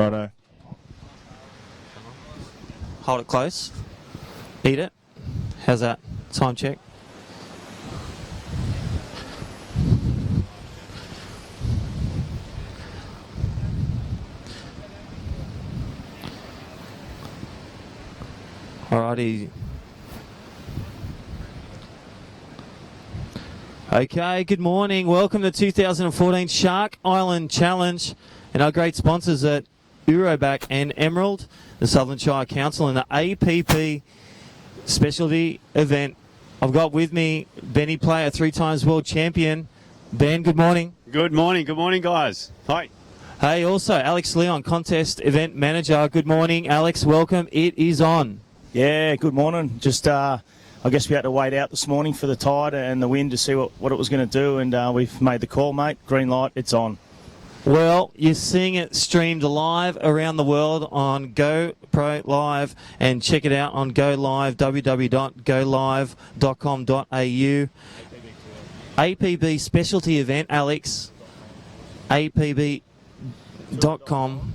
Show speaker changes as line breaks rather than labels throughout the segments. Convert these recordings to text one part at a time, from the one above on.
Righto.
Hold it close. Eat it. How's that? Time check. Alrighty. Okay, good morning. Welcome to 2014 Shark Island Challenge and our great sponsors at Euroback and Emerald, the Southern Shire Council, and the APP specialty event. I've got with me Benny Player, 3 times world champion. Ben, good morning.
Good morning. Good morning, guys. Hi.
Hey, also Alex Leon, contest event manager. Good morning, Alex. Welcome. It is on.
Yeah, good morning. Just, I guess we had to wait out this morning for the tide and the wind to see what it was going to do, and we've made the call, mate. Green light, it's on.
Well, you're seeing it streamed live around the world on GoPro Live, and check it out on Go Live, www.golive.com.au. APB specialty event, Alex. APB.com,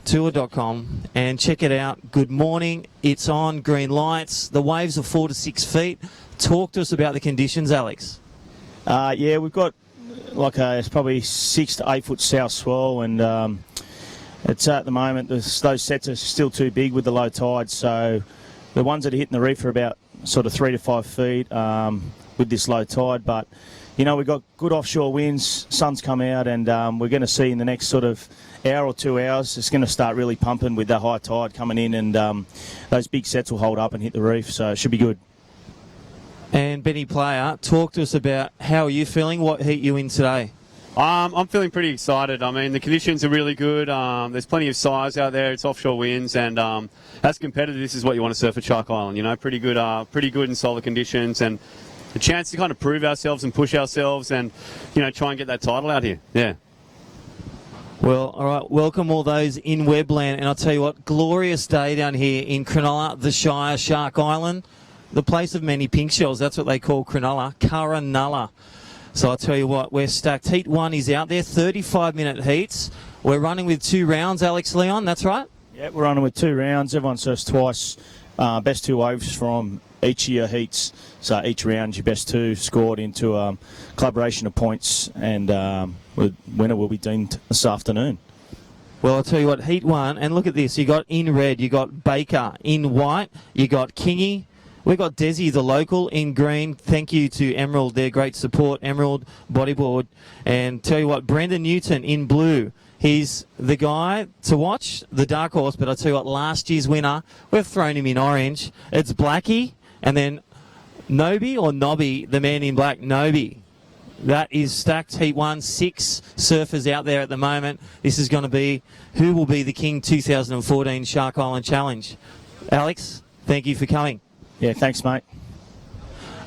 tour.com, and check it out. Good morning. It's on. Green lights. The waves are 4 to 6 feet. Talk to us about the conditions, Alex.
Yeah, we've got it's probably 6 to 8 foot south swell, and it's at the moment those sets are still too big with the low tide. So the ones that are hitting the reef are about sort of 3 to 5 feet with this low tide. But you know, we've got good offshore winds. Sun's come out, and we're going to see in the next sort of hour or 2 hours, it's going to start really pumping with the high tide coming in, and those big sets will hold up and hit the reef. So it should be good.
And Benny Player, talk to us about how are you feeling? What heat you in today?
I'm feeling pretty excited. I mean, the conditions are really good. There's plenty of size out there. It's offshore winds, and as competitive, this is what you want to surf at Shark Island. You know, pretty good and solid conditions, and a chance to kind of prove ourselves and push ourselves, and try and get that title out here. Yeah.
Well, all right, welcome all those in Webland, and I'll tell you what, glorious day down here in Cronulla, the Shire, Shark Island, the place of many pink shells. That's what they call Cronulla, Curranulla. So I'll tell you what, we're stacked. Heat 1 is out there, 35-minute heats. We're running with 2 rounds, Alex Leon, that's right?
Yeah, we're running with 2 rounds. Everyone surfs twice. Best 2 waves from each of your heats. So each round, your best 2 scored into a collaboration of points, and the winner will be deemed this afternoon.
Well, I'll tell you what, Heat 1, and look at this. You got in red, you got Baker in white, you got Kingy. We've got Desi, the local, in green. Thank you to Emerald, their great support, Emerald Bodyboard. And tell you what, Brendan Newton in blue. He's the guy to watch, the dark horse. But I'll tell you what, last year's winner, we've thrown him in orange. It's Blackie, and then Nobi or Nobby, the man in black, Nobi. That is stacked Heat 1, 6 surfers out there at the moment. This is going to be who will be the King 2014 Shark Island Challenge. Alex, thank you for coming.
Yeah, thanks, mate.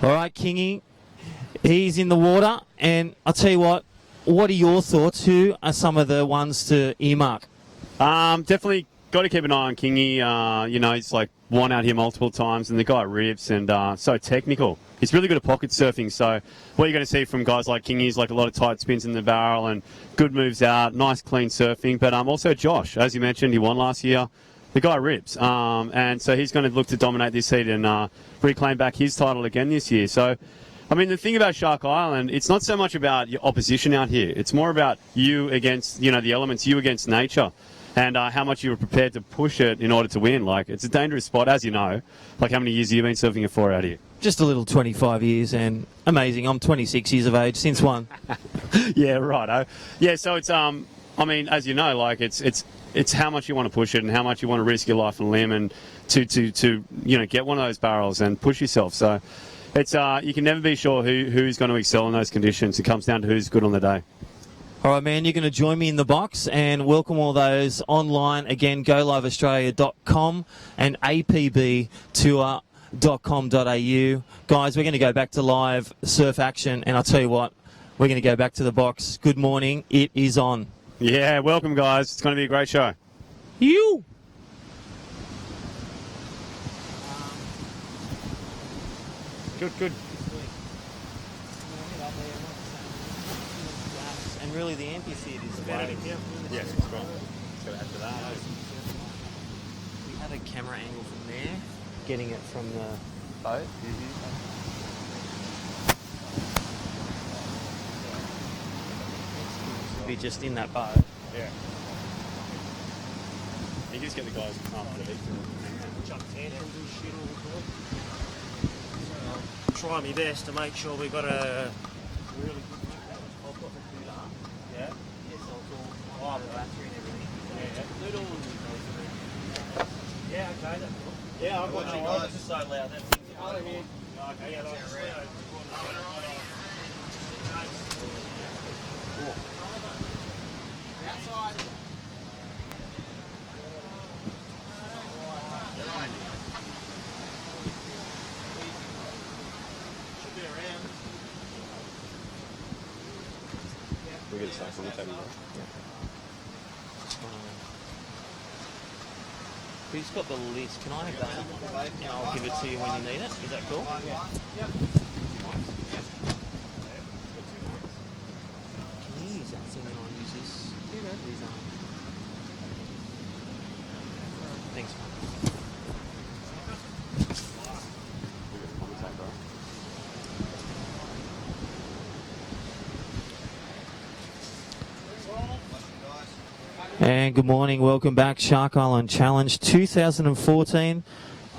All right, Kingy, he's in the water, and I'll tell you what are your thoughts? Who are some of the ones to earmark?
Definitely got to keep an eye on Kingy. He's like won out here multiple times, and the guy rips, and so technical. He's really good at pocket surfing, so what you're going to see from guys like Kingy is like a lot of tight spins in the barrel and good moves out, nice clean surfing. But also Josh, as you mentioned, he won last year. The guy rips, and so he's going to look to dominate this heat and reclaim back his title again this year. So, I mean, the thing about Shark Island, it's not so much about your opposition out here. It's more about you against, the elements, you against nature, and how much you were prepared to push it in order to win. Like, it's a dangerous spot, as you know. Like, how many years have you been surfing it for out here?
Just a little 25 years, and amazing. I'm 26 years of age since one.
Yeah, right. Yeah, so it's, I mean, as you know, like, it's how much you want to push it and how much you want to risk your life and limb and to get one of those barrels and push yourself. So it's you can never be sure who's going to excel in those conditions. It comes down to who's good on the day.
All right, man, you're going to join me in the box, and welcome all those online. Again, goliveaustralia.com and apbtour.com.au. Guys, we're going to go back to live surf action, and I'll tell you what, we're going to go back to the box. Good morning. It is on.
Yeah, welcome, guys. It's going to be a great show.
You.
Good.
And really the amphitheatre is
Yes, it's right. got to add to that.
We had a camera angle from there, getting it from the boat. Be just in that boat.
Yeah. You just get the guys after the heat.
Try my best to make sure we've got a really good
Yeah.
yeah, okay, that's cool.
Yeah, I'm watching guys.
It's just so loud. That thing's okay, yeah,
We'll get a size on the table.
Who's got the list? Can I have that? And I'll give it to you when you need it. Is that cool? Yeah. Can you use that thing and I'll use this? Thanks, mate. And good morning, welcome back, Shark Island Challenge 2014.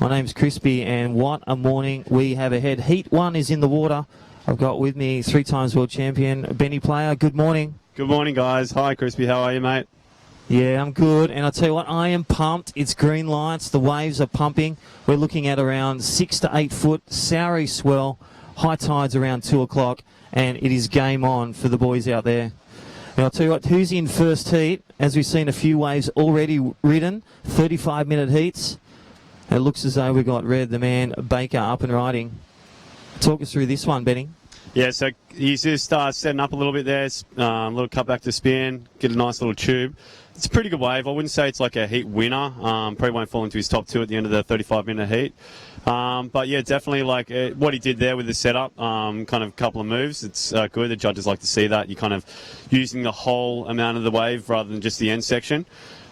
My name's Crispy, and what a morning we have ahead. Heat 1 is in the water. I've got with me 3 times world champion, Benny Player. Good morning.
Good morning, guys. Hi, Crispy. How are you, mate?
Yeah, I'm good, and I'll tell you what, I am pumped. It's green lights, the waves are pumping. We're looking at around 6 to 8 foot, Sowery swell, high tides around 2 o'clock, and it is game on for the boys out there. Now, I'll tell you what, who's in first heat? As we've seen a few waves already ridden, 35-minute heats. It looks as though we've got Red, the man, Baker, up and riding. Talk us through this one, Benny.
Yeah, so he's just setting up a little bit there, a little cut back to spin, get a nice little tube. It's a pretty good wave. I wouldn't say it's like a heat winner. Probably won't fall into his top 2 at the end of the 35-minute heat. But yeah, definitely like what he did there with the setup, kind of a couple of moves. It's good. The judges like to see that. You're kind of using the whole amount of the wave rather than just the end section.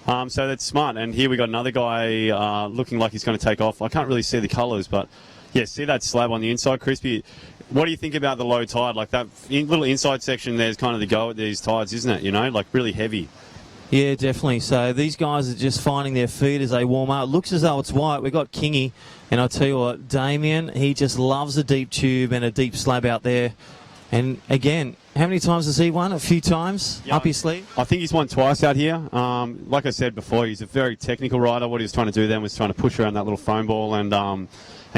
So that's smart. And here we got another guy looking like he's going to take off. I can't really see the colours, but yeah, see that slab on the inside, Crispy. What do you think about the low tide? Like that little inside section there's kind of the go at these tides, isn't it? You know, like really heavy.
Yeah, definitely. So these guys are just finding their feet as they warm up. It looks as though it's white. We've got Kingy, and I'll tell you what, Damien, he just loves a deep tube and a deep slab out there. And again, how many times has he won? A few times up his sleeve?
I think he's won twice out here. Like I said before, he's a very technical rider. What he was trying to do then was trying to push around that little foam ball and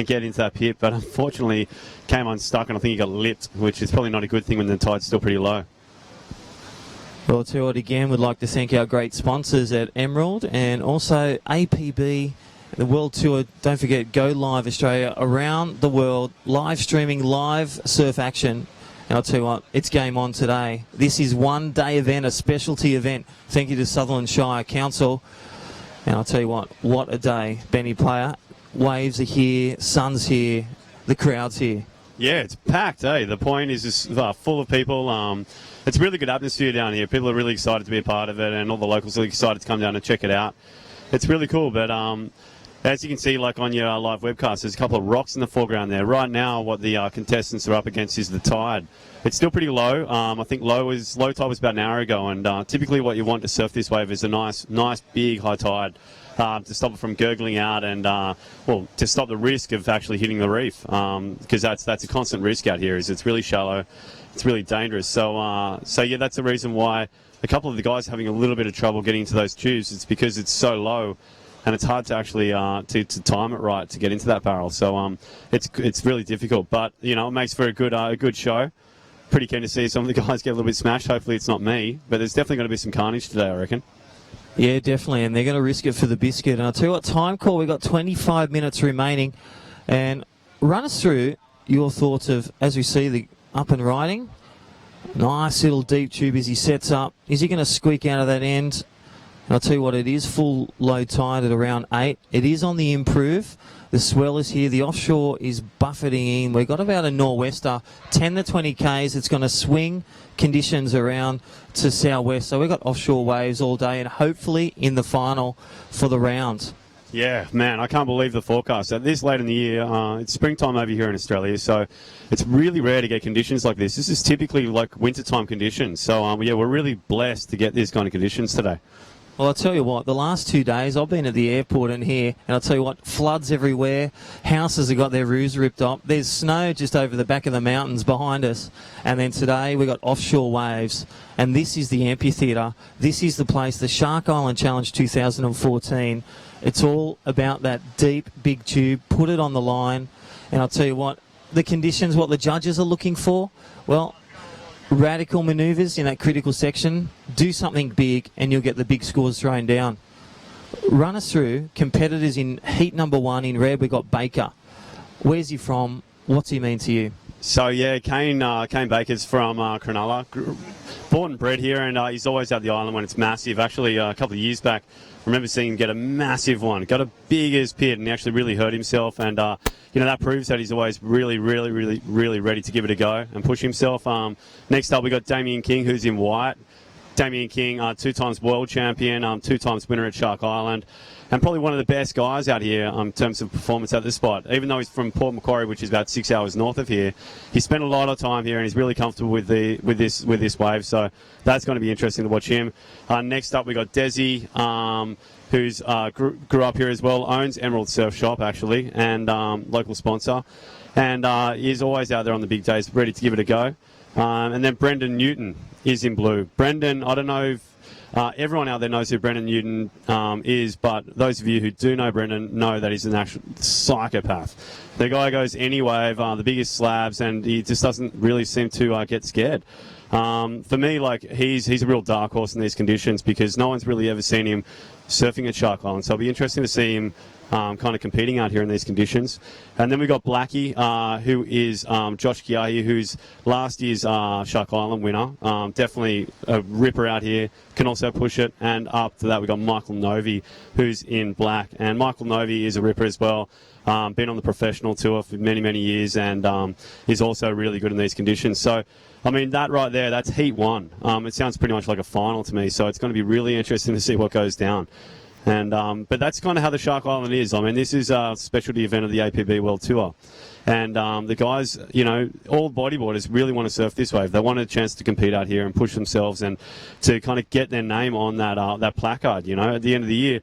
get into that pit. But unfortunately, came unstuck, and I think he got lipped, which is probably not a good thing when the tide's still pretty low.
Well, I'll tell you what, again, we'd like to thank our great sponsors at Emerald and also APB, the World Tour. Don't forget, Go Live Australia, around the world, live streaming live surf action. And I'll tell you what, it's game on today. This is one-day event, a specialty event. Thank you to Sutherland Shire Council. And I'll tell you what a day, Benny Player. Waves are here, sun's here, the crowd's here.
Yeah, it's packed, eh? The point is just full of people. It's a really good atmosphere down here. People are really excited to be a part of it, and all the locals are excited to come down and check it out. It's really cool, but as you can see, like on your live webcast, there's a couple of rocks in the foreground there. Right now, what the contestants are up against is the tide. It's still pretty low. I think low tide was about an hour ago, and typically what you want to surf this wave is a nice big high tide. To stop it from gurgling out and, to stop the risk of actually hitting the reef, because that's a constant risk out here. Is it's really shallow, it's really dangerous. So yeah, that's the reason why a couple of the guys are having a little bit of trouble getting into those tubes. It's because it's so low, and it's hard to actually to time it right to get into that barrel. So it's really difficult, but you know, it makes for a good show. Pretty keen to see some of the guys get a little bit smashed. Hopefully, it's not me, but there's definitely going to be some carnage today, I reckon.
Yeah, definitely, and they're going to risk it for the biscuit. And I'll tell you what, time call, we've got 25 minutes remaining. And run us through your thoughts of, as we see the up and riding, nice little deep tube as he sets up. Is he going to squeak out of that end? And I'll tell you what, it is full low tide at around 8. It is on the improve. The swell is here. The offshore is buffeting in. We've got about a nor'wester, 10 to 20 Ks. It's going to swing conditions around to southwest. So we've got offshore waves all day and hopefully in the final for the round.
Yeah, man, I can't believe the forecast. At this late in the year, it's springtime over here in Australia, so it's really rare to get conditions like this. This is typically like wintertime conditions. So, yeah, we're really blessed to get these kind of conditions today.
Well, I'll tell you what, the last 2 days I've been at the airport and here, and I'll tell you what, floods everywhere, houses have got their roofs ripped off, there's snow just over the back of the mountains behind us, and then today we've got offshore waves, and this is the amphitheatre, this is the place, the Shark Island Challenge 2014, it's all about that deep, big tube, put it on the line, and I'll tell you what, the conditions, what the judges are looking for, well, radical manoeuvres in that critical section, do something big and you'll get the big scores thrown down. Run us through competitors in heat number 1 in red. We've got Baker. Where's he from? What's he mean to you?
So, yeah, Kane Baker's from Cronulla. Born and bred here, and he's always at the island when it's massive. Actually, a couple of years back, I remember seeing him get a massive one. Got a big as pit, and he actually really hurt himself. And, that proves that he's always really, really, really, really ready to give it a go and push himself. Next up, we got Daman King, who's in white. Daman King, 2 times world champion, 2 times winner at Shark Island, and probably one of the best guys out here in terms of performance at this spot. Even though he's from Port Macquarie, which is about 6 hours north of here, he spent a lot of time here and he's really comfortable with this wave. So that's going to be interesting to watch him. Next up, we got Desi, who's grew up here as well, owns Emerald Surf Shop actually, and local sponsor, and is always out there on the big days, ready to give it a go. And then Brendan Newton is in blue. Brendan, I don't know if everyone out there knows who Brendan Newton is, but those of you who do know Brendan know that he's an actual psychopath. The guy goes any wave, the biggest slabs, and he just doesn't really seem to get scared. For me, like he's a real dark horse in these conditions because no one's really ever seen him surfing at Shark Island. So it'll be interesting to see him kind of competing out here in these conditions. And then we got Blackie, who is Josh Kiahi, who's last year's Shark Island winner. Definitely a ripper out here, can also push it. And up to that, we got Michael Novi, who's in black. And Michael Novi is a ripper as well. Been on the professional tour for many, many years, and is also really good in these conditions. So, I mean, that right there, that's heat 1. It sounds pretty much like a final to me, so it's going to be really interesting to see what goes down. And but that's kind of how the Shark Island is. I mean, this is a specialty event of the APB World Tour. And the guys, all bodyboarders really want to surf this wave. They want a chance to compete out here and push themselves and to kind of get their name on that placard, at the end of the year.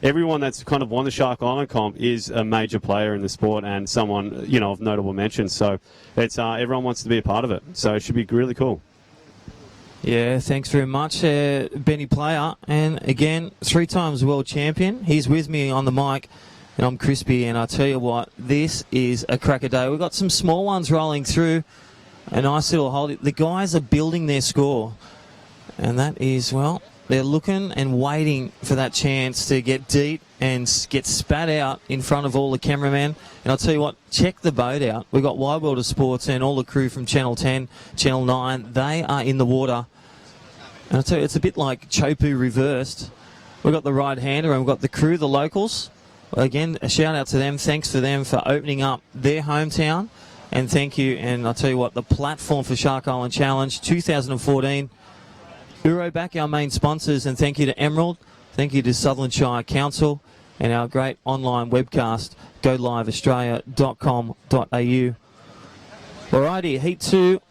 Everyone that's kind of won the Shark Island comp is a major player in the sport and someone, of notable mention. So it's everyone wants to be a part of it. So it should be really cool.
Yeah, thanks very much, Benny Player. And again, 3 times world champion. He's with me on the mic, and I'm Crispy. And I tell you what, this is a cracker day. We've got some small ones rolling through. A nice little hold. The guys are building their score. And that is, well, they're looking and waiting for that chance to get deep and get spat out in front of all the cameramen. And I'll tell you what, check the boat out. We've got Wide World of Sports and all the crew from Channel 10, Channel 9. They are in the water. And I'll tell you, it's a bit like Chopu reversed. We've got the right-hander and we've got the crew, the locals. Again, a shout-out to them. Thanks for them for opening up their hometown. And thank you. And I'll tell you what, the platform for Shark Island Challenge 2014. Euroback, our main sponsors, and thank you to Emerald, thank you to Sutherland Shire Council, and our great online webcast, goliveaustralia.com.au. Alrighty, Heat 2,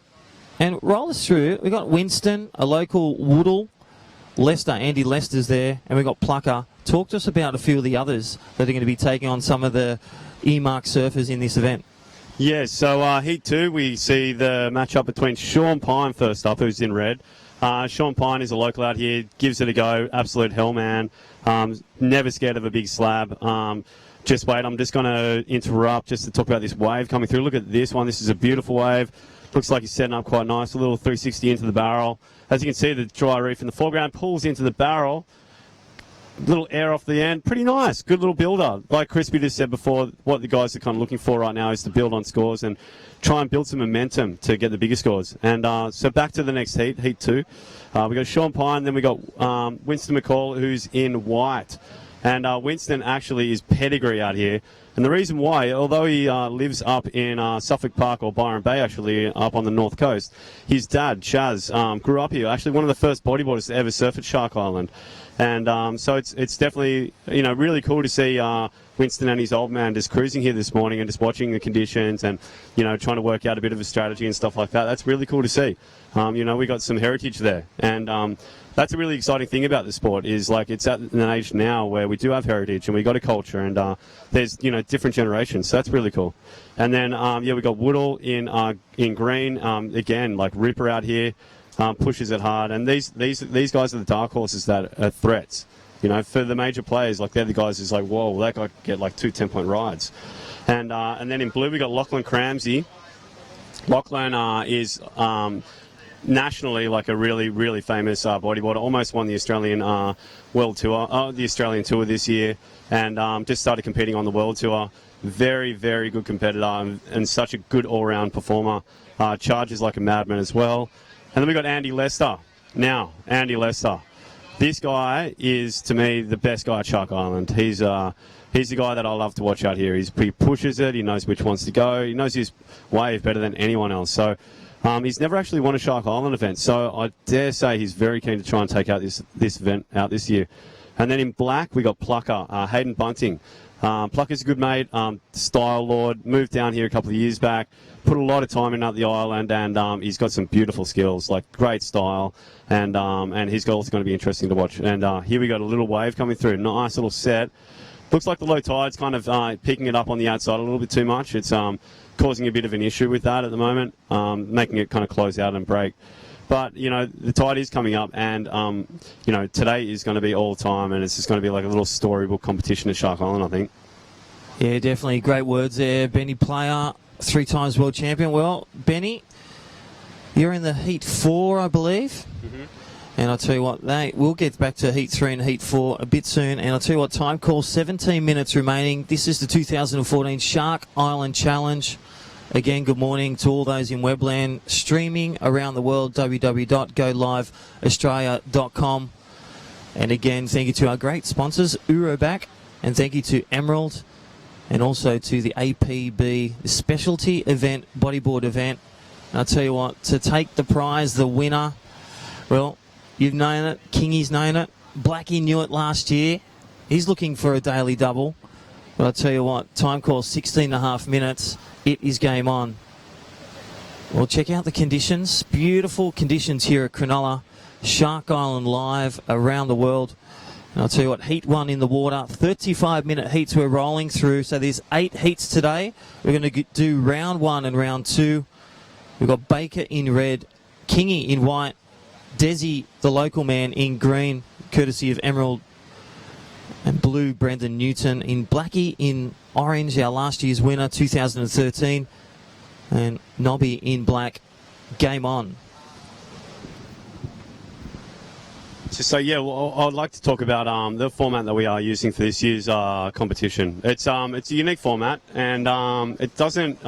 and roll us through. We've got Winston, a local Woodall, Lester, Andy Lester's there, and we've got Plucker. Talk to us about a few of the others that are going to be taking on some of the earmarked surfers in this event.
Yeah, so Heat 2, we see the matchup between Sean Pine first up, who's in red. Sean Pine is a local out here, gives it a go, absolute hell man, never scared of a big slab. Just wait, I'm just going to interrupt just to talk about this wave coming through. Look at this one, this is a beautiful wave. Looks like he's setting up quite nice, a little 360 into the barrel. As you can see, the dry reef in the foreground pulls into the barrel. little air off the end. Pretty nice. Good little builder. Like Crispy just said before, what the guys are kind of looking for right now is to build on scores and try and build some momentum to get the bigger scores. And so back to the next heat, Heat 2. We got Sean Pine, then we got Winston McCall, who's in white. And Winston actually is pedigree out here. And the reason why, although he lives up in Suffolk Park or Byron Bay, actually, up on the north coast, his dad, Chaz, grew up here. Actually, one of the first bodyboarders to ever surf at Shark Island. And so it's definitely, really cool to see Winston and his old man just cruising here this morning and just watching the conditions and, trying to work out a bit of a strategy and stuff like that. That's really cool to see. We got some heritage there. And that's a really exciting thing about the sport is, like, it's at an age now where we do have heritage and we got a culture and there's, different generations. So that's really cool. And then, we got Woodall in green. Again, like Ripper out here. Pushes it hard, and these guys are the dark horses that are threats. For the major players, like they're the guys who's like, whoa, that guy could get like 2 10-point rides. And then in blue we got Lachlan Cramsey. Lachlan is nationally like a really, really famous bodyboarder. Almost won the Australian World Tour, the Australian Tour this year, and just started competing on the World Tour. Very, very good competitor and such a good all-round performer. Charges like a madman as well. And then we got Andy Lester. Now, Andy Lester. This guy is, to me, the best guy at Shark Island. He's the guy that I love to watch out here. He pushes it. He knows which ones to go. He knows his wave better than anyone else. So he's never actually won a Shark Island event. So I dare say he's very keen to try and take out this event out this year. And then in black, we got Plucker, Hayden Bunting. Plucker's a good mate, style lord, moved down here a couple of years back, put a lot of time in at the island, and he's got some beautiful skills, like great style, and his goals are going to be interesting to watch. And here we got a little wave coming through, nice little set. Looks like the low tide's kind of picking it up on the outside a little bit too much. It's causing a bit of an issue with that at the moment, making it kind of close out and break. But, the tide is coming up, and, today is going to be all time, and it's just going to be like a little storybook competition at Shark Island, I think.
Yeah, definitely. Great words there. Benny Player, 3 times world champion. Well, Benny, you're in the Heat 4, I believe. Mm-hmm. And I'll tell you what, we'll get back to Heat 3 and Heat 4 a bit soon. And I'll tell you what, time call, 17 minutes remaining. This is the 2014 Shark Island Challenge. Again, good morning to all those in Webland, streaming around the world, www.goliveaustralia.com. And again, thank you to our great sponsors, Uroback, and thank you to Emerald, and also to the APB, the specialty event, bodyboard event. And I'll tell you what, to take the prize, the winner, well, you've known it, Kingy's known it, Blackie knew it last year. He's looking for a daily double. But I'll tell you what, time call 16.5 minutes. It is game on. Well, check out the conditions. Beautiful conditions here at Cronulla. Shark Island live around the world. And I'll tell you what, Heat 1 in the water. 35-minute heats we're rolling through. So there's 8 heats today. We're going to do round 1 and round 2. We've got Baker in red, Kingy in white, Desi, the local man, in green, courtesy of Emerald, and blue, Brendan Newton. In Blackie in orange, our last year's winner, 2013. And Nobby in black. Game on.
So yeah, well, I'd like to talk about the format that we are using for this year's competition. It's a unique format, and it doesn't...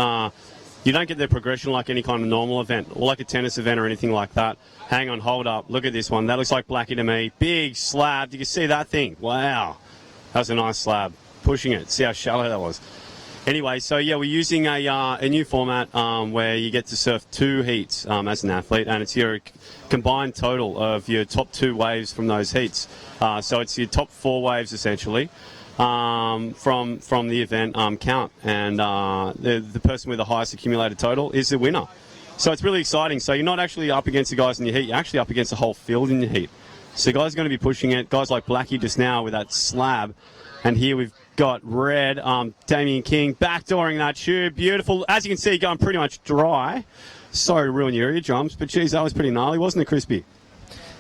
you don't get the progression like any kind of normal event, or like a tennis event or anything like that. Hang on, hold up. Look at this one. That looks like Blackie to me. Big slab. You can see that thing. Wow. That was a nice slab. Pushing it. See how shallow that was. Anyway, so yeah, we're using a new format where you get to surf 2 heats as an athlete, and it's your combined total of your top 2 waves from those heats. So it's your top 4 waves essentially from the event count, and the person with the highest accumulated total is the winner. So it's really exciting. So you're not actually up against the guys in your heat, you're actually up against the whole field in your heat. So guys are going to be pushing it. Guys like Blackie just now with that slab, and here we've got red, Daman King backdooring that tube. Beautiful. As you can see, going pretty much dry. Sorry to ruin your eardrums, but geez, that was pretty gnarly, wasn't it, Crispy?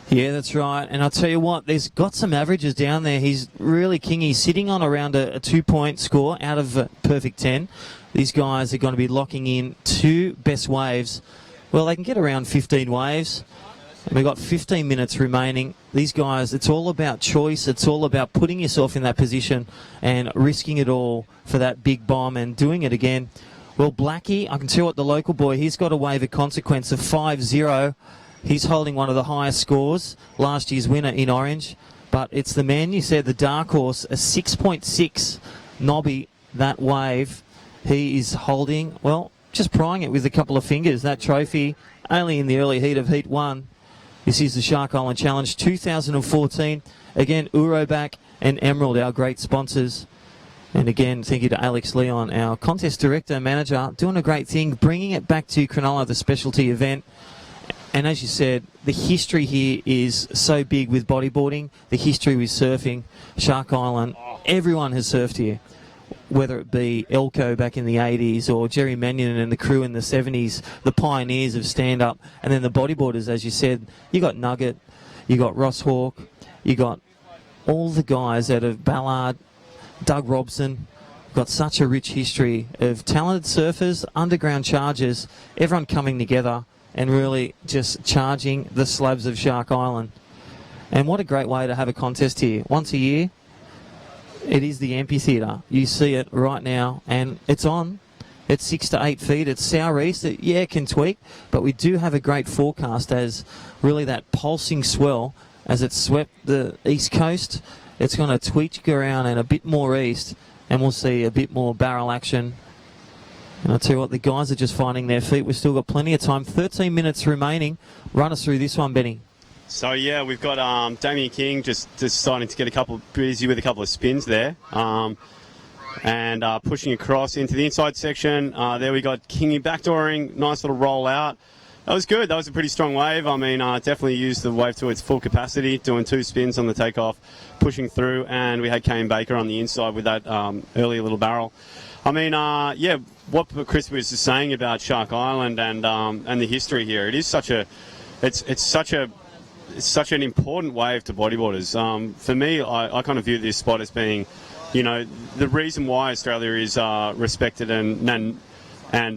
Yeah, that's right. And I'll tell you what, there's got some averages down there. He's really king. He's sitting on around a 2-point score out of a perfect 10. These guys are going to be locking in 2 best waves. Well, they can get around 15 waves. And we've got 15 minutes remaining. These guys, it's all about choice. It's all about putting yourself in that position and risking it all for that big bomb and doing it again. Well, Blackie, I can tell what the local boy, he's got a wave of consequence of 5-0. He's holding one of the highest scores, last year's winner in orange. But it's the man you said, the dark horse, a 6.6 Nobby, that wave. He is holding, well, just prying it with a couple of fingers. That trophy, only in the early heat of Heat 1. This is the Shark Island Challenge 2014. Again, Uroback and Emerald, our great sponsors. And again, thank you to Alex Leon, our contest director, manager, doing a great thing, bringing it back to Cronulla, the specialty event. And as you said, the history here is so big with bodyboarding, the history with surfing, Shark Island. Everyone has surfed here, whether it be Elko back in the 80s or Jerry Mannion and the crew in the 70s, the pioneers of stand-up. And then the bodyboarders, as you said, you got Nugget, you got Ross Hawke, you got all the guys out of Ballard, Doug Robson. Got such a rich history of talented surfers, underground chargers, everyone coming together and really just charging the slabs of Shark Island. And what a great way to have a contest here. Once a year, it is the amphitheatre. You see it right now, and it's on. It's 6 to 8 feet. It's southeast. It can tweak, but we do have a great forecast as really that pulsing swell as it swept the east coast. It's going to tweak around and a bit more east, and we'll see a bit more barrel action. And I'll tell you what, the guys are just finding their feet. We've still got plenty of time. 13 minutes remaining. Run us through this one, Benny.
So yeah, we've got Daman King just starting to get busy with a couple of spins there, and pushing across into the inside section. There we got Kingy backdooring, nice little roll out. That was good. That was a pretty strong wave. I mean, definitely used the wave to its full capacity, doing 2 spins on the takeoff, pushing through, and we had Kane Baker on the inside with that early little barrel. I mean, yeah, what Chris was just saying about Shark Island and the history here. It is such such an important wave to bodyboarders. For me, I kind of view this spot as being, you know, the reason why Australia is respected and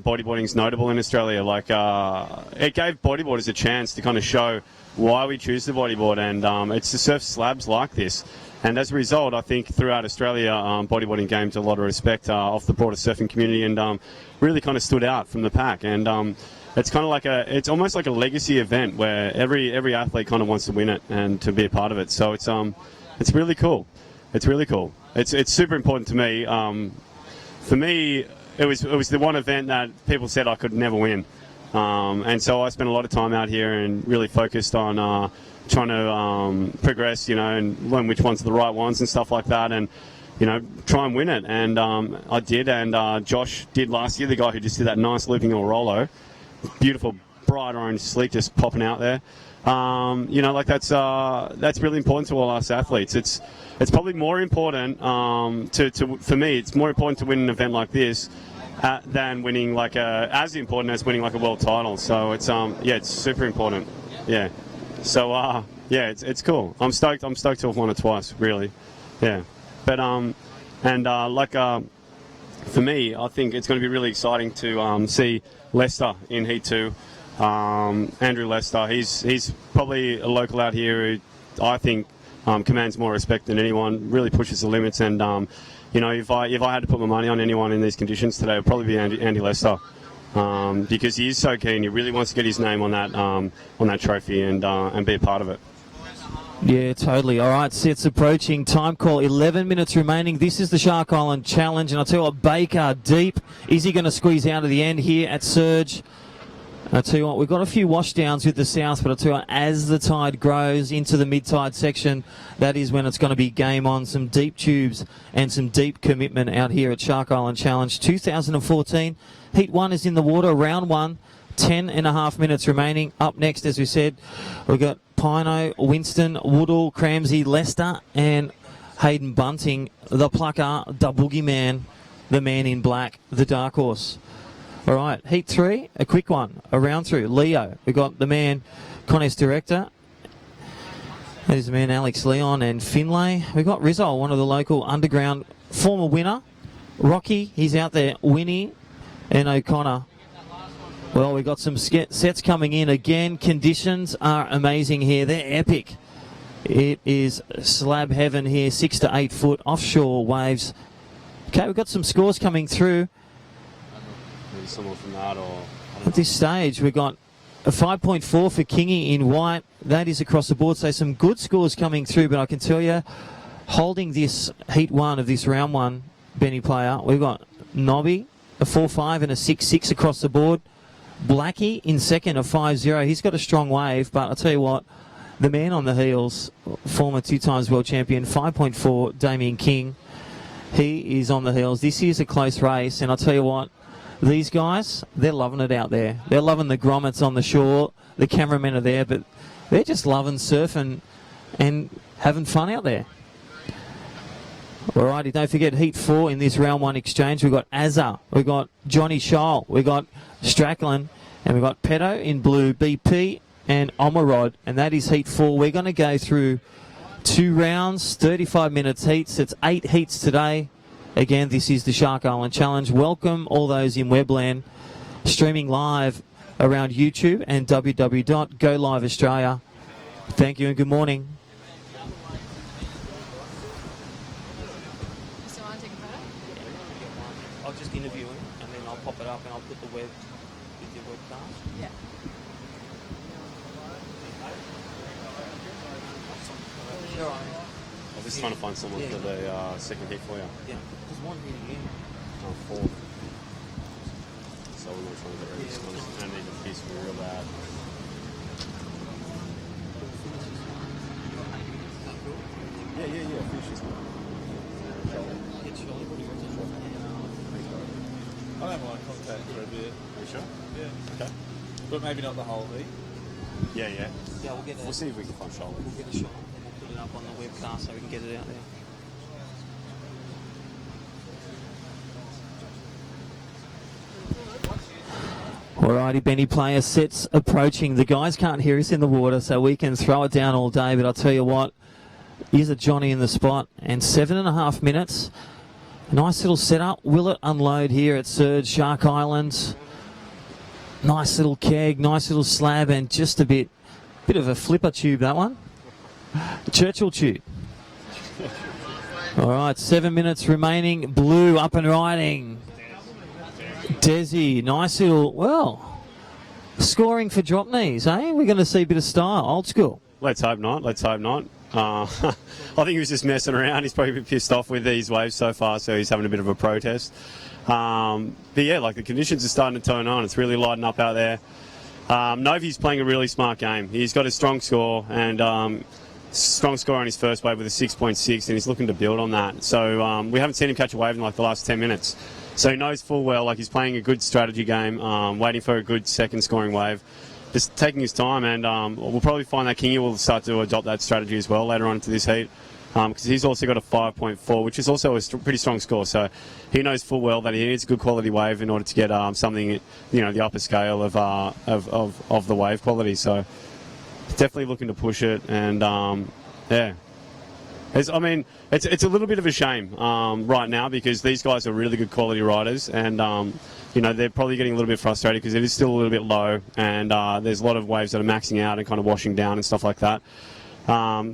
bodyboarding's notable in Australia. Like, it gave bodyboarders a chance to kind of show why we choose to bodyboard, and it's to surf slabs like this. And as a result, I think throughout Australia, bodyboarding gained a lot of respect off the broader surfing community, and really kind of stood out from the pack. And it's kind of it's almost like a legacy event where every athlete kind of wants to win it and to be a part of it. So it's really cool. It's really cool. It's super important to me. For me, it was the one event that people said I could never win, and so I spent a lot of time out here and really focused on trying to progress, you know, and learn which ones are the right ones and stuff like that, and you know, try and win it. And I did, and Josh did last year, the guy who just did that nice looping or rollo, beautiful bright orange sleek just popping out there. You know, like that's really important to all us athletes. It's probably more important for me. It's more important to win an event like this than winning as important as winning like a world title. So it's yeah, it's super important. Yeah. So yeah, it's cool. I'm stoked to have won it twice, really. Yeah. But for me, I think it's going to be really exciting to see Lester in Heat 2. Andrew Lester, he's probably a local out here who I think commands more respect than anyone, really pushes the limits, and you know, if I had to put my money on anyone in these conditions today, it would probably be Andy Lester, because he is so keen. He really wants to get his name on that trophy and be a part of it.
Yeah, totally. All right, sets approaching. Time call, 11 minutes remaining. This is the Shark Island Challenge, and I'll tell you what, Baker deep. Is he going to squeeze out of the end here at Surge? I'll tell you what, we've got a few washdowns with the south, but I'll tell you what, as the tide grows into the mid-tide section, that is when it's going to be game on. Some deep tubes and some deep commitment out here at Shark Island Challenge 2014. Heat 1 is in the water, round 1, 10.5 minutes remaining. Up next, as we said, we've got Pino, Winston, Woodall, Cramsey, Lester, and Hayden Bunting, the plucker, the boogeyman, the man in black, the dark horse. All right, Heat 3, a quick one, a round through. Leo, we've got the man, contest director. That is the man, Alex Leon and Finlay. We've got Rizzo, one of the local underground former winner. Rocky, he's out there. Winnie and O'Connor. Well, we've got some sets coming in again. Conditions are amazing here. They're epic. It is slab heaven here, 6 to 8 foot offshore waves. Okay, we've got some scores coming through.
Maybe someone from that or...
At this stage, we've got a 5.4 for Kingy in white. That is across the board. So some good scores coming through, but I can tell you, holding this heat one of this round one, Benny player, we've got Nobby, a 4.5 and a 6.6 across the board. Blackie in second, a 5.0. He's got a strong wave, but I'll tell you what, the man on the heels, former 2 times world champion, 5.4, Daman King. He is on the heels. This is a close race, and I'll tell you what, these guys, they're loving it out there. They're loving the grommets on the shore. The cameramen are there, but they're just loving surfing and having fun out there. Alrighty, don't forget Heat 4 in this round 1 exchange. We've got Azza, we've got Johnny Scholl, we've got Stracklin, and we've got Peto in blue, BP, and Omerod, and that is Heat 4. We're going to go through 2 rounds, 35 minutes heats. It's 8 heats today. Again, this is the Shark Island Challenge. Welcome all those in Webland, streaming live around YouTube and www.GoLive Australia. Thank you and good morning.
So want to take a photo?
I'll just interview him and then I'll pop it up and I'll put the web with your webcast.
Yeah.
I'm just trying to find someone for the second heat for you.
Yeah, there's one here again.
Oh, 4. So we're going to try and get rid of this one. I need a piece real bad. Yeah. Finish this one.
I don't mind contact for a bit.
Are you sure?
Yeah.
Okay.
But maybe not the whole heat.
Yeah.
Yeah, we'll get
We'll see if we can find shoulder.
We'll get a shot and we'll put it up on the webcast so we can get it out there. Alrighty, Benny player sets approaching. The guys can't hear us in the water, so we can throw it down all day. But I'll tell you what, here's a Johnny in the spot, and 7.5 minutes. Nice little setup. Will it unload here at Surge Shark Islands? Nice little keg, nice little slab, and just a bit of a flipper tube, that one. Churchill tube. All right, 7 minutes remaining. Blue up and riding. Desi, nice little, well, scoring for drop knees, eh? We're going to see a bit of style, old school.
Let's hope not. I think he was just messing around. He's probably a bit pissed off with these waves so far, so he's having a bit of a protest. But yeah, like the conditions are starting to turn on. It's really lighting up out there. Novi's playing a really smart game. He's got a strong score and strong score on his first wave with a 6.6, and he's looking to build on that. So we haven't seen him catch a wave in like the last 10 minutes. So he knows full well, like he's playing a good strategy game, waiting for a good second scoring wave. Just taking his time, and we'll probably find that Kingy will start to adopt that strategy as well later on into this heat, because he's also got a 5.4, which is also a pretty strong score. So he knows full well that he needs a good quality wave in order to get something, the upper scale of the wave quality. So definitely looking to push it, and yeah. It's a little bit of a shame right now because these guys are really good quality riders, and they're probably getting a little bit frustrated because it is still a little bit low, and there's a lot of waves that are maxing out and kind of washing down and stuff like that.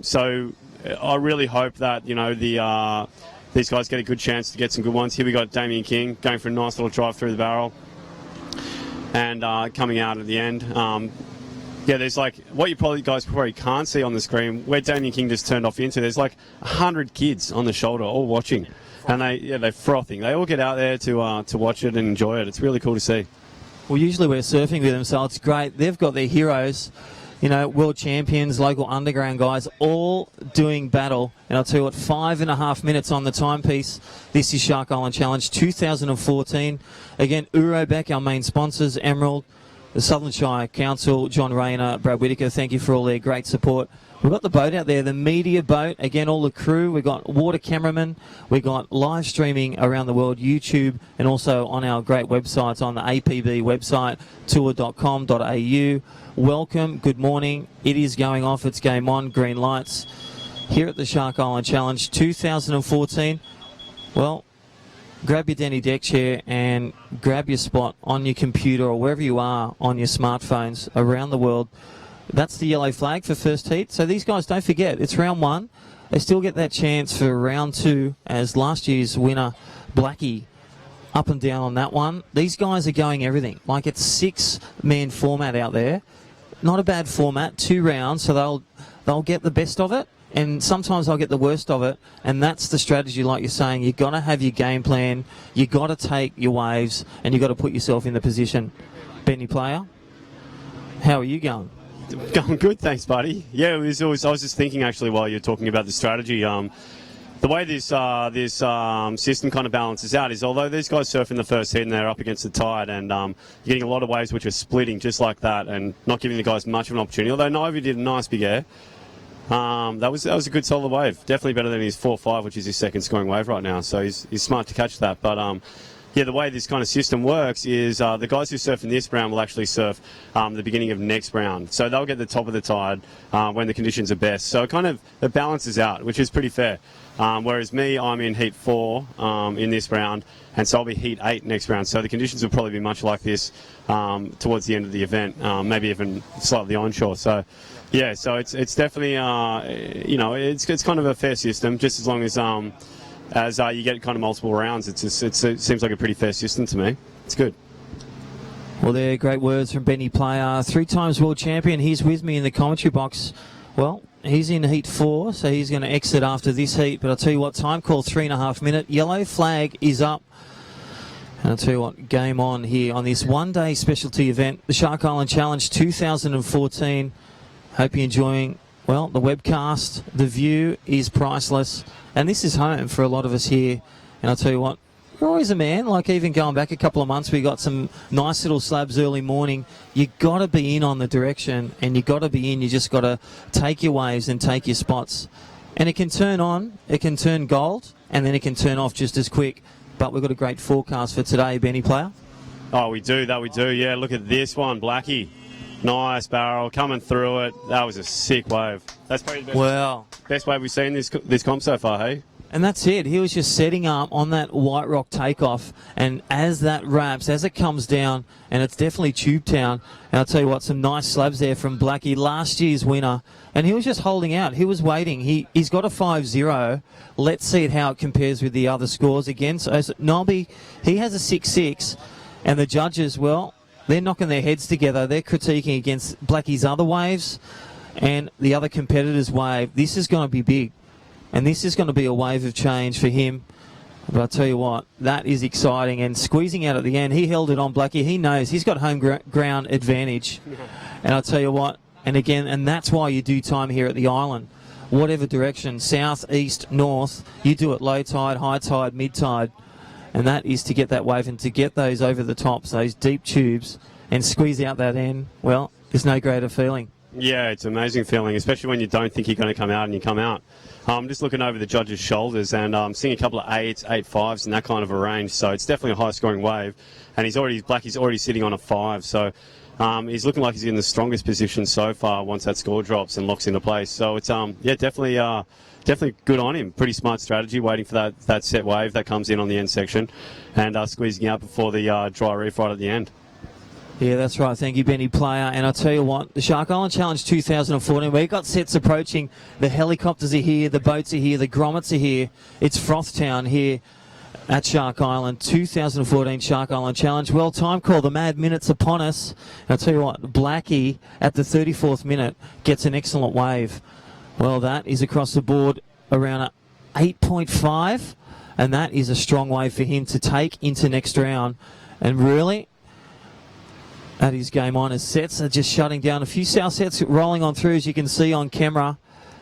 So I really hope that these guys get a good chance to get some good ones. Here we got Daman King going for a nice little drive through the barrel, and coming out at the end. Yeah, there's like, what you guys probably can't see on the screen, where Daman King just turned off into, there's like 100 kids on the shoulder all watching. And they're frothing. They all get out there to watch it and enjoy it. It's really cool to see.
Well, usually we're surfing with them, so it's great. They've got their heroes, world champions, local underground guys, all doing battle. And I'll tell you what, 5.5 minutes on the timepiece. This is Shark Island Challenge 2014. Again, Urobek, our main sponsors, Emerald, the Southern Shire Council, John Rayner, Brad Whitaker, thank you for all their great support. We've got the boat out there, the media boat. Again, all the crew. We've got water cameramen. We've got live streaming around the world, YouTube, and also on our great websites on the APB website, tour.com.au. Welcome. Good morning. It is going off. It's game on. Green lights here at the Shark Island Challenge 2014. Well, grab your Denny deck chair and grab your spot on your computer or wherever you are on your smartphones around the world. That's the yellow flag for first heat. So these guys, don't forget, it's round one. They still get that chance for round two as last year's winner, Blackie, up and down on that one. These guys are going everything. Like, it's 6-man format out there. Not a bad format, 2 rounds, so they'll get the best of it. And sometimes they'll get the worst of it, and that's the strategy, like you're saying. You've got to have your game plan, you've got to take your waves, and you've got to put yourself in the position. Benny player, how are you going?
Going good, thanks, buddy. Yeah, I was just thinking, actually, while you're talking about the strategy, the way this system kind of balances out is, although these guys surf in the first heat and they're up against the tide, and you're getting a lot of waves which are splitting just like that and not giving the guys much of an opportunity, although Nivey did a nice big air. That was a good solid wave. Definitely better than his 4-5, which is his second scoring wave right now. So he's smart to catch that. But yeah, the way this kind of system works is the guys who surf in this round will actually surf the beginning of next round. So they'll get the top of the tide when the conditions are best. So it balances out, which is pretty fair. Whereas me, I'm in heat 4 in this round, and so I'll be heat 8 next round. So the conditions will probably be much like this towards the end of the event, maybe even slightly onshore. So yeah, so it's definitely it's kind of a fair system, just as long as you get kind of multiple rounds. It seems like a pretty fair system to me. It's good.
Well, they're great words from Benny Player, 3 times world champion. He's with me in the commentary box. Well, he's in heat 4, so he's going to exit after this heat. But I'll tell you what, time call 3.5 minute. Yellow flag is up. And I'll tell you what, game on here on this one-day specialty event, the Shark Island Challenge 2014. Hope you're enjoying, well, the webcast. The view is priceless. And this is home for a lot of us here. And I'll tell you what, you're always a man. Like, even going back a couple of months, we got some nice little slabs early morning. You got to be in on the direction, and you got to be in. You just got to take your waves and take your spots. And it can turn on, it can turn gold, and then it can turn off just as quick. But we've got a great forecast for today, Benny player.
Oh, we do. Yeah, look at this one, Blackie. Nice barrel coming through it. That was a sick wave. That's probably the best wave we've seen this comp so far, hey?
And that's it. He was just setting up on that White Rock takeoff, and as that wraps, as it comes down, and it's definitely Tube Town, and I'll tell you what, some nice slabs there from Blackie, last year's winner, and he was just holding out. He was waiting. He's got a 5-0. Let's see how it compares with the other scores again. So Nobby, he has a 6-6, and the judges, well, they're knocking their heads together. They're critiquing against Blackie's other waves and the other competitor's wave. This is going to be big. And this is going to be a wave of change for him. But I'll tell you what, that is exciting. And squeezing out at the end, he held it on Blackie. He knows he's got home ground advantage. And I'll tell you what, and that's why you do time here at the island. Whatever direction, south, east, north, you do it low tide, high tide, mid tide. And that is to get that wave and to get those over the tops, those deep tubes, and squeeze out that end. Well, there's no greater feeling.
Yeah, it's an amazing feeling, especially when you don't think you're going to come out and you come out. I'm just looking over the judges' shoulders and seeing a couple of 8s, 8-5s and that kind of a range. So it's definitely a high-scoring wave. And Blackie's already sitting on a 5. So he's looking like he's in the strongest position so far once that score drops and locks into place. So it's definitely good on him. Pretty smart strategy, waiting for that set wave that comes in on the end section and squeezing out before the dry reef right at the end.
Yeah, that's right. Thank you, Benny Player. And I'll tell you what, the Shark Island Challenge 2014, we've got sets approaching. The helicopters are here, the boats are here, the grommets are here. It's Froth Town here at Shark Island, 2014 Shark Island Challenge. Well, time call, the mad minute's upon us. And I'll tell you what, Blackie at the 34th minute gets an excellent wave. Well, that is across the board around a 8.5, and that is a strong wave for him to take into next round. And really, that is game on as sets are just shutting down. A few south sets rolling on through, as you can see on camera.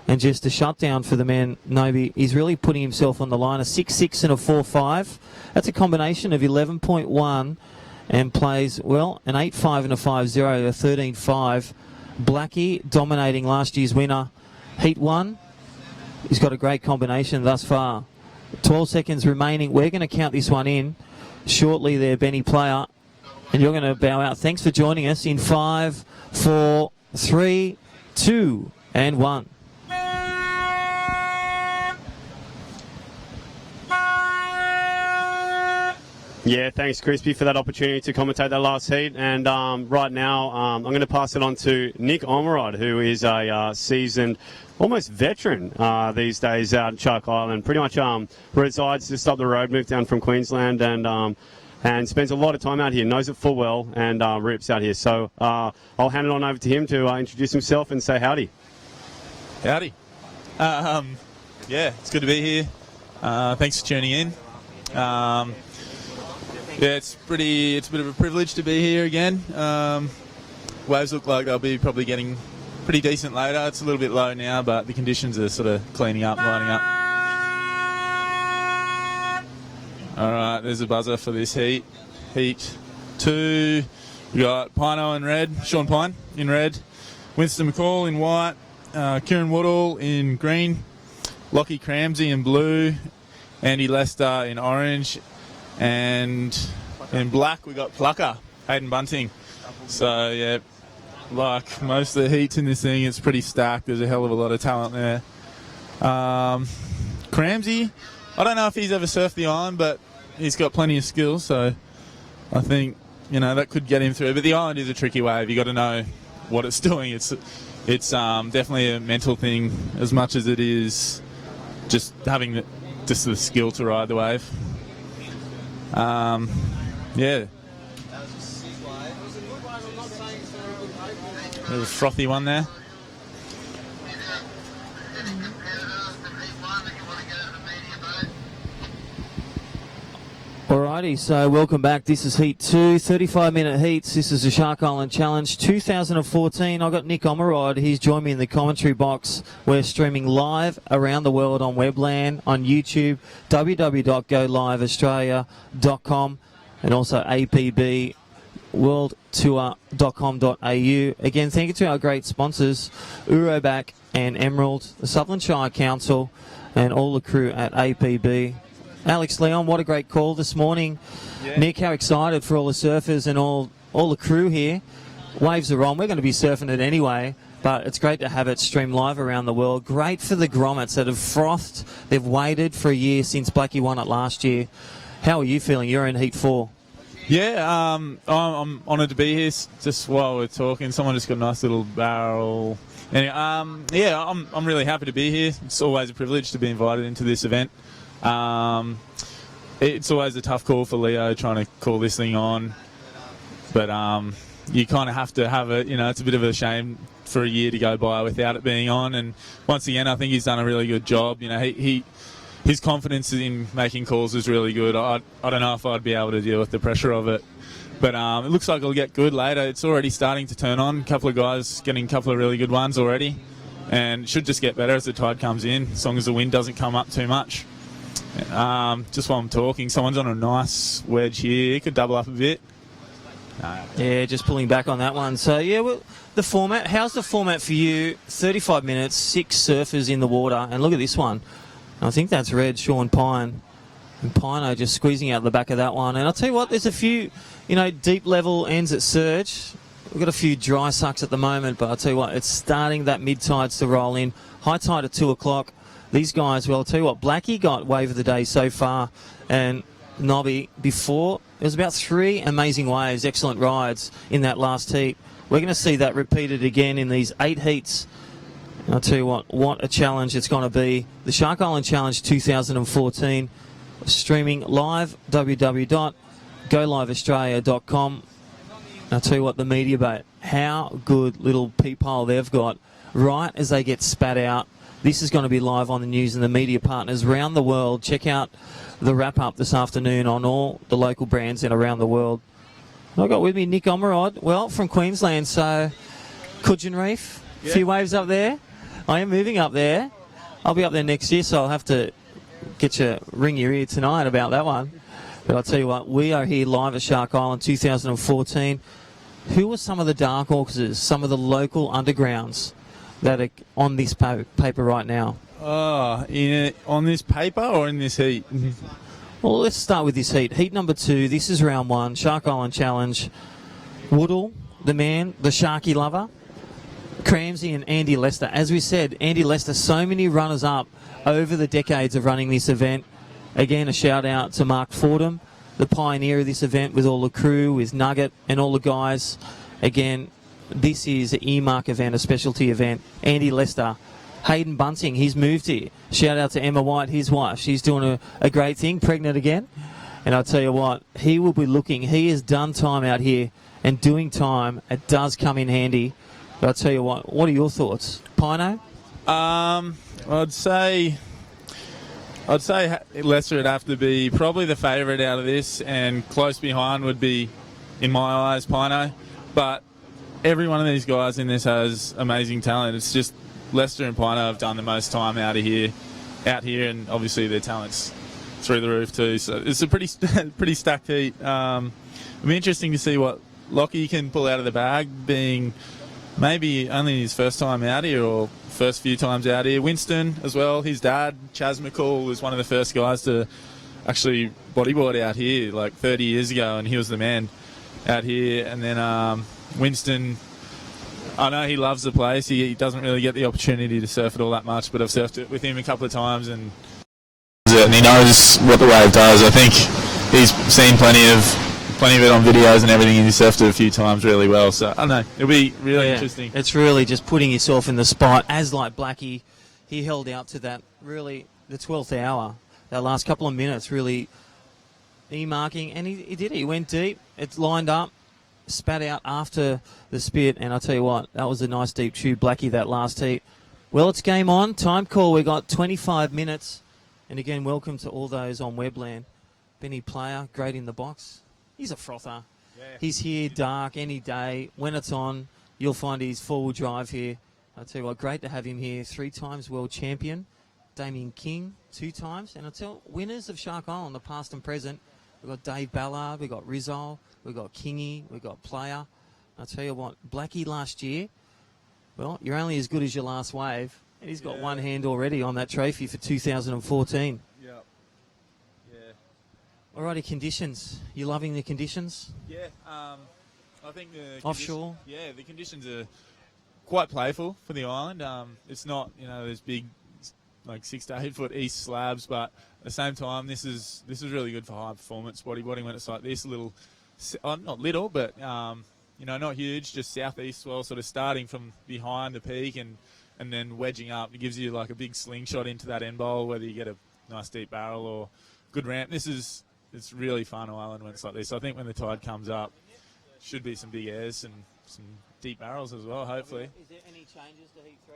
And just a shutdown for the man, Nobi. He's really putting himself on the line. A 6-6 and a 4-5. That's a combination of 11.1 and plays, well, an 8-5 and a 5-0, a 13-5. Blackie dominating last year's winner. Heat 1. He's got a great combination thus far. 12 seconds remaining. We're going to count this one in shortly there, Benny Player. And you're going to bow out. Thanks for joining us in 5, 4, 3, 2, and 1.
Yeah, thanks, Crispy, for that opportunity to commentate that last heat. And right now, I'm going to pass it on to Nick Omerod, who is a seasoned, almost veteran these days out in Shark Island. Pretty much resides just up the road, moved down from Queensland, and spends a lot of time out here, knows it full well, and rips out here. So I'll hand it on over to him to introduce himself and say howdy.
Howdy. Yeah, it's good to be here. Thanks for tuning in. Yeah, it's a bit of a privilege to be here again. Waves look like they'll be probably getting pretty decent later. It's a little bit low now, but the conditions are sort of cleaning up, lining up. All right, there's a buzzer for this heat. Heat 2. We got Pino in red, Sean Pine in red, Winston McCall in white, Kieran Woodall in green, Lockie Cramsey in blue, Andy Lester in orange, and in black we got Plucker, Hayden Bunting. So yeah, like most of the heats in this thing, it's pretty stacked. There's a hell of a lot of talent there. Cramsey, I don't know if he's ever surfed the island, but he's got plenty of skills, so I think, you know, that could get him through. But the island is a tricky wave. You got to know what it's doing. It's definitely a mental thing as much as it is just having the skill to ride the wave. Yeah. There's a frothy one there.
Alrighty, so welcome back. This is Heat 2, 35-minute heats. This is the Shark Island Challenge 2014. I've got Nick Omerod. He's joined me in the commentary box. We're streaming live around the world on Webland, on YouTube, www.goliveaustralia.com, and also apbworldtour.com.au. Again, thank you to our great sponsors, Uroback and Emerald, the Sutherland Shire Council, and all the crew at APB. Alex Leon, what a great call this morning. Yeah. Nick, how excited for all the surfers and all the crew here. Waves are on. We're going to be surfing it anyway, but it's great to have it streamed live around the world. Great for the grommets that have frothed. They've waited for a year since Blackie won it last year. How are you feeling? You're in Heat 4.
Yeah, I'm honoured to be here. Just while we're talking, someone just got a nice little barrel. Anyway, yeah, I'm really happy to be here. It's always a privilege to be invited into this event. It's always a tough call for Leo trying to call this thing on, but you kind of have to have it. You know, it's a bit of a shame for a year to go by without it being on. And once again, I think he's done a really good job. You know, his confidence in making calls is really good. I don't know if I'd be able to deal with the pressure of it, but it looks like it'll get good later. It's already starting to turn on. A couple of guys getting a couple of really good ones already, and it should just get better as the tide comes in, as long as the wind doesn't come up too much. Just while I'm talking, someone's on a nice wedge here. Could double up a bit.
Yeah, just pulling back on that one. So, yeah, well, the format. How's the format for you? 35 minutes, 6 surfers in the water. And look at this one. I think that's red, Sean Pine. And Pino just squeezing out the back of that one. And I'll tell you what, there's a few, you know, deep level ends at surge. We've got a few dry sucks at the moment, but I'll tell you what, it's starting that mid-tides to roll in. High tide at 2 o'clock. These guys, well, I'll tell you what, Blackie got wave of the day so far, and Nobby before. It was about 3 amazing waves, excellent rides in that last heat. We're going to see that repeated again in these 8 heats. And I'll tell you what a challenge it's going to be. The Shark Island Challenge 2014, streaming live, www.goliveaustralia.com. I'll tell you what, the media boat, how good little peephole they've got right as they get spat out. This is going to be live on the news and the media partners around the world. Check out the wrap-up this afternoon on all the local brands and around the world. I've got with me Nick Omerod, well, from Queensland, so Coogin Reef, a few waves up there. I am moving up there. I'll be up there next year, so I'll have to ring your ear tonight about that one. But I'll tell you what, we are here live at Shark Island 2014. Who are some of the dark horses, some of the local undergrounds that are on this paper right now?
On this paper or in this heat?
Well, let's start with this heat. Heat number 2, this is round 1, Shark Island Challenge. Woodall, the man, the Sharky lover. Cramsey and Andy Lester. As we said, Andy Lester, so many runners-up over the decades of running this event. Again, a shout-out to Mark Fordham. the pioneer of this event with all the crew, with Nugget and all the guys. Again, this is an earmark event, a specialty event. Andy Lester, Hayden Bunting, he's moved here. Shout out to Emma White, his wife. She's doing a great thing, pregnant again. And I'll tell you what, he will be looking. He has done time out here, and doing time, it does come in handy. But I'll tell you what are your thoughts? Pino?
I'd say Leicester would have to be probably the favourite out of this, and close behind would be, in my eyes, Pino. But every one of these guys in this has amazing talent. It's just Leicester and Pino have done the most time out here, and obviously their talent's through the roof too. So it's a pretty stacked heat. It'll be interesting to see what Lockie can pull out of the bag, being maybe only his first time out here or first few times out here. Winston as well, his dad, Chaz McCall, was one of the first guys to actually bodyboard out here like 30 years ago, and he was the man out here. And then Winston, I know he loves the place. He doesn't really get the opportunity to surf it all that much, but I've surfed it with him a couple of times, and he knows what the wave does. I think he's seen plenty of it on videos and everything, and he's surfed it a few times really well. So I don't know, it'll be really interesting.
It's really just putting yourself in the spot. As like Blackie, he held out to that really the 12th hour, that last couple of minutes, really e-marking, and he did it. He went deep. It's lined up, spat out after the spit, and I'll tell you what, that was a nice deep tube, Blackie, that last heat. Well, it's game on. Time call. We got 25 minutes. And again, welcome to all those on Webland. Benny Player, great in the box. He's a frother. Yeah. He's here dark any day. When it's on, you'll find his four-wheel drive here. I'll tell you what, great to have him here. 3 times world champion. Daman King, 2 times. And I'll tell winners of Shark Island, the past and present. We've got Dave Ballard, we've got Rizzo, we've got Kingy, we've got Player. I'll tell you what, Blackie last year, well, you're only as good as your last wave. And he's got one hand already on that trophy for 2014.
Yeah.
Alrighty, conditions. You loving the conditions?
Yeah. I think the
offshore.
The conditions are quite playful for the island. It's not, there's big, like 6 to 8 foot east slabs, but at the same time, this is really good for high performance bodyboarding when it's like this. Not little, but not huge. Just southeast swell, sort of starting from behind the peak and then wedging up. It gives you like a big slingshot into that end bowl, whether you get a nice deep barrel or good ramp. It's really fun island when it's like this. I think when the tide comes up, should be some big airs and some deep barrels as well, hopefully.
Is there any changes to Heat 3?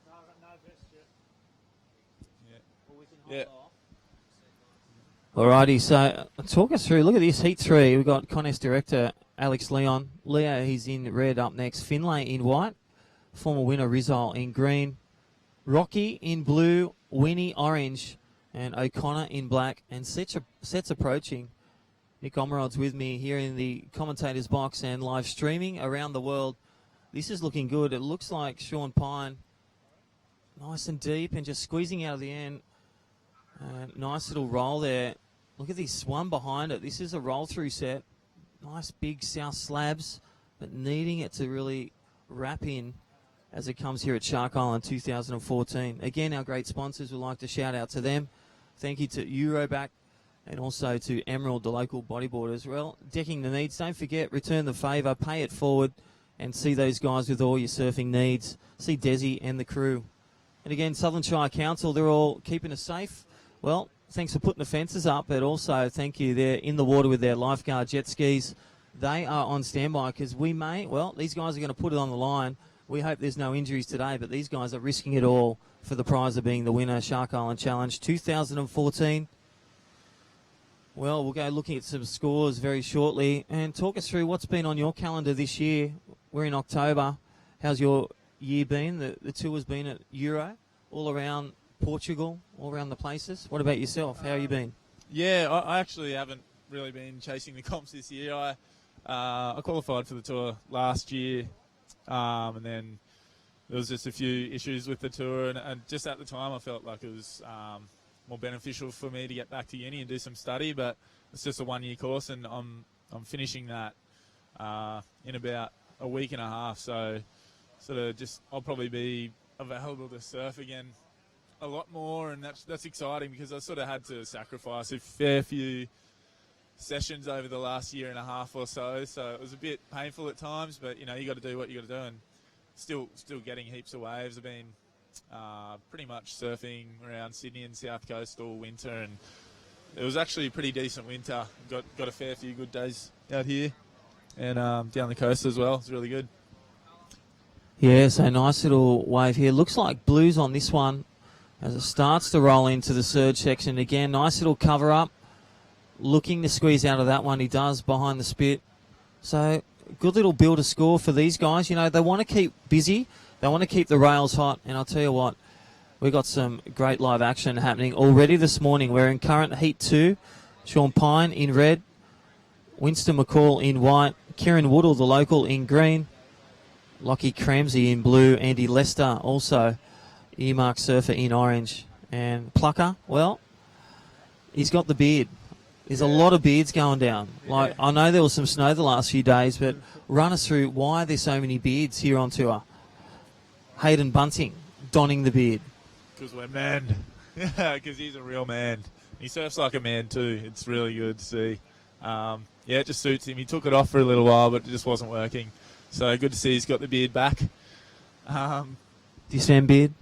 No, I've got no vest yet.
Yeah.
Well, we can hold off. Alrighty, so talk us through. Look at this Heat 3. We've got contest director Alex Leon. Leo, he's in red up next. Finlay in white. Former winner Rizal in green, Rocky in blue, Winnie orange, and O'Connor in black. And sets approaching. Nick Omerod's with me here in the commentator's box and live streaming around the world. This is looking good. It looks like Sean Pine, nice and deep and just squeezing out of the end. Nice little roll there. Look at this one behind it. This is a roll-through set. Nice big south slabs, but needing it to really wrap in as it comes here at Shark Island 2014. Again, our great sponsors, would like to shout out to them. Thank you to Euroback and also to Emerald, the local bodyboarders. Well, decking the needs. Don't forget, return the favour, pay it forward, and see those guys with all your surfing needs. See Desi and the crew. And again, Southern Shire Council, they're all keeping us safe. Well, thanks for putting the fences up, but also thank you. They're in the water with their lifeguard jet skis. They are on standby because these guys are going to put it on the line. We hope there's no injuries today, but these guys are risking it all for the prize of being the winner, Shark Island Challenge 2014. Well, we'll go looking at some scores very shortly and talk us through what's been on your calendar this year. We're in October. How's your year been? The tour's been at Euro, all around Portugal, all around the places. What about yourself? How have you been?
Yeah, I actually haven't really been chasing the comps this year. I qualified for the tour last year. And then there was just a few issues with the tour, and just at the time I felt like it was more beneficial for me to get back to uni and do some study, but it's just a 1-year course, and I'm finishing that in about a week and a half, so I'll probably be available to surf again a lot more, and that's exciting because I sort of had to sacrifice a fair few sessions over the last year and a half or so. So it was a bit painful at times, but you got to do what you got to do, and still getting heaps of waves. I've been pretty much surfing around Sydney and South Coast all winter, and it was actually a pretty decent winter. Got a fair few good days out here, and down the coast as well. It's really good.
Yeah, so nice little wave here. Looks like blues on this one as it starts to roll into the surge section again. Nice little cover up. Looking to squeeze out of that one. He does behind the spit. So good little builder score for these guys. They want to keep busy. They want to keep the rails hot. And I'll tell you what, we got some great live action happening already this morning. We're in current Heat 2. Sean Pine in red. Winston McCall in white. Kieran Woodall, the local, in green. Lockie Cramsey in blue. Andy Lester also earmarked surfer in orange. And Plucker, well, he's got the beard. There's a lot of beards going down. Like, I know there was some snow the last few days, but run us through why there's so many beards here on tour. Hayden Bunting donning the beard.
Because we're men. Yeah, because he's a real man. He surfs like a man too. It's really good to see. It just suits him. He took it off for a little while, but it just wasn't working. So good to see he's got the beard back.
Do you stand beard?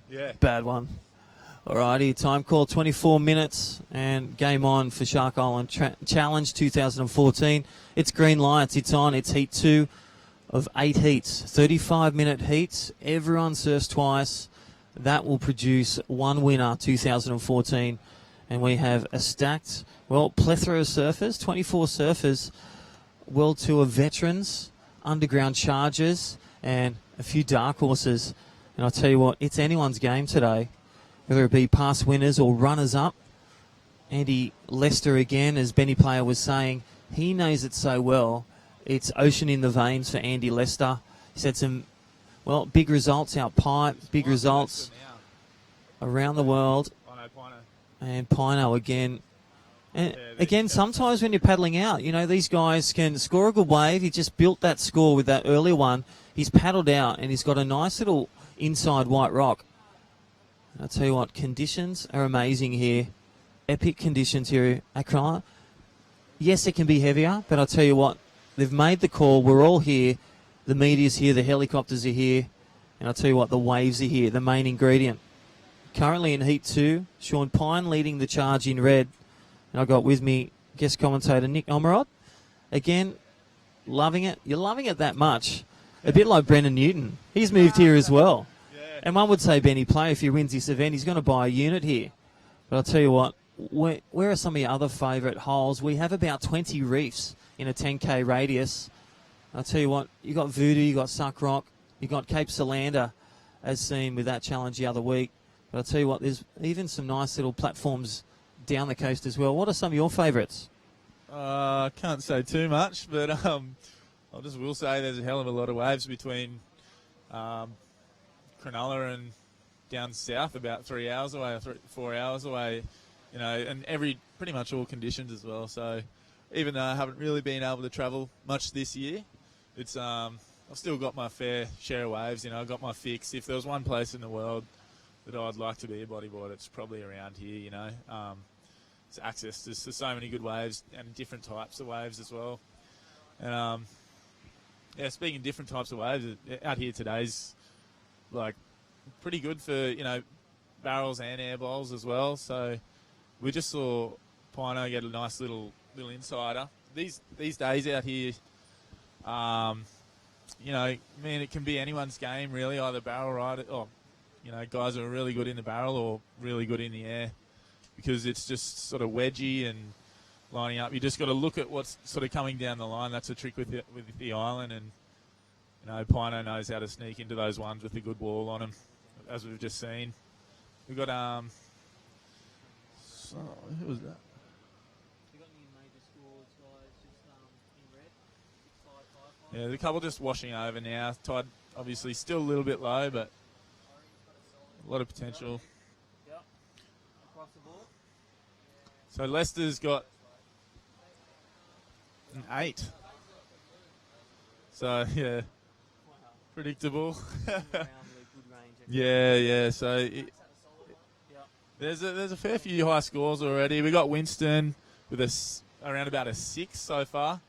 Yeah.
Bad one. Alrighty, time call 24 minutes and game on for Shark Island Challenge 2014. It's green lights, it's on, it's heat 2 of 8 heats. 35-minute heats, everyone surfs twice. That will produce one winner 2014. And we have a stacked, plethora of surfers, 24 surfers, World Tour veterans, underground chargers, and a few dark horses. And I'll tell you what, it's anyone's game today, whether it be past winners or runners-up. Andy Lester again, as Benny Player was saying, he knows it so well. It's ocean in the veins for Andy Lester. He's had some, big results out pipe, big results around the world. And Pino again. And again, sometimes when you're paddling out, these guys can score a good wave. He just built that score with that earlier one. He's paddled out, and he's got a nice little inside white rock. I'll tell you what, conditions are amazing here. Epic conditions here at Cronulla. Yes, it can be heavier, but I'll tell you what, they've made the call. We're all here. The media's here. The helicopters are here. And I'll tell you what, the waves are here, the main ingredient. Currently in Heat 2, Sean Pine leading the charge in red. And I've got with me guest commentator Nick Omerod. Again, loving it. You're loving it that much. A bit like Brendan Newton. He's moved here as well. And one would say Benny Play, if he wins this event, he's going to buy a unit here. But I'll tell you what, where are some of your other favourite holes? We have about 20 reefs in a 10K radius. I'll tell you what, you got Voodoo, you got Suck Rock, you got Cape Solander, as seen with that challenge the other week. But I'll tell you what, there's even some nice little platforms down the coast as well. What are some of your favourites?
I can't say too much, but I just will say there's a hell of a lot of waves between Cronulla and down south, about 3 hours away, or 4 hours away, and pretty much all conditions as well. So even though I haven't really been able to travel much this year, it's I've still got my fair share of waves. I've got my fix. If there was one place in the world that I'd like to be a bodyboarder, it's probably around here. It's access to so many good waves and different types of waves as well. And speaking of different types of waves, out here today's pretty good for barrels and air bowls as well. So we just saw Pino get a nice little insider. These days out here, it can be anyone's game really, either barrel rider or guys are really good in the barrel or really good in the air, because it's just sort of wedgy and lining up. You just got to look at what's sort of coming down the line. That's a trick with the island, and Pino knows how to sneak into those ones with a good wall on him, as we've just seen. We've got who was that? Yeah, there's a couple just washing over now. Tide obviously still a little bit low, but a lot of potential.
Yep. Across the board.
So Leicester's got an 8. So yeah, predictable. Yeah. So there's a fair few high scores already. We got Winston with a around about a 6 so far.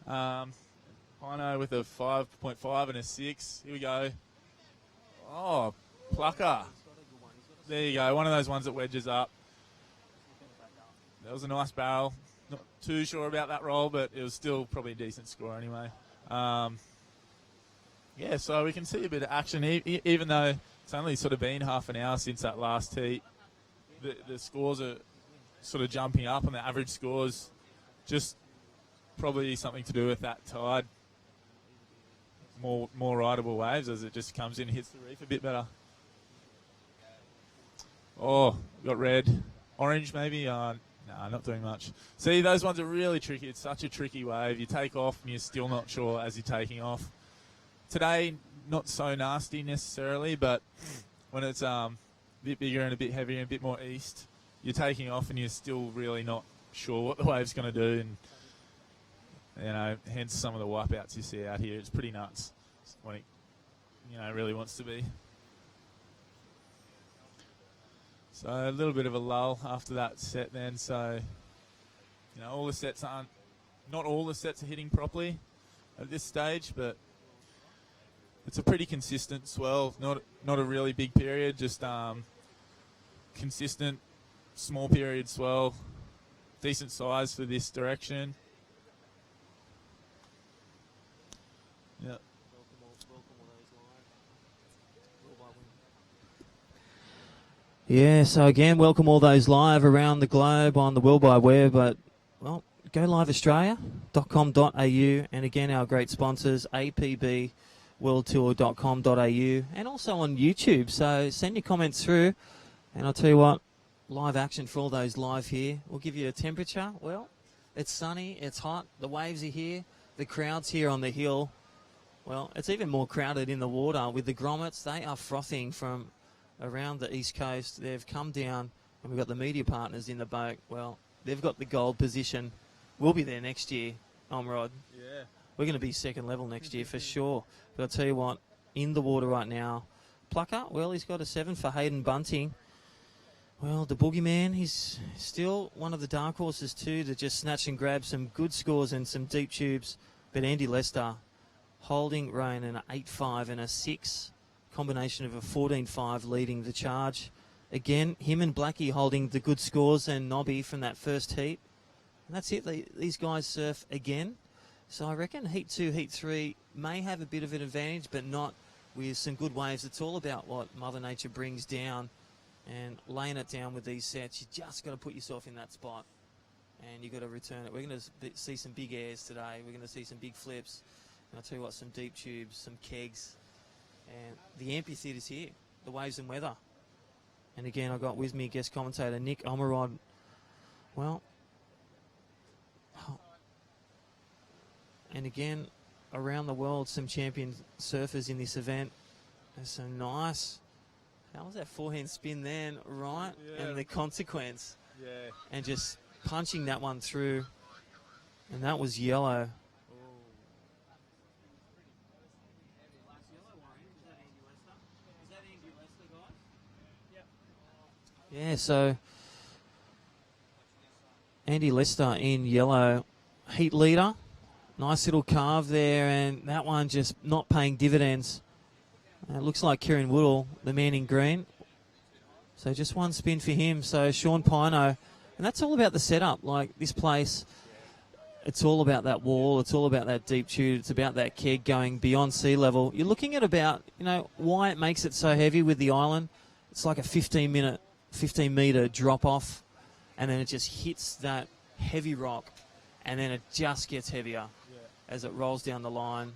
Pino with a 5.5 and a 6. Here we go. Oh, plucker. There you go. One of those ones that wedges up. That was a nice barrel. Not too sure about that roll, but it was still probably a decent score anyway. Yeah, so we can see a bit of action, even though it's only sort of been half an hour since that last heat. The scores are sort of jumping up, and the average scores just probably something to do with that tide. More rideable waves as it just comes in and hits the reef a bit better. Oh, got red. Orange maybe? No, not doing much. See, those ones are really tricky. It's such a tricky wave. You take off and you're still not sure as you're taking off. Today, not so nasty necessarily, but when it's a bit bigger and a bit heavier and a bit more east, you're taking off and you're still really not sure what the wave's going to do. And, you know, hence some of the wipeouts you see out here. It's pretty nuts when it, you know, really wants to be. So a little bit of a lull after that set then. So, you know, not all the sets are hitting properly at this stage, but it's a pretty consistent swell. Not a really big period, just consistent small period swell. Decent size for this direction. Yeah.
Yeah, so again, welcome all those live around the globe on the World Wide Web. But, well, go liveaustralia.com.au, and again, our great sponsors, apbworldtour.com.au, and also on YouTube. So send your comments through, and I'll tell you what, live action for all those live here. We'll give you a temperature. Well, it's sunny, it's hot, the waves are here, the crowd's here on the hill. Well, it's even more crowded in the water with the grommets. They are frothing from around the east coast. They've come down, and we've got the media partners in the boat. Well, they've got the gold position. We'll be there next year, Rod.
Yeah.
We're going to be second level next year for sure. But I'll tell you what, in the water right now, Plucker, well, he's got a 7 for Hayden Bunting. Well, the Boogeyman, he's still one of the dark horses too to just snatch and grab some good scores and some deep tubes. But Andy Lester holding reign in an 8-5 and a 6. Combination of a 14-5 leading the charge. Again, him and Blackie holding the good scores, and Nobby from that first heat. And that's it. These guys surf again. So I reckon Heat 2, Heat 3 may have a bit of an advantage, but not with some good waves. It's all about what Mother Nature brings down, and laying it down with these sets. You just got to put yourself in that spot, and you've got to return it. We're going to see some big airs today. We're going to see some big flips. And I'll tell you what, some deep tubes, some kegs. And the amphitheatre's here, the waves and weather. And again, I got with me guest commentator Nick Omerod. Well, and again, around the world, some champion surfers in this event. There's some nice. How was that forehand spin then, right? Yeah. And the consequence.
Yeah.
And just punching that one through. And that was yellow. Yeah, so Andy Lester in yellow, heat leader. Nice little carve there, and that one just not paying dividends. It looks like Kieran Woodall, the man in green. So just one spin for him. So Sean Pino, and that's all about the setup. Like this place, it's all about that wall. It's all about that deep tube. It's about that keg going beyond sea level. You're looking at about, why it makes it so heavy with the island. It's like a 15-metre drop-off, and then it just hits that heavy rock, and then it just gets heavier as it rolls down the line.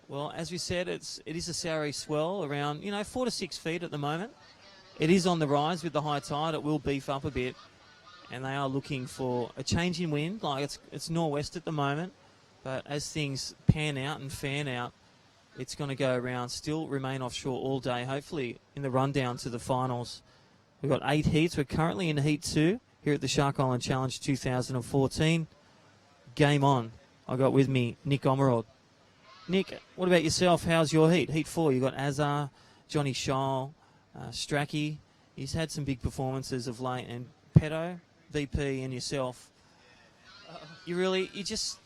Well, as we said, it is a Sauri swell around, 4 to 6 feet at the moment. It is on the rise with the high tide. It will beef up a bit, and they are looking for a change in wind. Like it's northwest at the moment, but as things pan out and fan out, it's going to go around, still remain offshore all day, hopefully in the rundown to the finals. We've got 8 heats. We're currently in Heat 2 here at the Shark Island Challenge 2014. Game on. I got with me Nick Omerod. Nick, what about yourself? How's your heat? Heat 4, you got Azar, Johnny Scholl, Stracky. He's had some big performances of late. And Peto, VP, and yourself. you just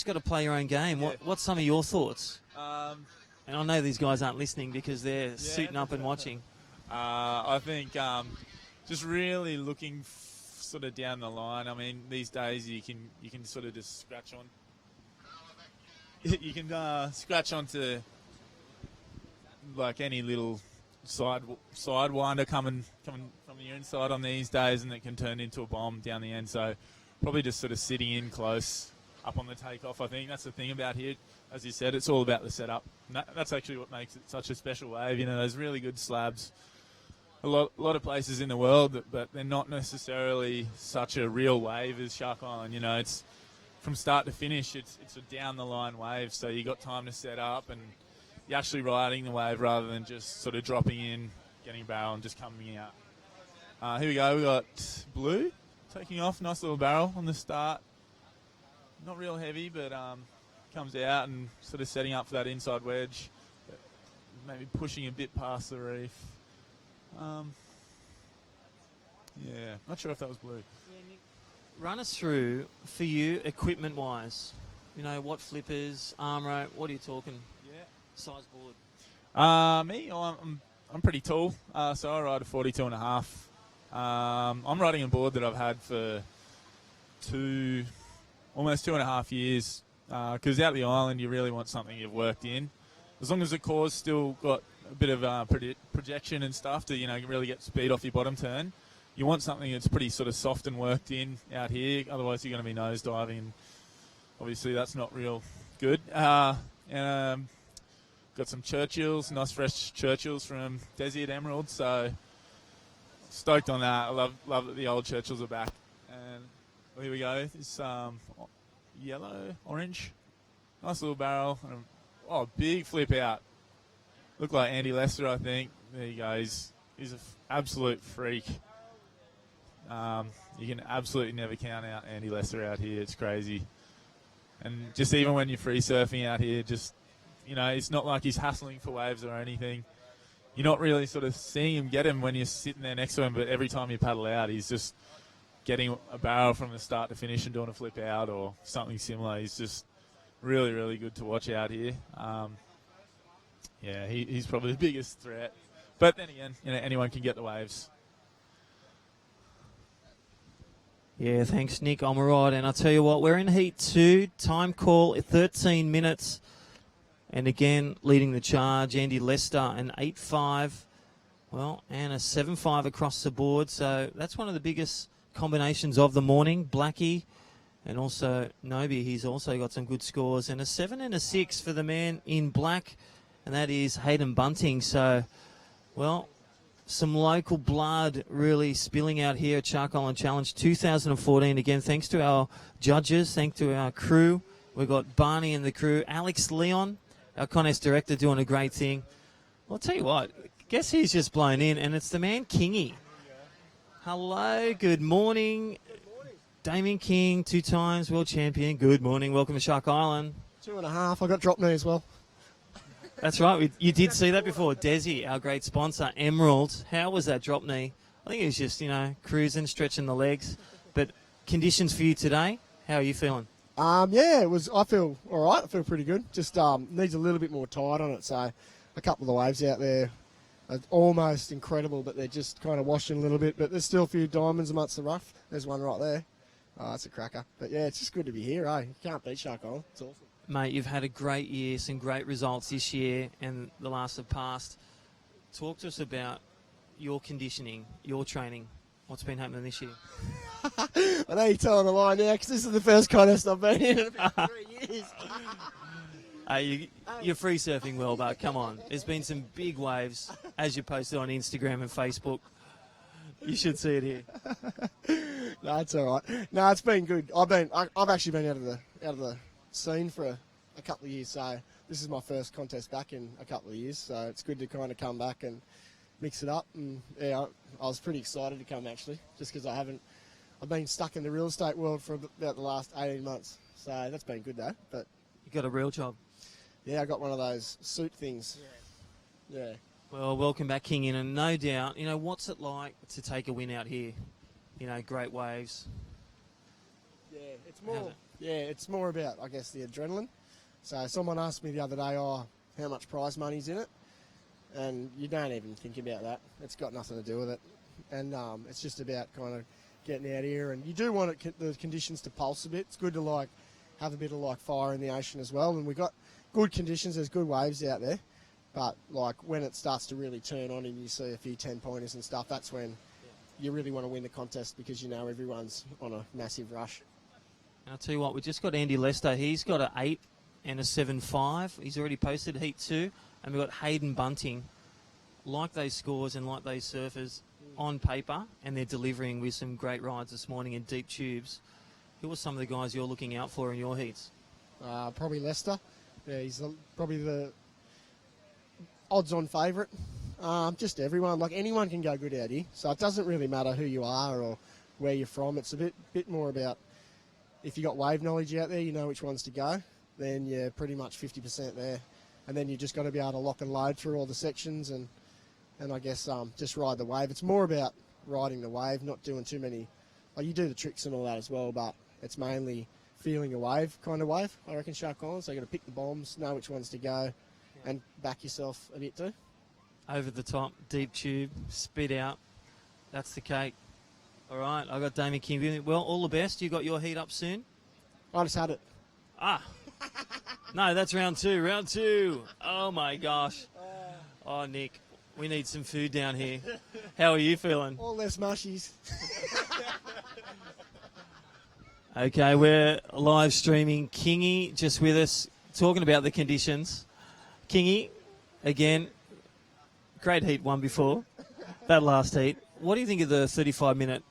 got to play your own game. What's some of your thoughts? And I know these guys aren't listening because they're suiting up and watching.
I think just really looking sort of down the line. I mean, these days you can sort of just scratch on. You can scratch onto like any little sidewinder coming from the inside on these days, and it can turn into a bomb down the end. So probably just sort of sitting in close up on the takeoff. I think that's the thing about here. As you said, it's all about the setup. And that's actually what makes it such a special wave. You know, there's really good slabs. A lot of places in the world, but they're not necessarily such a real wave as Shark Island. You know, it's from start to finish, it's a down the line wave. So you got time to set up, and you're actually riding the wave rather than just sort of dropping in, getting a barrel, and just coming out. Here we go. We got Blue taking off. Nice little barrel on the start. Not real heavy, but comes out and sort of setting up for that inside wedge. Maybe pushing a bit past the reef. Yeah, not sure if that was Blue.
Run us through, for you, equipment-wise. You know, what flippers, arm rope, what are you talking?
Yeah.
Size board?
Me, I'm pretty tall, so I ride a 42.5. I'm riding a board that I've had for almost 2.5 years, because out the island you really want something you've worked in. As long as the core's still got a bit of projection and stuff to, you know, really get speed off your bottom turn, you want something that's pretty sort of soft and worked in out here, otherwise you're going to be nosediving, and obviously that's not real good. And got some Churchills, nice fresh Churchills from Desi at Emerald, so stoked on that. I love that the old Churchills are back. And well, here we go. This yellow, orange, nice little barrel. And big flip out. Looked like Andy Lester, I think. There you go. He's an absolute freak. You can absolutely never count out Andy Lester out here. It's crazy. And just even when you're free surfing out here, just, you know, it's not like he's hassling for waves or anything. You're not really sort of seeing him get him when you're sitting there next to him, but every time you paddle out, he's just getting a barrel from the start to finish and doing a flip out or something similar. He's just really, really good to watch out here. He's probably the biggest threat. But then again, you know, anyone can get the waves.
Yeah, thanks, Nick. I'm all right. And I'll tell you what, we're in Heat 2. Time call at 13 minutes. And again, leading the charge, Andy Lester, an 8.5. Well, and a 7.5 across the board. So that's one of the biggest combinations of the morning. Blackie and also Nobi, he's also got some good scores. And a 7 and a 6 for the man in black, and that is Hayden Bunting. So, well, some local blood really spilling out here at Shark Island Challenge 2014. Again, thanks to our judges, thanks to our crew. We've got Barney and the crew. Alex Leon, our contest director, doing a great thing. Well, I'll tell you what, guess he's just blown in, and it's the man Kingy. Hello, good morning. Daman King, 2 times world champion. Good morning, welcome to Shark Island.
2.5, I got drop knee as well.
That's right, you did see that before. Desi, our great sponsor, Emerald. How was that drop knee? I think it was just, you know, cruising, stretching the legs. But conditions for you today, how are you feeling?
It was. I feel all right. I feel pretty good. Just needs a little bit more tide on it. So a couple of the waves out there are almost incredible, but they're just kind of washing a little bit. But there's still a few diamonds amongst the rough. There's one right there. Oh, that's a cracker. But yeah, it's just good to be here, eh? You can't beat Shark Island. It's awesome.
Mate, you've had a great year, some great results this year and the last have passed. Talk to us about your conditioning, your training. What's been happening this year?
I know you're telling the line now because this is the first contest I've been in about 3 years.
You're free surfing well, but come on. There's been some big waves, as you posted on Instagram and Facebook. You should see it here.
No, it's all right. No, it's been good. I've actually been out of the scene for a couple of years, so this is my first contest back in a couple of years, so it's good to kind of come back and mix it up. And yeah, I was pretty excited to come actually, just because I've been stuck in the real estate world for about the last 18 months, so that's been good though. But
you got a real job?
Yeah, I got one of those suit things. Yeah.
Well, welcome back, King, and no doubt, you know, what's it like to take a win out here? You know, great waves.
Yeah, it's more about, I guess, the adrenaline. So someone asked me the other day, how much prize money's in it? And you don't even think about that. It's got nothing to do with it. And it's just about kind of getting out here. And you do want the conditions to pulse a bit. It's good to have a bit of fire in the ocean as well. And we've got good conditions. There's good waves out there. But when it starts to really turn on and you see a few 10-pointers and stuff, that's when you really want to win the contest, because you know everyone's on a massive rush.
I'll tell you what, we just got Andy Lester. He's got an 8 and a 7.5. He's already posted Heat 2. And we've got Hayden Bunting. Like those scores and like those surfers on paper, and they're delivering with some great rides this morning in deep tubes. Who are some of the guys you're looking out for in your heats?
Probably Lester. Yeah, he's probably the odds-on favourite. Just everyone. Anyone can go good out here. So it doesn't really matter who you are or where you're from. It's a bit more about, if you got wave knowledge out there, you know which ones to go, then you're pretty much 50% there. And then you just got to be able to lock and load through all the sections and I guess just ride the wave. It's more about riding the wave, not doing too many. You do the tricks and all that as well, but it's mainly feeling a wave, kind of wave, I reckon, Shark Island. So you got to pick the bombs, know which ones to go, and back yourself a bit too.
Over the top, deep tube, spit out. That's the cake. All right, I got Daman King with me. Well, all the best. You got your heat up soon?
I just had it.
No, that's round 2. Round 2. Oh, my gosh. Oh, Nick, we need some food down here. How are you feeling?
All less mushies.
Okay, we're live streaming. Kingy just with us, talking about the conditions. Kingy, again, great heat one before, that last heat. What do you think of the 35-minute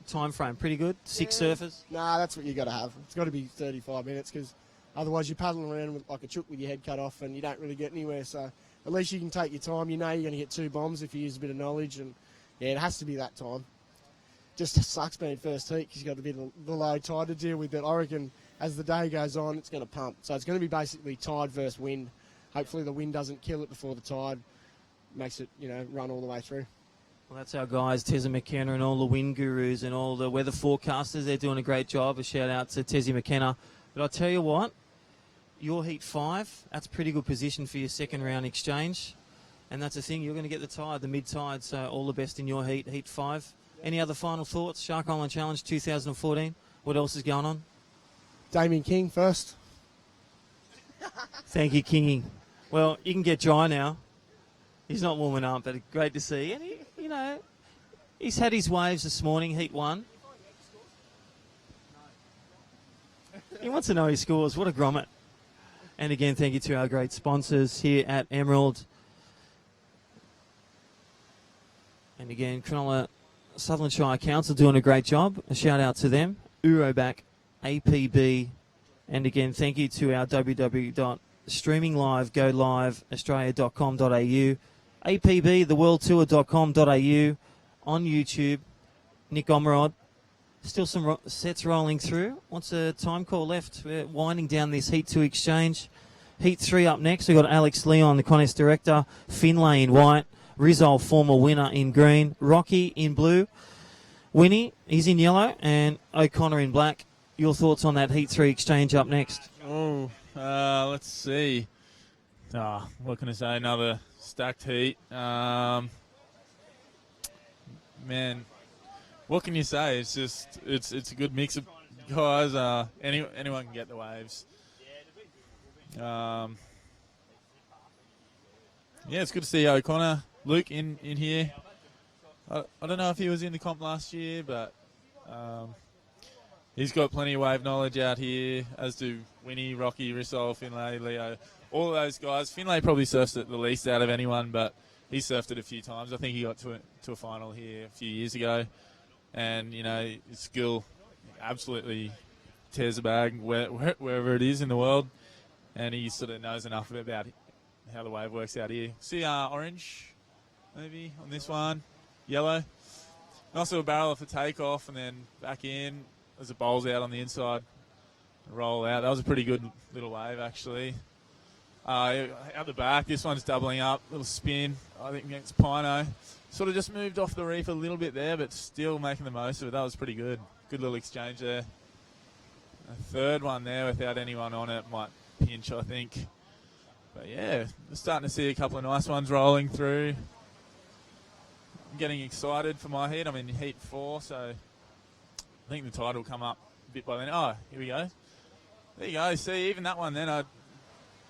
time frame? Pretty good? 6 surfers?
Nah, that's what you got to have. It's got to be 35 minutes, because otherwise you're paddling around with like a chook with your head cut off and you don't really get anywhere. So at least you can take your time. You know you're going to get 2 bombs if you use a bit of knowledge. And, yeah, it has to be that time. Just sucks being first heat because you've got a bit of the low tide to deal with. But I reckon as the day goes on, it's going to pump. So it's going to be basically tide versus wind. Hopefully the wind doesn't kill it before the tide makes it, run all the way through.
Well, that's our guys, Tezza McKenna and all the wind gurus and all the weather forecasters. They're doing a great job. A shout out to Tezzy McKenna. But I'll tell you what, your heat 5, that's a pretty good position for your second round exchange. And that's the thing, you're going to get the tide, the mid-tide. So all the best in your heat, heat 5. Any other final thoughts? Shark Island Challenge 2014. What else is going on?
Daman King first.
Thank you, Kingy. Well, you can get dry now. He's not warming up, but great to see. And, he's had his waves this morning, heat 1. He wants to know his scores. What a grommet. And again, thank you to our great sponsors here at Emerald. And again, Cronulla Sutherland Shire Council doing a great job. A shout out to them. Uroback, APB. And again, thank you to our www.streaminglive.australia.com.au. APB, theworldtour.com.au. On YouTube, Nick Omerod. Still some sets rolling through. What's the time call left? We're winding down this Heat 2 exchange. Heat 3 up next. We've got Alex Leon, the contest director. Finlay in white. Rizal, former winner, in green. Rocky in blue. Winnie, he's in yellow. And O'Connor in black. Your thoughts on that Heat 3 exchange up next?
Let's see. What can I say? Another stacked heat. Man, what can you say? It's just it's a good mix of guys. Anyone can get the waves. It's good to see O'Connor, Luke in here. I don't know if he was in the comp last year, but he's got plenty of wave knowledge out here, as do Winnie, Rocky, Rissol, Finlay, Leo, all of those guys. Finlay probably surfs it the least out of anyone, but he surfed it a few times. I think he got to a final here a few years ago. And, his skill absolutely tears a bag wherever it is in the world. And he sort of knows enough about how the wave works out here. See orange, maybe, on this one. Yellow. Also a barrel for takeoff and then back in as it bowls out on the inside. Roll out. That was a pretty good little wave, actually. Out the back, this one's doubling up. Little spin, I think, against Pino. Sort of just moved off the reef a little bit there, but still making the most of it. That was pretty good. Good little exchange there. a third one there without anyone on it might pinch, I think. But yeah, we're starting to see a couple of nice ones rolling through. I'm getting excited for my heat. I'm in heat 4, so I think the tide will come up a bit by then. Oh, here we go. There you go. See, even that one then, I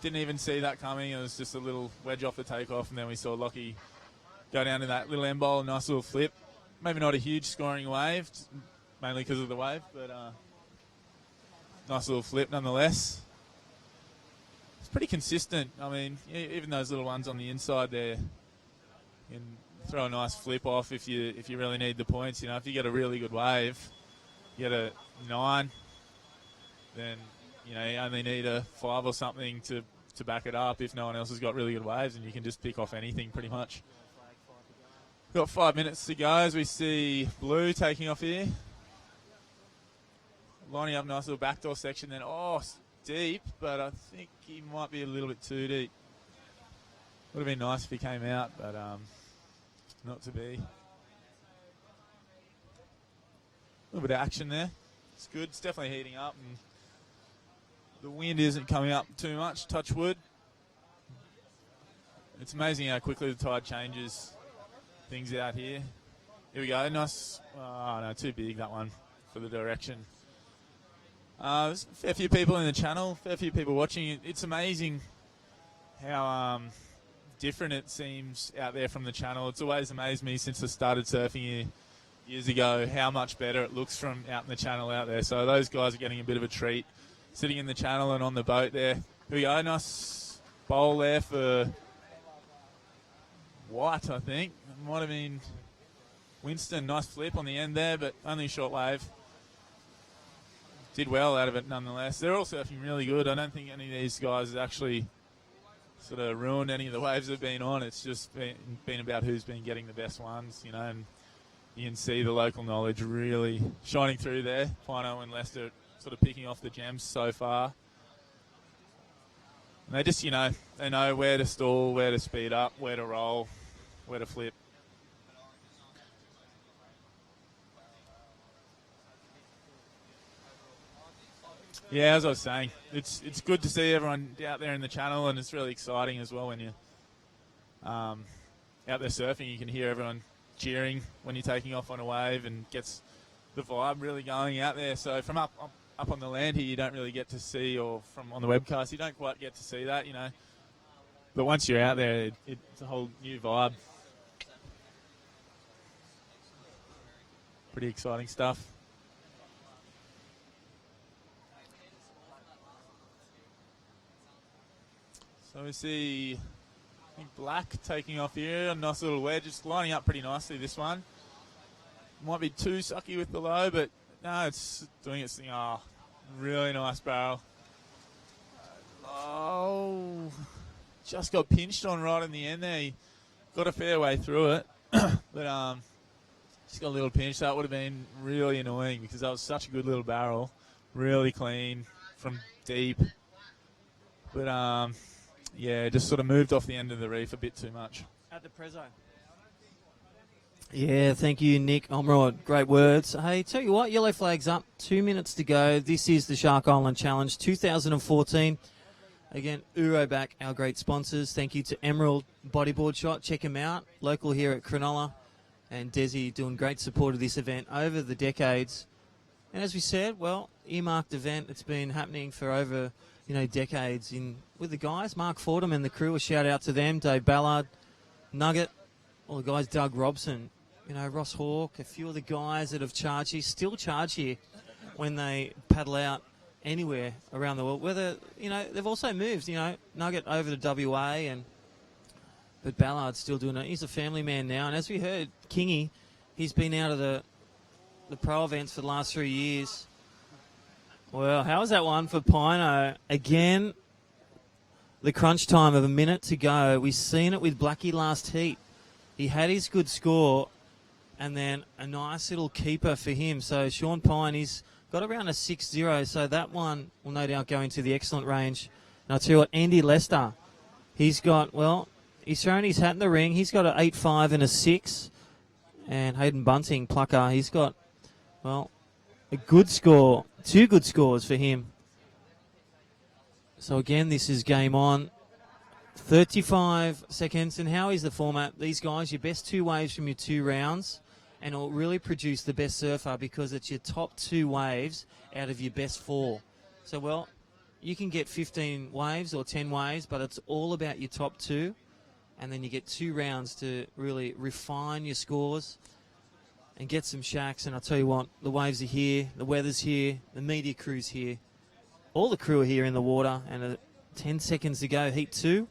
didn't even see that coming. It was just a little wedge off the takeoff, and then we saw Lockie go down to that little end bowl, nice little flip. Maybe not a huge scoring wave, mainly because of the wave, but nice little flip nonetheless. It's pretty consistent. I mean, even those little ones on the inside there, you can throw a nice flip off if you really need the points. You know, if you get a really good wave, you get a 9, then you know you only need a 5 or something to back it up if no one else has got really good waves, and you can just pick off anything pretty much. Got 5 minutes to go as we see Blue taking off here. Lining up a nice little backdoor section then. Oh, deep, but I think he might be a little bit too deep. Would have been nice if he came out, but not to be. A little bit of action there. It's good. It's definitely heating up, and the wind isn't coming up too much. Touch wood. It's amazing how quickly the tide changes things out here. Here we go. Nice. Oh, no, too big, that one, for the direction. There's a fair few people in the channel, fair few people watching. It's amazing how different it seems out there from the channel. It's always amazed me since I started surfing here years ago how much better it looks from out in the channel out there. So those guys are getting a bit of a treat sitting in the channel and on the boat there. Here we go. Nice bowl there for White, I think. It might have been Winston. Nice flip on the end there, but only a short wave. Did well out of it nonetheless. They're all surfing really good. I don't think any of these guys has actually sort of ruined any of the waves they've been on. It's just been about who's been getting the best ones, you know, and you can see the local knowledge really shining through there. Pino and Lester sort of picking off the gems so far. And they just, you know, they know where to stall, where to speed up, where to roll, where to flip. Yeah, as I was saying, it's good to see everyone out there in the channel, and it's really exciting as well when you're out there surfing. You can hear everyone cheering when you're taking off on a wave, and gets the vibe really going out there. So from up on the land here, you don't really get to see, or from on the webcast, you don't quite get to see that, you know. But once you're out there, it's a whole new vibe. Pretty exciting stuff. So we see, I think, Black taking off here. A nice little wedge, just lining up pretty nicely, this one. Might be too sucky with the low, but no, it's doing its thing. Oh, really nice barrel. Oh, just got pinched on right in the end there. He got a fair way through it, but just got a little pinch. That would have been really annoying because that was such a good little barrel. Really clean from deep. But yeah, just sort of moved off the end of the reef a bit too much.
At the Prezzo.
Yeah, thank you, Nick Omrod. Great words. Hey, tell you what, yellow flag's up. 2 minutes to go. This is the Shark Island Challenge 2014. Again, Uroback, our great sponsors. Thank you to Emerald Bodyboard Shot. Check him out. Local here at Cronulla. And Desi doing great support of this event over the decades. And as we said, well, earmarked event. It's been happening for over, you know, decades with the guys. Mark Fordham and the crew, a shout out to them. Dave Ballard, Nugget, all the guys, Doug Robson, you know, Ross Hawke, a few of the guys that have charged here, still charge here when they paddle out anywhere around the world. Whether, you know, they've also moved, you know, Nugget over to WA, but Ballard's still doing it. He's a family man now. And as we heard, Kingy, he's been out of the pro events for the last 3 years. Well, how was that one for Pino? Again, the crunch time of a minute to go. We've seen it with Blackie last heat. He had his good score, and then a nice little keeper for him. So Sean Pine, he's got around a 6-0, so that one will no doubt go into the excellent range. And I'll tell you what, Andy Lester, he's got, well, he's thrown his hat in the ring. He's got an 8.5 and a 6. And Hayden Bunting, plucker, he's got, well, A good score. 2 good scores for him. So again, this is game on. 35 seconds. And how is the format? These guys, your best 2 waves from your 2 rounds, and it'll really produce the best surfer because it's your top 2 waves out of your best 4. So, well, you can get 15 waves or 10 waves, but it's all about your top 2. And then you get 2 rounds to really refine your scores and get some shacks. And I'll tell you what, the waves are here, the weather's here, the media crew's here. All the crew are here in the water, and 10 seconds to go, heat 2.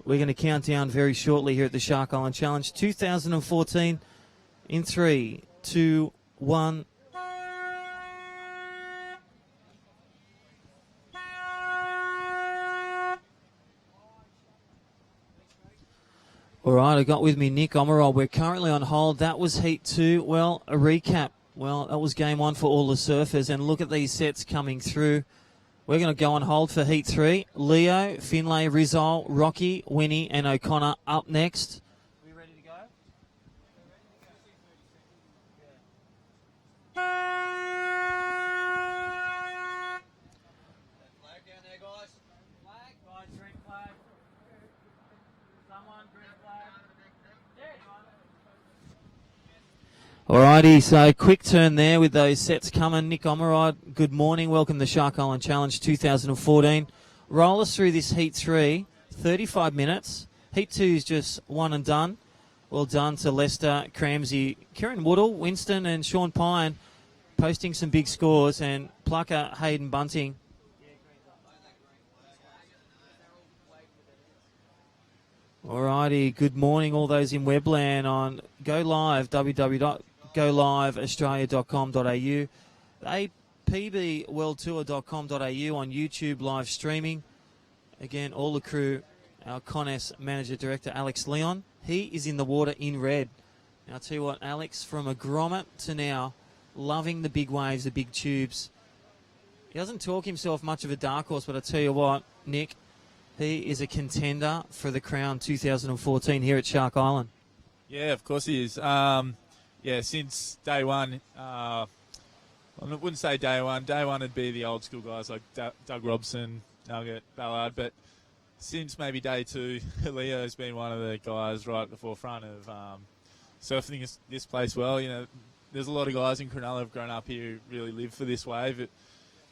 We're going to count down very shortly here at the Shark Island Challenge 2014 in 3, 2, 1. All right, I got with me Nick Omerod. We're currently on hold. That was heat 2. Well, a recap. Well, that was game 1 for all the surfers, and look at these sets coming through. We're going to go on hold for heat 3. Leo, Finlay, Rizal, Rocky, Winnie, and O'Connor up next. Are we ready to go?
Flag down there, guys. Flag. Guys, green flag. Someone, green flag.
Alrighty, so quick turn there with those sets coming. Nick Omerod, good morning. Welcome to Shark Island Challenge 2014. Roll us through this Heat 3, 35 minutes. Heat 2 is just one and done. Well done to Lester, Cramsey, Kieran Woodall, Winston and Sean Pine posting some big scores, and Plucker, Hayden Bunting. Alrighty, good morning all those in Webland on Go Live, www.goliveaustralia.com.au, apbworldtour.com.au on YouTube live streaming. Again, all the crew, our Connes Manager Director Alex Leon, he is in the water in red. Now I'll tell you what, Alex, from a grommet to now, loving the big waves, the big tubes. He doesn't talk himself much of a dark horse, but I'll tell you what, Nick, he is a contender for the crown 2014 here at Shark Island.
Yeah, of course he is. Since day one, I wouldn't say day one. Day one would be the old school guys like Doug Robson, Nugget, Ballard. But since maybe day 2, Leo's been one of the guys right at the forefront of surfing this place well. You know, there's a lot of guys in Cronulla who've grown up here who really live for this wave.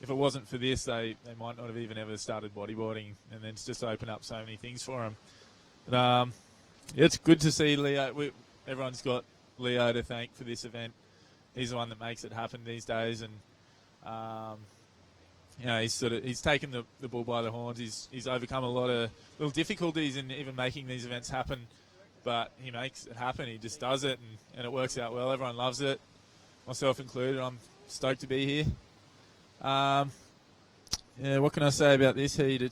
If it wasn't for this, they might not have even ever started bodyboarding, and then it's just opened up so many things for them. But it's good to see Leo. Everyone's got Leo to thank for this event. He's the one that makes it happen these days, and he's taken the bull by the horns. He's overcome a lot of little difficulties in even making these events happen, but he makes it happen. He just does it, and it works out well. Everyone loves it, myself included. I'm stoked to be here. What can I say about this heat?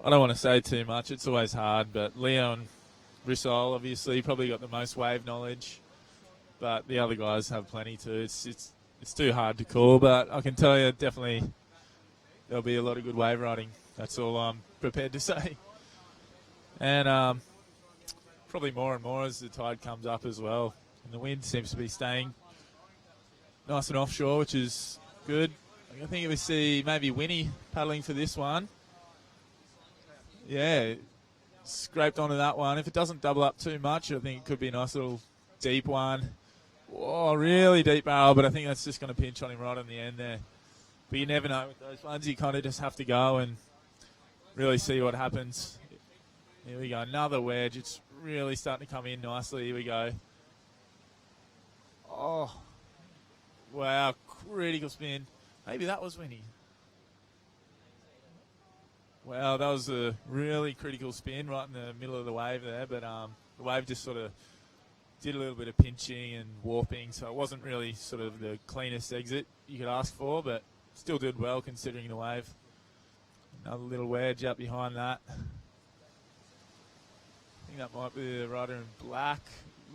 I don't want to say too much. It's always hard, but Leo and Rizal obviously probably got the most wave knowledge, but the other guys have plenty too. It's too hard to call, but I can tell you definitely there'll be a lot of good wave riding. That's all I'm prepared to say. And probably more and more as the tide comes up as well, and the wind seems to be staying nice and offshore, which is good. I think we see maybe Winnie paddling for this one. Yeah, scraped onto that one. If it doesn't double up too much, I think it could be a nice little deep one. Oh, really deep barrel, but I think that's just going to pinch on him right on the end there. But you never know with those ones. You kind of just have to go and really see what happens. Here we go, another wedge. It's really starting to come in nicely. Here we go. Oh, wow, critical spin. Maybe that was Winnie. Wow, that was a really critical spin right in the middle of the wave there, but the wave just sort of did a little bit of pinching and warping, so it wasn't really sort of the cleanest exit you could ask for, but still did well considering the wave. Another little wedge up behind that. I think that might be the rider in black.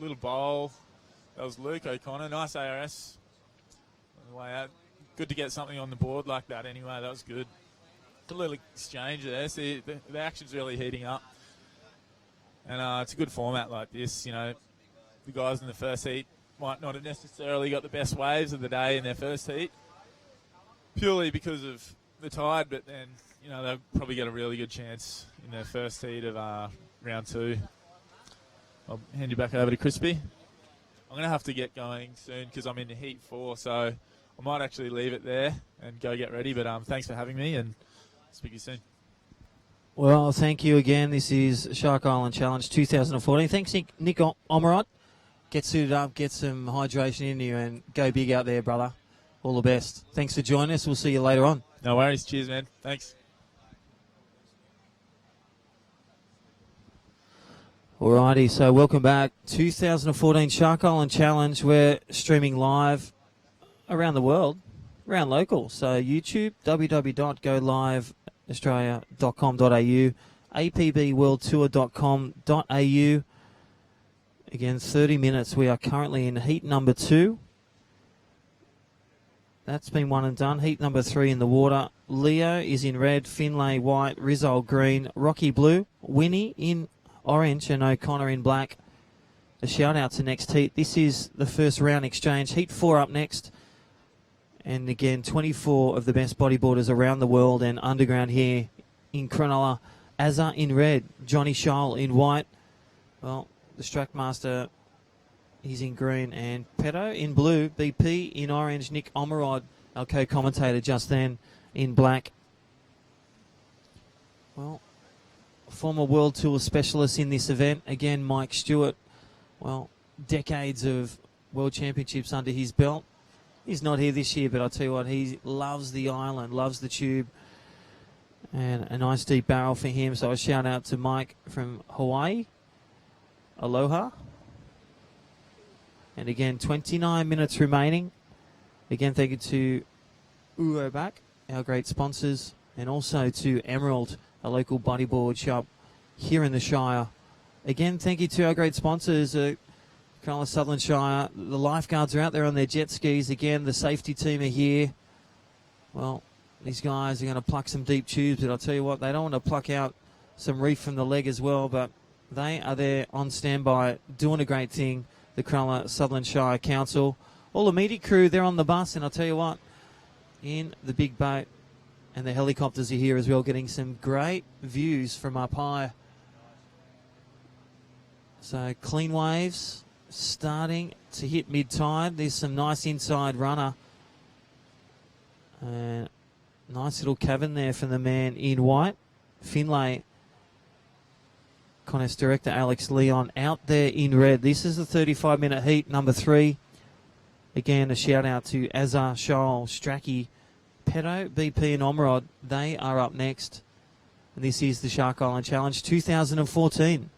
Little bowl. That was Luke O'Connor. Nice ARS on the way out. Good to get something on the board like that anyway. That was good. A little exchange there. See, the action's really heating up. And it's a good format like this. You know, the guys in the first heat might not have necessarily got the best waves of the day in their first heat, purely because of the tide, but then, they'll probably get a really good chance in their first heat of round 2. I'll hand you back over to Crispy. I'm going to have to get going soon because I'm in heat 4, so I might actually leave it there and go get ready, but thanks for having me, and speak to you soon.
Well, thank you again. This is Shark Island Challenge 2014. Thanks, Nick Omerod. Get suited up, get some hydration in you, and go big out there, brother. All the best. Thanks for joining us. We'll see you later on.
No worries. Cheers, man. Thanks.
Alrighty, so welcome back. 2014 Shark Island Challenge. We're streaming live around the world, around local. So YouTube, www.goliveaustralia.com.au, apbworldtour.com.au. Again, 30 minutes. We are currently in heat number 2. That's been one and done. Heat number 3 in the water. Leo is in red, Finlay white, Rizal green, Rocky blue, Winnie in orange, and O'Connor in black. A shout out to next heat. This is the first round exchange. Heat 4 up next. And again, 24 of the best bodyboarders around the world and underground here in Cronulla. Azza in red, Johnny Scholl in white. Well, the Strackmaster, he's in green, and Peto in blue, BP in orange, Nick Omerod, our co-commentator just then, in black. Well, former World Tour specialist in this event. Again, Mike Stewart. Well, decades of World Championships under his belt. He's not here this year, but I'll tell you what, he loves the island, loves the tube. And a nice deep barrel for him. So a shout out to Mike from Hawaii. Aloha. And again, 29 minutes remaining. Again, thank you to Urobak, our great sponsors, and also to Emerald, a local bodyboard shop here in the Shire. Again, thank you to our great sponsors, Cronulla Sutherland Shire. The lifeguards are out there on their jet skis. Again, the safety team are here. Well, these guys are going to pluck some deep tubes, but I'll tell you what, they don't want to pluck out some reef from the leg as well, but they are there on standby doing a great thing. The Cronulla Sutherland Shire Council. All the media crew, they're on the bus, and I'll tell you what, in the big boat, and the helicopters are here as well, getting some great views from up high. So clean waves starting to hit mid-tide. There's some nice inside runner. Nice little cavern there from the man in white. Finlay, contest director Alex Leon out there in red. This is the 35-minute heat, number 3. Again, a shout-out to Azar, Scholl, Stracky, Peto, BP and Omerod. They are up next. And this is the Shark Island Challenge 2014.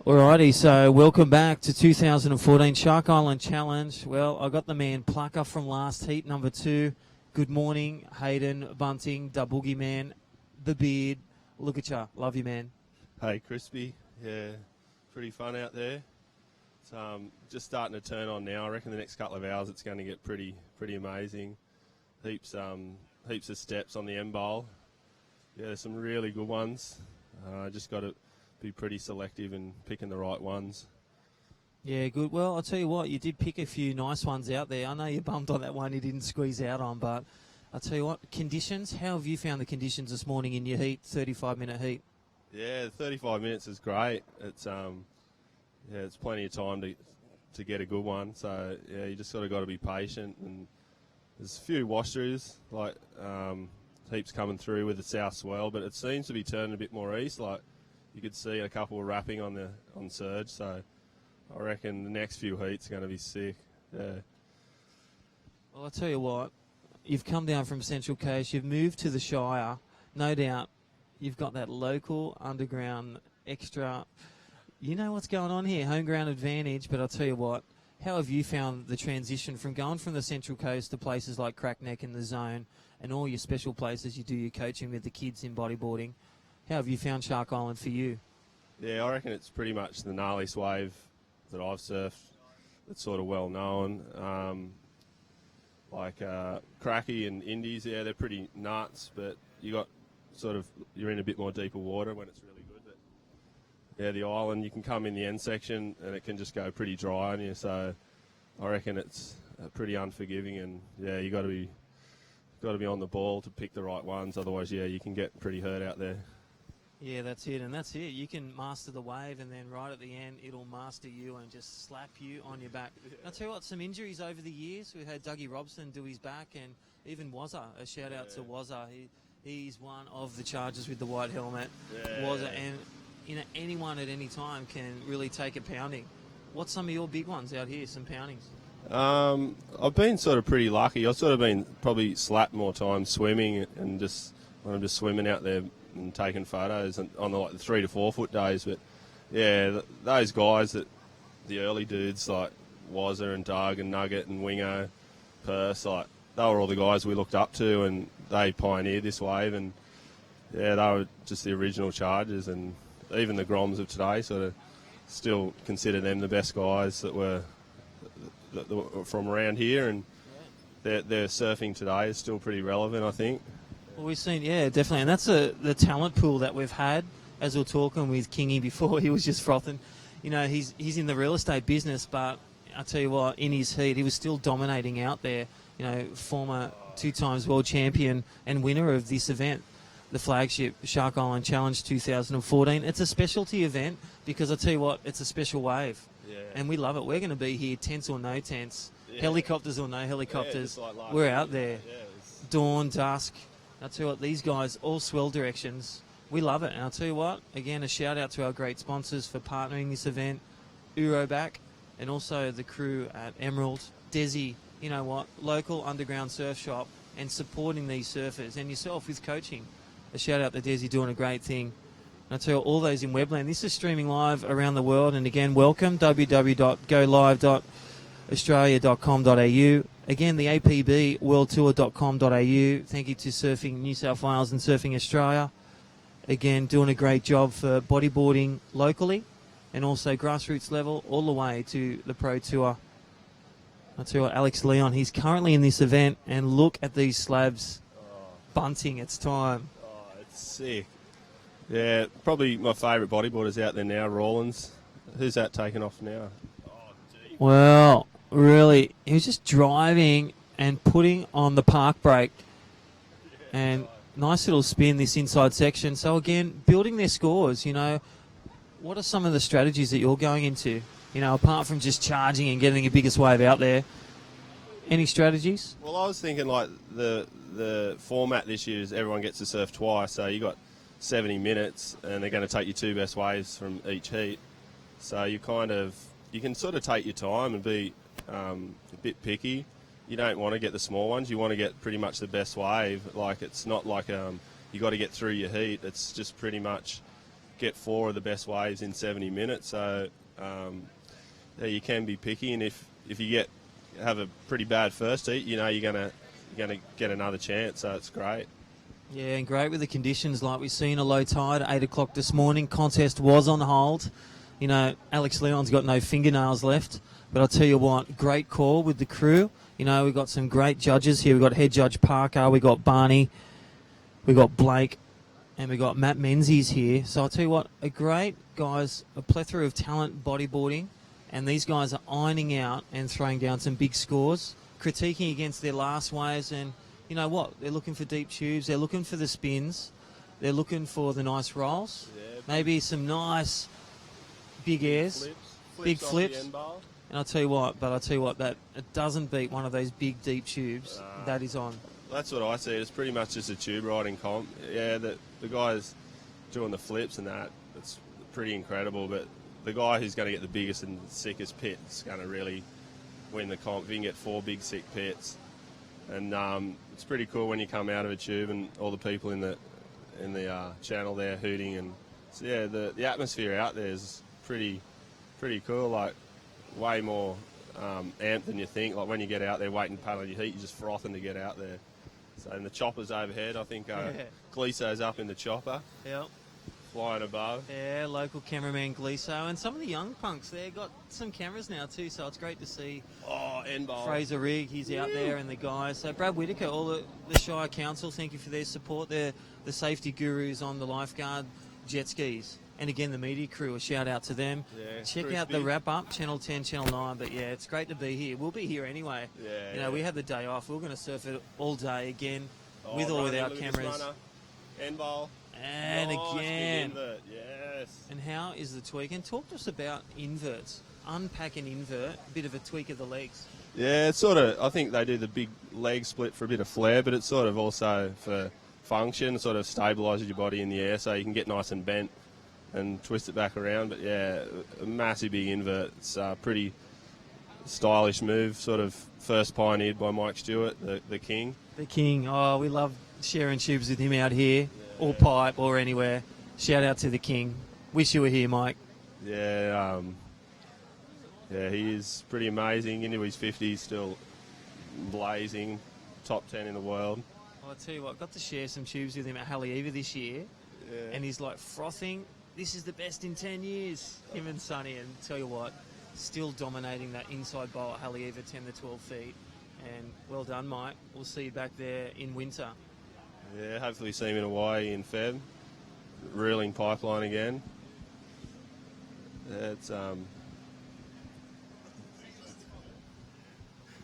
Alrighty, so welcome back to 2014 Shark Island Challenge. Well, I got the man Plucker from last heat, number 2. Good morning, Hayden, Bunting, the Boogeyman, the Beard, Look at ya. Love you, man.
Hey, Crispy. Yeah, pretty fun out there. It's just starting to turn on now. I reckon the next couple of hours it's going to get pretty amazing. Heaps of steps on the end bowl. Yeah, there's some really good ones. Just got to be pretty selective in picking the right ones.
Yeah, good. Well, I'll tell you what, you did pick a few nice ones out there. I know you bumped on that one you didn't squeeze out on, but I'll tell you what, conditions, how have you found the conditions this morning in your heat, 35-minute heat?
Yeah, 35 minutes is great. It's it's plenty of time to get a good one. So yeah, you just sort of got to be patient. And there's a few wash-throughs, like heaps coming through with the south swell, but it seems to be turning a bit more east. Like you could see a couple wrapping on surge. So I reckon the next few heats are going to be sick. Yeah.
Well, I'll tell you what, you've come down from Central Coast, you've moved to the Shire, no doubt you've got that local underground extra. You know what's going on here, home ground advantage, but I'll tell you what, how have you found the transition from going from the Central Coast to places like Crackneck and the Zone and all your special places you do your coaching with the kids in bodyboarding? How have you found Shark Island for you?
Yeah, I reckon it's pretty much the gnarliest wave that I've surfed. It's sort of well known. Like Cracky and Indies, yeah, they're pretty nuts, but you're in a bit more deeper water when it's really good. But yeah, the island, you can come in the end section and it can just go pretty dry on you. So I reckon it's pretty unforgiving, and yeah, you got to be on the ball to pick the right ones. Otherwise, yeah, you can get pretty hurt out there.
Yeah, that's it, and that's it. You can master the wave, and then right at the end, it'll master you and just slap you on your back. Yeah. I'll tell you what, some injuries over the years. We had Dougie Robson do his back, and even Wazza. A shout out to Wazza. He's one of the Chargers with the white helmet. Yeah. Wazza, and anyone at any time can really take a pounding. What's some of your big ones out here? Some poundings.
I've been sort of pretty lucky. I've sort of been probably slapped more times swimming, and just when I'm just swimming out there and taking photos on the 3 to 4 foot days. But yeah, those guys, the early dudes like Wazza and Doug and Nugget and Wingo, Purse, like they were all the guys we looked up to, and they pioneered this wave. And yeah, they were just the original Chargers, and even the Groms of today sort of still consider them the best guys that were from around here, and their surfing today is still pretty relevant, I think.
Well, we've seen, yeah, definitely, and that's the talent pool that we've had. As we were talking with Kingy before, he was just frothing. You know, he's in the real estate business, but I'll tell you what, in his heat, he was still dominating out there. You know, former 2 times world champion and winner of this event, the flagship Shark Island Challenge 2014. It's a specialty event because I tell you what, it's a special wave. Yeah. And we love it. We're going to be here, tents or no tents, helicopters or no helicopters. Like we're out there, dawn, dusk. I'll tell you what, these guys, all swell directions. We love it. And I'll tell you what, again, a shout out to our great sponsors for partnering this event, Uroback, and also the crew at Emerald, Desi, you know what, local underground surf shop, and supporting these surfers, and yourself with coaching. A shout out to Desi doing a great thing. And I'll tell you all those in Webland, this is streaming live around the world. And again, welcome, www.golive.australia.com.au. Again, the APB worldtour.com.au. Thank you to Surfing New South Wales and Surfing Australia. Again, doing a great job for bodyboarding locally and also grassroots level all the way to the Pro Tour. I'll tell you what, Alex Leon, he's currently in this event, and look at these slabs. Bunting, it's time.
Oh, it's sick. Yeah, probably my favourite bodyboarders out there now, Rawlins. Who's that taking off now? Oh, deep.
Well, really, he was just driving and putting on the park brake. And nice little spin, this inside section. So again, building their scores, you know. What are some of the strategies that you're going into? You know, apart from just charging and getting the biggest wave out there, any strategies?
Well, I was thinking like the format this year is everyone gets to surf twice. So you got 70 minutes, and they're going to take your 2 best waves from each heat. So you can sort of take your time and be a bit picky. You don't want to get the small ones. You want to get pretty much the best wave. Like it's not like you got to get through your heat. It's just pretty much get 4 of the best waves in 70 minutes. So yeah, you can be picky, and if you have a pretty bad first heat, you know you're gonna get another chance. So it's great.
Yeah, and great with the conditions. Like we've seen a low tide at 8 o'clock this morning. Contest was on hold. You know, Alex Leon's got no fingernails left. But I'll tell you what, great call with the crew. You know, we've got some great judges here. We've got Head Judge Parker, we've got Barney, we've got Blake, and we've got Matt Menzies here. So I'll tell you what, a plethora of talent bodyboarding. And these guys are ironing out and throwing down some big scores, critiquing against their last waves. And you know what? They're looking for deep tubes. They're looking for the spins. They're looking for the nice rolls. Yeah, maybe some nice big airs, big flips. And I'll tell you what, that it doesn't beat one of those big deep tubes. That is on.
That's what I see. It's pretty much just a tube riding comp. Yeah, the guys doing the flips and that, it's pretty incredible. But the guy who's going to get the biggest and sickest pit is going to really win the comp. If you can get 4 big sick pits, and it's pretty cool when you come out of a tube and all the people in the channel there hooting, and so yeah, the atmosphere out there is pretty cool. Like way more amped than you think. Like when you get out there waiting to paddle on your heat, you're just frothing to get out there. So and the chopper's overhead. I think Gleeso's up in the chopper.
Yep.
Flying above.
Yeah, local cameraman Gleeso. And some of the young punks, they've got some cameras now too, so it's great to see.
Oh, N-bowl.
Fraser Rigg, he's out there, and the guys. So Brad Whitaker, all the Shire Council, thank you for their support. They're the safety gurus on the lifeguard jet skis. And again, the media crew, a shout out to them. Yeah, check out the wrap up, Channel 10, Channel 9. But yeah, it's great to be here. We'll be here anyway. Yeah, you know, we had the day off. We're going to surf it all day again, with or without cameras.
N-bowl.
And again.
Invert. Yes.
And how is the tweak? And talk to us about inverts. Unpack an invert, a bit of a tweak of the legs.
Yeah, it's sort of, I think they do the big leg split for a bit of flair, but it's sort of also for function, sort of stabilises your body in the air so you can get nice and bent and twist it back around. But yeah, a massive big invert. It's a pretty stylish move, sort of first pioneered by Mike Stewart, the King.
The King. Oh, we love sharing tubes with him out here, or pipe, or anywhere. Shout out to the King. Wish you were here, Mike.
Yeah, yeah, he is pretty amazing. Into his 50s, still blazing, top 10 in the world.
Well, I'll tell you what, got to share some tubes with him at Haleiwa this year, and he's like frothing. This is the best in 10 years, him and Sonny. And tell you what, still dominating that inside bowl at Haleiwa, 10 to 12 feet. And well done, Mike. We'll see you back there in winter.
Yeah, hopefully see him in Hawaii in Feb. Reeling pipeline again. Yeah, it's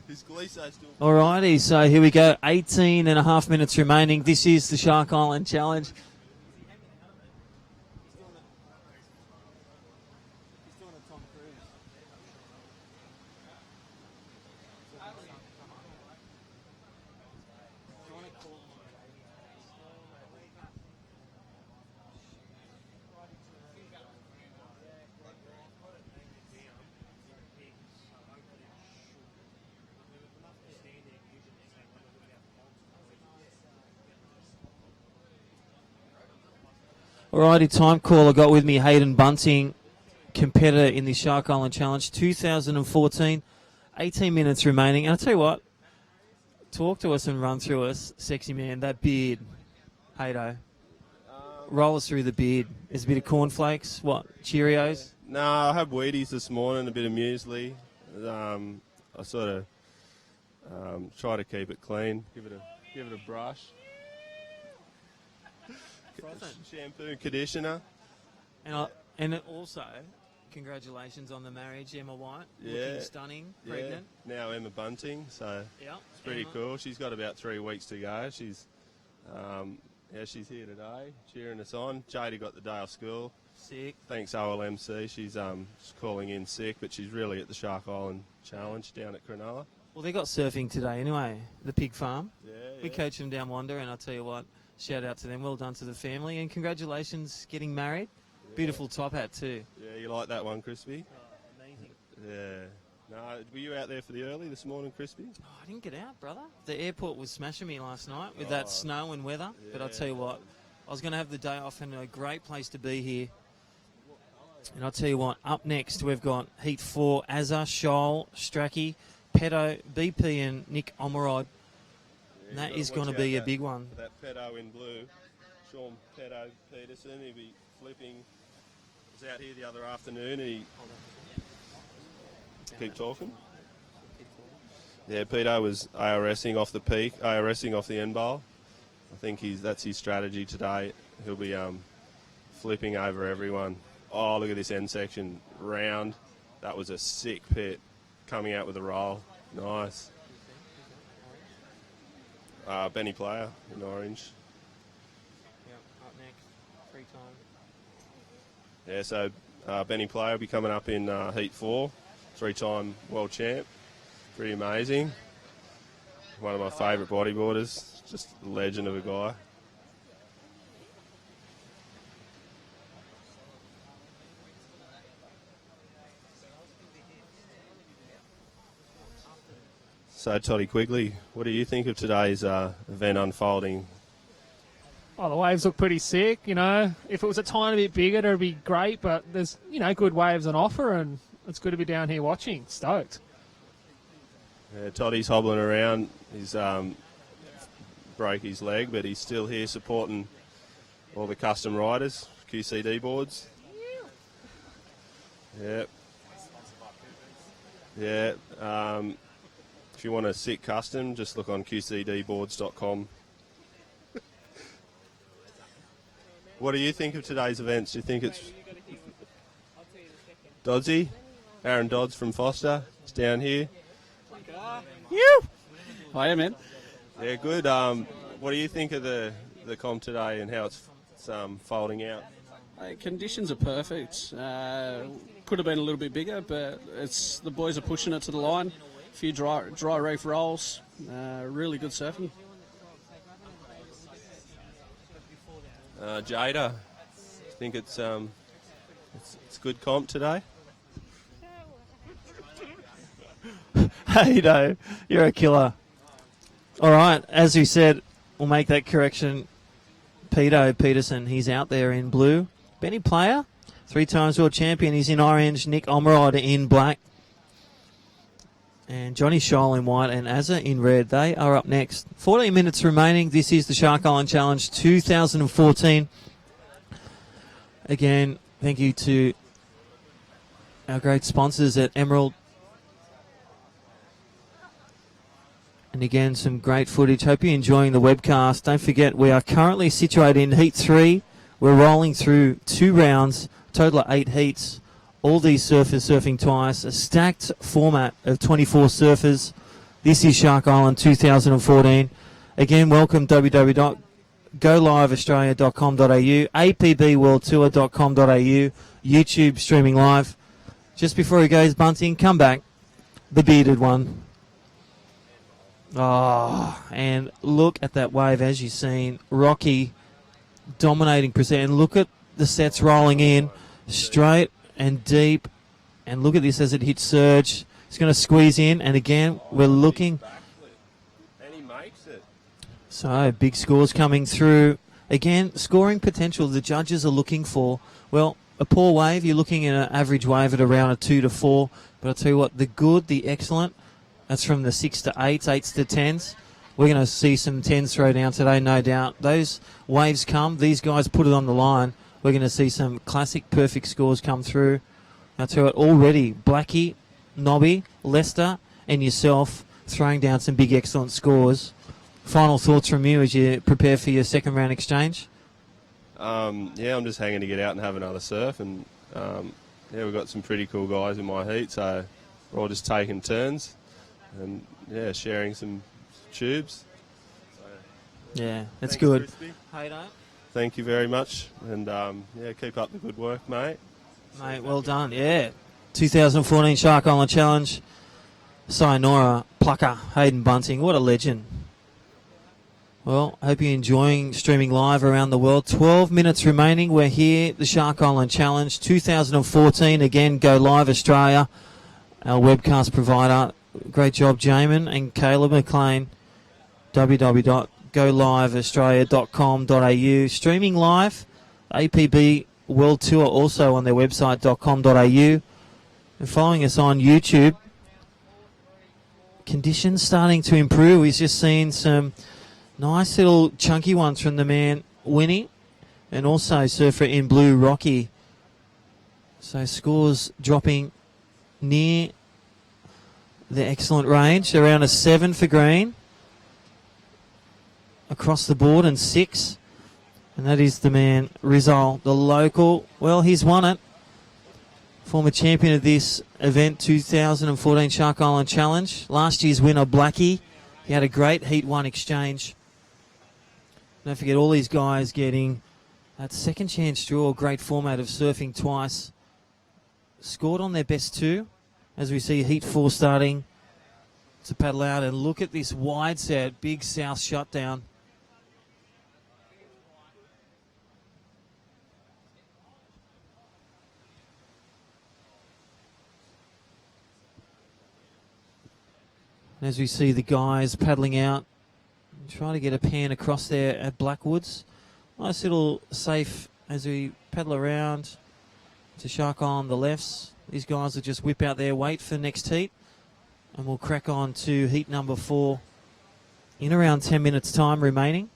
Is Gleeso still?
Alrighty, so here we go. 18 and a half minutes remaining. This is the Shark Island Challenge. Alrighty, time call. I got with me Hayden Bunting, competitor in the Shark Island Challenge 2014. 18 minutes remaining. And I'll tell you what, talk to us and run through us, sexy man, that beard. Haydo. Roll us through the beard. There's a bit of cornflakes. What? Cheerios?
No, I had Wheaties this morning, a bit of muesli. I sort of try to keep it clean, give it a brush. Shampoo, conditioner.
And also, congratulations on the marriage, Emma White. Looking stunning, pregnant.
Now Emma Bunting, so it's pretty cool. She's got about 3 weeks to go. She's she's here today, cheering us on. Jada got the day off school.
Sick.
Thanks OLMC. She's calling in sick, but she's really at the Shark Island Challenge down at Cronulla.
Well, they got surfing today anyway, the pig farm.
Yeah.
We coach them down Wanda, and I'll tell you what, shout out to them. Well done to the family, and congratulations getting married. Yeah. Beautiful top hat too.
Yeah, you like that one, Crispy?
Oh, amazing.
Yeah. No, were you out there for the early this morning, Crispy?
Oh, I didn't get out, brother. The airport was smashing me last night with that snow and weather. Yeah. But I'll tell you what, I was going to have the day off, and a great place to be here. And I'll tell you what, up next we've got Heat 4, Azza, Shoal, Strachey, Peto, BP and Nick Omerod. And that is going to be a big one.
That pedo in blue, Sean Pedo Peterson, he'll be flipping. He was out here the other afternoon and he... Keep talking. Yeah, Pedo was ARSing off the peak, ARSing off the end bowl. I think that's his strategy today. He'll be flipping over everyone. Oh, look at this end section. Round. That was a sick pit. Coming out with a roll. Nice. Benny Player in orange.
Yeah, up next. 3 times.
Yeah, so Benny Player will be coming up in Heat 4. 3-time world champ. Pretty amazing. One of my favourite bodyboarders. Just a legend of a guy. So, Toddy Quigley, what do you think of today's event unfolding?
Oh, the waves look pretty sick, you know. If it was a tiny bit bigger, it'd be great, but there's, you know, good waves on offer, and it's good to be down here watching. Stoked.
Yeah, Toddy's hobbling around. He's broke his leg, but he's still here supporting all the custom riders, QCD boards. Yeah. Yeah. If you want a sick custom, just look on qcdboards.com. What do you think of today's events? Do you think it's Dodsy? Aaron Dodds from Foster is down here.
Hiya, man.
Yeah, good. What do you think of the comp today and how it's folding out?
Conditions are perfect. Could have been a little bit bigger, but the boys are pushing it to the line. A few dry reef rolls. Really good surfing.
Jada, I think it's good comp today.
Hey, no, you're a killer. All right, as we said, we'll make that correction. Peterson, he's out there in blue. Benny Player, 3 times world champion, he's in orange. Nick Omerod in black. And Johnny Scholl in white and Azza in red. They are up next. 14 minutes remaining. This is the Shark Island Challenge 2014. Again, thank you to our great sponsors at Emerald. And again, some great footage. Hope you're enjoying the webcast. Don't forget, we are currently situated in Heat 3. We're rolling through 2 rounds, total of 8 heats. All these surfers surfing twice, a stacked format of 24 surfers. This is Shark Island 2014. Again, welcome www.goliveaustralia.com.au, apbworldtour.com.au, YouTube streaming live. Just before he goes bunting, come back, the bearded one. Oh, and look at that wave, as you've seen. Rocky dominating percent. And look at the sets rolling in straight and deep. And look at this as it hits surge. It's going to squeeze in. And again, we're looking.
And he makes it.
So, big scores coming through. Again, scoring potential the judges are looking for. Well, a poor wave, you're looking at an average wave at around a 2 to 4. But I'll tell you what, the good, the excellent, that's from the 6 to 8s, 8s to 10s. We're going to see some 10s throw down today, no doubt. Those waves come, these guys put it on the line. We're going to see some classic perfect scores come through. I'll tell you what, already, Blackie, Nobby, Lester, and yourself throwing down some big excellent scores. Final thoughts from you as you prepare for your second round exchange?
Yeah, I'm just hanging to get out and have another surf. And, yeah, we've got some pretty cool guys in my heat, so we're all just taking turns and, yeah, sharing some tubes. So,
yeah, that's
thanks,
good.
Crispy.
Hey, no.
Thank you very much, and yeah, keep up the good work, mate.
Mate, well done, yeah. 2014 Shark Island Challenge. Sayonara, Plucker, Hayden Bunting, what a legend. Well, hope you're enjoying streaming live around the world. 12 minutes remaining. We're here, the Shark Island Challenge 2014. Again, Go Live Australia, our webcast provider. Great job, Jamin and Caleb McLean. www.goliveaustralia.com.au. Streaming live. APB World Tour also on their website.com.au. And following us on YouTube. Conditions starting to improve. We've just seen some Nice little chunky ones from the man Winnie, and also surfer in blue Rocky. So scores dropping near the excellent range, around a 7 for green. Across the board, and 6. And that is the man Rizal, the local. Well, he's won it. Former champion of this event, 2014 Shark Island Challenge. Last year's winner, Blackie. He had a great Heat 1 exchange. Don't forget all these guys getting that second chance draw. Great format of surfing twice. Scored on their best 2. As we see Heat 4 starting to paddle out. And look at this wide set, big south shutdown. And as we see the guys paddling out, trying to get a pan across there at Blackwoods. Nice little safe as we paddle around to Shark Island on the lefts. These guys will just whip out their weight for next heat. And we'll crack on to heat number 4 in around 10 minutes time remaining.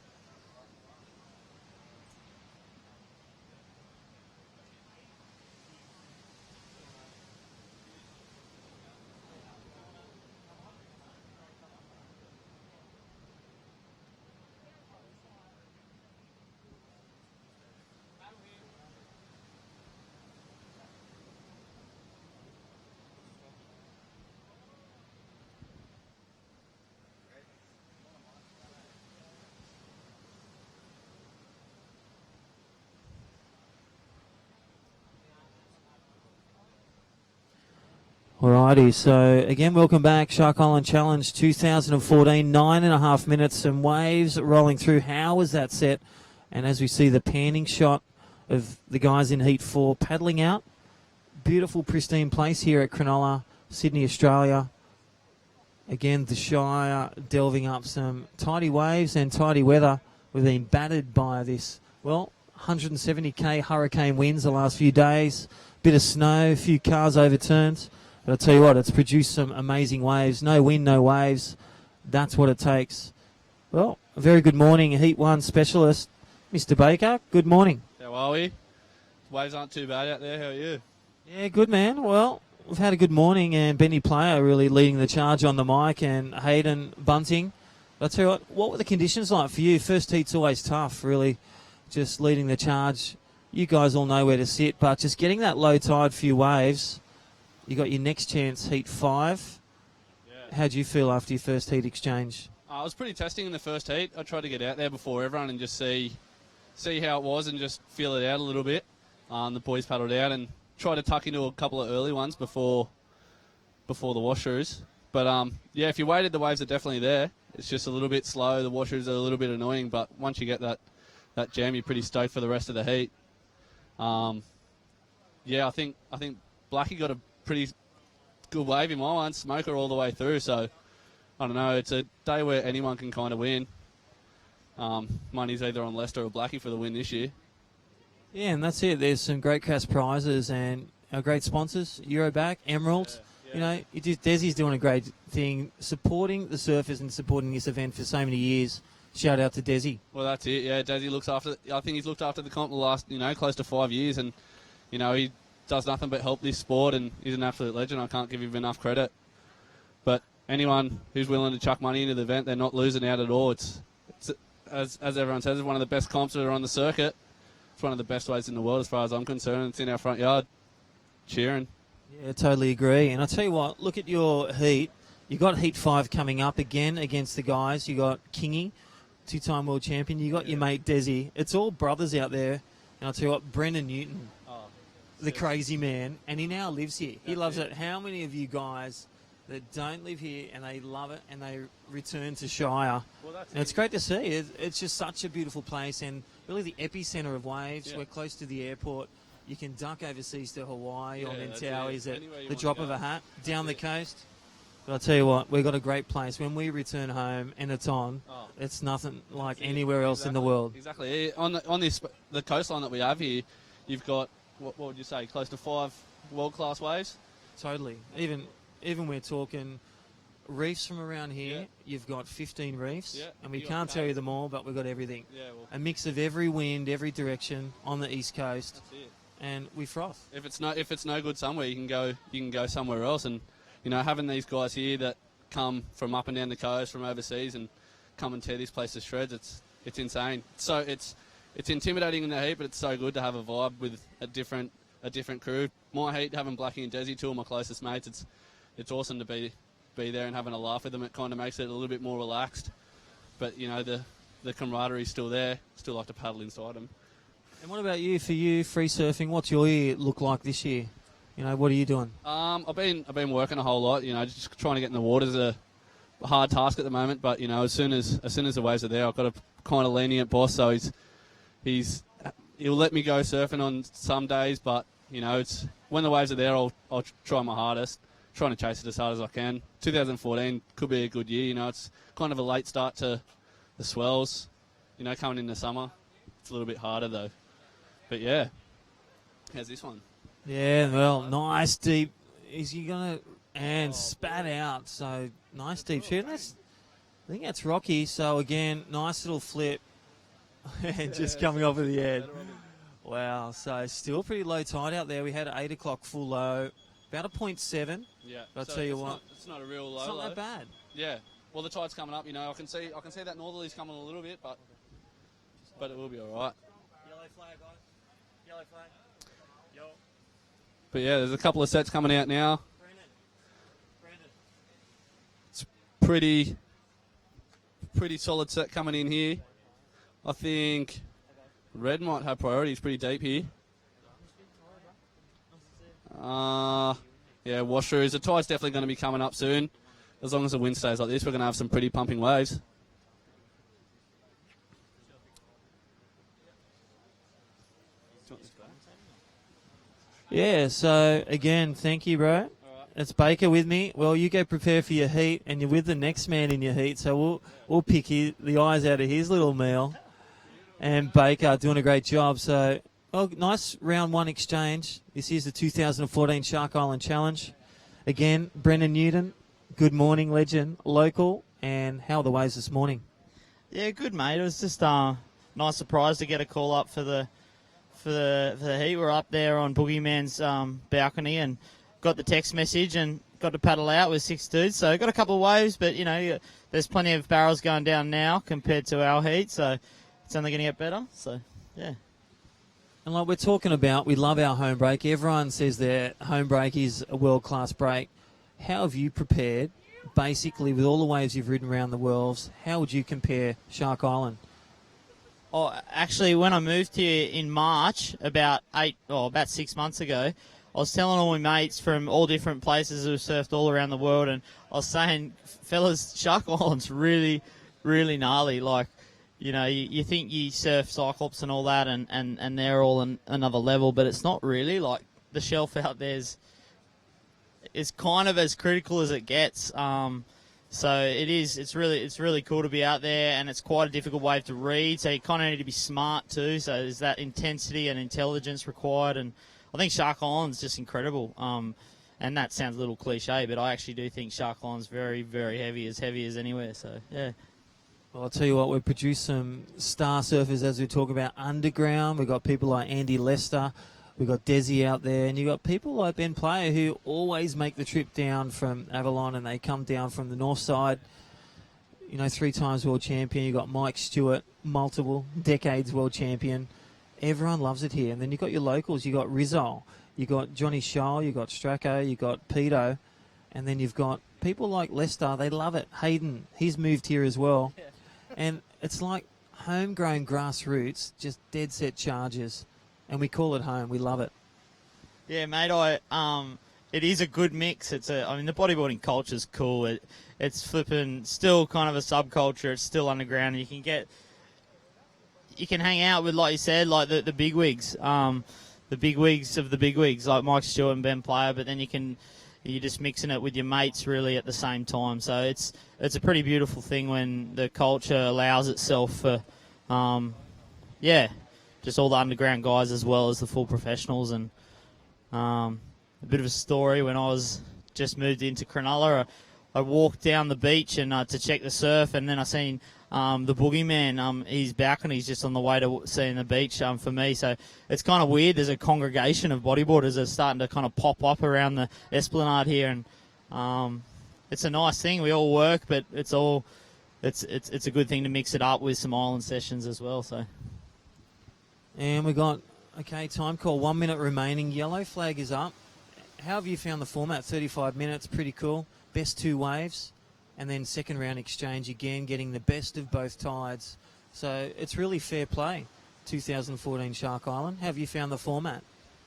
Alrighty, so again, welcome back. Shark Island Challenge 2014, 9.5 minutes, and waves rolling through. How was that set? And as we see the panning shot of the guys in Heat 4 paddling out. Beautiful, pristine place here at Cronulla, Sydney, Australia. Again, the Shire delving up some tidy waves and tidy weather. We've been battered by this, well, 170k hurricane winds the last few days. Bit of snow, a few cars overturned. But I'll tell you what, it's produced some amazing waves. No wind, no waves. That's what it takes. Well, a very good morning, Heat 1 specialist, Mr. Baker. Good morning.
How are we? Waves aren't too bad out there. How are you?
Yeah, good, man. Well, we've had a good morning, and Benny Player really leading the charge on the mic, and Hayden Bunting. But I'll tell you what were the conditions like for you? First heat's always tough, really, just leading the charge. You guys all know where to sit, but just getting that low tide, few waves. You got your next chance, Heat 5. Yeah. How'd you feel after your first heat exchange?
I was pretty testing in the first heat. I tried to get out there before everyone and just see how it was and just feel it out a little bit. The boys paddled out and tried to tuck into a couple of early ones before the washers. But yeah, if you waited, the waves are definitely there. It's just a little bit slow. The washers are a little bit annoying, but once you get that jam, you're pretty stoked for the rest of the heat. Yeah, I think Blackie got a pretty good wave in my one, smoker all the way through. So I don't know. It's a day where anyone can kind of win. Money's either on Leicester or Blackie for the win this year.
Yeah, and that's it. There's some great cash prizes and our great sponsors, Euroback, Emerald. Yeah. You know, Desi's doing a great thing, supporting the surfers and supporting this event for so many years. Shout out to Desi.
Well, that's it. Yeah, Desi looks after. I think he's looked after the comp the last, close to 5 years, and he does nothing but help this sport, and he's an absolute legend. I can't give him enough credit. But anyone who's willing to chuck money into the event, they're not losing out at all. It's as everyone says, it's one of the best comps that are on the circuit. It's one of the best waves in the world as far as I'm concerned. It's in our front yard, cheering.
Yeah, totally agree. And I'll tell you what, look at your heat. You got Heat 5 coming up again against the guys. You got Kingy, 2-time world champion. You got your mate Desi. It's all brothers out there. And I'll tell you what, Brendan Newton, the crazy man, and he now lives here. He loves it. How many of you guys that don't live here and they love it and they return to Shire? Well, and it's great to see. It's just such a beautiful place and really the epicenter of waves. Yeah. We're close to the airport. You can duck overseas to Hawaii or Mentawais at the drop of a hat down the coast. But I'll tell you what, we've got a great place. When we return home and it's on, it's nothing like anywhere else in the world.
Exactly. On the coastline that we have here, you've got, what would you say, close to 5 world-class waves?
Totally. Even we're talking reefs from around here.
Yeah.
You've got 15 reefs,
Yeah.
and we
You got
can't tell you them all, but we've got everything.
Yeah, well,
A mix of every wind, every direction on the east coast,
that's it.
and we froth.
If it's no good somewhere, you can go somewhere else. And having these guys here that come from up and down the coast, from overseas, and come and tear this place to shreds, it's insane. So it's intimidating in the heat, but it's so good to have a vibe with a different crew. My heat, having Blackie and Desi, two of my closest mates, it's awesome to be there and having a laugh with them. It kind of makes it a little bit more relaxed. But the camaraderie's still there. Still like to paddle inside them.
And what about you? For you, free surfing, what's your year look like this year? What are you doing?
I've been working a whole lot. Just trying to get in the water is a hard task at the moment. But as soon as the waves are there, I've got a kind of lenient boss, so he'll let me go surfing on some days. But it's when the waves are there, I'll try my hardest, trying to chase it as hard as I can. 2014 could be a good year. It's kind of a late start to the swells. Coming into summer, it's a little bit harder though. But yeah, how's this one?
Yeah, well, nice deep. Is he gonna spat out? So nice deep shoot. I think that's Rocky. So again, nice little flip, and just coming off of the head. Wow. So still pretty low tide out there. We had 8 o'clock full low, about a 0.7.
Yeah.
But I'll tell you what,
it's not a real low.
it's not that bad.
Yeah. Well, the tide's coming up. I can see that northerly's coming a little bit, but it will be all right.
Yellow flag, guys. Yellow flag. Yo.
But yeah, there's a couple of sets coming out now.
Brandon.
It's pretty solid set coming in here. I think red might have priority. It's pretty deep here. Yeah, washthroughs. The tide's definitely going to be coming up soon. As long as the wind stays like this, we're going to have some pretty pumping waves.
Yeah. So again, thank you, bro. It's Baker with me. Well, you go prepare for your heat, and you're with the next man in your heat. So we'll pick the eyes out of his little meal. And Baker doing a great job. So, nice round one exchange. This is the 2014 Shark Island Challenge. Again, Brendan Newton, good morning, legend, local. And how are the waves this morning?
Yeah, good, mate. It was just a nice surprise to get a call up for the heat. We're up there on Boogeyman's balcony and got the text message and got to paddle out with 6 dudes. So got a couple of waves, but there's plenty of barrels going down now compared to our heat. So it's only going to get better. So yeah.
And like we're talking about, we love our home break. Everyone says their home break is a world-class break. How have you prepared, basically, with all the waves you've ridden around the worlds? How would you compare Shark Island?
Oh, actually, when I moved here in March, about 6 months ago, I was telling all my mates from all different places who surfed all around the world, and I was saying, fellas, Shark Island's really, really gnarly. Like, you think you surf Cyclops and all that, and they're all on another level, but it's not really. Like, the shelf out there's kind of as critical as it gets. So it is. It's really cool to be out there, and it's quite a difficult wave to read. So you kind of need to be smart too. So there's that intensity and intelligence required, and I think Shark Island's just incredible. And that sounds a little cliche, but I actually do think Shark Island's very, very heavy as anywhere. So yeah.
Well, I'll tell you what, we've produced some star surfers as we talk about underground. We've got people like Andy Lester. We've got Desi out there. And you've got people like Ben Player who always make the trip down from Avalon, and they come down from the north side. 3 times world champion. You've got Mike Stewart, multiple decades world champion. Everyone loves it here. And then you've got your locals. You've got Rizzo. You've got Johnny Scholl. You've got Stracco. You've got Pito. And then you've got people like Lester. They love it. Hayden, he's moved here as well. Yeah. And it's like homegrown grassroots, just dead set charges. And we call it home. We love it.
Yeah, mate. It is a good mix. The bodyboarding culture is cool. It's flipping still kind of a subculture. It's still underground. You can hang out with, like you said, like the bigwigs, the bigwigs of the bigwigs, like Mike Stewart and Ben Player. But then you're just mixing it with your mates really at the same time. So it's a pretty beautiful thing when the culture allows itself for, just all the underground guys as well as the full professionals. And a bit of a story, when I was just moved into Cronulla, I walked down the beach and to check the surf, and then I seen the boogeyman. He's back and he's just on the way to seeing the beach for me. So it's kind of weird. There's a congregation of bodyboarders that's starting to kind of pop up around the Esplanade here, and it's a nice thing. We all work, but it's a good thing to mix it up with some island sessions as well. So.
And we got, okay, time call, 1 minute remaining. Yellow flag is up. How have you found the format? 35 minutes, pretty cool. Best two waves. And then second round exchange again, getting the best of both tides. So it's really fair play, 2014 Shark Island. How have you found the format?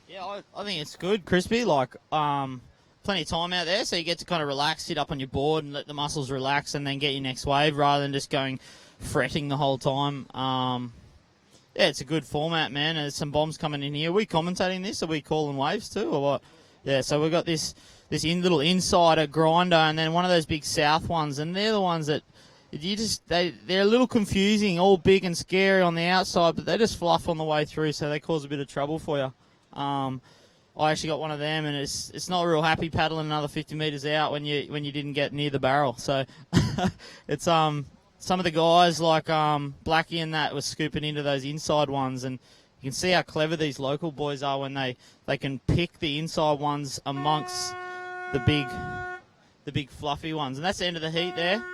Yeah, I think it's good, Crispy. Like, plenty of time out there, so you get to kind of relax, sit up on your board and let the muscles relax and then get your next wave rather than just going fretting the whole time. Yeah, it's a good format, man. There's some bombs coming in here. Are we commentating this? Are we calling waves too, or what? Yeah, so we've got this little insider grinder and then one of those big south ones, and they're the ones that they're a little confusing, all big and scary on the outside, but they just fluff on the way through, so they cause a bit of trouble for you. I actually got one of them, and it's not real happy paddling another 50 metres out when you didn't get near the barrel. So it's some of the guys like Blackie and that was scooping into those inside ones, and you can see how clever these local boys are when they can pick the inside ones amongst the big fluffy ones. And that's the end of the heat there.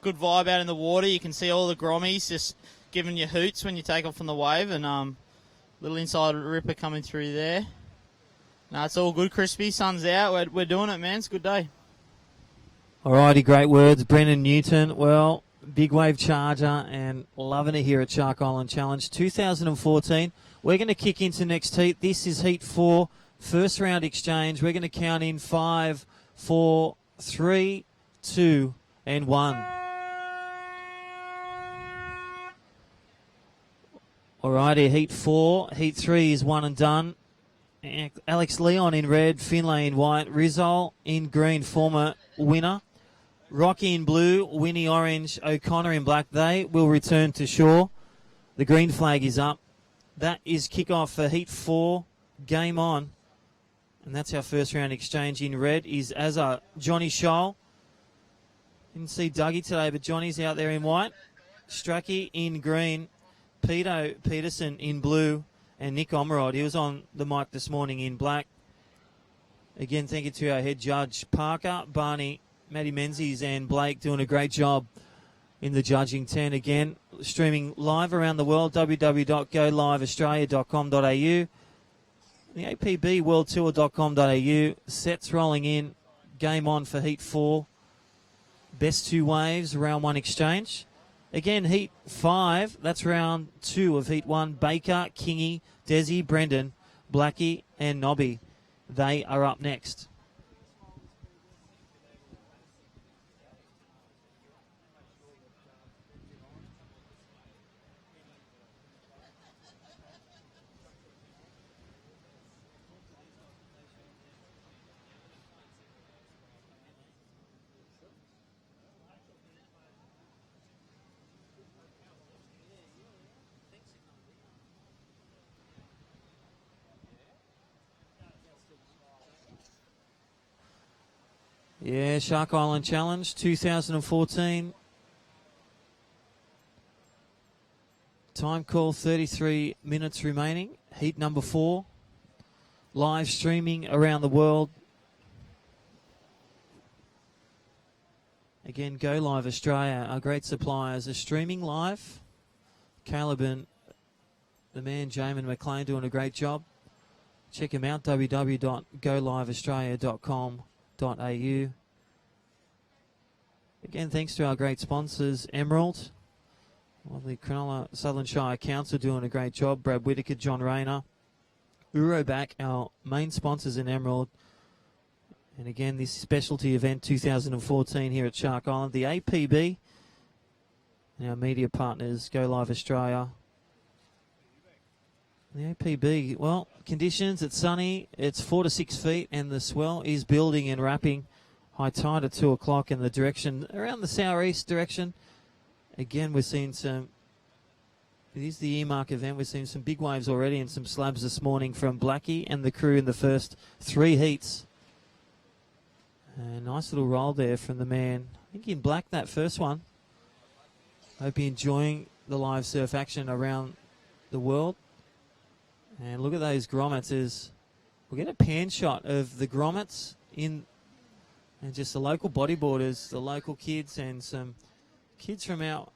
Good vibe out in the water. You can see all the grommies just giving you hoots when you take off from the wave, and little inside ripper coming through there. No, it's all good, Crispy. Sun's out. We're doing it, man. It's a good day.
Alrighty, great words. Brendan Newton, well, big wave charger and loving it here at Shark Island Challenge 2014. We're going to kick into next heat. This is heat 4, first round exchange. We're going to count in 5, 4, 3, 2, and 1. Alrighty, heat 4. Heat 3 is one and done. Alex Leon in red, Finlay in white, Rizal in green, former winner. Rocky in blue, Winnie orange, O'Connor in black. They will return to shore. The green flag is up. That is kickoff for heat 4. Game on. And that's our first round exchange. In red is Azza, Johnny Scholl. Didn't see Dougie today, but Johnny's out there in white. Strachey in green, Peterson in blue, and Nick Omerod. He was on the mic this morning in black. Again, thank you to our head judge, Parker, Barney, Matty Menzies, and Blake doing a great job in the judging tent. Again, streaming live around the world, www.goliveaustralia.com.au, the apbworldtour.com.au. Sets rolling in. Game on for heat 4. Best two waves, round 1 exchange. Again, heat 5, that's round 2 of heat 1. Baker, Kingy, Desi, Brendan, Blackie, and Nobby. They are up next. Yeah, Shark Island Challenge 2014. Time call, 33 minutes remaining. Heat number 4. Live streaming around the world. Again, Go Live Australia, our great suppliers, are streaming live. Caleb and the man, Jamin McLean, doing a great job. Check him out, www.goliveaustralia.com.au. Again, thanks to our great sponsors, Emerald, lovely Cronulla Southern Shire Council doing a great job, Brad Whitaker, John Rayner, Uroback, our main sponsors in Emerald. And again, this specialty event 2014 here at Shark Island, the APB, and our media partners, Go Live Australia. The APB, well, conditions, it's sunny, it's 4 to 6 feet, and the swell is building and wrapping. High tide at 2 o'clock in the direction, around the southeast direction. Again, we're seeing some, it is the E-Mark event, we're seeing some big waves already and some slabs this morning from Blackie and the crew in the first 3 heats. Nice little roll there from the man. I think in black that first one. Hope you're enjoying the live surf action around the world. And look at those grommets. We'll get a pan shot of the grommets in, and just the local bodyboarders, the local kids, and some kids from out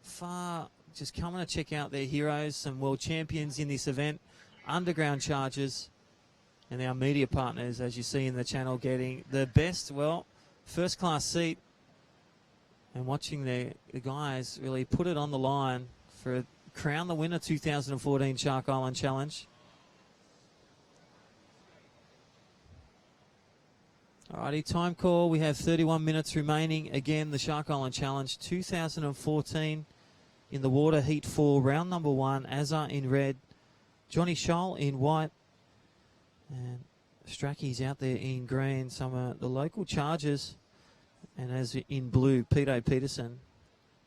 far just coming to check out their heroes, some world champions in this event, underground chargers, and our media partners, as you see in the channel, getting the best, well, first class seat, and watching the guys really put it on the line for crown the winner 2014 Shark Island Challenge. Alrighty, time call. We have 31 minutes remaining. Again, the Shark Island Challenge 2014 in the water, heat 4, round number 1. Azar in red, Johnny Scholl in white, and Stracky's out there in green. Some of the local chargers, and as in blue, Peter Peterson.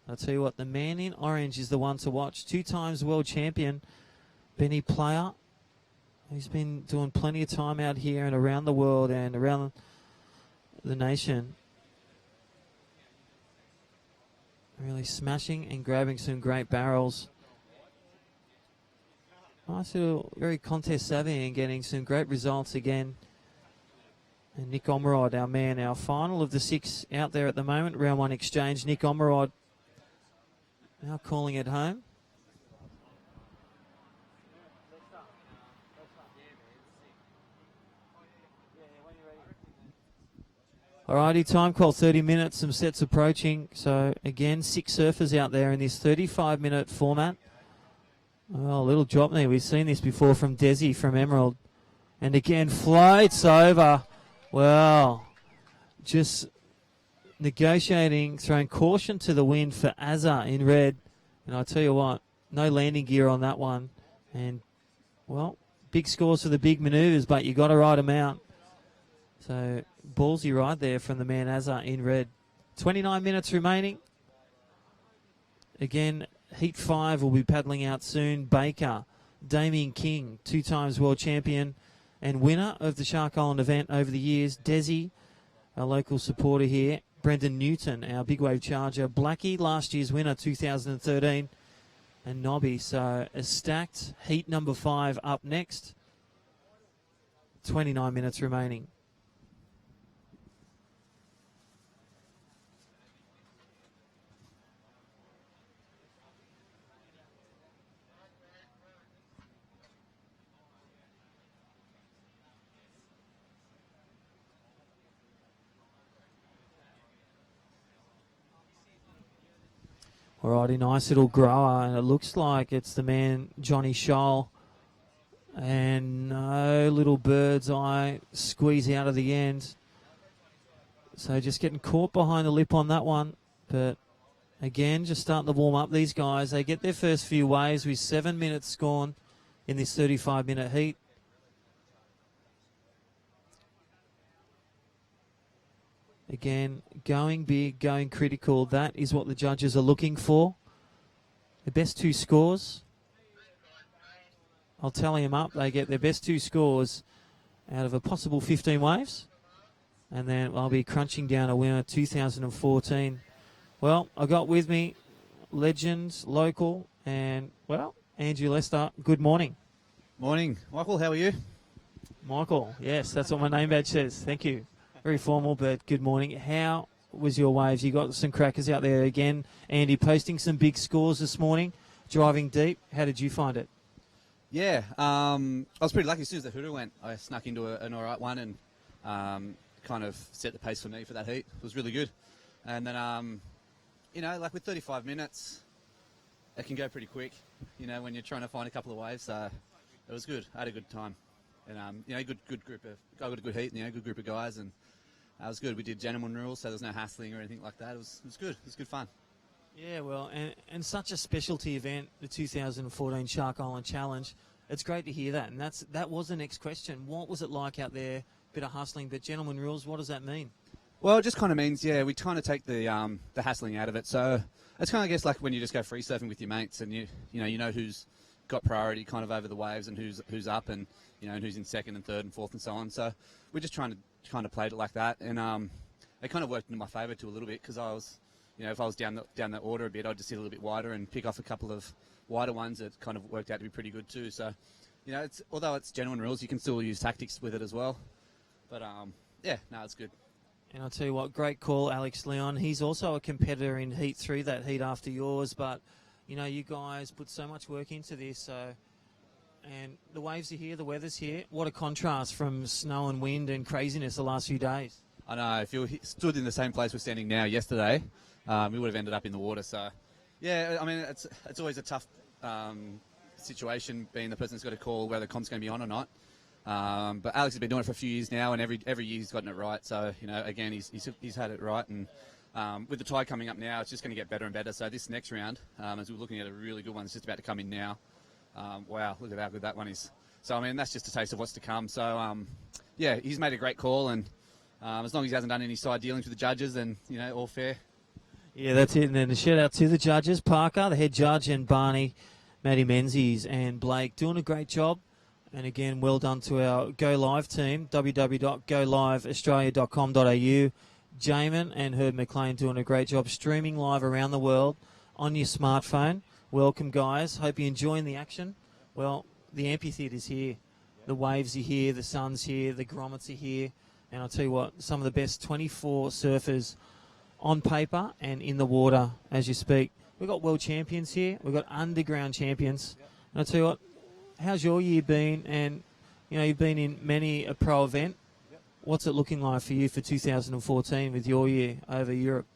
I'll tell you what, the man in orange is the one to watch. 2 times world champion, Benny Player. He's been doing plenty of time out here and around the world and around the nation. Really smashing and grabbing some great barrels. Nice little, very contest savvy and getting some great results again. And Nick Omerod, our man, our final of the 6 out there at the moment. Round 1 exchange. Nick Omerod now calling it home. Alrighty, time call 30 minutes, some sets approaching. So again, 6 surfers out there in this 35-minute format. Oh, a little drop there. We've seen this before from Desi from Emerald. And again, floats over. Well, just negotiating, throwing caution to the wind for Azar in red. And I tell you what, no landing gear on that one. And, well, big scores for the big manoeuvres, but you got to ride them out. So, ballsy ride there from the man Azar in red. 29 minutes remaining. Again, Heat 5 will be paddling out soon. Baker, Daman King, 2 times world champion and winner of the Shark Island event over the years. Desi, our local supporter here. Brendan Newton, our big wave charger. Blackie, last year's winner, 2013. And Nobby. So a stacked Heat number 5 up next. 29 minutes remaining. Alrighty, nice little grower, and it looks like it's the man Johnny Scholl. And no little bird's eye squeeze out of the end. So just getting caught behind the lip on that one. But again, just starting to warm up these guys. They get their first few waves with 7 minutes gone in this 35-minute heat. Again, going big, going critical. That is what the judges are looking for. The best 2 scores. I'll tally them up. They get their best 2 scores out of a possible 15 waves. And then I'll be crunching down a winner 2014. Well, I got with me legends, local, and, well, Andrew Lester. Good morning.
Morning. Michael, how are you?
Michael, yes, that's what my name badge says. Thank you. Very formal, but good morning. How was your waves? You got some crackers out there again. Andy posting some big scores this morning, driving deep. How did you find it?
Yeah, I was pretty lucky. As soon as the hooter went, I snuck into an all right one and kind of set the pace for me for that heat. It was really good. And then, you know, like with 35 minutes, it can go pretty quick, you know, when you're trying to find a couple of waves. So it was good. I had a good time. And, you know, good group of, I got a good heat, you know, good group of guys, and it was good. We did gentleman rules, so there was no hassling or anything like that. It was good. It was good fun.
Yeah, well, and such a specialty event, the 2014 Shark Island Challenge. It's great to hear that, and that was the next question. What was it like out there? Bit of hustling, but gentleman rules, what does that mean?
Well, it just kind of means, yeah, we kind of take the hassling out of it. So it's kind of, I guess, like when you just go free surfing with your mates, and you know who's got priority kind of over the waves and who's up, and and who's in second and third and fourth and so on. So we're just trying to kind of played it like that, and it kind of worked into my favour too a little bit, because I was, if I was down the order a bit, I'd just sit a little bit wider and pick off a couple of wider ones. It kind of worked out to be pretty good too. So, although it's genuine rules, you can still use tactics with it as well. But it's good.
And I'll tell you what, great call, Alex Leon. He's also a competitor in Heat 3, that heat after yours. But, you guys put so much work into this. So, and the waves are here, the weather's here. What a contrast from snow and wind and craziness the last few days.
I know. If you stood in the same place we're standing now yesterday, we would have ended up in the water. So, yeah, I mean, it's always a tough situation, being the person that's got to call whether the comp's going to be on or not. But Alex has been doing it for a few years now, and every year he's gotten it right. So, again, he's had it right. And with the tide coming up now, it's just going to get better and better. So this next round, as we're looking at a really good one that's just about to come in now, wow, look at how good that one is. So, I mean, that's just a taste of what's to come. So, he's made a great call, and as long as he hasn't done any side dealings with the judges, then, all fair.
Yeah, that's it. And then a shout out to the judges, Parker, the head judge, and Barney, Matty Menzies, and Blake, doing a great job. And again, well done to our Go Live team, www.goliveaustralia.com.au. Jamin and Herb McLean doing a great job streaming live around the world on your smartphone. Welcome, guys. Hope you're enjoying the action. Well, the amphitheatre's here. The waves are here, the sun's here, the grommets are here. And I'll tell you what, some of the best 24 surfers on paper and in the water as you speak. We've got world champions here. We've got underground champions. And I'll tell you what, how's your year been? And, you've been in many a pro event. What's it looking like for you for 2014 with your year over Europe?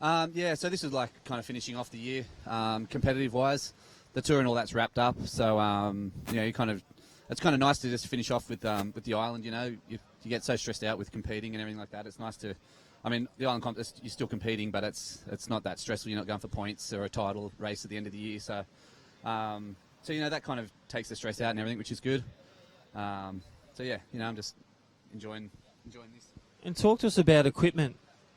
So this is like kind of finishing off the year, competitive-wise. The tour and all that's wrapped up. So, it's kind of nice to just finish off with the island. You get so stressed out with competing and everything like that. It's nice to, the island contest, you're still competing, but it's not that stressful. You're not going for points or a title race at the end of the year. So, that kind of takes the stress out and everything, which is good. I'm just enjoying this.
And talk to us about equipment.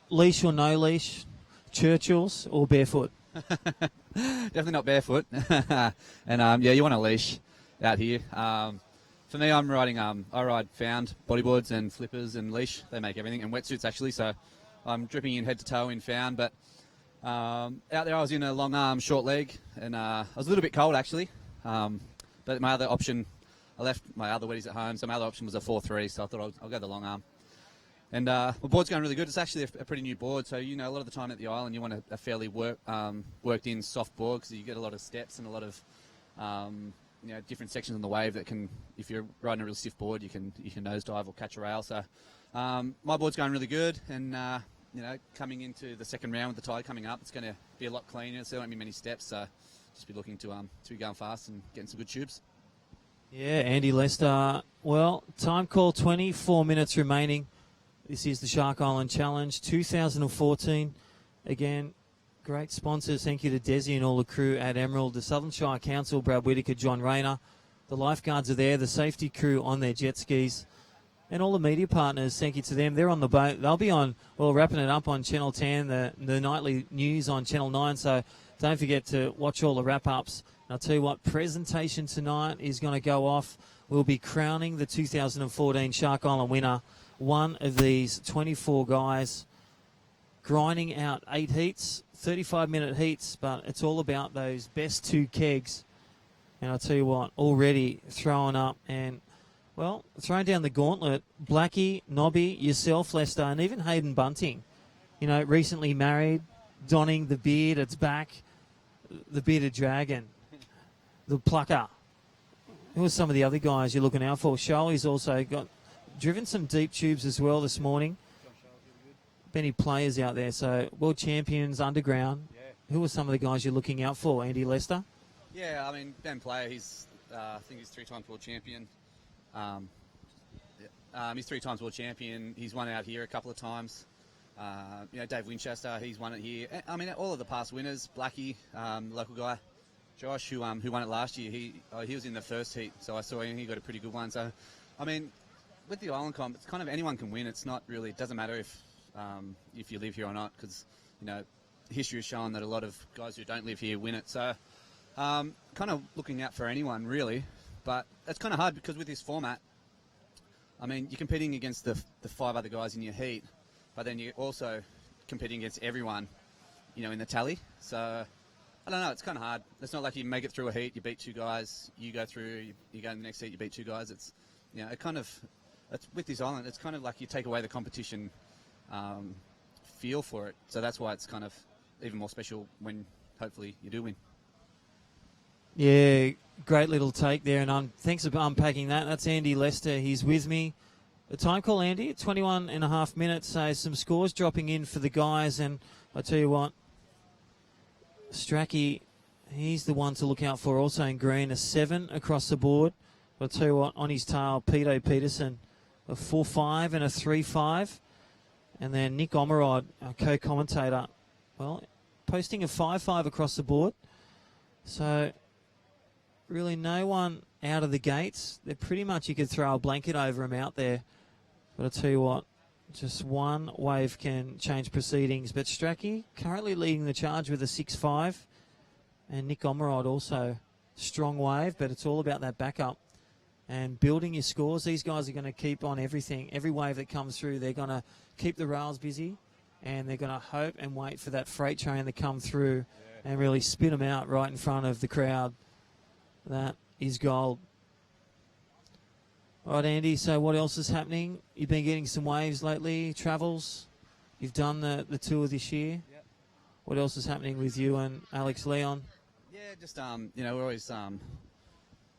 Leash or no leash, Churchills or barefoot?
Definitely not barefoot. And, you want a leash out here. For me, I'm riding, I ride found bodyboards and flippers and leash. They make everything, and wetsuits actually. So I'm dripping in head to toe in found. But out there I was in a long arm, short leg, and I was a little bit cold actually. But my other option, I left my other wetties at home, so my other option was a 4.3, so I thought I'll go the long arm. And my board's going really good. It's actually a pretty new board, so a lot of the time at the island you want a fairly worked in soft board, because you get a lot of steps and a lot of different sections on the wave that can, if you're riding a real stiff board, you can nosedive or catch a rail. So my board's going really good, and coming into the second round with the tide coming up, it's going to be a lot cleaner, so there won't be many steps. So just be looking to be going fast and getting some good tubes.
Yeah, Andy Lester. Well, time call 24 minutes remaining. This is the Shark Island Challenge 2014. Again, great sponsors. Thank you to Desi and all the crew at Emerald, the Southern Shire Council, Brad Whitaker, John Rayner. The lifeguards are there, the safety crew on their jet skis, and all the media partners. Thank you to them. They're on the boat. They'll be on, wrapping it up on Channel 10, the nightly news on Channel 9. So don't forget to watch all the wrap-ups. And I'll tell you what, presentation tonight is going to go off. We'll be crowning the 2014 Shark Island winner, one of these 24 guys grinding out 8 heats, 35-minute heats, but it's all about those best 2 kegs. And I'll tell you what, already throwing up and, throwing down the gauntlet, Blackie, Nobby, yourself, Lester, and even Hayden Bunting, recently married, donning the beard, it's back, the bearded dragon, the plucker. Who are some of the other guys you're looking out for? Charlie's also driven some deep tubes as well this morning. Many players out there, so world champions underground. Yeah. Who are some of the guys you're looking out for, Andy Lester?
Yeah, Ben Player, I think he's 3 times world champion. He's 3 times world champion. He's won out here a couple of times. Dave Winchester, he's won it here. All of the past winners, Blackie, the local guy, Josh, who won it last year, he was in the first heat, so I saw him, he got a pretty good one. So, with the Island Comp, it's kind of anyone can win. It's not really, it doesn't matter if you live here or not, because, history has shown that a lot of guys who don't live here win it. So, kind of looking out for anyone, really. But it's kind of hard because with this format, I mean, you're competing against the 5 other guys in your heat, but then you're also competing against everyone, you know, in the tally. So, I don't know, it's kind of hard. It's not like you make it through a heat, you beat 2 guys, you go through, you go in the next heat, you beat 2 guys. It's, you know, it kind of, it's, with this island, it's kind of like you take away the competition feel for it. So that's why it's kind of even more special when hopefully you do win.
Yeah, great little take there, and thanks for unpacking that. That's Andy Lester. He's with me. The time call, Andy, at 21 and a half minutes. So some scores dropping in for the guys, and I tell you what, Stracky, he's the one to look out for also in green, a 7 across the board. But I tell you what, on his tail, Peter Peterson, a 4-5 and a 3-5. And then Nick Omerod, our co-commentator, well, posting a 5-5 across the board. So really no one out of the gates. They're pretty much, you could throw a blanket over them out there. But I'll tell you what, just one wave can change proceedings. But Stracky currently leading the charge with a 6-5. And Nick Omerod also strong wave, but it's all about that backup and building your scores. These guys are going to keep on everything. Every wave that comes through, they're going to keep the rails busy, and they're going to hope and wait for that freight train to come through and really spit them out right in front of the crowd. That is gold. All right, Andy, so what else is happening? You've been getting some waves lately, travels. You've done the tour this year.
Yep.
What else is happening with you and Alex Leon?
Yeah, just, you know,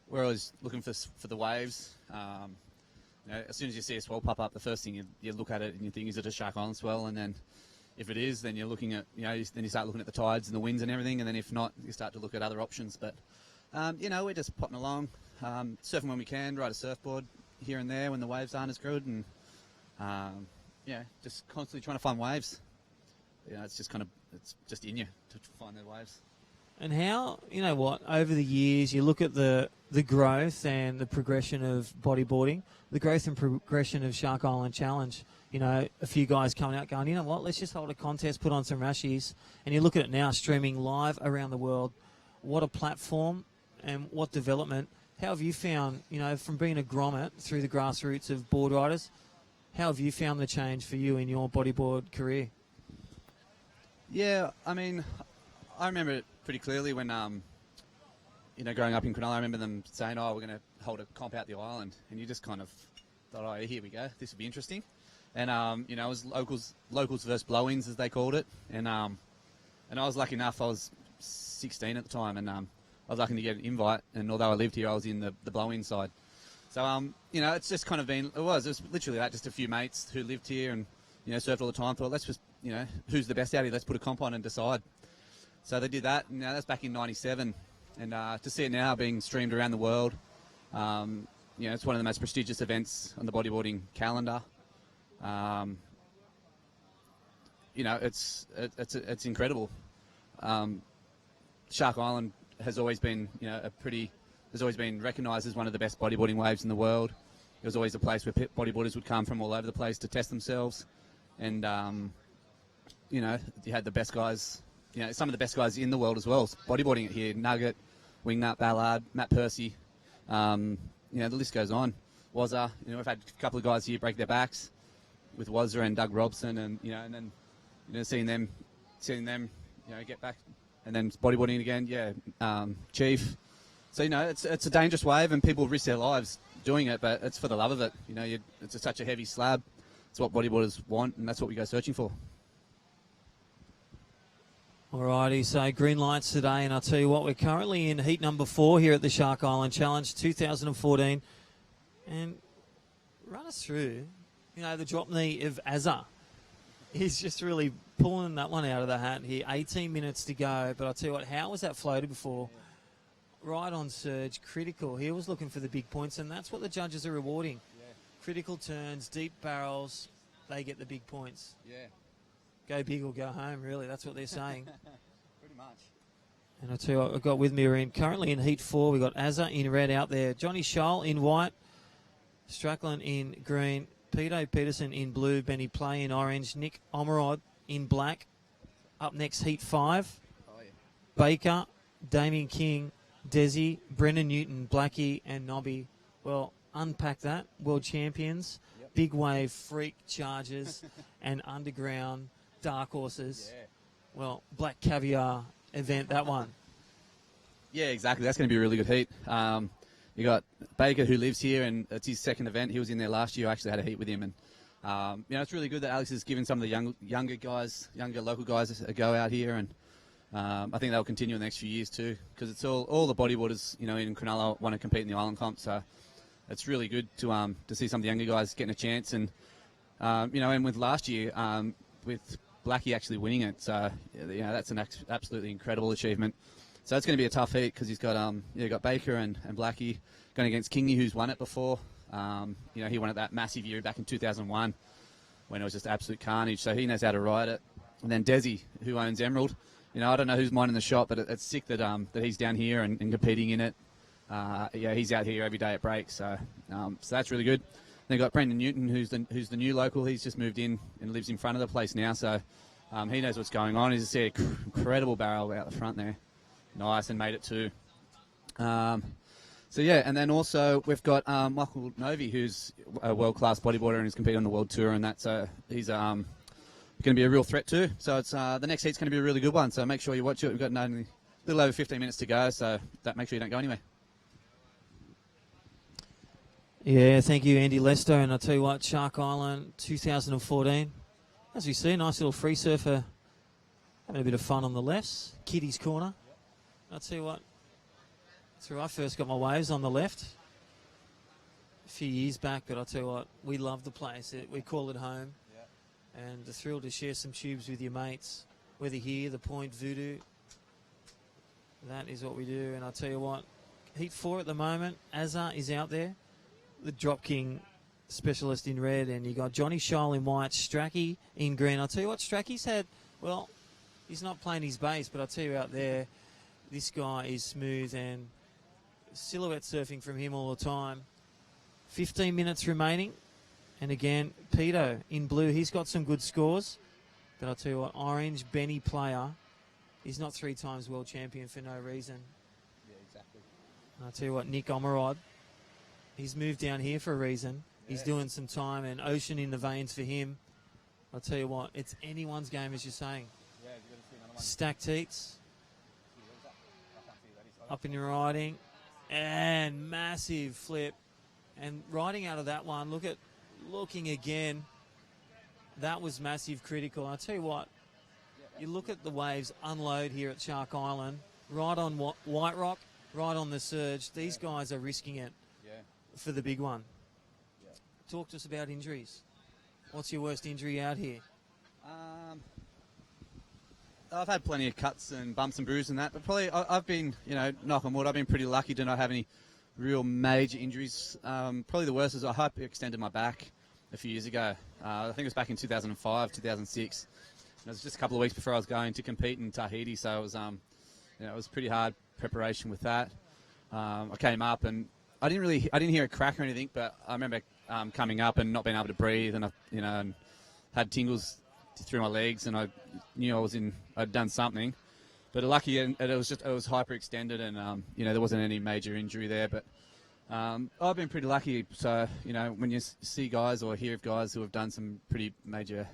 we're always looking for the waves. You know, as soon as you see a swell pop up, the first thing you look at it and you think, is it a Shark Island swell? And then if it is, then you're looking at, you know, then you start looking at the tides and the winds and everything. And then if not, you start to look at other options. But, you know, we're just potting along, surfing when we can, ride a surfboard here and there when the waves aren't as good. And, yeah, just constantly trying to find waves. You know, it's just it's just in you to find the waves.
And how, you know what, over the years, you look at the growth and the progression of bodyboarding, the growth and progression of Shark Island Challenge. You know, a few guys coming out going, you know what, let's just hold a contest, put on some rashies. And you look at it now, streaming live around the world. What a platform and what development. How have you found, you know, from being a grommet through the grassroots of board riders, how have you found the change for you in your bodyboard career?
Yeah, I mean, I remember it pretty clearly when, you know, growing up in Cronulla, I remember them saying, oh, we're going to hold a comp out the island. And you just kind of thought, oh, here we go. This would be interesting. And, you know, it was locals versus blow-ins, as they called it. And I was lucky enough, I was 16 at the time, and I was lucky to get an invite. And although I lived here, I was in the blow-in side. So, you know, it's just kind of been, it was literally that, just a few mates who lived here and, you know, surfed all the time, thought, let's just, you know, who's the best out here? Let's put a comp on and decide. So they did that, and now that's back in '97. And to see it now being streamed around the world, you know, it's one of the most prestigious events on the bodyboarding calendar. You know, it's incredible. Shark Island has always been, you know, has always been recognised as one of the best bodyboarding waves in the world. It was always a place where bodyboarders would come from all over the place to test themselves. And, you know, you had the best guys, you know, some of the best guys in the world as well, bodyboarding it here. Nugget, Wingnut, Ballard, Matt Percy, you know, the list goes on. Wazza, you know, we've had a couple of guys here break their backs with Wazza and Doug Robson, and, you know, and then, you know, seeing them, you know, get back, and then bodyboarding again, yeah, Chief. So, you know, it's a dangerous wave, and people risk their lives doing it, but it's for the love of it. You know, it's such a heavy slab. It's what bodyboarders want, and that's what we go searching for.
Alrighty, so green lights today, and I'll tell you what, we're currently in heat number 4 here at the Shark Island Challenge 2014. And run us through, you know, the drop knee of Azza. He's just really pulling that one out of the hat here. 18 minutes to go, but I'll tell you what, how was that floated before? Yeah. Right on surge, critical. He was looking for the big points, and that's what the judges are rewarding. Yeah. Critical turns, deep barrels, they get the big points.
Yeah.
Go big or go home, really. That's what they're saying.
Pretty much.
And I'll tell you what, I've got with me, currently in heat 4, we've got Azza in red out there. Johnny Scholl in white. Stracklin in green. Peter Peterson in blue. Benny Play in orange. Nick Omerod in black. Up next, heat 5.
Oh, yeah.
Baker, Daman King, Desi, Brennan Newton, Blackie, and Nobby. Well, unpack that. World champions, big wave, freak chargers, and underground dark horses.
Yeah.
Well, Black Caviar event, that one.
Yeah, exactly. That's going to be a really good heat. You got Baker, who lives here, and it's his second event. He was in there last year. I actually had a heat with him, and it's really good that Alex is giving some of the younger local guys a go out here, and I think they'll continue in the next few years too, because it's all the bodyboarders, in Cronulla want to compete in the Island Comp, so it's really good to see some of the younger guys getting a chance, and and with last year with Blackie actually winning it, so that's an absolutely incredible achievement. So it's going to be a tough heat because he's got got Baker and Blackie going against Kingy, who's won it before. He won it that massive year back in 2001 when it was just absolute carnage. So he knows how to ride it. And then Desi, who owns Emerald. I don't know who's minding the shop, but it's sick that he's down here and competing in it. He's out here every day at breaks. So that's really good. Then got Brendan Newton, who's the new local. He's just moved in and lives in front of the place now. So he knows what's going on. He's just incredible barrel out the front there. Nice, and made it too. And then also we've got Michael Novi, who's a world-class bodyboarder and is competing on the world tour, and he's going to be a real threat too. So it's the next heat's going to be a really good one. So make sure you watch it. We've got only a little over 15 minutes to go, so make sure you don't go anywhere.
Yeah, thank you, Andy Lester. And I'll tell you what, Shark Island 2014. As we see, nice little free surfer having a bit of fun on the lefts. Kitty's corner. I'll tell you what, that's where I first got my waves, on the left a few years back, but I'll tell you what, we love the place. We call it home, and the thrill to share some tubes with your mates, whether here, the Point, Voodoo. That is what we do, and I'll tell you what, Heat 4 at the moment, Azar is out there, the Drop King specialist in red, and you got Johnny Scholl in white, Stracky in green. I'll tell you what, Stracky's had, well, he's not playing his bass, but I'll tell you out there, this guy is smooth, and silhouette surfing from him all the time. 15 minutes remaining. And again, Peto in blue. He's got some good scores. But I'll tell you what, orange, Benny player. He's not 3 times world champion for no reason.
Yeah, exactly.
And I'll tell you what, Nick Omerod. He's moved down here for a reason. He's doing some time, and ocean in the veins for him. I'll tell you what, it's anyone's game, as you're saying.
Yeah, you've got to see another one.
Stacked heats. Up in your riding, and massive flip, and riding out of that one. Looking again. That was massive, critical. I'll tell you what. You look at the waves unload here at Shark Island, right on White Rock, right on the surge. These guys are risking it for the big one. Talk to us about injuries. What's your worst injury out here?
I've had plenty of cuts and bumps and bruises and that, but probably I've been, knock on wood, I've been pretty lucky to not have any real major injuries. Probably the worst is I hyperextended my back a few years ago. I think it was back in 2005, 2006. And it was just a couple of weeks before I was going to compete in Tahiti, so it was, it was pretty hard preparation with that. I came up and I didn't hear a crack or anything, but I remember coming up and not being able to breathe, and and had tingles through my legs, and I knew I'd done something, but lucky it was hyperextended, and there wasn't any major injury there. But I've been pretty lucky. So when you see guys or hear of guys who have done some pretty major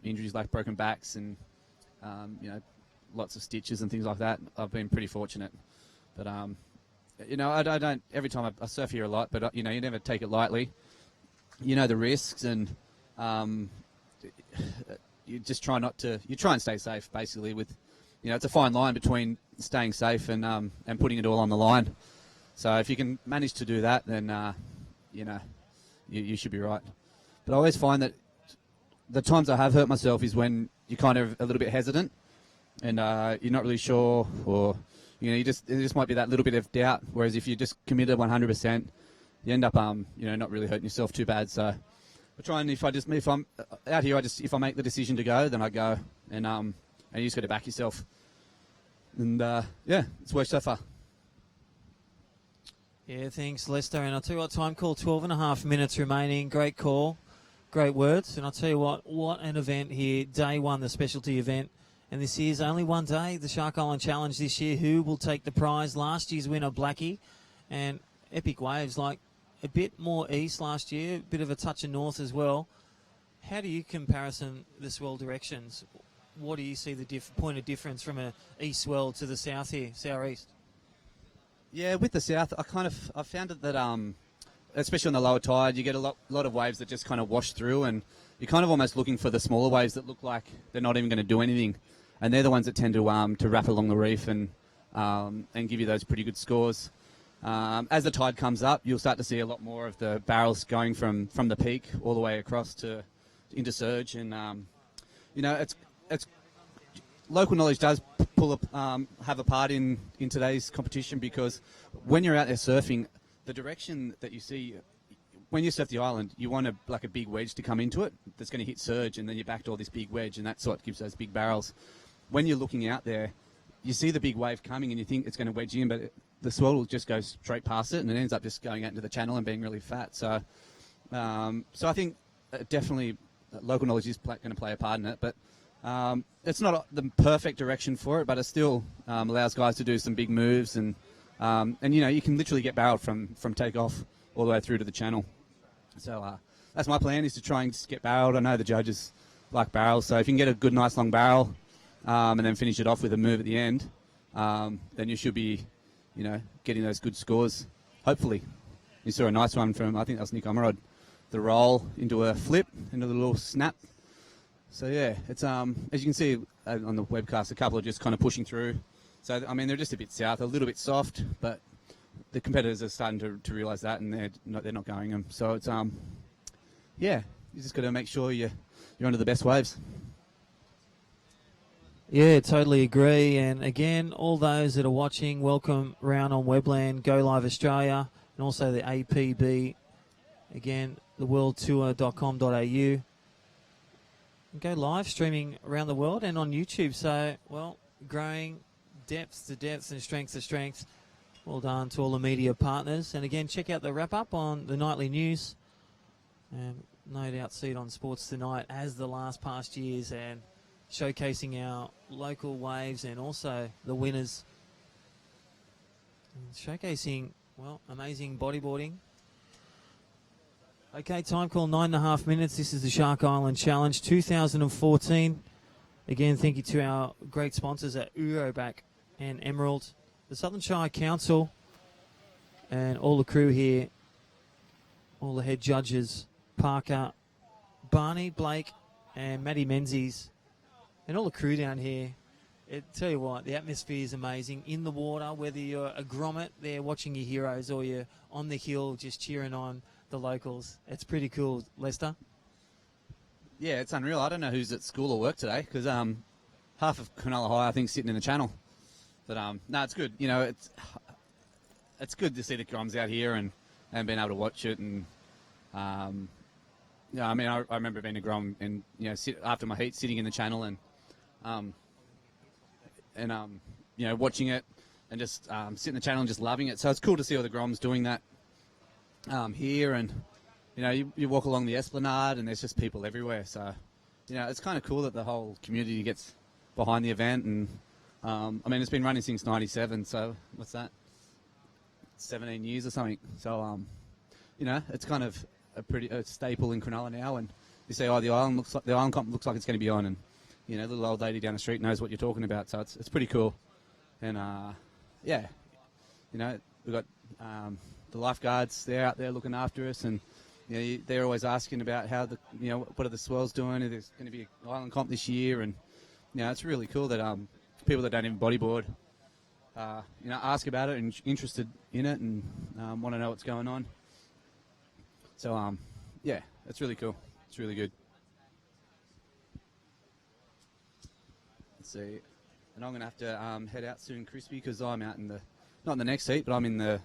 injuries like broken backs and lots of stitches and things like that, I've been pretty fortunate. But I don't. Every time I surf here a lot, but you never take it lightly. The risks, and you just try not to. You try and stay safe, basically. With, it's a fine line between staying safe and putting it all on the line. So if you can manage to do that, then you should be right. But I always find that the times I have hurt myself is when you're kind of a little bit hesitant, and you're not really sure, or there just might be that little bit of doubt. Whereas if you just committed 100%, you end up not really hurting yourself too bad. So I try, and if I'm out here, if I make the decision to go, then I go, and you just got to back yourself. And it's worked so far.
Yeah, thanks, Lester. And I'll tell you what, time call, 12.5 minutes remaining. Great call, great words. And I'll tell you what an event here. Day one, the specialty event. And this is only one day, the Shark Island Challenge this year. Who will take the prize? Last year's winner, Blackie, and Epic Waves, like a bit more east last year, a bit of a touch of north as well. How do you comparison the swell directions? What do you see the point of difference from a east swell to the south here, southeast?
Yeah, with the south, I found it that especially on the lower tide, you get a lot of waves that just kind of wash through, and you're kind of almost looking for the smaller waves that look like they're not even going to do anything, and they're the ones that tend to wrap along the reef and give you those pretty good scores. As the tide comes up, you'll start to see a lot more of the barrels going from the peak all the way across into surge, and it's local knowledge does have a part in today's competition, because when you're out there surfing, the direction that you see when you surf the island, you want a big wedge to come into it that's going to hit surge, and then you're back to all this big wedge, and that's what gives those big barrels. When you're looking out there, you see the big wave coming and you think it's going to wedge in, but the swell will just go straight past it, and it ends up just going out into the channel and being really fat. So I think definitely local knowledge is going to play a part in it, but it's not the perfect direction for it, but it still allows guys to do some big moves, and you can literally get barreled from takeoff all the way through to the channel. So that's my plan, is to try and just get barreled. I know the judges like barrels, so if you can get a good, nice long barrel and then finish it off with a move at the end, then you should be, getting those good scores, hopefully. You saw a nice one from, I think that was Nick Omerod, the roll into a flip, into the little snap. So yeah, it's as you can see on the webcast, a couple are just kind of pushing through. So I mean, they're just a bit south, a little bit soft, but the competitors are starting to realise that, and they're not going them. So it's you just got to make sure you're under the best waves.
Yeah, totally agree. And again, all those that are watching, welcome round on Webland, Go Live Australia, and also the APB. Again, theworldtour.com.au. Go live streaming around the world and on YouTube. So, growing depth to depth and strength to strength. Well done to all the media partners. And again, check out the wrap-up on the nightly news. And no doubt see it on Sports Tonight as the last past years, and showcasing our local waves and also the winners. And showcasing, amazing bodyboarding. Okay, time call 9.5 minutes. This is the Shark Island Challenge 2014. Again, thank you to our great sponsors at Uroback and Emerald, the Southern Shire Council, and all the crew here, all the head judges, Parker, Barney, Blake, and Matty Menzies, and all the crew down here. Tell you what, the atmosphere is amazing. In the water, whether you're a grommet there watching your heroes, or you're on the hill just cheering on the locals. It's pretty cool, Lester.
Yeah, it's unreal. I don't know who's at school or work today, because half of Cronulla High, I think, is sitting in the channel. But no, it's good. It's good to see the Groms out here and being able to watch it. And I remember being a Grom and after my heat, sitting in the channel and watching it and just sitting in the channel and just loving it. So it's cool to see all the Groms doing that here, and you walk along the Esplanade and there's just people everywhere. So it's kind of cool that the whole community gets behind the event. And it's been running since '97, so what's that, 17 years or something. So it's kind of a staple in Cronulla now. And you say, the island comp looks like it's going to be on, and little old lady down the street knows what you're talking about. So it's pretty cool. And we've got the lifeguards, they're out there looking after us, and they're always asking about how what are the swells doing, if there's going to be an island comp this year. And it's really cool that people that don't even bodyboard ask about it and interested in it, and want to know what's going on. So it's really cool. It's really good. Let's see, and I'm going to have to head out soon, Crispy, because I'm out not in the next heat, but I'm in the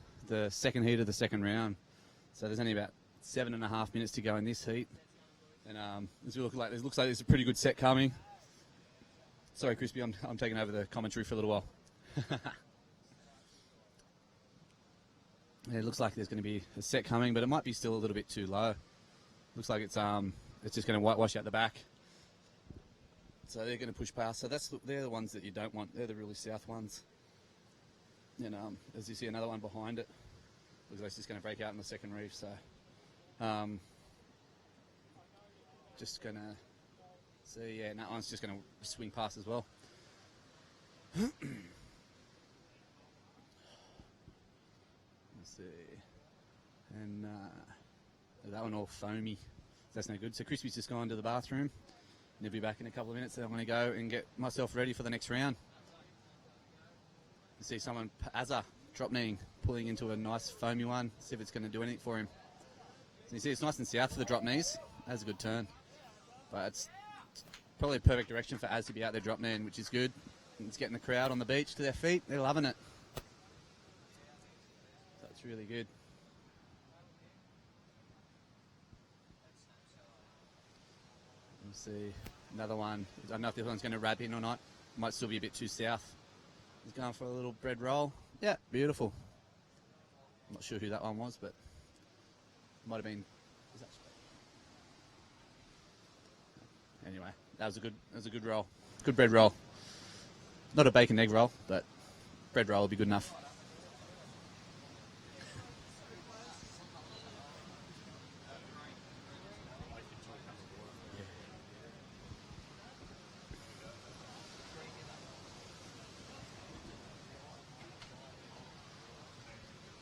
second heat of the second round. So there's only about 7.5 minutes to go in this heat, and it looks like there's a pretty good set coming. Sorry, Crispy, I'm taking over the commentary for a little while. Yeah, it looks like there's going to be a set coming, but it might be still a little bit too low. Looks like it's just going to whitewash out the back. So they're going to push past. So they're the ones that you don't want. They're the really south ones. And as you see, another one behind it. Looks like it's just going to break out in the second reef. So just going to see. Yeah, and that one's just going to swing past as well. Let's see. And that one all foamy. That's no good. So Crispy's just gone to the bathroom. And he'll be back in a couple of minutes. So I'm going to go and get myself ready for the next round. You see someone, Azza, drop kneeing, pulling into a nice foamy one. See if it's going to do anything for him. So you see it's nice and south for the drop knees. That's a good turn. But it's probably a perfect direction for Az to be out there drop kneeing, which is good. And it's getting the crowd on the beach to their feet. They're loving it. That's really good. Let's see. Another one. I don't know if this one's going to wrap in or not. Might still be a bit too south. He's going for a little bread roll. Yeah, beautiful. I'm not sure who that one was, but might have been. Anyway, that was a good roll. Good bread roll. Not a bacon egg roll, but bread roll will be good enough.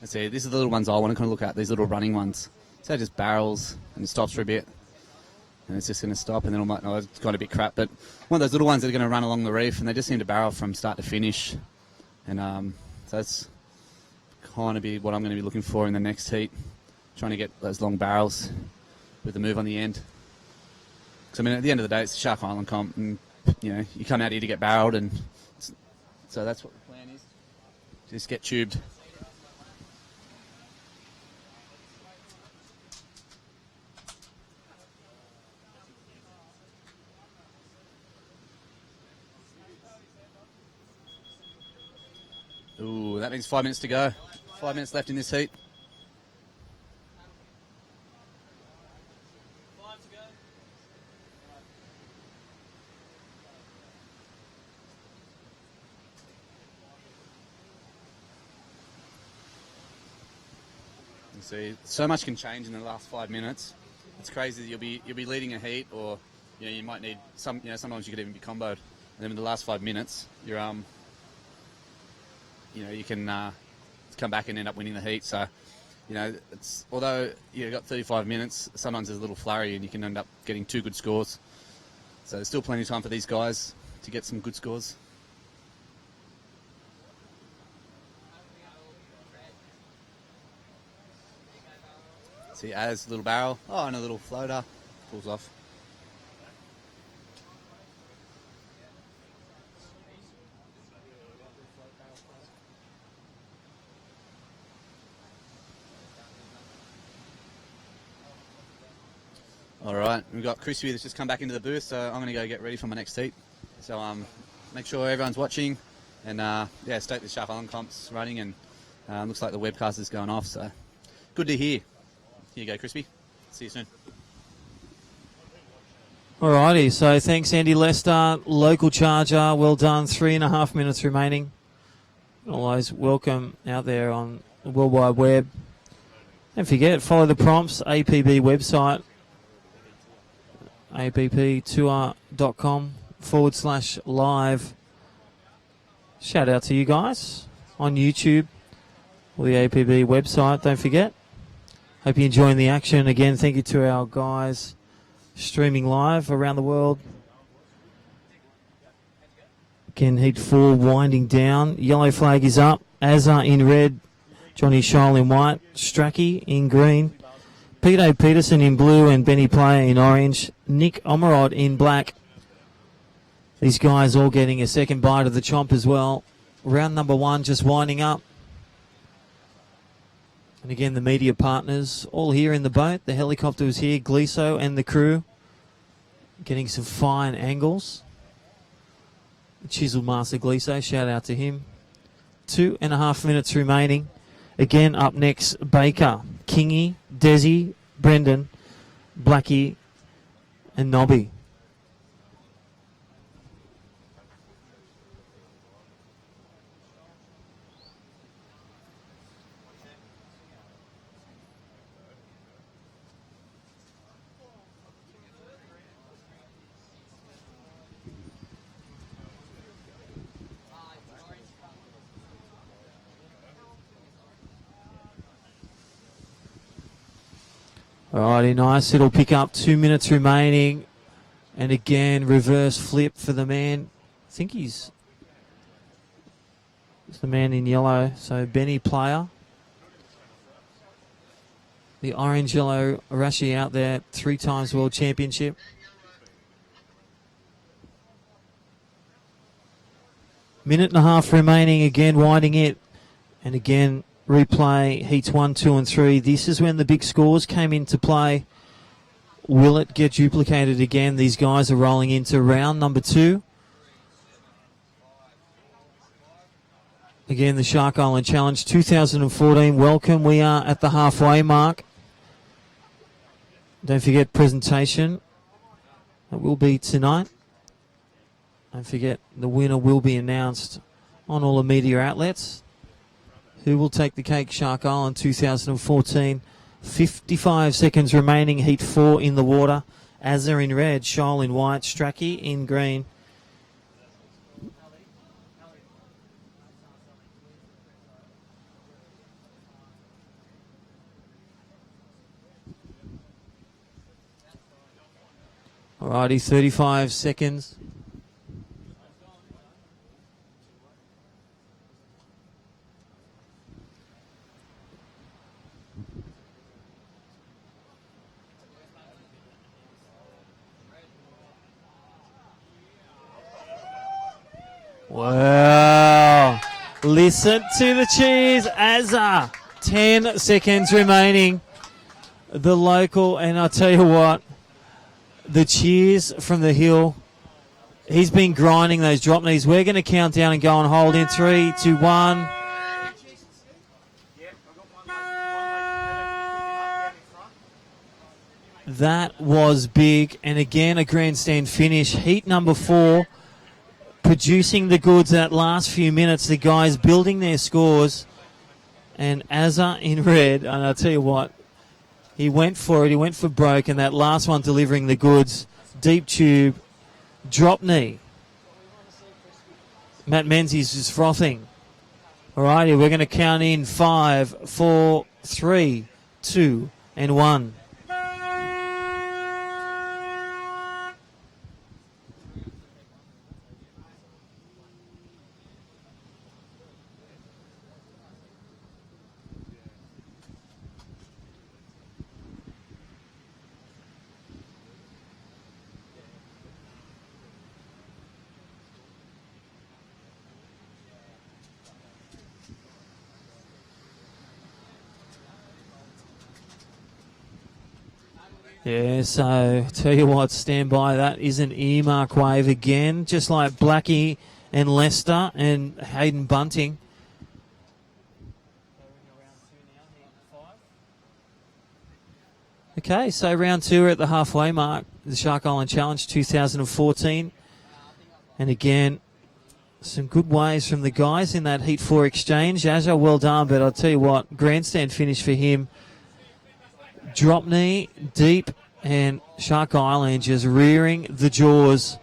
Let's see, these are the little ones I want to kind of look at, these little running ones. So it just barrels and it stops for a bit. And it's just going to stop and then it's got a bit crap. But one of those little ones that are going to run along the reef and they just seem to barrel from start to finish. And so that's kind of be what I'm going to be looking for in the next heat. Trying to get those long barrels with the move on the end. Because I mean, at the end of the day, it's a Shark Island comp. And, you know, you come out here to get barreled. And so that's what the plan is. Just get tubed. Ooh, that means 5 minutes to go. 5 minutes left in this heat. You see, so much can change in the last 5 minutes. It's crazy. You'll be leading a heat, or you might need some. Sometimes you could even be comboed. And then in the last 5 minutes, you're you can come back and end up winning the heat. So, it's although you've got 35 minutes, sometimes there's a little flurry and you can end up getting 2 good scores. So there's still plenty of time for these guys to get some good scores. See, as a little barrel, and a little floater, pulls off. All right, we've got Crispy that's just come back into the booth, so I'm going to go get ready for my next heat. So make sure everyone's watching, and state the Shark Island comp's running, and looks like the webcast is going off, so good to hear. Here you go, Crispy. See you soon.
Alrighty, so thanks Andy Lester, local charger, well done, 3.5 minutes remaining. Always welcome out there on the World Wide Web. Don't forget, follow the prompts, APB website, apptour.com/live. Shout out to you guys on YouTube or the APB website, don't forget. Hope you're enjoying the action. Again, thank you to our guys streaming live around the world. Again, heat 4 winding down. Yellow flag is up. Azza in red. Johnny Scholl in white. Strachey in green. Peter Peterson in blue and Benny Player in orange. Nick Omerod in black. These guys all getting a second bite of the chomp as well. Round number 1 just winding up. And again, the media partners all here in the boat. The helicopter is here, Gliso and the crew. Getting some fine angles. Chisel Master Gliso, shout out to him. 2.5 minutes remaining. Again, up next, Baker, Kingy, Desi, Brendan, Blackie, and Nobby. Alrighty, nice. It'll pick up 2 minutes remaining. And again, reverse flip for the man. I think it's the man in yellow. So Benny player. The orange-yellow Arashi out there, 3 times world championship. Minute and a half remaining, again winding it. And again, replay heats 1, 2 and 3. This is when the big scores came into play. Will it get duplicated again? These guys are rolling into round number 2. Again, the Shark Island Challenge 2014. Welcome. We are at the halfway mark. Don't forget presentation. It will be tonight. Don't forget the winner will be announced on all the media outlets. Who will take the cake? Shark Island 2014. 55 seconds remaining. Heat 4 in the water. Azza in red. Shoal in white. Strachey in green. Alrighty, 35 seconds. Wow. Listen to the cheers. Azza. 10 seconds remaining. The local, and I'll tell you what, the cheers from the hill. He's been grinding those drop knees. We're going to count down and go on hold in 3, 2, 1. That was big. And again, a grandstand finish. Heat number 4. Producing the goods that last few minutes. The guys building their scores. And Azza in red. And I'll tell you what, he went for it. He went for broke. And that last one delivering the goods. Deep tube. Drop knee. Matt Menzies is frothing. Alrighty, we're going to count in 5, 4, 3, 2, and 1. Yeah, so tell you what, stand by. That is an earmark wave again, just like Blackie and Lester and Hayden Bunting. Okay, so round 2 at the halfway mark, the Shark Island Challenge 2014. And again, some good waves from the guys in that Heat 4 exchange. Azza, well done, but I'll tell you what, grandstand finish for him. Drop knee, deep, and Shark Island just rearing the jaws.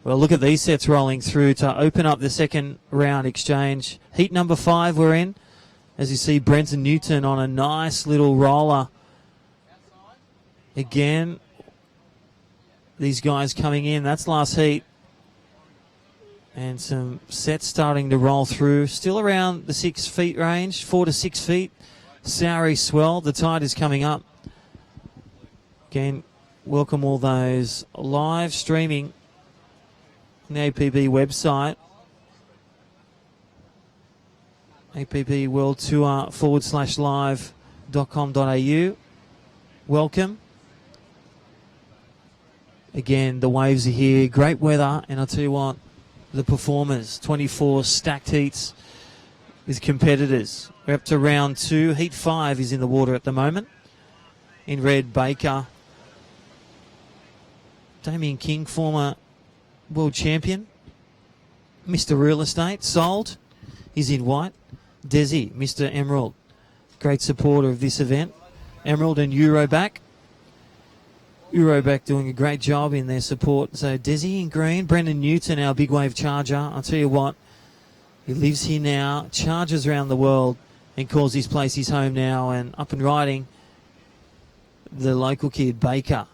Well, look at these sets rolling through to open up the second round exchange. Heat number 5 we're in. As you see, Brenton Newton on a nice little roller. Again, these guys coming in. That's last heat. And some sets starting to roll through. Still around the 6 feet range, 4 to 6 feet. Sowery swell. The tide is coming up. Again, welcome all those live streaming on the APB website. APB World Tour /live.com.au. Welcome. Again, the waves are here. Great weather. And I'll tell you what, the performers, 24 stacked heats with competitors. We're up to round 2. Heat 5 is in the water at the moment. In red, Baker. Daman King, former world champion. Mr. Real Estate, sold. He's in white. Desi, Mr. Emerald. Great supporter of this event. Emerald and Euroback. Euroback doing a great job in their support. So Desi in green. Brendan Newton, our big wave charger. I'll tell you what, he lives here now, charges around the world, and calls this place his home now and up and riding. the local kid, Baker.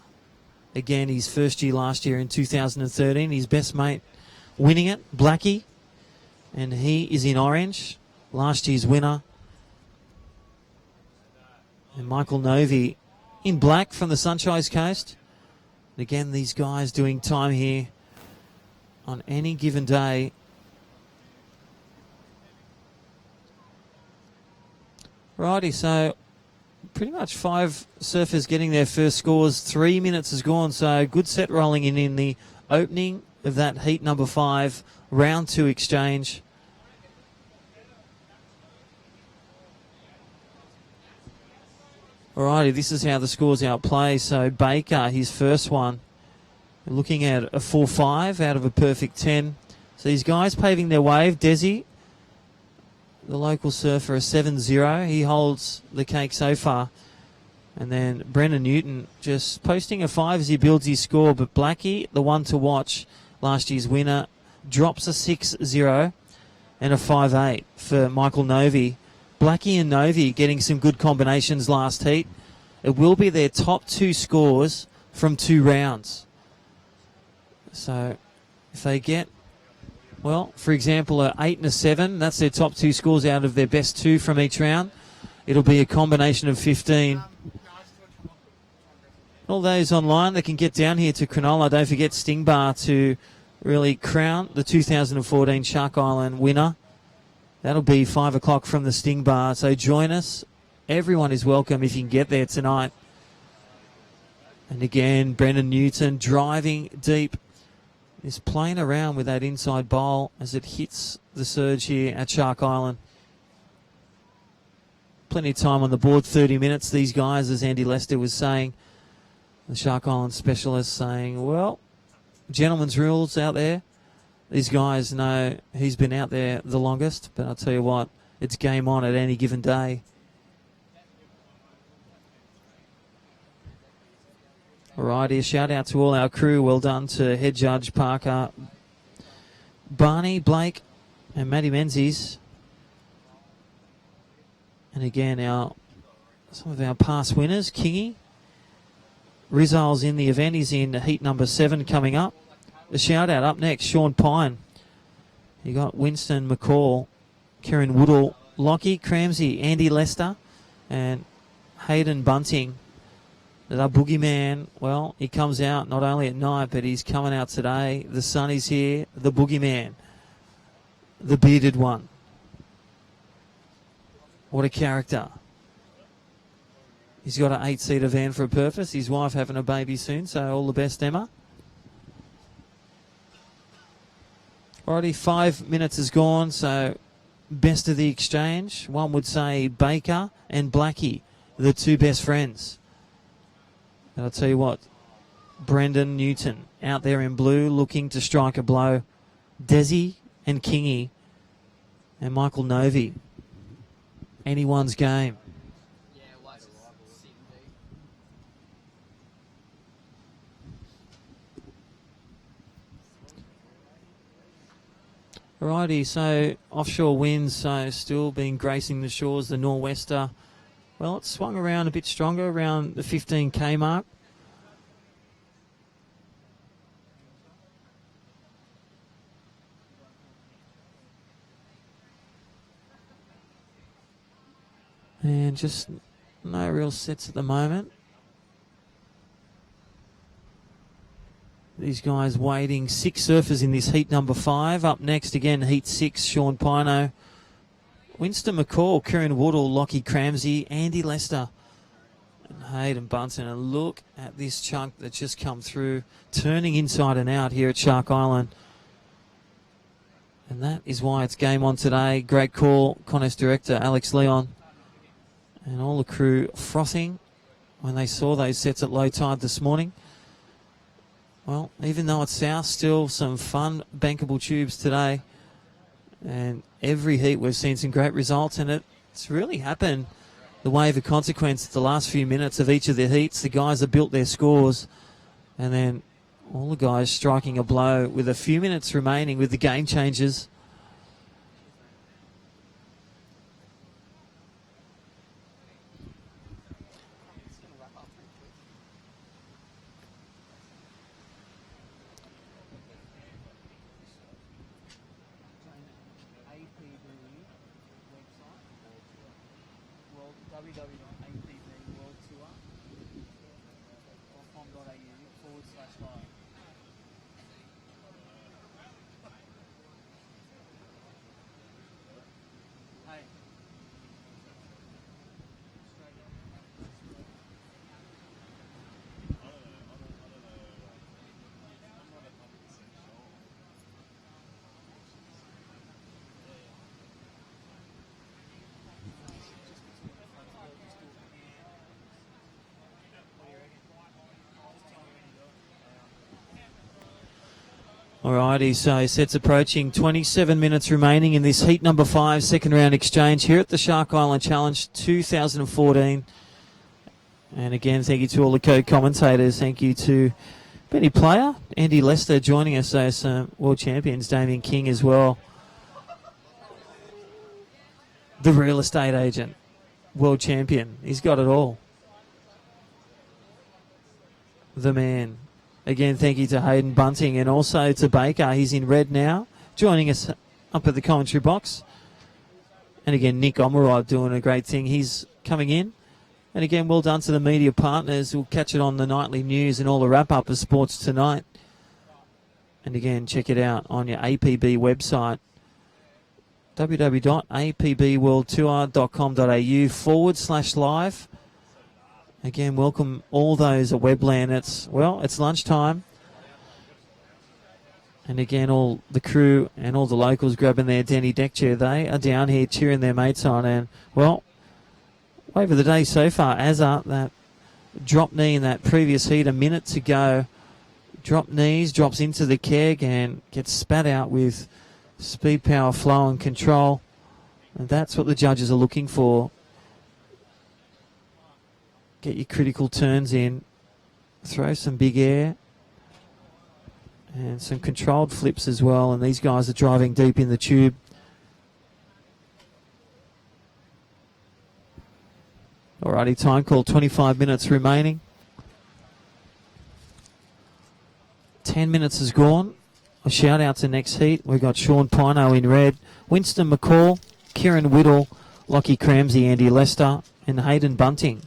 Again, his first year last year in 2013. His best mate winning it, Blackie. And he is in orange, last year's winner. And Michael Novy in black from the Sunshine Coast. And again, these guys doing time here on any given day. Righty, so pretty much 5 surfers getting their first scores. 3 minutes has gone, so good set rolling in the opening of that heat number 5, round 2 exchange. Alrighty, this is how the scores outplay. So Baker, his first one, looking at a 4-5 out of a perfect 10. So these guys paving their wave. Desi, the local surfer, a 7-0. He holds the cake so far. And then Brendan Newton just posting a 5 as he builds his score. But Blackie, the one to watch, last year's winner, drops a 6-0 and a 5-8 for Michael Novy. Blackie and Novy getting some good combinations last heat. It will be their top 2 scores from 2 rounds. So if they get, well, for example, an 8 and a 7, that's their top 2 scores out of their best 2 from each round. It'll be a combination of 15. All those online that can get down here to Cronulla, don't forget Sting Bar to really crown the 2014 Shark Island winner. That'll be 5 o'clock from the Sting Bar. So join us. Everyone is welcome if you can get there tonight. And again, Brendan Newton driving deep. Is playing around with that inside bowl as it hits the surge here at Shark Island. Plenty of time on the board, 30 minutes. These guys, as Andy Lester was saying, the Shark Island specialist saying, well, gentlemen's rules out there. These guys know who's been out there the longest, but I'll tell you what, it's game on at any given day. Alrighty, a shout out to all our crew. Well done to head judge Parker, Barney, Blake, and Matty Menzies. And again, some of our past winners, Kingy. Rizal's in the event. He's in heat number 7 coming up. The shout out up next, Sean Pine. You got Winston McCall, Kieran Woodall, Lockie Cramsey, Andy Lester, and Hayden Bunting. The boogeyman, well, he comes out not only at night, but he's coming out today. The sun is here. The boogeyman, the bearded one. What a character. He's got an 8-seater van for a purpose. His wife having a baby soon, so all the best, Emma. Alrighty, 5 minutes is gone, so best of the exchange. One would say Baker and Blackie, the 2 best friends. And I'll tell you what, Brendan Newton out there in blue looking to strike a blow. Desi and Kingy and Michael Novy. Anyone's game. Alrighty, so offshore winds, so still been gracing the shores. The nor'wester, well, it swung around a bit stronger around the 15k mark. And just no real sets at the moment. These guys waiting. 6 surfers in this heat number 5. Up next again, heat 6, Sean Pino, Winston McCall, Kieran Woodall, Lockie Cramsey, Andy Lester, and Hayden Bunton. And look at this chunk that's just come through, turning inside and out here at Shark Island. And that is why it's game on today. Great call, contest director Alex Leon. And all the crew frothing when they saw those sets at low tide this morning. Well, even though it's south, still some fun bankable tubes today. And every heat we've seen some great results, and it's really happened the wave of consequence the last few minutes of each of the heats. The guys have built their scores, and then all the guys striking a blow with a few minutes remaining with the game changers.
www.apbworldtour.com.au/live. Hey.
Alrighty, so sets approaching. 27 minutes remaining in this heat number 5, second round exchange here at the Shark Island Challenge 2014. And again, thank you to all the co-commentators. Thank you to Benny Player, Andy Lester joining us as world champions, Daman King as well. The real estate agent, world champion. He's got it all. The man. Again, thank you to Hayden Bunting and also to Baker. He's in red now, joining us up at the commentary box. And again, Nick Omerod doing a great thing. He's coming in. And again, well done to the media partners. We'll catch it on the nightly news and all the wrap-up of sports tonight. And again, check it out on your APB website, www.apbworldtour.com.au/live. Again, welcome all those at Webland. It's lunchtime. And again, all the crew and all the locals grabbing their Denny deck chair. They are down here cheering their mates on. And, well, wave of the day so far. Azza, that drop knee in that previous heat, a minute to go. Drop knees, drops into the keg and gets spat out with speed, power, flow and control. And that's what the judges are looking for. Get your critical turns in. Throw some big air. And some controlled flips as well. And these guys are driving deep in the tube. Alrighty, time call, 25 minutes remaining. 10 minutes is gone. A shout out to next heat. We've got Sean Pino in red. Winston McCall, Kieran Whittle, Lockie Cramsey, Andy Lester, and Hayden Bunting.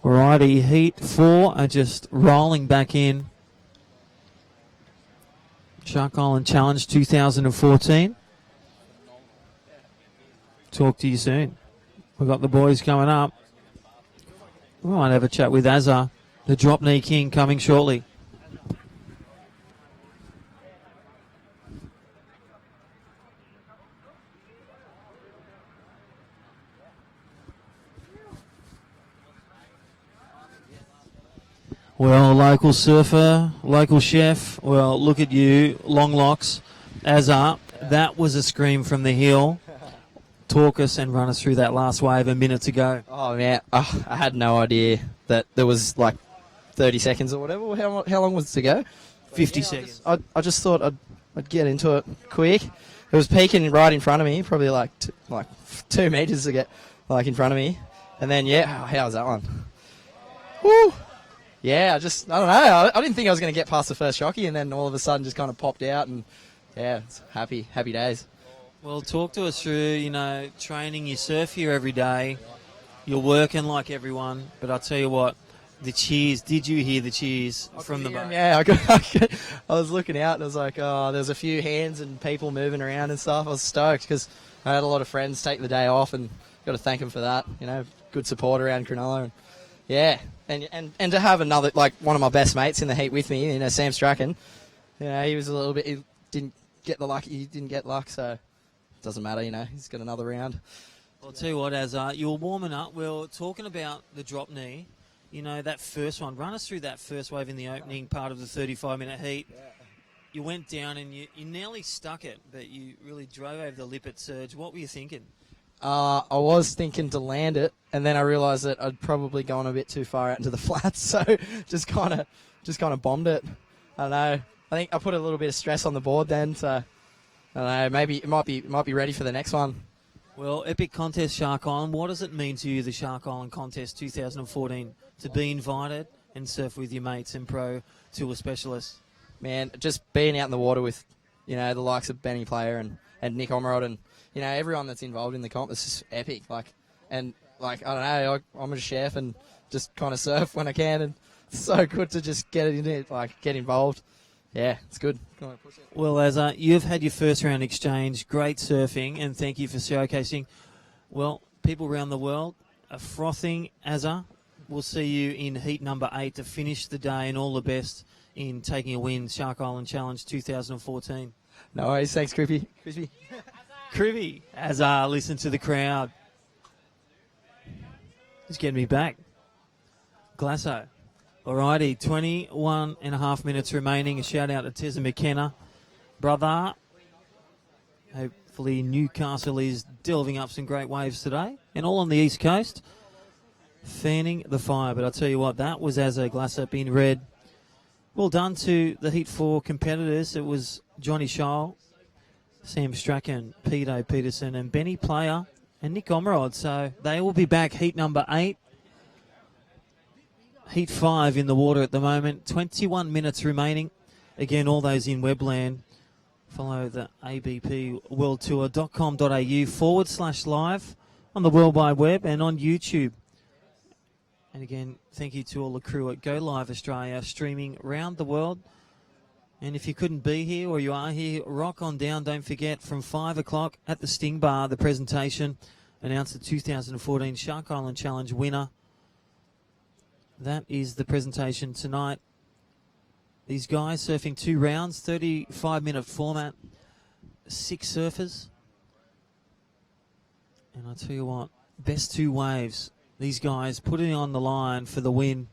Alrighty, heat 4 are just rolling back in. Shark Island Challenge 2014. Talk to you soon. We've got the boys coming up. We might have a chat with Azza, the drop knee king, coming shortly. Well, local surfer, local chef, well, look at you, long locks, Azza. That was a scream from the hill. Talk us and run us through that last wave a minute to go.
Oh, man, I had no idea that there was like 30 seconds or whatever. How long was it to go?
50 seconds.
I just thought I'd get into it quick. It was peaking right in front of me, probably like 2 meters to get like in front of me. And then, how was that one? Woo! Yeah, I don't know. I didn't think I was going to get past the first shocky, and then all of a sudden just kind of popped out, and it's happy days.
Well, talk to us through, training. You surf here every day. You're working like everyone, but I'll tell you what, the cheers. Did you hear the cheers from the boat?
Yeah, I was looking out, and I was like, there's a few hands and people moving around and stuff. I was stoked because I had a lot of friends take the day off, and got to thank them for that. Good support around Cronulla. And to have another, like, one of my best mates in the heat with me, Sam Strachan, he was he didn't get luck, so it doesn't matter, he's got another round.
Well, I'll tell you what, as you were warming up, we were talking about the drop knee, that first one. Run us through that first wave in the opening part of the 35-minute heat. You went down and you nearly stuck it, but you really drove over the lip at surge. What were you thinking?
I was thinking to land it, and then I realised that I'd probably gone a bit too far out into the flats, so just kind of bombed it. I don't know. I think I put a little bit of stress on the board then, so I don't know. Maybe it might be ready for the next one.
Well, epic contest, Shark Island. What does it mean to you, the Shark Island Contest 2014, to be invited and surf with your mates and pro tour specialists?
Man, just being out in the water with, the likes of Benny Player and Nick Omerod and, everyone that's involved in the comp, it's just epic. I don't know, I'm a chef and just kind of surf when I can, and it's so good to just get involved. Yeah, it's good.
Well, Azza, you've had your first round exchange, great surfing, and thank you for showcasing. Well, people around the world are frothing. Azza, we'll see you in heat number 8 to finish the day, and all the best in taking a win, Shark Island Challenge 2014.
No worries, thanks, Crispy.
Crivy, Azza, listen to the crowd. It's getting me back. Glasso. Alrighty, 21 and a half minutes remaining. A shout out to Tezza McKenna. Brother, hopefully Newcastle is delving up some great waves today. And all on the East Coast, fanning the fire. But I'll tell you what, that was Azza Glassop in red. Well done to the Heat 4 competitors. It was Johnny Scholl, Sam Strachan, Peter Peterson, and Benny Player, and Nick Omerod. So they will be back heat number 8. Heat 5 in the water at the moment. 21 minutes remaining. Again, all those in Webland, follow the abpworldtour.com.au/live on the World Wide Web and on YouTube. And again, thank you to all the crew at Go Live Australia, streaming around the world. And if you couldn't be here or you are here, rock on down. Don't forget, from 5 o'clock at the Sting Bar, the presentation, announce the 2014 Shark Island Challenge winner. That is the presentation tonight. These guys surfing 2 rounds, 35-minute format, 6 surfers. And I'll tell you what, best 2 waves. These guys putting on the line for the win.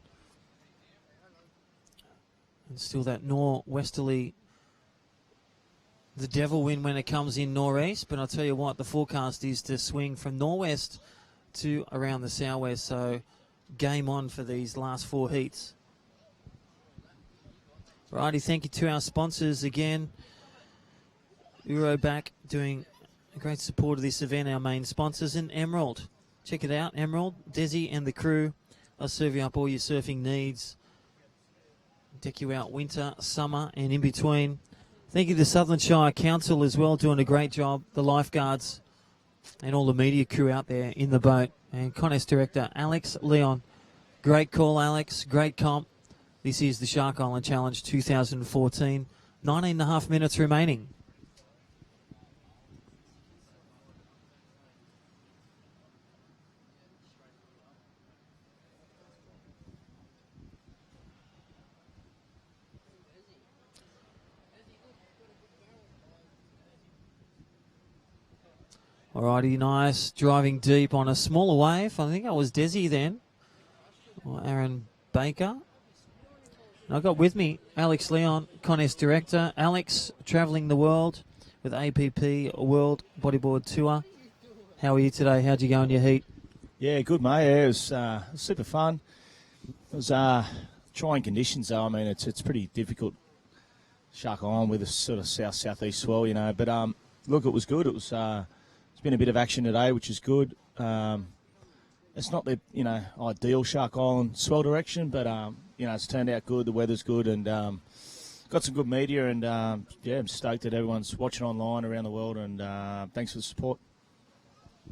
And still that norwesterly, the devil wind when it comes in northeast. But I'll tell you what, the forecast is to swing from northwest to around the southwest. So game on for these last 4 heats. Righty, thank you to our sponsors again. Euroback doing a great support of this event, our main sponsors, and Emerald. Check it out, Emerald, Desi and the crew are serving up all your surfing needs. Deck you out winter, summer, and in between. Thank you to Southern Shire Council as well, doing a great job. The lifeguards and all the media crew out there in the boat. And contest director Alex Leon. Great call, Alex. Great comp. This is the Shark Island Challenge 2014. 19 and a half minutes remaining. Alrighty, nice. Driving deep on a smaller wave. I think I was Desi then. Or Aaron Baker. And I got with me Alex Leon, contest director. Alex, travelling the world with APP World Bodyboard Tour. How are you today? How'd you go in your heat?
Yeah, good, mate. Yeah, it was super fun. It was trying conditions, though. I mean, it's pretty difficult. Shark Island with a sort of south-southeast swell, But look, it was good. It was... There's been a bit of action today, which is good. It's not the ideal Shark Island swell direction, but it's turned out good. The weather's good, and got some good media. And I'm stoked that everyone's watching online around the world. And thanks for the support.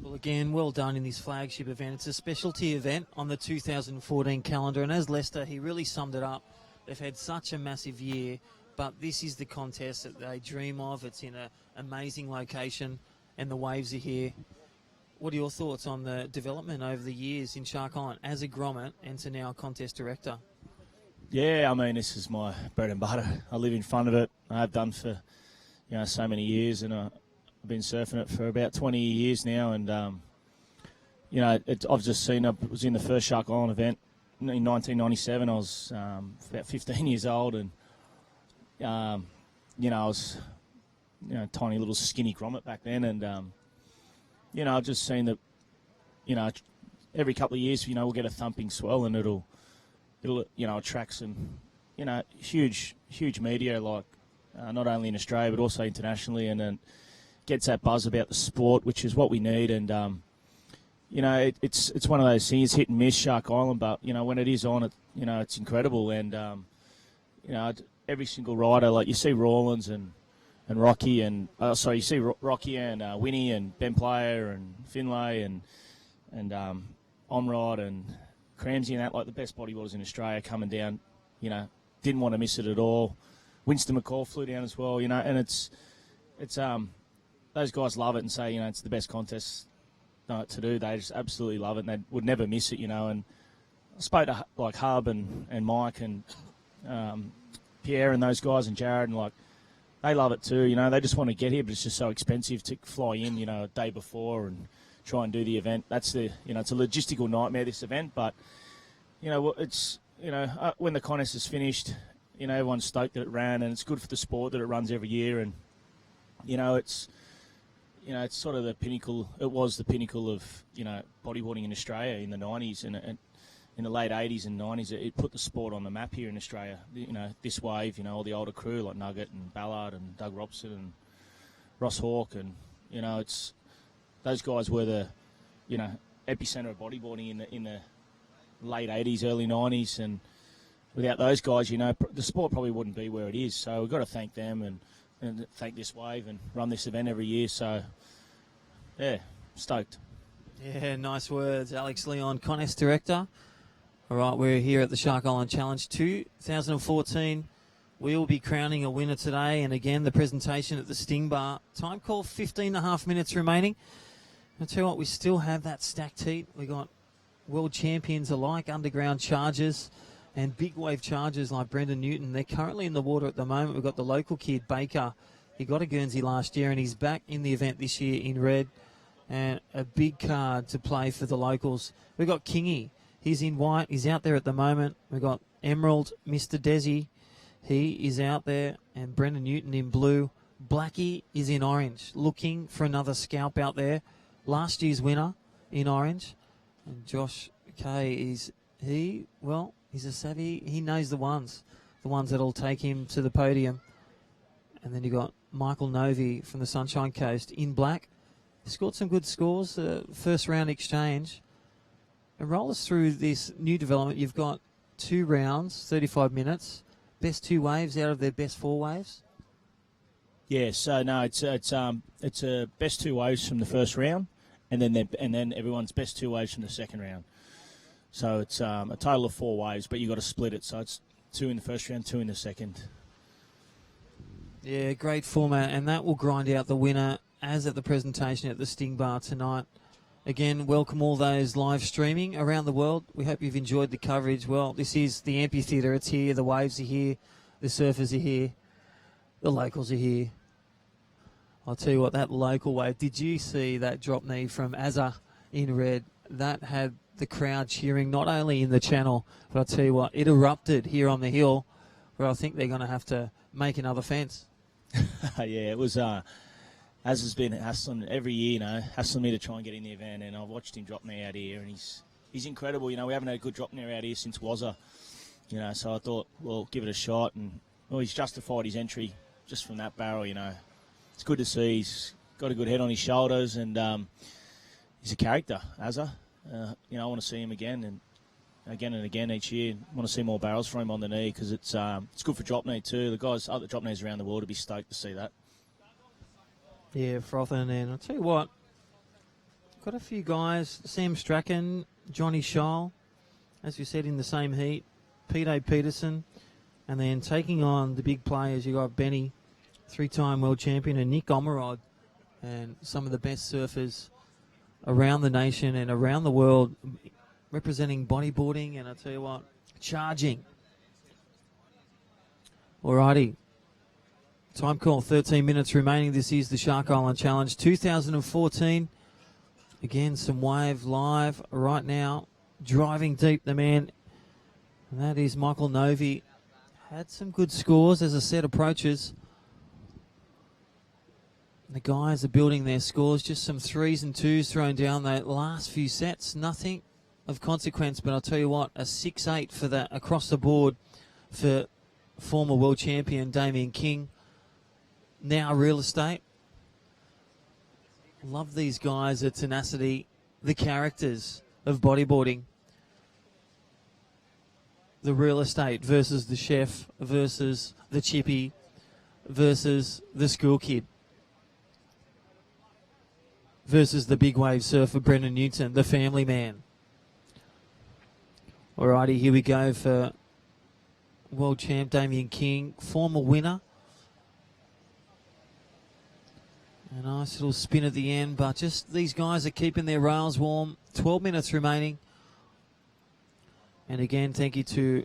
Well, again, well done in this flagship event. It's a specialty event on the 2014 calendar, and as Lester, he really summed it up. They've had such a massive year, but this is the contest that they dream of. It's in an amazing location, and the waves are here. What are your thoughts on the development over the years in Shark Island as a grommet and to now contest director?
Yeah, I mean, this is my bread and butter. I live in front of it. I have done for, so many years, and I've been surfing it for about 20 years now. And, I've just seen, I was in the first Shark Island event in 1997. I was about 15 years old, and, I was... tiny little skinny grommet back then, and I've just seen that, every couple of years, we'll get a thumping swell, and it'll attract some, huge media, like not only in Australia but also internationally, and then, gets that buzz about the sport, which is what we need. And it's one of those things, hit and miss, Shark Island, but when it is on, it's incredible. And every single rider, like you see Rawlins and Rocky and you see Rocky and Winnie and Ben Player and Finlay and Omrod and Cramsey and that, like the best bodybuilders in Australia coming down, didn't want to miss it at all. Winston McCall flew down as well, and it's those guys love it and say, it's the best contest to do. They just absolutely love it and they would never miss it, and I spoke to like Hub and Mike and Pierre and those guys and Jared, and like they love it too. They just want to get here, but it's just so expensive to fly in, a day before and try and do the event. That's it's a logistical nightmare, this event, but it's when the contest is finished, everyone's stoked that it ran, and it's good for the sport that it runs every year, and it's sort of the pinnacle. It was the pinnacle of bodyboarding in Australia in the 90s and in the late 80s and 90s. It put the sport on the map here in Australia. This wave, all the older crew like Nugget and Ballard and Doug Robson and Ross Hawke, and it's those guys were the epicenter of bodyboarding in the late 80s, early 90s, and without those guys, the sport probably wouldn't be where it is. So we've got to thank them and thank this wave and run this event every year. So, yeah, stoked.
Yeah, nice words. Alex Leon, Contest Director. All right, we're here at the Shark Island Challenge 2014. We will be crowning a winner today. And again, the presentation at the Sting Bar. Time call, 15.5 minutes remaining. I'll tell you what, we still have that stacked heat. We got world champions alike, underground chargers and big wave chargers like Brendan Newton. They're currently in the water at the moment. We've got the local kid, Baker. He got a Guernsey last year and he's back in the event this year in red. And a big card to play for the locals. We've got Kingy. He's in white. He's out there at the moment. We've got Emerald, Mr. Desi. He is out there. And Brendan Newton in blue. Blackie is in orange, looking for another scalp out there. Last year's winner in orange. And Josh Kay he's a savvy. He knows the ones that'll take him to the podium. And then you got Michael Novi from the Sunshine Coast in black. He scored some good scores, first round exchange. And roll us through this new development. You've got 2 rounds, 35 minutes, best 2 waves out of their best 4 waves.
Yeah, so no, it's a best 2 waves from the first round, and then everyone's best 2 waves from the second round. So it's a total of 4 waves, but you got to split it. So it's 2 in the first round, 2 in the second.
Yeah, great format, and that will grind out the winner as at the presentation at the Sting Bar tonight. Again, welcome all those live streaming around the world. We hope you've enjoyed the coverage. Well, this is the amphitheatre. It's here. The waves are here. The surfers are here. The locals are here. I'll tell you what, that local wave, did you see that drop knee from Azza in red? That had the crowd cheering not only in the channel, but I'll tell you what, it erupted here on the hill, where I think they're going to have to make another fence.
Yeah, it was... As has been hassling every year, hassling me to try and get in the event, and I've watched him drop knee out here, and he's incredible. We haven't had a good drop knee out here since Wazza, so I thought, well, give it a shot, and he's justified his entry just from that barrel. It's good to see. He's got a good head on his shoulders, and he's a character, Azza. I want to see him again and again each year. I want to see more barrels from him on the knee because it's good for drop knee too. The guys, other drop knees around the world, would be stoked to see that.
Yeah, frothing. And I'll tell you what, got a few guys, Sam Strachan, Johnny Scholl, as we said, in the same heat, Peter Peterson, and then taking on the big players, you got Benny, 3-time world champion, and Nick Omerod, and some of the best surfers around the nation and around the world representing bodyboarding, and I'll tell you what, charging. Alrighty. Time call, 13 minutes remaining. This is the Shark Island Challenge 2014. Again, some wave live right now. Driving deep, the man. And that is Michael Novi. Had some good scores as the set approaches. The guys are building their scores. Just some 3s and 2s thrown down the last few sets. Nothing of consequence, but I'll tell you what, a 6-8 for that across the board for former world champion Daman King. Now real estate. Love these guys, the tenacity, the characters of bodyboarding. The real estate versus the chef versus the chippy versus the school kid versus the big wave surfer Brendan Newton, the family man. Alrighty, here we go for world champ Daman King, former winner. A nice little spin at the end, but just these guys are keeping their rails warm. 12 minutes remaining. And again, thank you to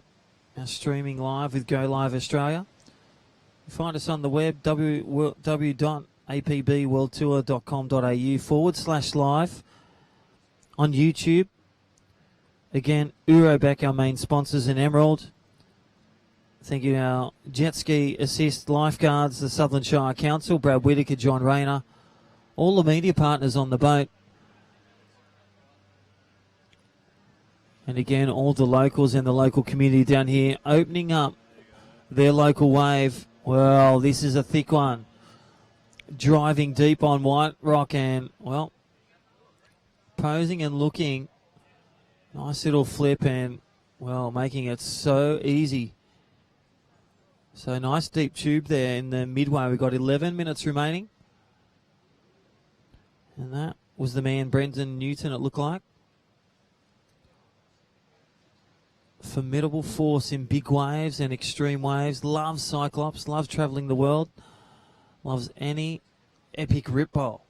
our streaming live with Go Live Australia. Find us on the web, www.apbworldtour.com.au/live. On YouTube. Again, Urobeck, our main sponsors in Emerald. Thank you to our Jet Ski Assist Lifeguards, the Southern Shire Council, Brad Whitaker, John Rayner, all the media partners on the boat. And again, all the locals and the local community down here opening up their local wave. Well, this is a thick one. Driving deep on White Rock and, well, posing and looking. Nice little flip and, well, making it so easy. So nice deep tube there in the midway. We've got 11 minutes remaining. And that was the man, Brendan Newton, it looked like. Formidable force in big waves and extreme waves. Loves Cyclops, loves travelling the world. Loves any epic rip bowl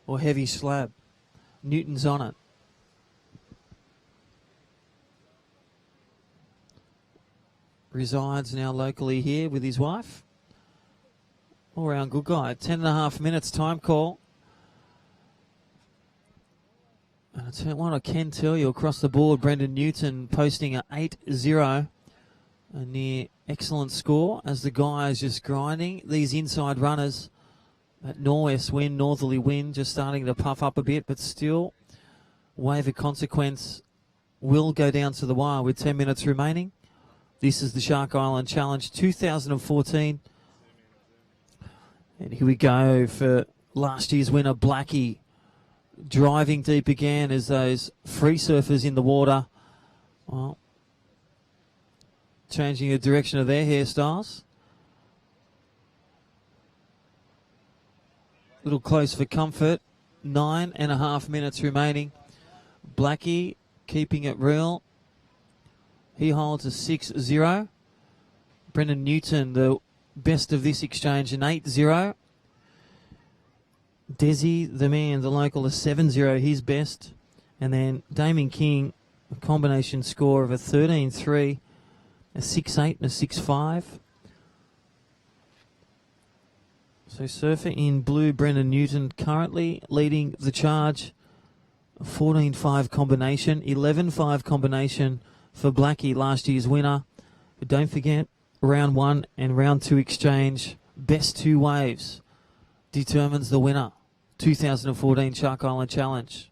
or heavy slab. Newton's on it. Resides now locally here with his wife. All round good guy. 10.5 minutes time call. And I tell you what, I can tell you across the board, Brendan Newton posting a 8-0. A near excellent score as the guy is just grinding. These inside runners, that northwest wind, northerly wind, just starting to puff up a bit, but still, wave of consequence will go down to the wire with 10 minutes remaining. This is the Shark Island Challenge 2014. And here we go for last year's winner, Blackie. Driving deep again as those free surfers in the water. Well, changing the direction of their hairstyles. A little close for comfort. 9.5 minutes remaining. Blackie keeping it real. He holds a 6-0. Brendan Newton, the best of this exchange, an 8-0. Desi, the man, the local, a 7-0, his best. And then Daman King, a combination score of a 13-3, a 6-8 and a 6-5. So surfer in blue, Brendan Newton, currently leading the charge. A 14-5 combination, 11-5 combination for Blackie, last year's winner. But don't forget, round 1 and round 2 exchange, best 2 waves determines the winner. 2014 Shark Island Challenge.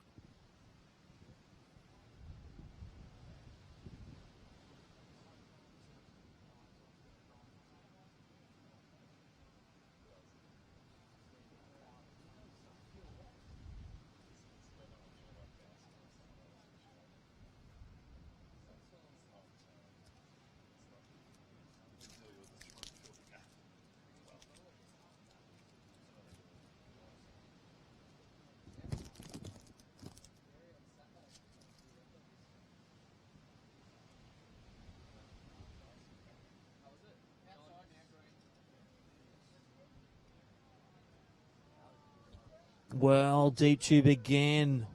Well, deep tube again.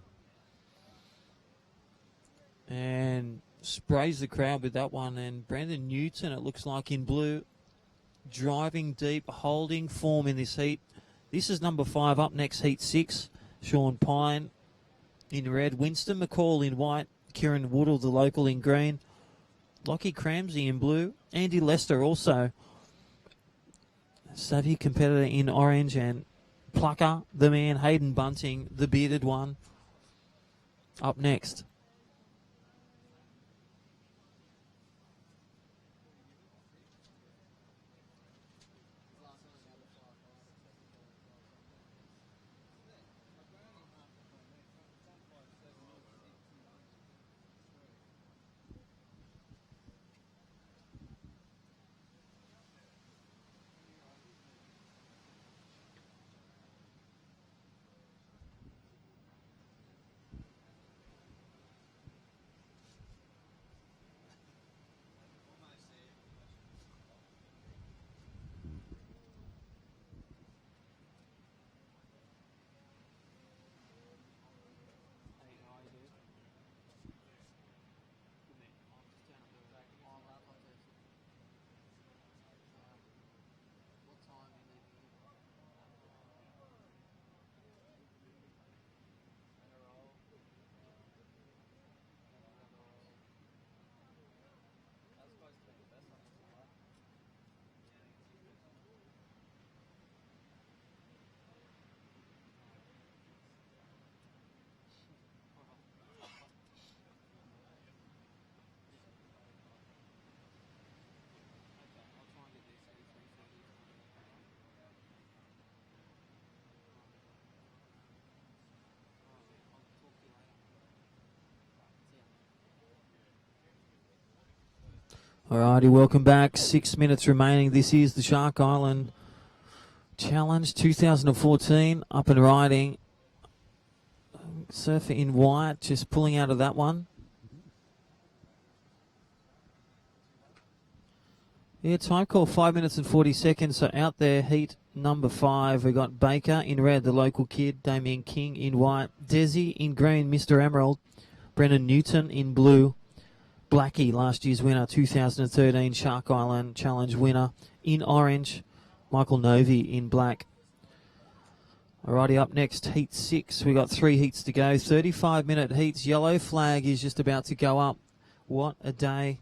And sprays the crowd with that one. And Brendan Newton, it looks like, in blue. Driving deep, holding form in this heat. This is number 5 up next, heat 6. Sean Pine in red. Winston McCall in white. Kieran Woodall, the local, in green. Lockie Cramsey in blue. Andy Lester also. Savvy competitor in orange, and Plucker, the man, Hayden Bunting, the bearded one, up next. Alrighty, welcome back. 6 minutes remaining. This is the Shark Island Challenge 2014, up and riding. Surfer in white, just pulling out of that one. Yeah, time call 5 minutes and 40 seconds. So out there, heat number 5. We got Baker in red, the local kid. Daman King in white. Desi in green, Mr. Emerald. Brennan Newton in blue. Blackie, last year's winner, 2013 Shark Island Challenge winner. In orange, Michael Novi in black. Alrighty, up next, heat 6. We got 3 heats to go. 35-minute heats. Yellow flag is just about to go up. What a day.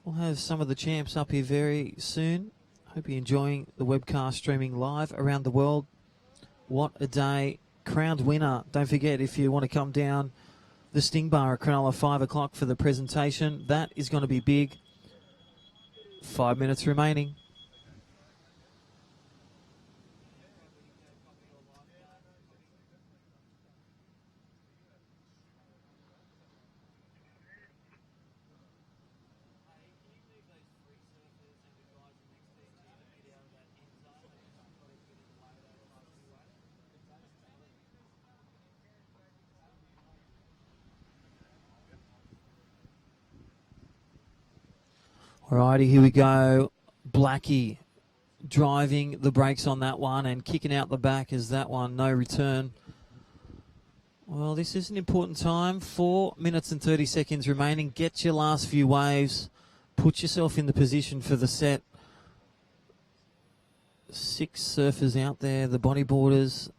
We'll have some of the champs up here very soon. Hope you're enjoying the webcast streaming live around the world. What a day. Crowned winner. Don't forget, if you want to come down the Sting Bar at Cronulla 5 o'clock for the presentation, that is going to be big. 5 minutes remaining. Alrighty, here we go. Blackie driving the brakes on that one and kicking out the back as that one, no return. Well, this is an important time. 4 minutes and 30 seconds remaining. Get your last few waves. Put yourself in the position for the set. 6 surfers out there, the bodyboarders.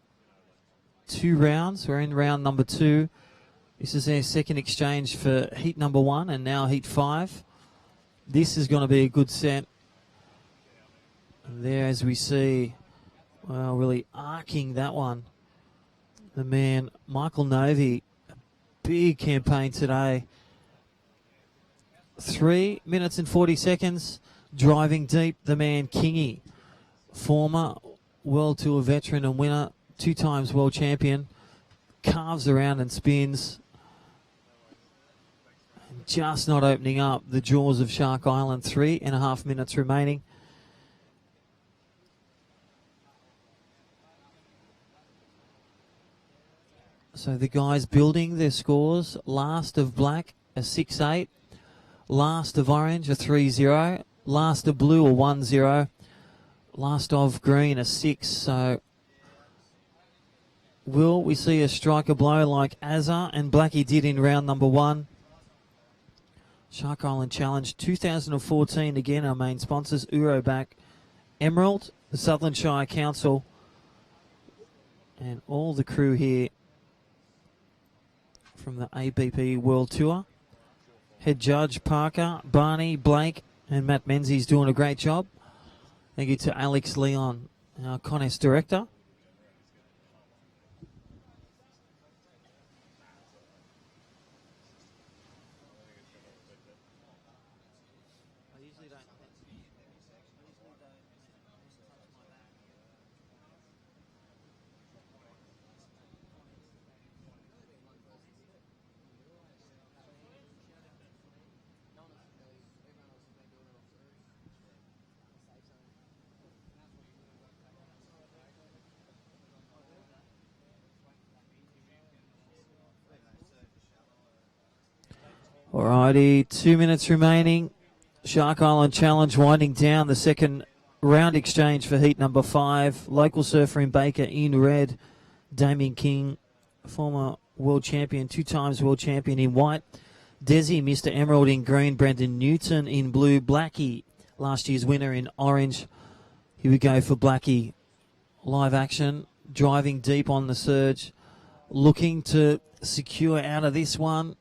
2 rounds. We're in round number 2. This is their second exchange for heat number 1 and now heat 5. This is going to be a good set. And there, as we see, well, really arcing that one. The man, Michael Novi, a big campaign today. 3 minutes and 40 seconds. Driving deep, the man, Kingy. Former World Tour veteran and winner, 2 times world champion. Carves around and spins. Just not opening up the jaws of Shark Island. 3.5 minutes remaining. So the guys building their scores. Last of black, a 6-8. Last of orange, a 3-0. Last of blue, a 1-0. Last of green, a 6. So will we see a striker blow like Azza and Blackie did in round number 1? Shark Island Challenge 2014, again our main sponsors, Euroback, Emerald, the Sutherland Shire Council, and all the crew here from the ABP World Tour. Head Judge Parker, Barney, Blake, and Matt Menzies doing a great job. Thank you to Alex Leon, our contest director. Alrighty, 2 minutes remaining. Shark Island Challenge winding down the second round exchange for heat number 5. Local surfer in Baker in red. Daman King, former world champion, 2 times world champion in white. Desi, Mr. Emerald in green. Brendan Newton in blue. Blackie, last year's winner in orange. Here we go for Blackie. Live action, driving deep on the surge. Looking to secure out of this one.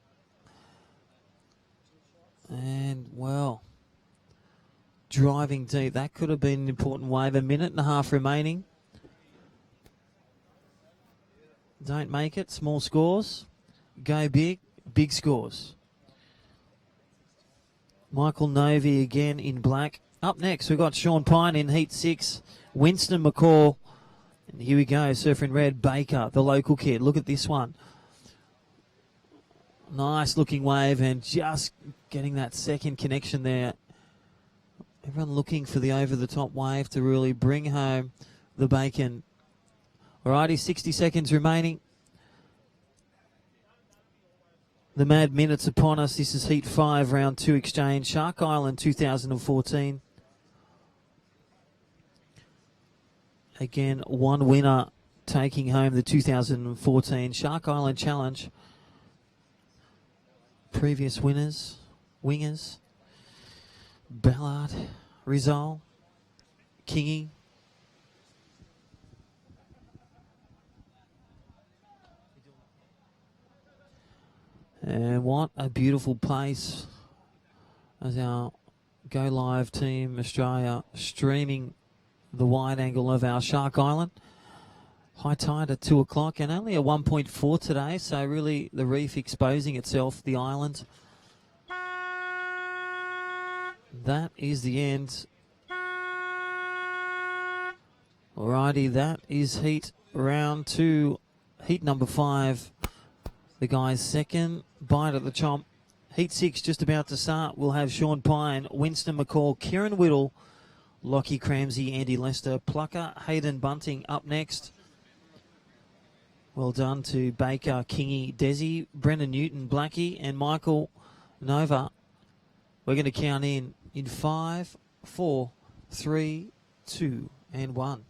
And, well, driving deep. That could have been an important wave. 1.5 minutes remaining. Don't make it. Small scores. Go big. Big scores. Michael Novi again in black. Up next, we've got Sean Pine in heat 6. Winston McCall. And here we go. Surfer in red. Baker, the local kid. Look at this one. Nice looking wave and just getting that second connection there. Everyone looking for the over-the-top wave to really bring home the bacon. Alrighty, 60 seconds remaining. The mad minutes upon us. This is Heat 5, Round 2 exchange. Shark Island 2014. Again, one winner taking home the 2014 Shark Island Challenge. Previous winners, wingers, Ballard, Rizal, Kingy. And what a beautiful place as our Go Live team Australia streaming the wide angle of our Shark Island. High tide at 2 o'clock and only a 1.4 today, so really the reef exposing itself, the island. That is the end. Alrighty, that is Heat Round 2, Heat number 5. The guys second, bite at the chomp. Heat 6 just about to start. We'll have Sean Pine, Winston McCall, Kieran Whittle, Lockie Cramsey, Andy Lester, Plucker, Hayden Bunting up next. Well done to Baker, Kingy, Desi, Brendan Newton, Blackie, and Michael Nova. We're going to count in 5, 4, 3, 2, and 1.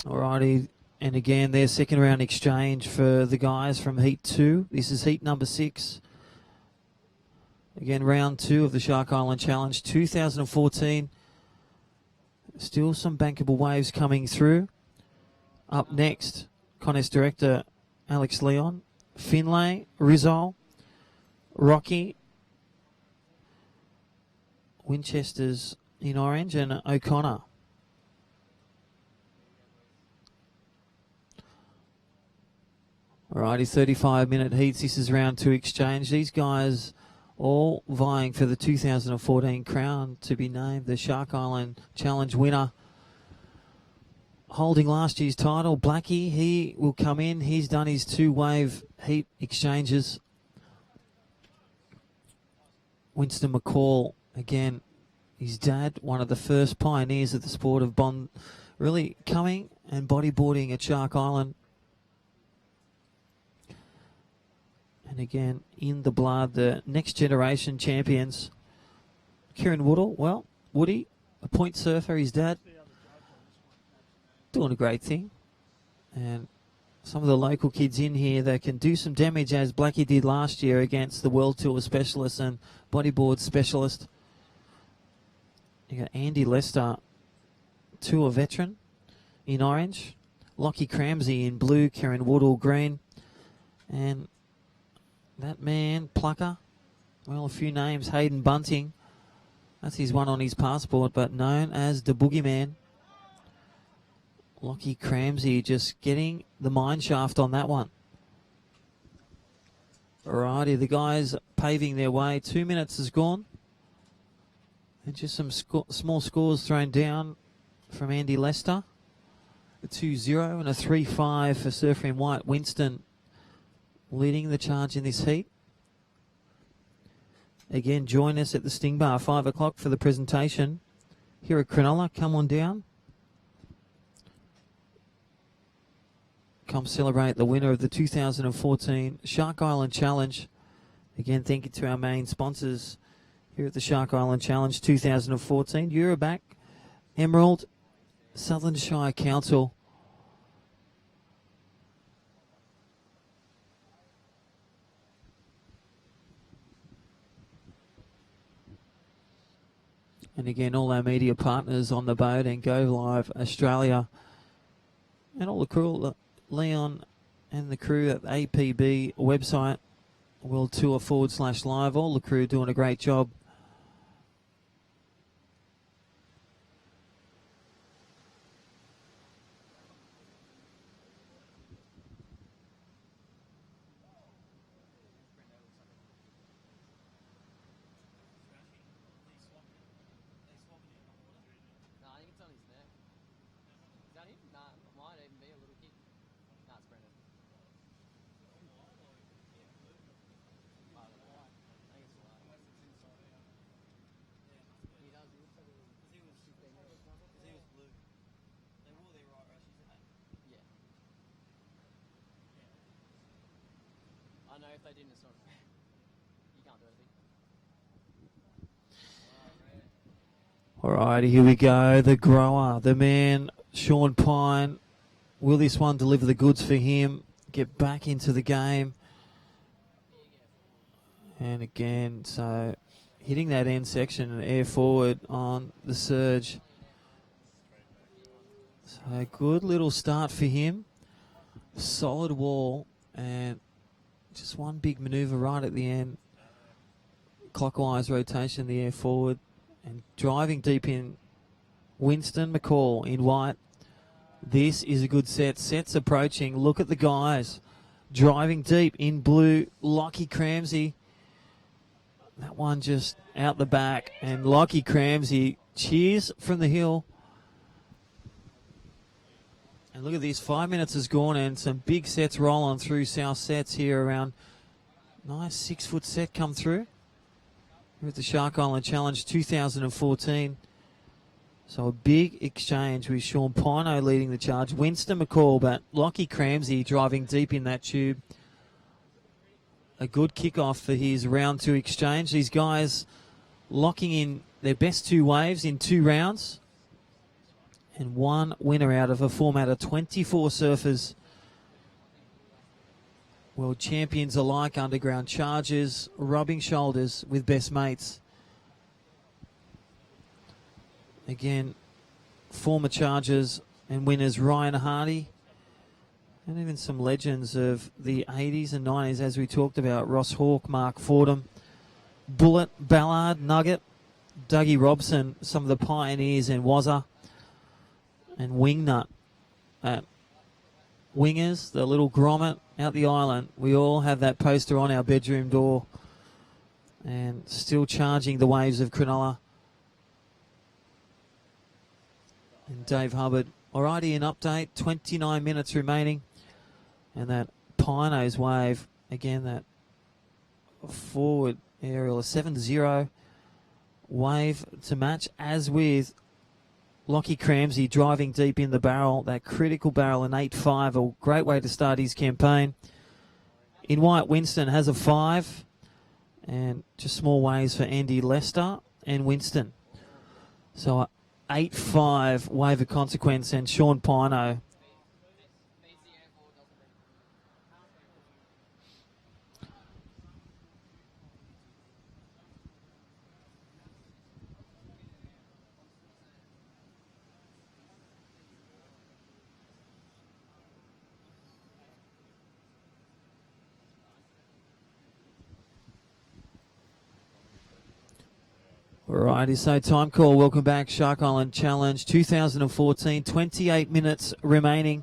Alrighty, and again, their second round exchange for the guys from Heat 2. This is Heat number 6. Again, round 2 of the Shark Island Challenge 2014. Still some bankable waves coming through. Up next, contest director Alex Leon, Finlay, Rizal, Rocky, Winchester's in orange, and O'Connor. Alrighty, 35-minute heats. This is round 2 exchange. These guys all vying for the 2014 crown to be named the Shark Island Challenge winner. Holding last year's title, Blackie, he will come in. He's done his 2-wave heat exchanges. Winston McCall, again, his dad, one of the first pioneers of the sport of bond, really coming and bodyboarding at Shark Island. And again, in the blood, the next generation champions. Kieran Woodall, well, Woody, a point surfer, his dad, doing a great thing. And some of the local kids in here that can do some damage, as Blackie did last year against the World Tour specialist and bodyboard specialist. You got Andy Lester, Tour veteran, in orange. Lockie Cramsey in blue, Kieran Woodall green. And that man, Plucker, well, a few names. Hayden Bunting, that's his one on his passport, but known as the Boogeyman. Lockie Cramsey just getting the mine shaft on that one. Alrighty, the guys paving their way. 2 minutes has gone. And just some small scores thrown down from Andy Lester. A 2-0 and a 3-5 for Surfer in White. Winston leading the charge in this heat. Again, join us at the Sting Bar, 5 o'clock for the presentation. Here at Cronulla, come on down. Come celebrate the winner of the 2014 Shark Island Challenge. Again, thank you to our main sponsors here at the Shark Island Challenge 2014. Euroback, Emerald, Southern Shire Council. And again, all our media partners on the boat and Go Live Australia. And all the crew, Leon and the crew at the APB website, World Tour /live. All the crew doing a great job.
if they didn't, it's not. You can't do anything.
Alrighty, here we go. The grower, the man, Sean Pine. Will this one deliver the goods for him? Get back into the game. And again, so hitting that end section and air forward on the surge. So a good little start for him. Solid wall and just one big manoeuvre right at the end. Clockwise rotation, the air forward. And driving deep in Winston McCall in white. This is a good set. Set's approaching. Look at the guys. Driving deep in blue. Lockie Cramsey. That one just out the back. And Lockie Cramsey cheers from the hill. And look at this. 5 minutes has gone and some big sets roll on through. South sets here around. Nice 6 foot set come through. With the Shark Island Challenge 2014. So a big exchange with Sean Pino leading the charge. Winston McCall, but Lockie Cramsey driving deep in that tube. A good kickoff for his round 2 exchange. These guys locking in their best 2 waves in 2 rounds. And one winner out of a format of 24 surfers. World champions alike, underground chargers, rubbing shoulders with best mates. Again, former chargers and winners Ryan Hardy, and even some legends of the 80s and 90s, as we talked about. Ross Hawke, Mark Fordham, Bullet, Ballard, Nugget, Dougie Robson, some of the pioneers in Wazza, and Wingnut at Wingers, the little grommet out the island. We all have that poster on our bedroom door. And still charging the waves of Cronulla. And Dave Hubbard. Alrighty, an update. 29 minutes remaining. And that Pino's wave. Again, that forward aerial. A 7-0 wave to match. As with Lockie Cramsey driving deep in the barrel, that critical barrel, an 8-5, a great way to start his campaign. In white, Winston has a 5, and just small waves for Andy Lester and Winston. So a 8-5 wave of consequence, and Sean Pino. Alrighty, so time call. Welcome back. Shark Island Challenge 2014. 28 minutes remaining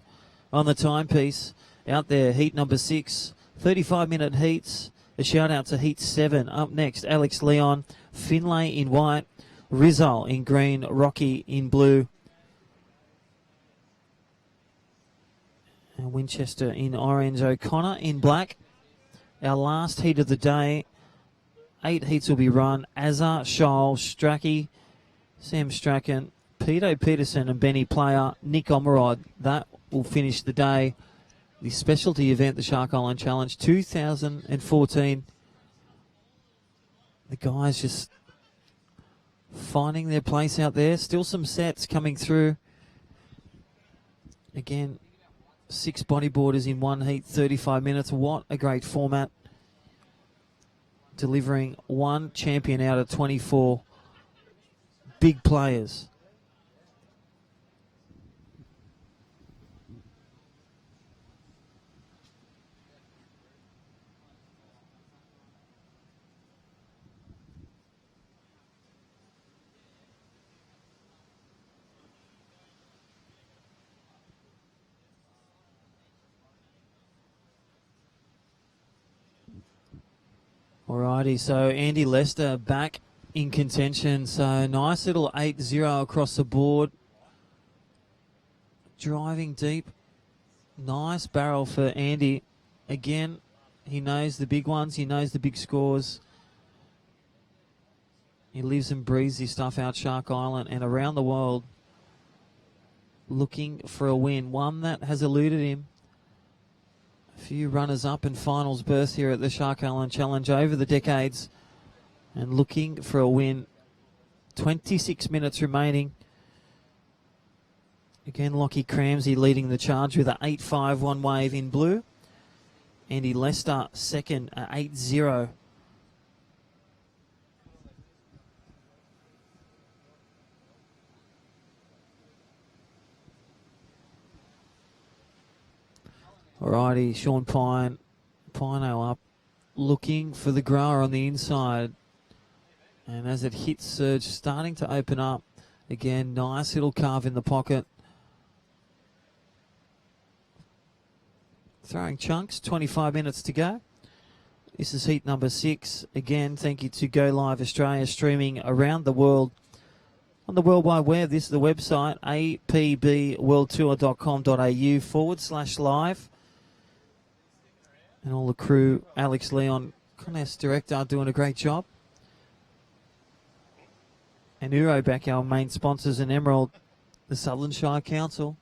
on the timepiece. Out there, heat number 6. 35-minute heats. A shout out to heat 7. Up next, Alex Leon, Finlay in white, Rizal in green, Rocky in blue, and Winchester in orange, O'Connor in black. Our last heat of the day. 8 heats will be run. Azar, Scholl, Strachey, Sam Strachan, Peter Peterson and Benny Player, Nick Omerod. That will finish the day. The specialty event, the Shark Island Challenge 2014. The guys just finding their place out there. Still some sets coming through. Again, 6 bodyboarders in one heat, 35 minutes. What a great format. Delivering one champion out of 24 big players. Alrighty, so Andy Lester back in contention. So nice little 8-0 across the board. Driving deep. Nice barrel for Andy. Again, he knows the big ones. He knows the big scores. He lives and breathes his stuff out Shark Island and around the world. Looking for a win. One that has eluded him. A few runners-up and finals berths here at the Shark Island Challenge over the decades. And looking for a win. 26 minutes remaining. Again, Lockie Cramsey leading the charge with an 8.5 one wave in blue. Andy Lester second at 8.0. Alrighty, Sean Pino up, looking for the grower on the inside. And as it hits surge, starting to open up. Again, nice little carve in the pocket. Throwing chunks, 25 minutes to go. This is heat number 6. Again, thank you to Go Live Australia, streaming around the world on the World Wide Web. This is the website, apbworldtour.com.au/live. And all the crew, Alex Leon, contest director, doing a great job. And Uroback, our main sponsors, and Emerald, the Southern Shire Council.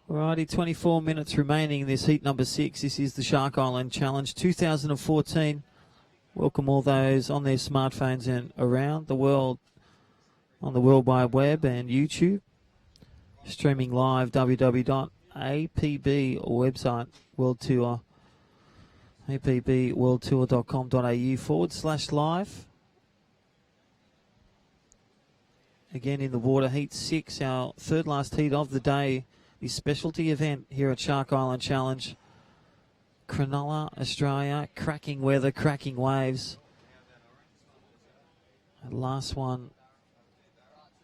Alrighty, 24 minutes remaining in this heat number 6. This is the Shark Island Challenge 2014. Welcome all those on their smartphones and around the world on the World Wide Web and YouTube. Streaming live, www.apb website, World Tour, apbworldtour.com.au/live. Again in the water, heat 6, our third last heat of the day. The specialty event here at Shark Island Challenge. Cronulla, Australia, cracking weather, cracking waves. And last one,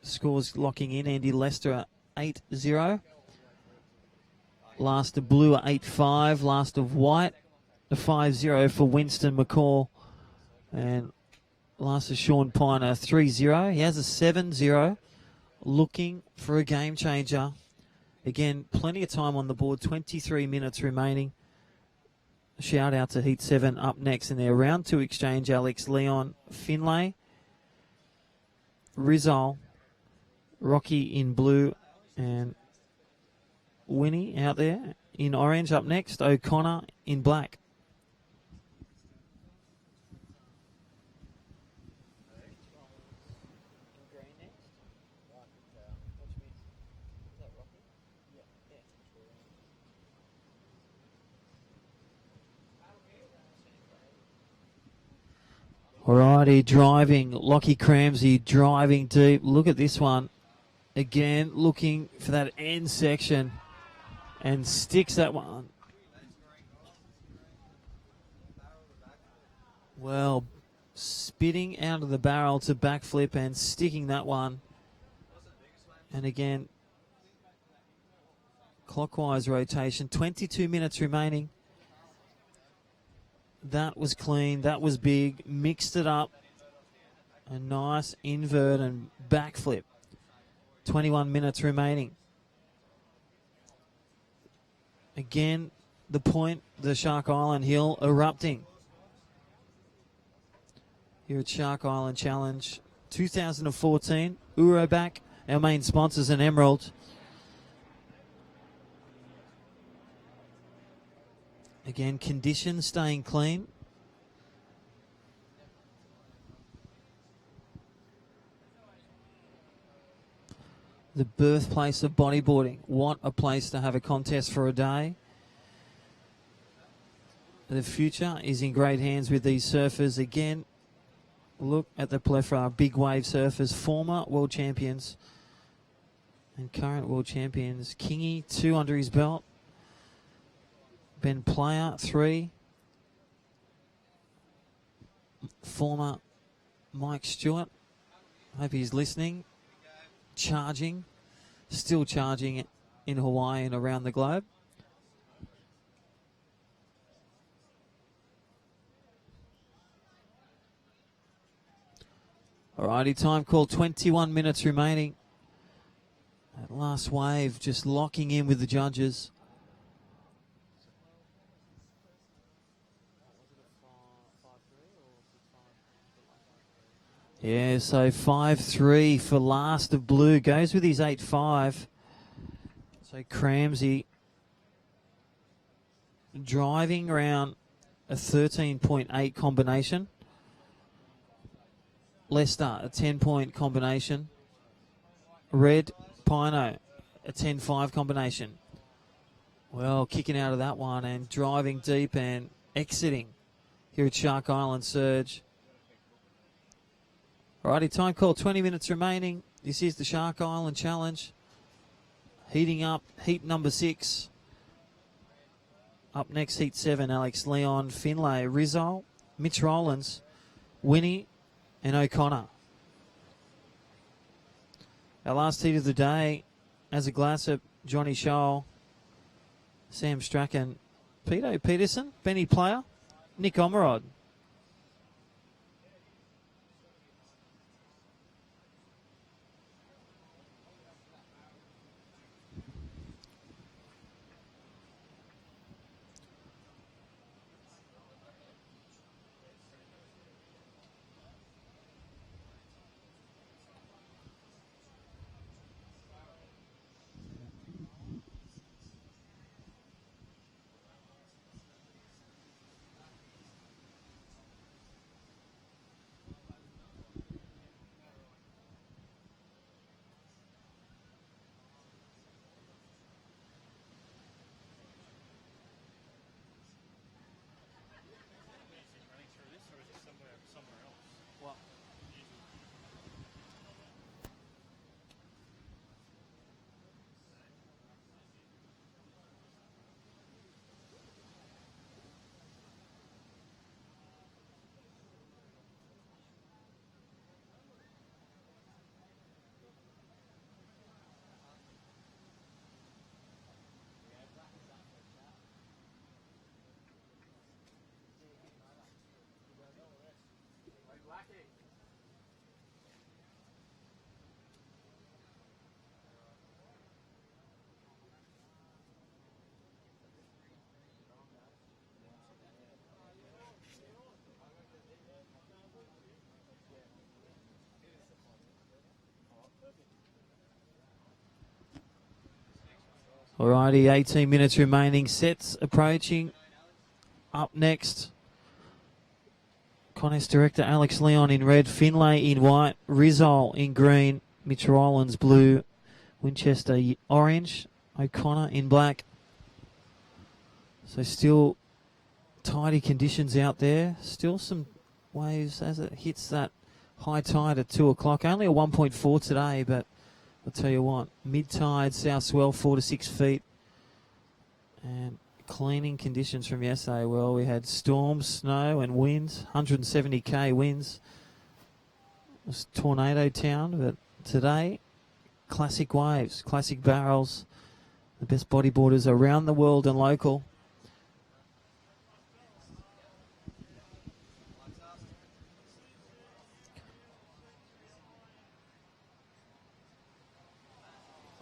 scores locking in. Andy Lester at 8-0. Last of blue at 8-5. Last of white, a 5-0 for Winston McCall. And last of Sean Piner, 3-0. He has a 7-0. Looking for a game changer. Again, plenty of time on the board, 23 minutes remaining. Shout out to Heat 7 up next in their round 2 exchange. Alex Leon, Finlay, Rizal, Rocky in blue, and Winnie out there in orange up next. O'Connor in black. Alrighty, driving. Lockie Cramsey driving deep. Look at this one. Again, looking for that end section. And sticks that one. Well, spitting out of the barrel to backflip and sticking that one. And again, clockwise rotation. 22 minutes remaining. That was clean. That was big. Mixed it up. A nice invert and backflip. 21 minutes remaining. Again, the point, the Shark Island Hill erupting. Here at Shark Island Challenge 2014. Uroback, our main sponsors, and Emerald. Again, conditions staying clean. The birthplace of bodyboarding. What a place to have a contest for a day. the future is in great hands with these surfers. Again, look at the plethora of big wave surfers, former world champions and current world champions. Kingy, 2 under his belt. Ben Player, 3. Former Mike Stewart. Hope he's listening. Charging. Still charging in Hawaii and around the globe. Alrighty, time call, 21 minutes remaining. That last wave just locking in with the judges. Yeah, so 5-3 for last of blue. Goes with his 8-5. So Cramsey driving around a 13.8 combination. Leicester, a 10-point combination. Red, Pino, a 10-5 combination. Well, kicking out of that one and driving deep and exiting here at Shark Island Surge. Alrighty, time call, 20 minutes remaining. This is the Shark Island Challenge. Heating up, heat number 6. Up next, heat 7, Alex Leon, Finlay, Rizzo, Mitch Rowlands, Winnie, and O'Connor. Our last heat of the day, as a Glassop, Johnny Scholl, Sam Strachan, Peter Peterson, Benny Player, Nick Omerod. Alrighty, 18 minutes remaining. Sets approaching. Up next, contest director Alex Leon in red, Finlay in white, Rizzo in green, Mitch Rowlands blue, Winchester orange, O'Connor in black. So still tidy conditions out there. Still some waves as it hits that high tide at 2 o'clock. Only a 1.4 today, but I'll tell you what, mid-tide, south swell, 4 to 6 feet. And cleaning conditions from yesterday. Well, we had storms, snow and winds, 170k winds. It was tornado town, but today, classic waves, classic barrels. The best bodyboarders around the world and local.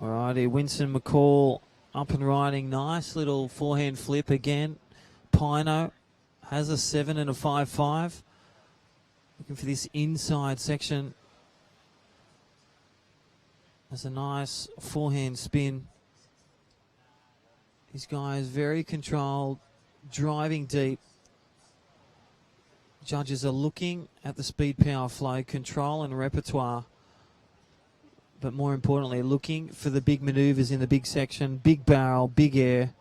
Alrighty, Winston McCall up and riding. Nice little forehand flip again. Pino has a 7 and a 5-5. Looking for this inside section. That's a nice forehand spin. This guy is very controlled, driving deep. Judges are looking at the speed, power, flow, control and repertoire. But more importantly, looking for the big manoeuvres in the big section, big barrel, big air.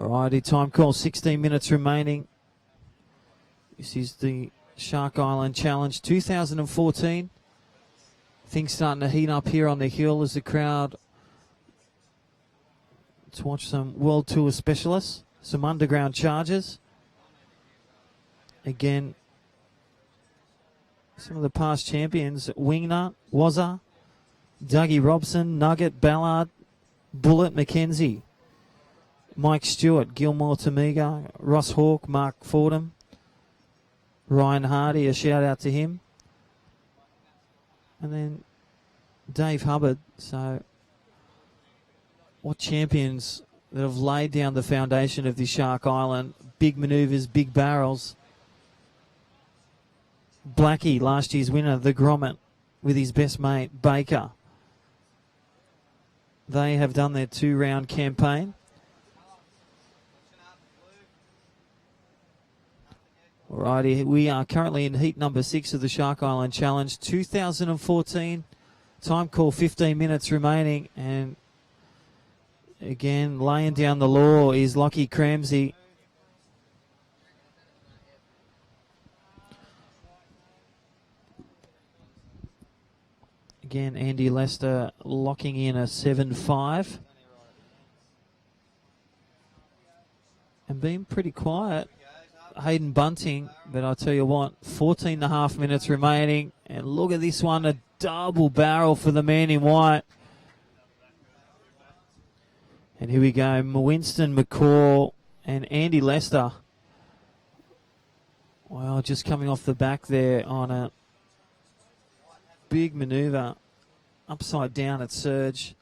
Alrighty, time call, 16 minutes remaining. This is the Shark Island Challenge 2014. Things starting to heat up here on the hill as the crowd to watch some World Tour specialists, some underground chargers. Again, some of the past champions, Wingnut, Wazza, Dougie Robson, Nugget, Ballard, Bullet, McKenzie, Mike Stewart, Gilmore Tamiga, Ross Hawke, Mark Fordham, Ryan Hardy, a shout out to him. And then Dave Hubbard. So what champions that have laid down the foundation of the Shark Island. Big manoeuvres, big barrels. Blackie, last year's winner, the Grommet, with his best mate, Baker. They have done their 2-round campaign. Alrighty, we are currently in heat number 6 of the Shark Island Challenge 2014. Time call, 15 minutes remaining. And again, laying down the law is Lockie Cramsey. Again, Andy Lester locking in a 7-5. And being pretty quiet, Hayden Bunting, but I'll tell you what, 14 and a half minutes remaining. And look at this one, a double barrel for the man in white. And here we go, Winston McCall and Andy Lester. Well, just coming off the back there on a big manoeuvre, upside down at Surge.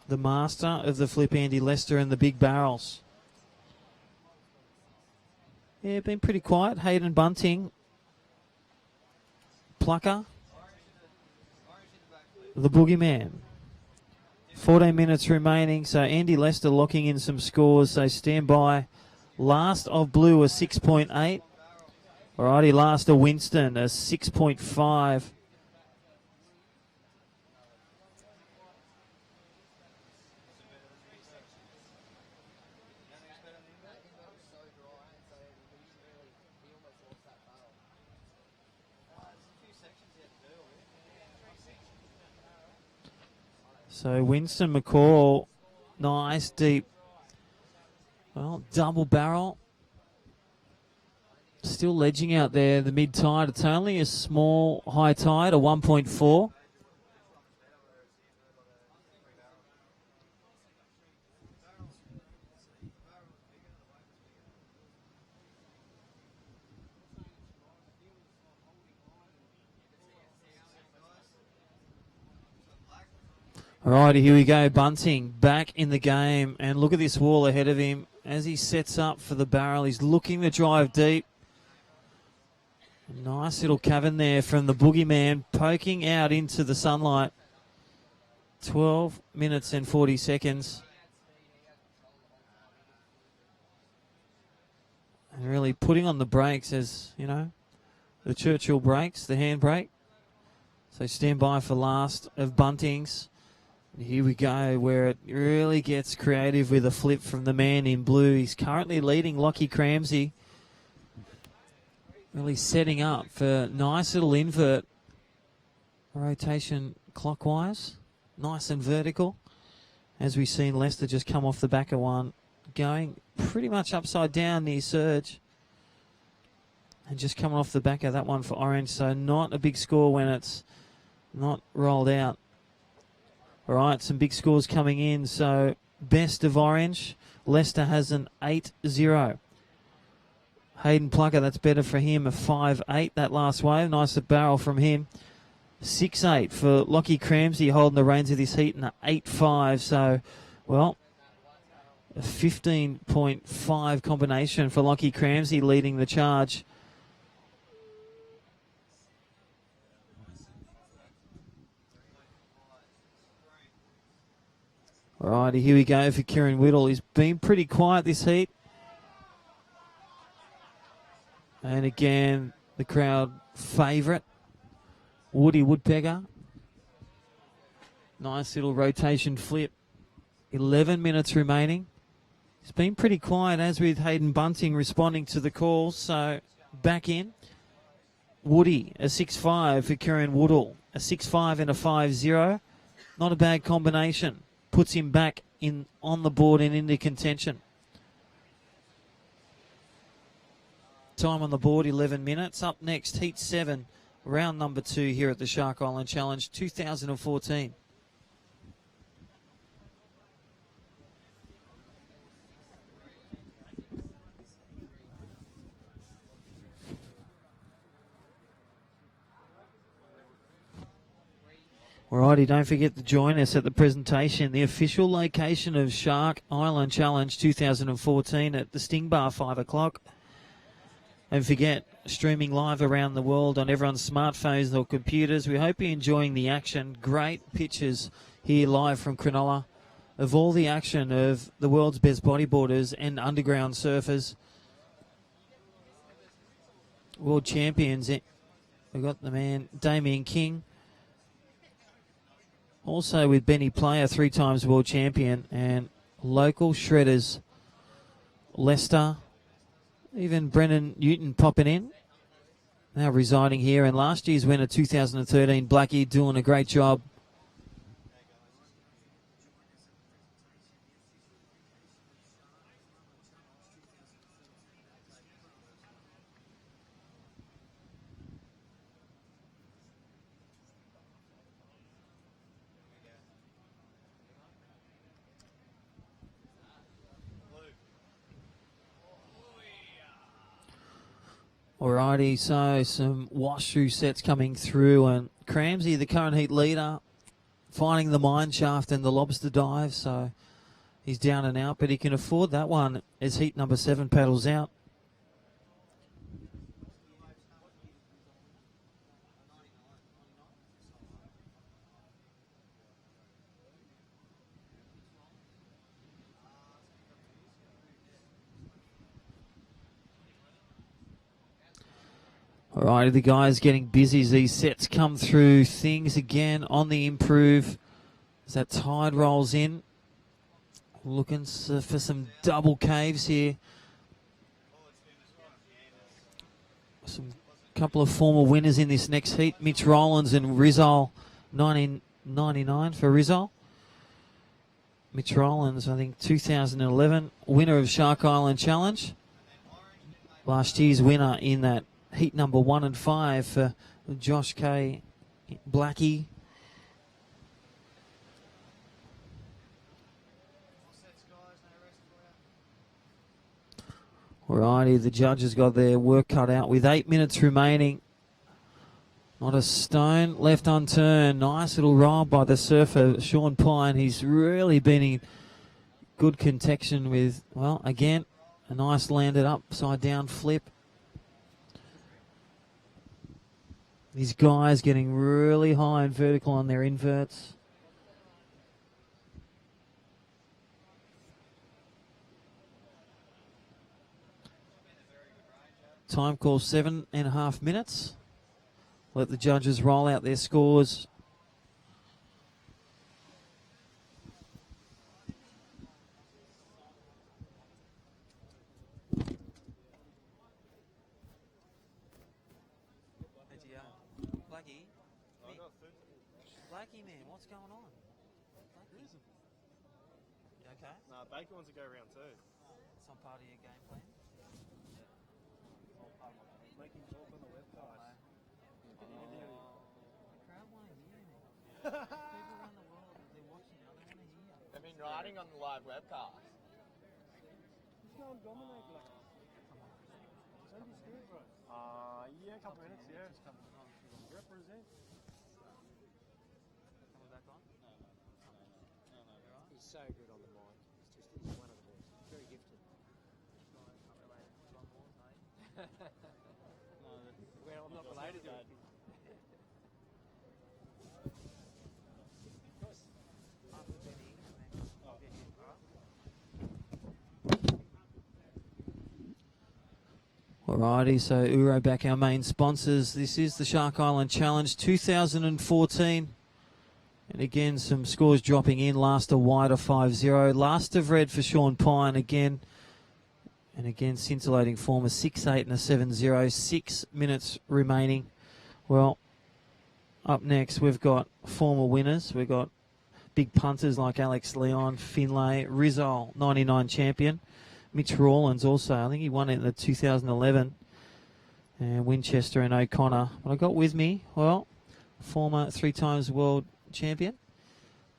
The master of the flip, Andy Lester, and the big barrels. Yeah, been pretty quiet. Hayden Bunting, Plucker, the Boogeyman. 14 minutes remaining, so Andy Lester locking in some scores, so stand by. Last of Blue, a 6.8. Alrighty, last of Winston, a 6.5. So Winston McCall, nice deep, well, double barrel. Still ledging out there, the mid-tide. It's only a small high tide, a 1.4. Alrighty, here we go. Bunting back in the game. And look at this wall ahead of him. As he sets up for the barrel, he's looking to drive deep. Nice little cavern there from the Boogeyman, poking out into the sunlight. 12 minutes and 40 seconds. And really putting on the brakes as, you know, the Churchill brakes, the handbrake. So stand by for last of Buntings. And here we go, where it really gets creative with a flip from the man in blue. He's currently leading Lockie Cramsey. Really setting up for nice little invert. Rotation clockwise. Nice and vertical. As we've seen Lester just come off the back of one. Going pretty much upside down near Surge. And just coming off the back of that one for Orange. So not a big score when it's not rolled out. All right, some big scores coming in. So best of Orange. Lester has an 8-0. Hayden Plucker, that's better for him, a 5-8 that last wave. Nice barrel from him. 6-8 for Lockie Cramsey holding the reins of this heat, and an 8-5. So, well, a 15.5 combination for Lockie Cramsey leading the charge. Alrighty, here we go for Kieran Whittle. He's been pretty quiet this heat. And again, the crowd favourite, Woody Woodpecker. Nice little rotation flip. 11 minutes remaining. It's been pretty quiet, as with Hayden Bunting responding to the calls. So back in. Woody, a 6-5 for Kieran Woodall. A 6-5 and a 5-0. Not a bad combination. Puts him back in on the board and into contention. Time on the board, 11 minutes. Up next, Heat 7, round number 2 here at the Shark Island Challenge 2014. Alrighty, don't forget to join us at the presentation, the official location of Shark Island Challenge 2014 at the Sting Bar, 5 o'clock. Don't forget, streaming live around the world on everyone's smartphones or computers. We hope you're enjoying the action. Great pictures here live from Cronulla of all the action of the world's best bodyboarders and underground surfers. World champions. We've got the man, Daman King. Also with Benny Player, 3 times world champion, and local shredders, Lester, even Brennan Newton popping in, now residing here, and last year's winner 2013, Blackie, doing a great job. Alrighty, so some wash through sets coming through, and Cramsey, the current heat leader, finding the mine shaft and the lobster dive, so he's down and out, but he can afford that one as heat number 7 paddles out. All right, the guys getting busy as these sets come through. Things again on the improve as that tide rolls in. Looking for some double caves here. Some couple of former winners in this next heat. Mitch Rowlands and Rizal, 1999 for Rizal. Mitch Rowlands, I think 2011, winner of Shark Island Challenge. Last year's winner in that heat number 1 and 5 for Josh K. Blackie. Alrighty, the judges got their work cut out with 8 minutes remaining. Not a stone left unturned. Nice little roll by the surfer, Sean Pine. He's really been in good contention with, well, again, a nice landed upside down flip. These guys getting really high and vertical on their inverts. Time call 7.5 minutes. Let the judges roll out their scores. Blackie, man, what's going on? Blackie. You okay?
Nah, Baker wants to go round 2.
It's not part of your game plan?
Making talk on the webcast.
The crowd won't hear me. People around the world, they're watching, I don't want to hear.
They've been riding on the live webcast.
Just go and dominate, like. Don't be scared, bro.
Yeah, a couple minutes, yeah. Represent.
He's so good on the mic. He's one of the best. Very gifted. Well, I'm not related to him.
Alrighty, so Uro back, our main sponsors. This is the Shark Island Challenge 2014. And again, some scores dropping in. Last of White, a 5-0. Last of Red for Sean Pine again. And again, scintillating form, a 6-8 and a 7-0. 6 minutes remaining. Well, up next, we've got former winners. We've got big punters like Alex Leon, Finlay, Rizal, 99 champion. Mitch Rawlins also, I think he won it in the 2011. And Winchester and O'Connor. What I got with me, well, former 3 times world champion.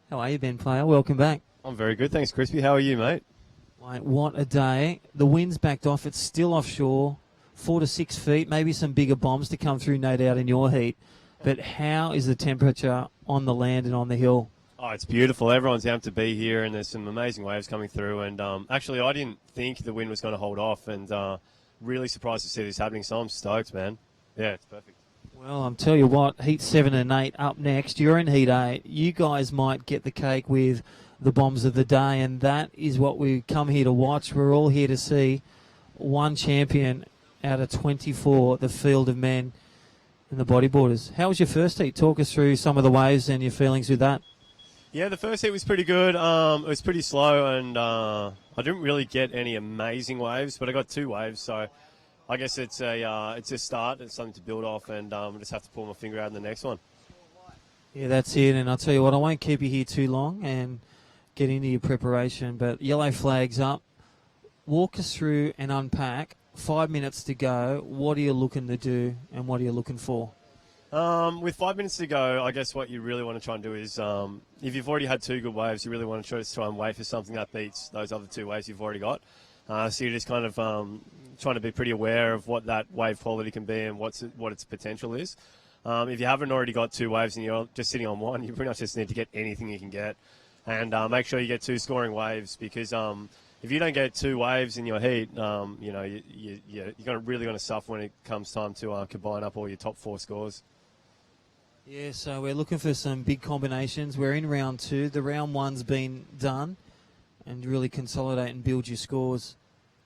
How are you, Ben Player? Welcome back.
I'm very good, thanks, Crispy. How are you, mate?
Mate, what a day. The wind's backed off. It's still offshore. 4 to 6 feet. Maybe some bigger bombs to come through, no doubt, in your heat. But how is the temperature on the land and on the hill?
Oh, it's beautiful. Everyone's amped to be here, and there's some amazing waves coming through. And actually, I didn't think the wind was going to hold off, and really surprised to see this happening. So I'm stoked, man. Yeah, it's perfect.
Well, I'm tell you what, Heat 7 and 8 up next. You're in Heat 8. You guys might get the cake with the bombs of the day, and that is what we come here to watch. We're all here to see one champion out of 24, the field of men and the bodyboarders. How was your first heat? Talk us through some of the waves and your feelings with that.
Yeah, the first heat was pretty good. It was pretty slow, and I didn't really get any amazing waves, but I got 2 waves, so I guess it's a start. It's something to build off, and I just have to pull my finger out in the next one.
Yeah, that's it. And I'll tell you what, I won't keep you here too long and get into your preparation, but yellow flags up. Walk us through and unpack. 5 minutes to go. What are you looking to do, and what are you looking for?
With 5 minutes to go, I guess what you really want to try and do is, if you've already had 2 good waves, you really want to try and wait for something that beats those other 2 waves you've already got. So you're just kind of trying to be pretty aware of what that wave quality can be and what its potential is. If you haven't already got 2 waves and you're just sitting on one, you pretty much just need to get anything you can get. And make sure you get 2 scoring waves, because if you don't get 2 waves in your heat, you're really going to suffer when it comes time to combine up all your top 4 scores.
Yeah, so we're looking for some big combinations. We're in round 2. The round 1's been done, and really consolidate and build your scores.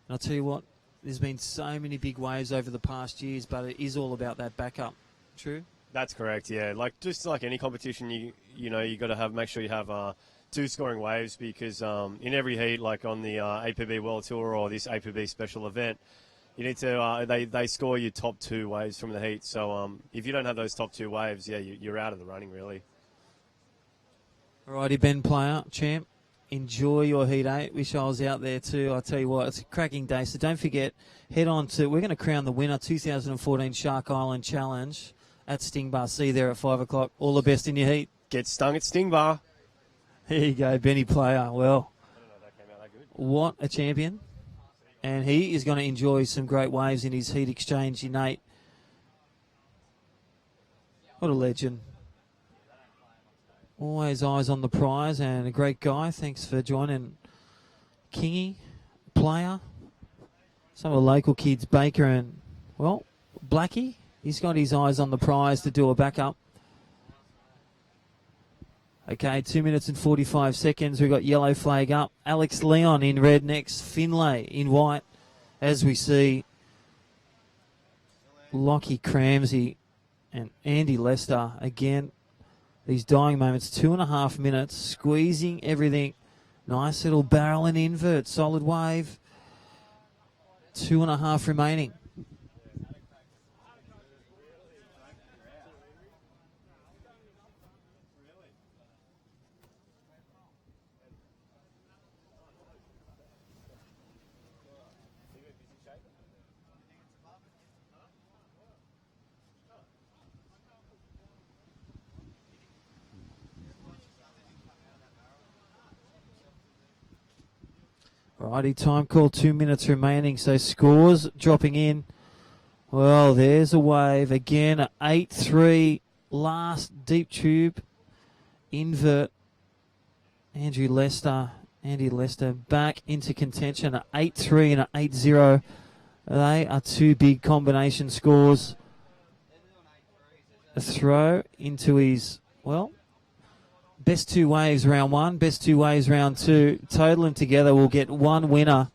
And I'll tell you what, there's been so many big waves over the past years, but it is all about that backup. True?
That's correct, yeah. Just like any competition, you got to make sure you have 2 scoring waves, because in every heat, like on the APB World Tour or this APB special event, you need to they score your top 2 waves from the heat. So if you don't have those top 2 waves, yeah, you're out of the running, really.
Alrighty, Ben Player, champ. Enjoy your Heat 8. Wish I was out there too. I'll tell you what, it's a cracking day. So don't forget, head on to, we're going to crown the winner, 2014 Shark Island Challenge at Sting Bar. See you there at 5 o'clock. All the best in your heat.
Get stung at Sting Bar.
There you go, Benny Player. Well, what a champion. And he is going to enjoy some great waves in his heat exchange in 8. What a legend. Always eyes on the prize, and a great guy. Thanks for joining. Kingy, Player, some of the local kids, Baker and, well, Blackie. He's got his eyes on the prize to do a backup. Okay, 2 minutes and 45 seconds. We've got yellow flag up. Alex Leon in red next. Finlay in white. As we see, Lockie Cramsey and Andy Lester again. These dying moments, 2.5 minutes, squeezing everything. Nice little barrel and invert, solid wave. 2.5 remaining. Righty, time call, 2 minutes remaining. So scores dropping in. Well, there's a wave. Again, a 8-3. Last deep tube. Invert. Andy Lester back into contention. A 8-3 and a 8-0. They are 2 big combination scores. A throw into his, well, best 2 waves round 1, best 2 waves round 2. Total them together, we'll get 1 winner.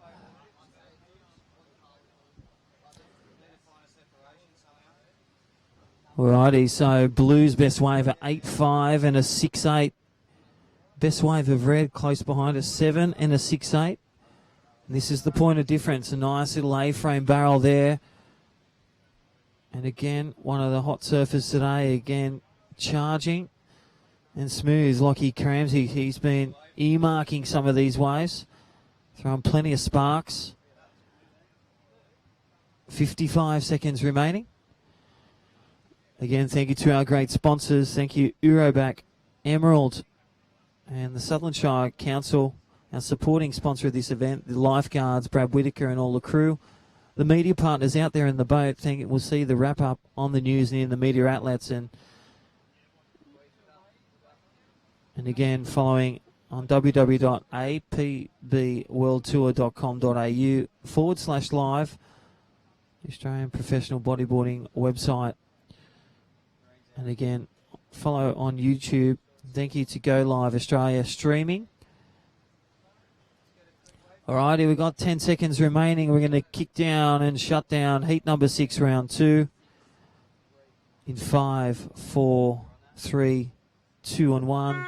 Alrighty, so Blues best wave at 8.5 and a 6.8. Best wave of red close behind a 7 and a 6.8. This is the point of difference. A nice little A-frame barrel there. And again, one of the hot surfers today, again, charging and smooth. Lockie Cramsey, he's been earmarking some of these waves, throwing plenty of sparks. 55 seconds remaining. Again, thank you to our great sponsors. Thank you, Euroback, Emerald, and the Sutherland Shire Council, our supporting sponsor of this event, the lifeguards, Brad Whitaker and all the crew. The media partners out there in the boat, we'll see the wrap-up on the news and in the media outlets. And again, following on www.apbworldtour.com.au/live, the Australian Professional Bodyboarding website. And again, follow on YouTube. Thank you to Go Live Australia streaming. Alrighty, we've got 10 seconds remaining. We're going to kick down and shut down heat number 6, round 2. In 5, 4, 3, 2, and 1.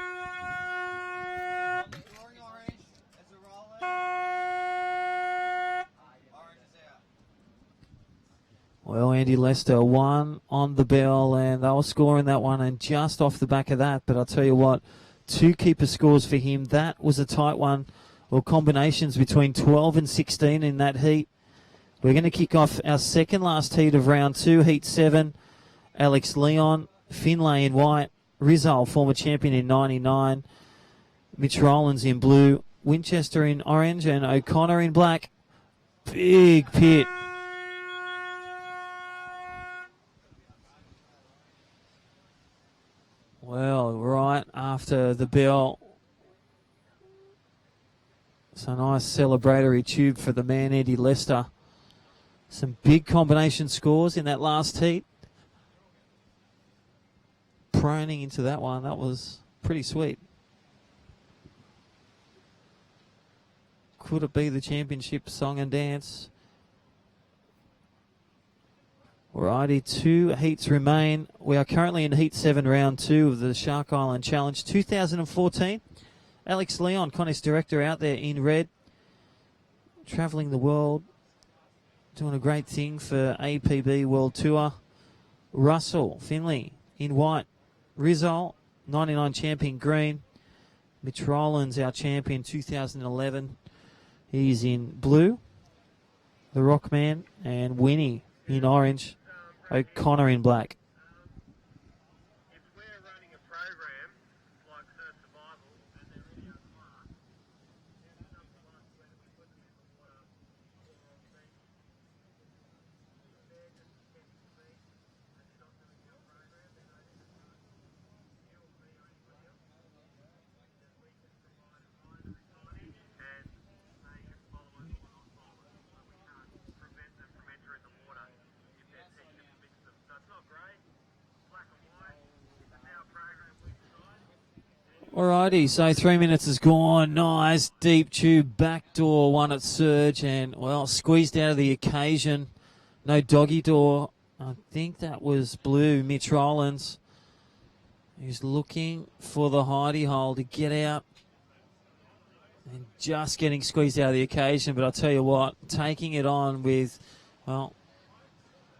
Well, Andy Lester won on the bell, and they were scoring that one, and just off the back of that. But I'll tell you what, 2 keeper scores for him. That was a tight one. Well, combinations between 12 and 16 in that heat. We're going to kick off our second last heat of round 2, heat 7. Alex Leon, Finlay in white, Rizal, former champion in 99, Mitch Rowlands in blue, Winchester in orange, and O'Connor in black. Big pit. Well, right after the bell. So nice celebratory tube for the man, Eddie Lester. Some big combination scores in that last heat. Proning into that one. That was pretty sweet. Could it be the championship song and dance? Alrighty, 2 heats remain. We are currently in heat 7, round 2 of the Shark Island Challenge 2014. Alex Leon, contest director out there in red, travelling the world, doing a great thing for APB World Tour. Russell Finley in white, Rizal, 99 champion green, Mitch Rowlands, our champion 2011, he's in blue, the Rockman, and Winnie in orange, O'Connor in black. Alrighty, so 3 minutes has gone. Nice deep tube backdoor one at Surge, and well, squeezed out of the occasion. No doggy door. I think that was blue, Mitch Rowlands. He's looking for the hidey hole to get out. And just getting squeezed out of the occasion, but I'll tell you what, taking it on with, well,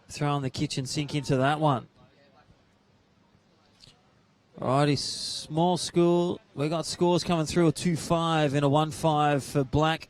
throwing the kitchen sink into that one. Alrighty, small school. We got scores coming through, a 2-5 and a 1-5 for black.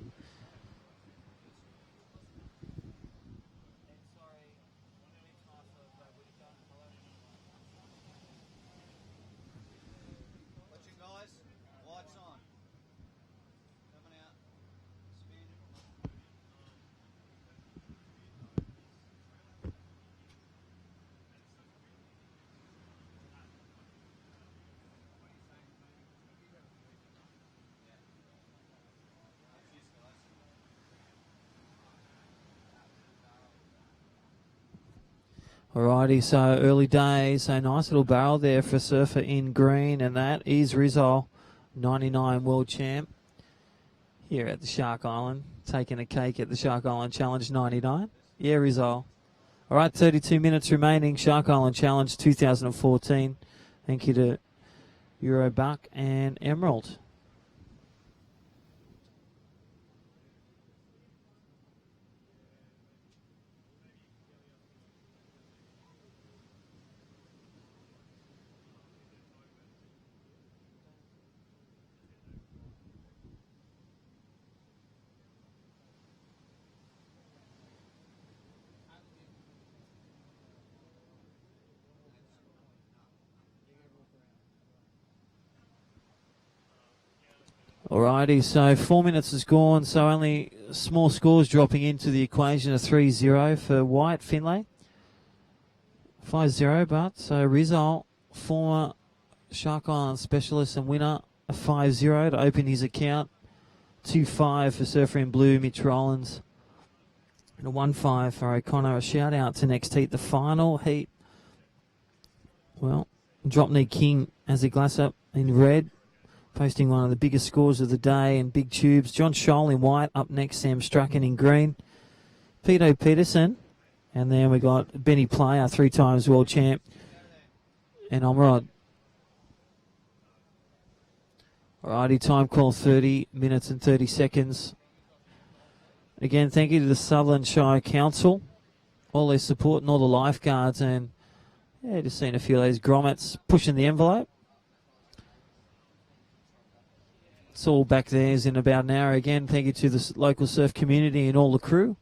Alrighty, so early days, so nice little barrel there for Surfer in green, and that is Rizal, 99 world champ here at the Shark Island, taking a cake at the Shark Island Challenge 99. Yeah, Rizal. All right, 32 minutes remaining. Shark Island Challenge 2014. Thank you to Eurobuck and Emerald. Alrighty, so 4 minutes is gone, so only small scores dropping into the equation of 3-0 for White Finlay. 5-0, but so Rizal, former Shark Island specialist and winner, a 5-0 to open his account. 2-5 for Surfer in Blue, Mitch Rollins. And a 1-5 for O'Connor. A shout out to next heat, the final heat. Well, Daman King as a glass up in red, posting one of the biggest scores of the day in big tubes. John Scholl in white. Up next, Sam Strachan in green. Peter Peterson. And then we got Benny Player, 3 times world champ. And Omrod. Alrighty, time call 30 minutes and 30 seconds. Again, thank you to the Sutherland Shire Council. All their support and all the lifeguards. And yeah, just seeing a few of those grommets pushing the envelope. It's all back there is in about an hour. Again, thank you to the local surf community and all the crew.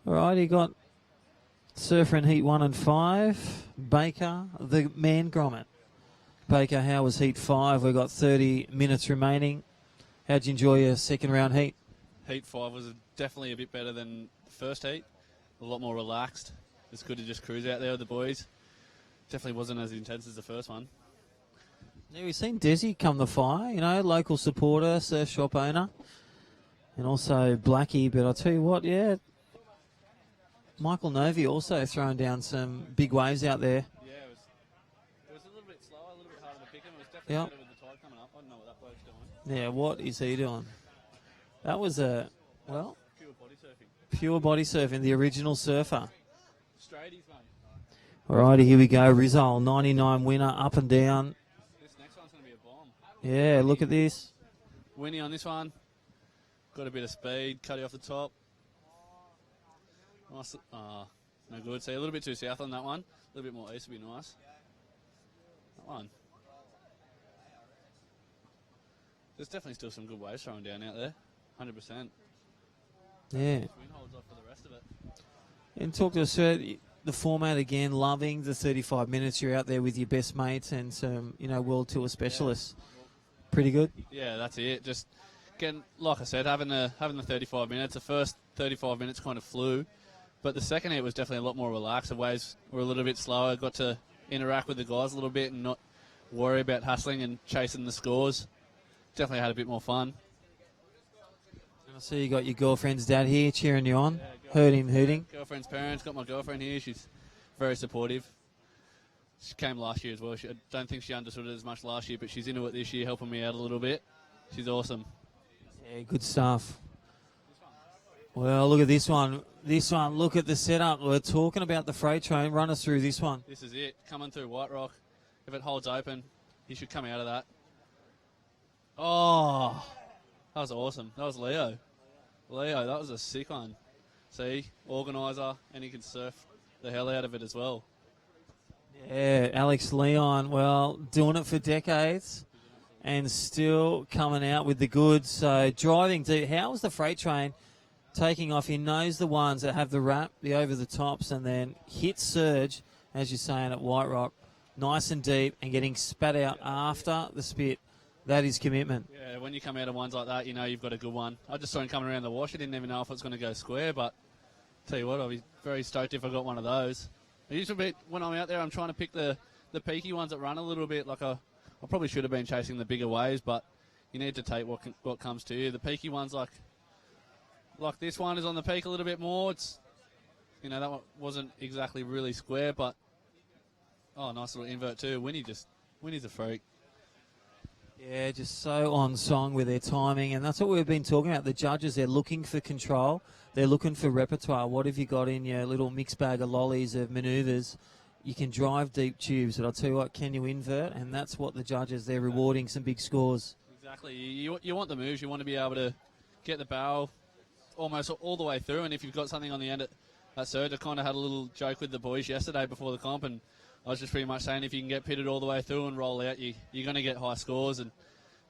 All right, you got Surfer in Heat 1 and 5. Baker, the man grommet. Baker, how was Heat 5? We've got 30 minutes remaining. How'd you enjoy your second round heat?
Heat 5 was definitely a bit better than the first heat. A lot more relaxed. It's good to just cruise out there with the boys. Definitely wasn't as intense as the first one.
Yeah, we've seen Desi come the fire, you know, local supporter, surf shop owner, and also Blackie. But I'll tell you what, yeah, Michael Novi also throwing down some big waves out there.
Yeah, it was a little bit slower, a little bit harder to pick him. It was definitely better with the tide coming up. I don't know what that bloke's doing.
Yeah, what is he doing? That was a, well,
Pure body surfing.
pure body surfing, the original surfer.
Straighties, mate.
Alrighty, here we go. Rizal, 99 winner, up and down.
This next one's going to be a bomb.
Yeah, look at this.
Winnie on this one. Got a bit of speed, cut it off the top. Nice. No good. See, a little bit too south on that one. A little bit more east would be nice. That one. There's definitely still some good waves throwing down out there. 100%.
Yeah.
Wind holds off for the rest of it.
And talk to us, the format again, loving the 35 minutes. You're out there with your best mates and some, you know, world tour specialists. Pretty good.
Yeah, that's it. Just getting, like I said, having the 35 minutes. The first 35 minutes kind of flew, but the second heat was definitely a lot more relaxed. The waves were a little bit slower. Got to interact with the guys a little bit and not worry about hustling and chasing the scores. Definitely had a bit more fun.
I see you got your girlfriend's dad here cheering you on. Heard him hooting.
Girlfriend's parents, got my girlfriend here. She's very supportive. She came last year as well. I don't think she understood it as much last year, but she's into it this year, helping me out a little bit. She's awesome.
Yeah, good stuff. Well, look at this one. This one, look at the setup. We're talking about the freight train. Run us through this one.
This is it. Coming through White Rock. If it holds open, he should come out of that. Oh, that was awesome. That was Leo. Leo, that was a sick one. See, organiser, and he can surf the hell out of it as well.
Yeah, Alex Leon, well, doing it for decades and still coming out with the goods. So driving to, how was the freight train taking off. He knows the ones that have the wrap, the over the tops, and then hit surge, as you're saying, at White Rock, nice and deep, and getting spat out after the spit. That is commitment.
Yeah, when you come out of ones like that, you know you've got a good one. I just saw him coming around the wash. I didn't even know if it was going to go square, but tell you what, I'll be very stoked if I got one of those. Usually when I'm out there, I'm trying to pick the peaky ones that run a little bit. Like I probably should have been chasing the bigger waves, but you need to take what comes to you. The peaky ones, like this one, is on the peak a little bit more. It's, you know, that one wasn't exactly really square, but nice little invert too. Winnie's a freak.
Yeah, just so on song with their timing, and that's what we've been talking about. The judges, they're looking for control. They're looking for repertoire. What have you got in your little mixed bag of lollies of manoeuvres? You can drive deep tubes, but I'll tell you what, can you invert? And that's what the judges, they're rewarding some big scores.
Exactly. You want the moves. You want to be able to get the barrel almost all the way through, and if you've got something on the end at surge, I kind of had a little joke with the boys yesterday before the comp, and I was just pretty much saying if you can get pitted all the way through and roll out, you're going to get high scores.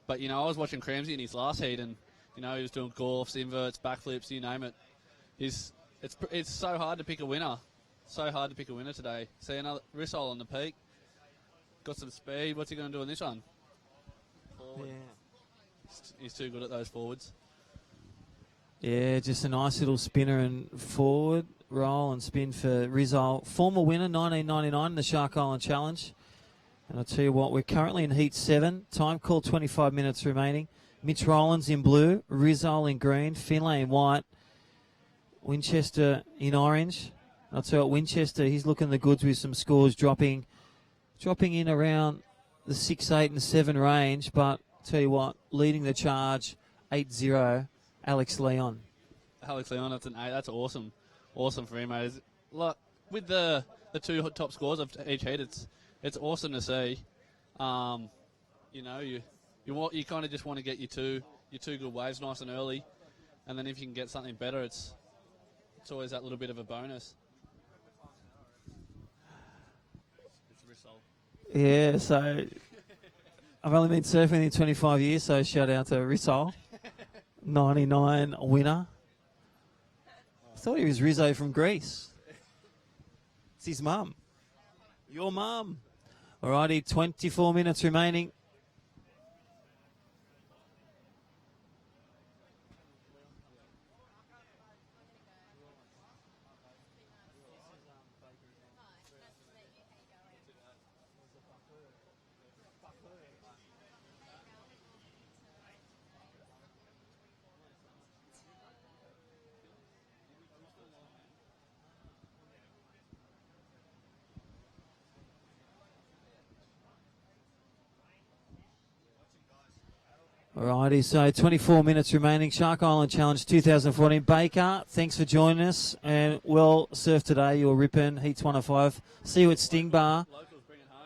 But, you know, I was watching Cramsey in his last heat, and, you know, he was doing golfs, inverts, backflips, you name it. It's so hard to pick a winner. So hard to pick a winner today. See another Rissole on the peak. Got some speed. What's he going to do in this one? Forward. Yeah. He's too good at those forwards.
Yeah, just a nice little spinner and forward roll and spin for Rizal. Former winner, 1999 in the Shark Island Challenge. And I'll tell you what, we're currently in Heat 7. Time call, 25 minutes remaining. Mitch Rowlands in blue, Rizal in green, Finlay in white, Winchester in orange. And I'll tell you what, Winchester, he's looking the goods with some scores dropping in around the 6, 8 and 7 range. But I'll tell you what, leading the charge, 8-0, Alex Leon.
Alex Leon, that's an 8. That's awesome. Awesome for him, mate. Look, with the two top scores of each heat, it's awesome to see. You know, you kind of just want to get your two good waves nice and early, and then if you can get something better, it's always that little bit of a bonus.
Yeah, so I've only been surfing in 25 years, so shout out to Rissole, 99 winner. I thought he was Rizzo from Greece. It's his mum. Your mum. Alrighty, 24 minutes remaining. Alrighty, so 24 minutes remaining. Shark Island Challenge 2014. Baker, thanks for joining us. And well surfed today. You're ripping. Heats 105. See you at Sting Bar.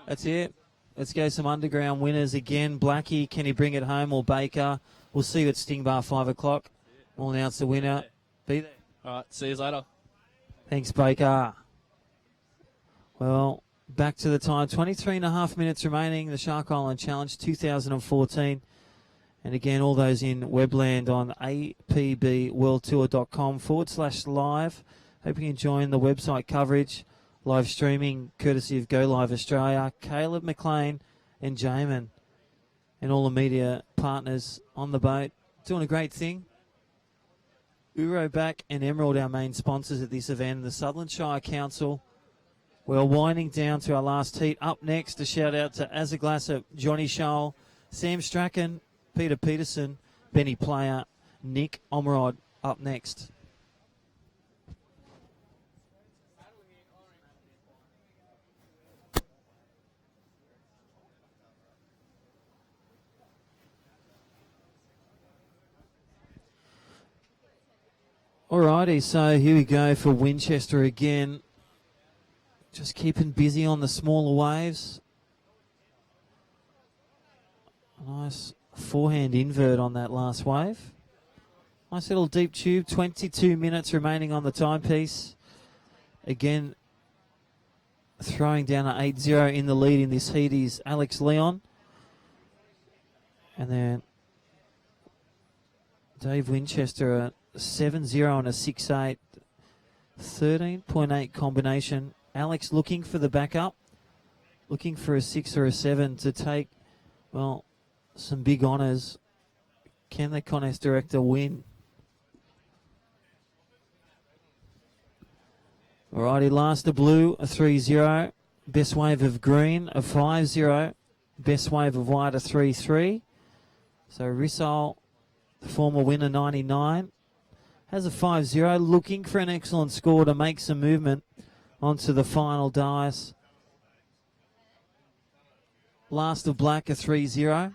That's it. Let's go some underground winners again. Blackie, can he bring it home? Or Baker? We'll see you at Sting Bar 5 o'clock. We'll announce the winner. Be there.
All right, see you later.
Thanks, Baker. Well, back to the time. 23 and a half minutes remaining. The Shark Island Challenge 2014. And again, all those in Webland on apbworldtour.com/live. Hope you can join the website coverage. Live streaming courtesy of Go Live Australia. Caleb McLean and Jamin and all the media partners on the boat. Doing a great thing. Uroback and Emerald, our main sponsors at this event. The Sutherland Shire Council. We're winding down to our last heat. Up next, a shout out to Azaglasser, Johnny Scholl, Sam Strachan, Peter Peterson, Benny Player, Nick Omrod up next. Alrighty, so here we go for Winchester again. Just keeping busy on the smaller waves. Nice forehand invert on that last wave. Nice little deep tube. 22 minutes remaining on the timepiece. Again, throwing down an 8-0 in the lead in this heat is Alex Leon. And then Dave Winchester, 7-0 and a 6-8. 13.8 combination. Alex looking for the backup. Looking for a 6 or a 7 to take, well, some big honours. Can the contest director win? Alrighty, last of blue, a 3-0. Best wave of green, a 5-0. Best wave of white, a 3-3. So Rissol, the former winner, 99, has a 5-0, looking for an excellent score to make some movement onto the final dice. Last of black, a 3-0.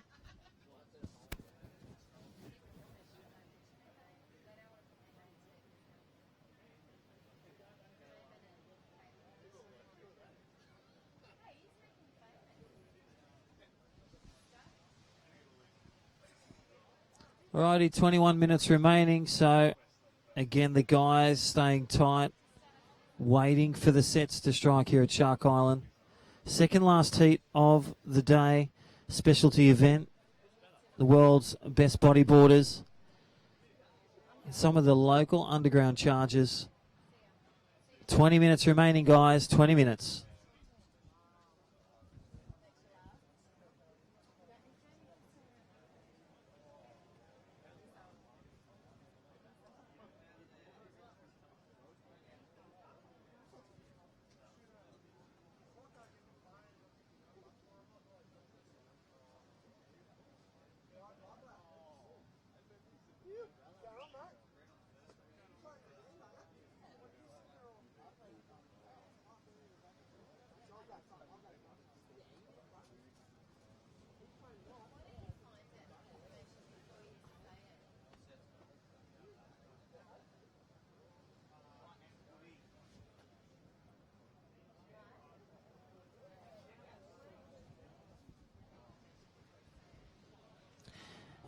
Alrighty, 21 minutes remaining. So, again, the guys staying tight, waiting for the sets to strike here at Shark Island. Second last heat of the day, specialty event. The world's best bodyboarders. Some of the local underground chargers. 20 minutes remaining, guys. 20 minutes.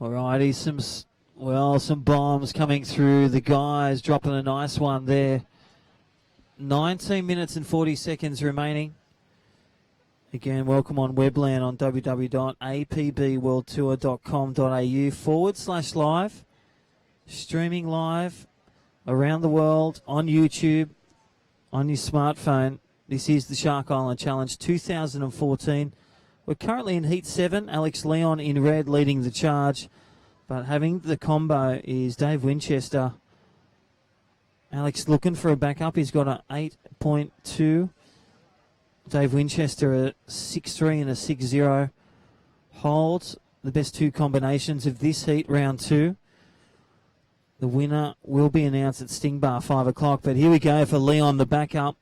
Alrighty, some bombs coming through. The guys dropping a nice one there. 19 minutes and 40 seconds remaining. Again, welcome on Webland on www.apbworldtour.com.au/live. Streaming live around the world on YouTube, on your smartphone. This is the Shark Island Challenge 2014. We're currently in Heat 7. Alex Leon in red leading the charge. But having the combo is Dave Winchester. Alex looking for a backup. He's got an 8.2. Dave Winchester a 6-3 and a 6-0. Holds the best two combinations of this heat, round 2. The winner will be announced at Sting Bar 5 o'clock. But here we go for Leon, the backup.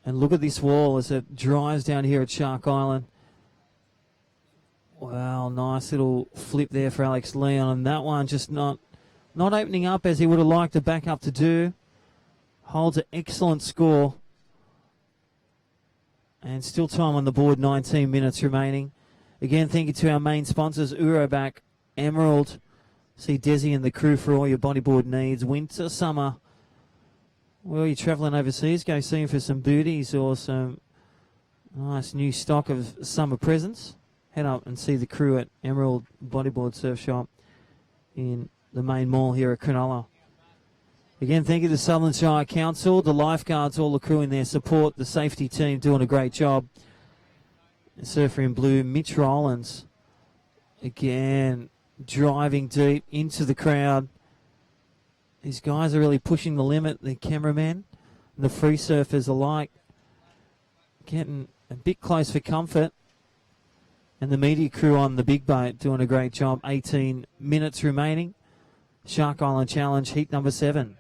And look at this wall as it drives down here at Shark Island. Wow, nice little flip there for Alex Leon. And that one just not opening up as he would have liked the backup to do. Holds an excellent score. And still time on the board, 19 minutes remaining. Again, thank you to our main sponsors, Uroback, Emerald. See Desi and the crew for all your bodyboard needs. Winter, summer. Well, you're travelling overseas, go see him for some booties or some nice new stock of summer presents. Head up and see the crew at Emerald Bodyboard Surf Shop in the main mall here at Cronulla. Again, thank you to Southern Shire Council, the lifeguards, all the crew in their support, the safety team doing a great job. Surfer in blue, Mitch Rowlands. Again, driving deep into the crowd. These guys are really pushing the limit, the cameramen and the free surfers alike. Getting a bit close for comfort. And the media crew on the big boat doing a great job. 18 minutes remaining. Shark Island Challenge, heat number 7.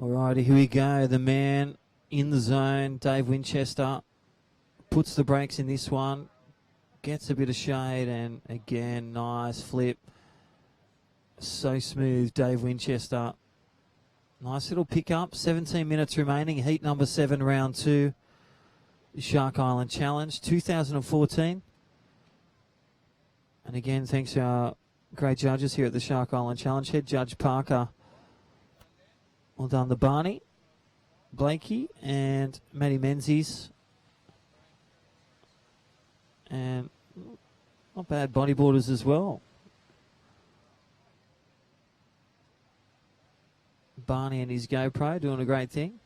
Alrighty, here we go. The man in the zone, Dave Winchester, puts the brakes in this one, gets a bit of shade, and again, nice flip. So smooth, Dave Winchester. Nice little pickup. 17 minutes remaining. Heat number 7, round 2. Shark Island Challenge, 2014. And again, thanks to our great judges here at the Shark Island Challenge. Head Judge Parker. Well done, the Barney, Blakey, and Matty Menzies. And not bad bodyboarders as well. Barney and his GoPro doing a great thing.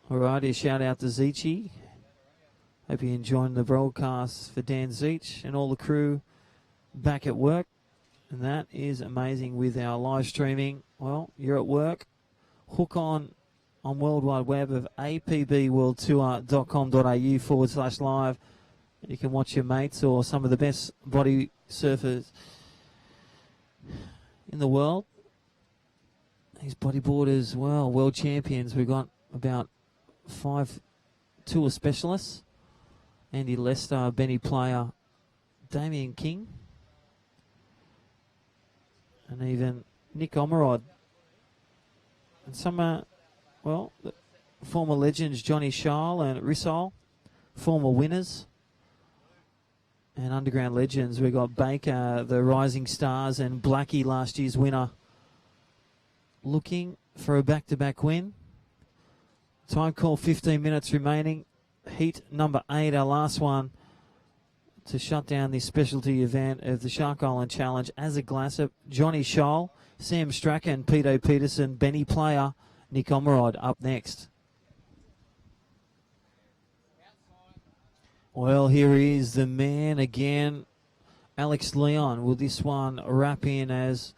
Alrighty, a shout out to Zeechy. Hope you're enjoying the broadcast for Dan Zeech and all the crew back at work. And that is amazing with our live streaming. Well, you're at work. Hook on World Wide Web of apbworldtour.com.au/live. You can watch your mates or some of the best body surfers in the world. These bodyboarders, well, world champions. We've got about 5 tour specialists. Andy Lester, Benny Player, Daman King, and even Nick Omerod. And some, well, the former legends Johnny Schall and Rissol, former winners. And underground legends, we got Baker, the Rising Stars, and Blackie, last year's winner, looking for a back-to-back win. Time call, 15 minutes remaining. Heat number 8, our last one, to shut down this specialty event of the Shark Island Challenge. As a Glassop, Johnny Scholl, Sam Strachan, Peter Peterson, Benny Player, Nick Omerod up next. Well, here is the man again, Alex Leon. Will this one wrap in as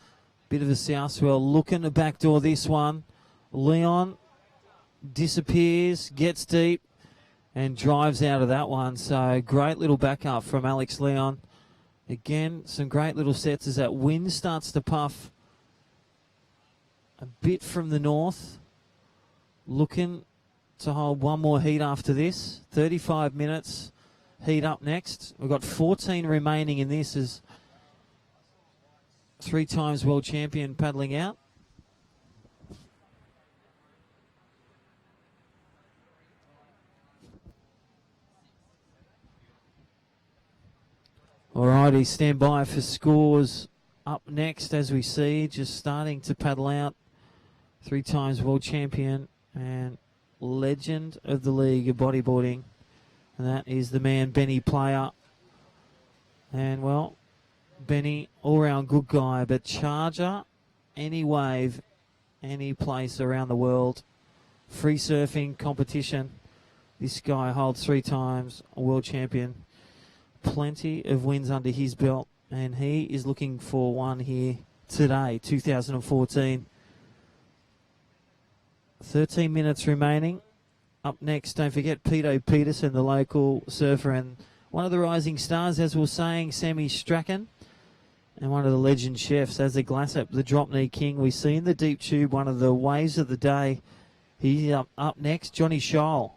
a bit of a south swell? Looking to backdoor this one. Leon disappears, gets deep, and drives out of that one. So great little backup from Alex Leon. Again, some great little sets as that wind starts to puff a bit from the north. Looking to hold one more heat after this. 35 minutes. Heat up next. We've got 14 remaining in this as 3 times world champion paddling out. Alrighty, stand by for scores up next as we see, just starting to paddle out. 3 times world champion and legend of the league of bodyboarding. And that is the man, Benny Player. And, well, Benny, all-round good guy, but charger, any wave, any place around the world. Free surfing competition. This guy holds 3 times a world champion. Plenty of wins under his belt, and he is looking for one here today, 2014. 13 minutes remaining. Up next, don't forget Peter Peterson, the local surfer, and one of the rising stars, as we were saying, Sammy Strachan, and one of the legend chefs, as the Glassop, the drop knee king. We see in the deep tube one of the waves of the day. He's up next, Johnny Scholl,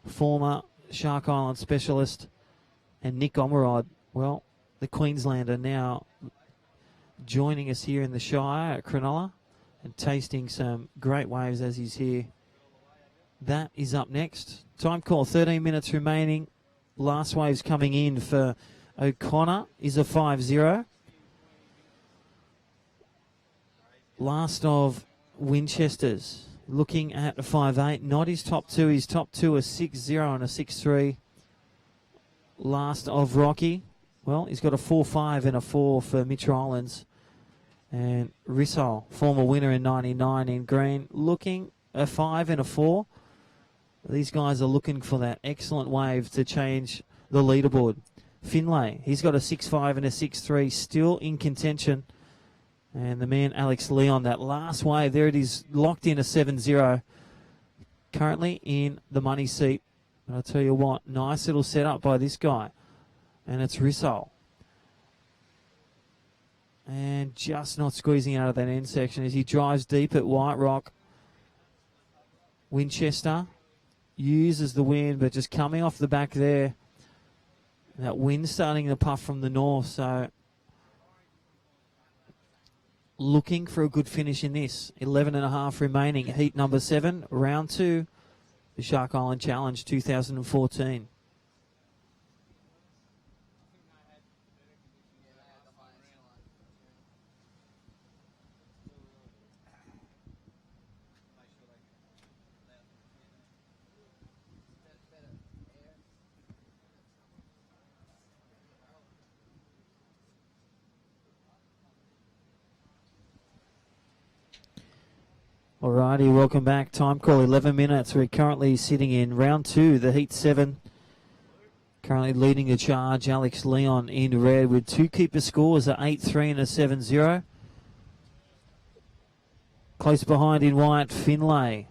former Shark Island specialist, and Nick Omerod, well, the Queenslander, now joining us here in the Shire at Cronulla and tasting some great waves as he's here. That is up next. Time call, 13 minutes remaining. Last waves coming in for O'Connor is a 5-0. Last of Winchester's looking at a 5-8. Not his top 2. His top 2 a 6-0 and a 6-3. Last of Rocky. Well, he's got a 4-5 and a 4 for Mitchell Islands. And Rissol, former winner in 99 in green, looking a 5 and a 4. These guys are looking for that excellent wave to change the leaderboard. Finlay, he's got a 6-5 and a 6-3, still in contention. And the man, Alex Leon, that last wave, there it is, locked in a 7-0. Currently in the money seat. And I'll tell you what, nice little setup by this guy. And it's Rissol. And just not squeezing out of that end section as he drives deep at White Rock. Winchester uses the wind, but just coming off the back there. That wind starting to puff from the north, so looking for a good finish in this. 11.5 remaining. Heat number 7, round 2, the Shark Island Challenge 2014. Alrighty, welcome back. Time call 11 minutes. We're currently sitting in round 2, the Heat 7. Currently leading the charge, Alex Leon in red with 2 keeper scores, a 8-3 and a 7-0. Close behind in white, Finlay,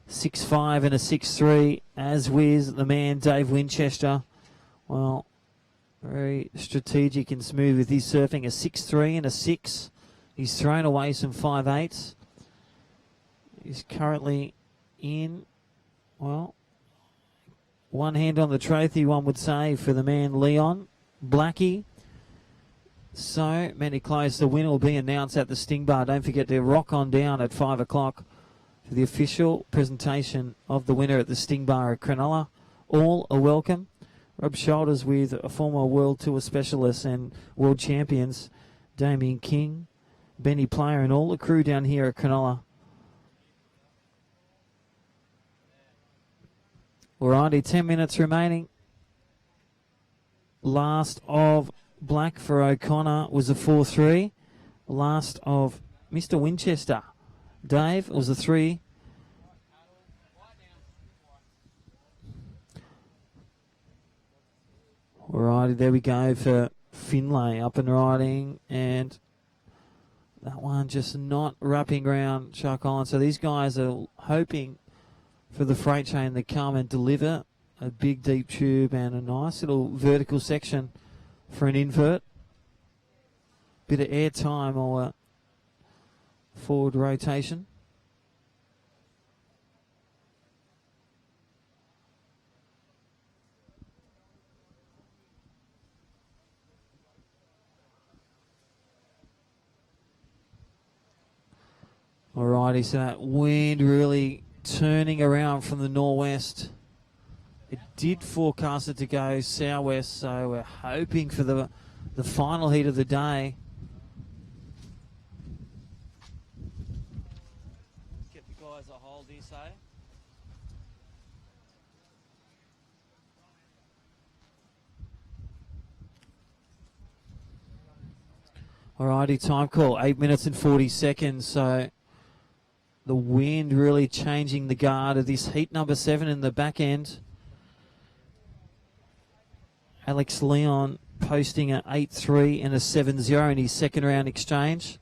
6-5 and a 6-3. As with the man, Dave Winchester. Well, very strategic and smooth with his surfing, a 6-3 and a 6. He's thrown away some 5-8s. He's currently in, well, one hand on the trophy, one would say, for the man Leon. Blackie. So many close. The winner will be announced at the Sting Bar. Don't forget to rock on down at 5 o'clock for the official presentation of the winner at the Sting Bar at Cronulla. All are welcome. Rub shoulders with a former World Tour specialist and world champions, Daman King, Benny Player, and all the crew down here at Cronulla. Alrighty, 10 minutes remaining. Last of black for O'Connor was a 4-3. Last of Mr. Winchester, Dave, was a 3. Alrighty, there we go for Finlay up and riding, and that one just not wrapping around Shark Island. So these guys are hoping for the freight train to come and deliver a big deep tube and a nice little vertical section for an invert. Bit of air time or forward rotation. Alrighty, so that wind really turning around from the northwest. It did forecast it to go southwest, so we're hoping for the final heat of the day. Get the guys a hold, do you say? Alrighty, time call, 8 minutes and 40 seconds, so the wind really changing the guard of this heat number 7 in the back end. Alex Leon posting an 8-3 and a 7-0 in his second round exchange.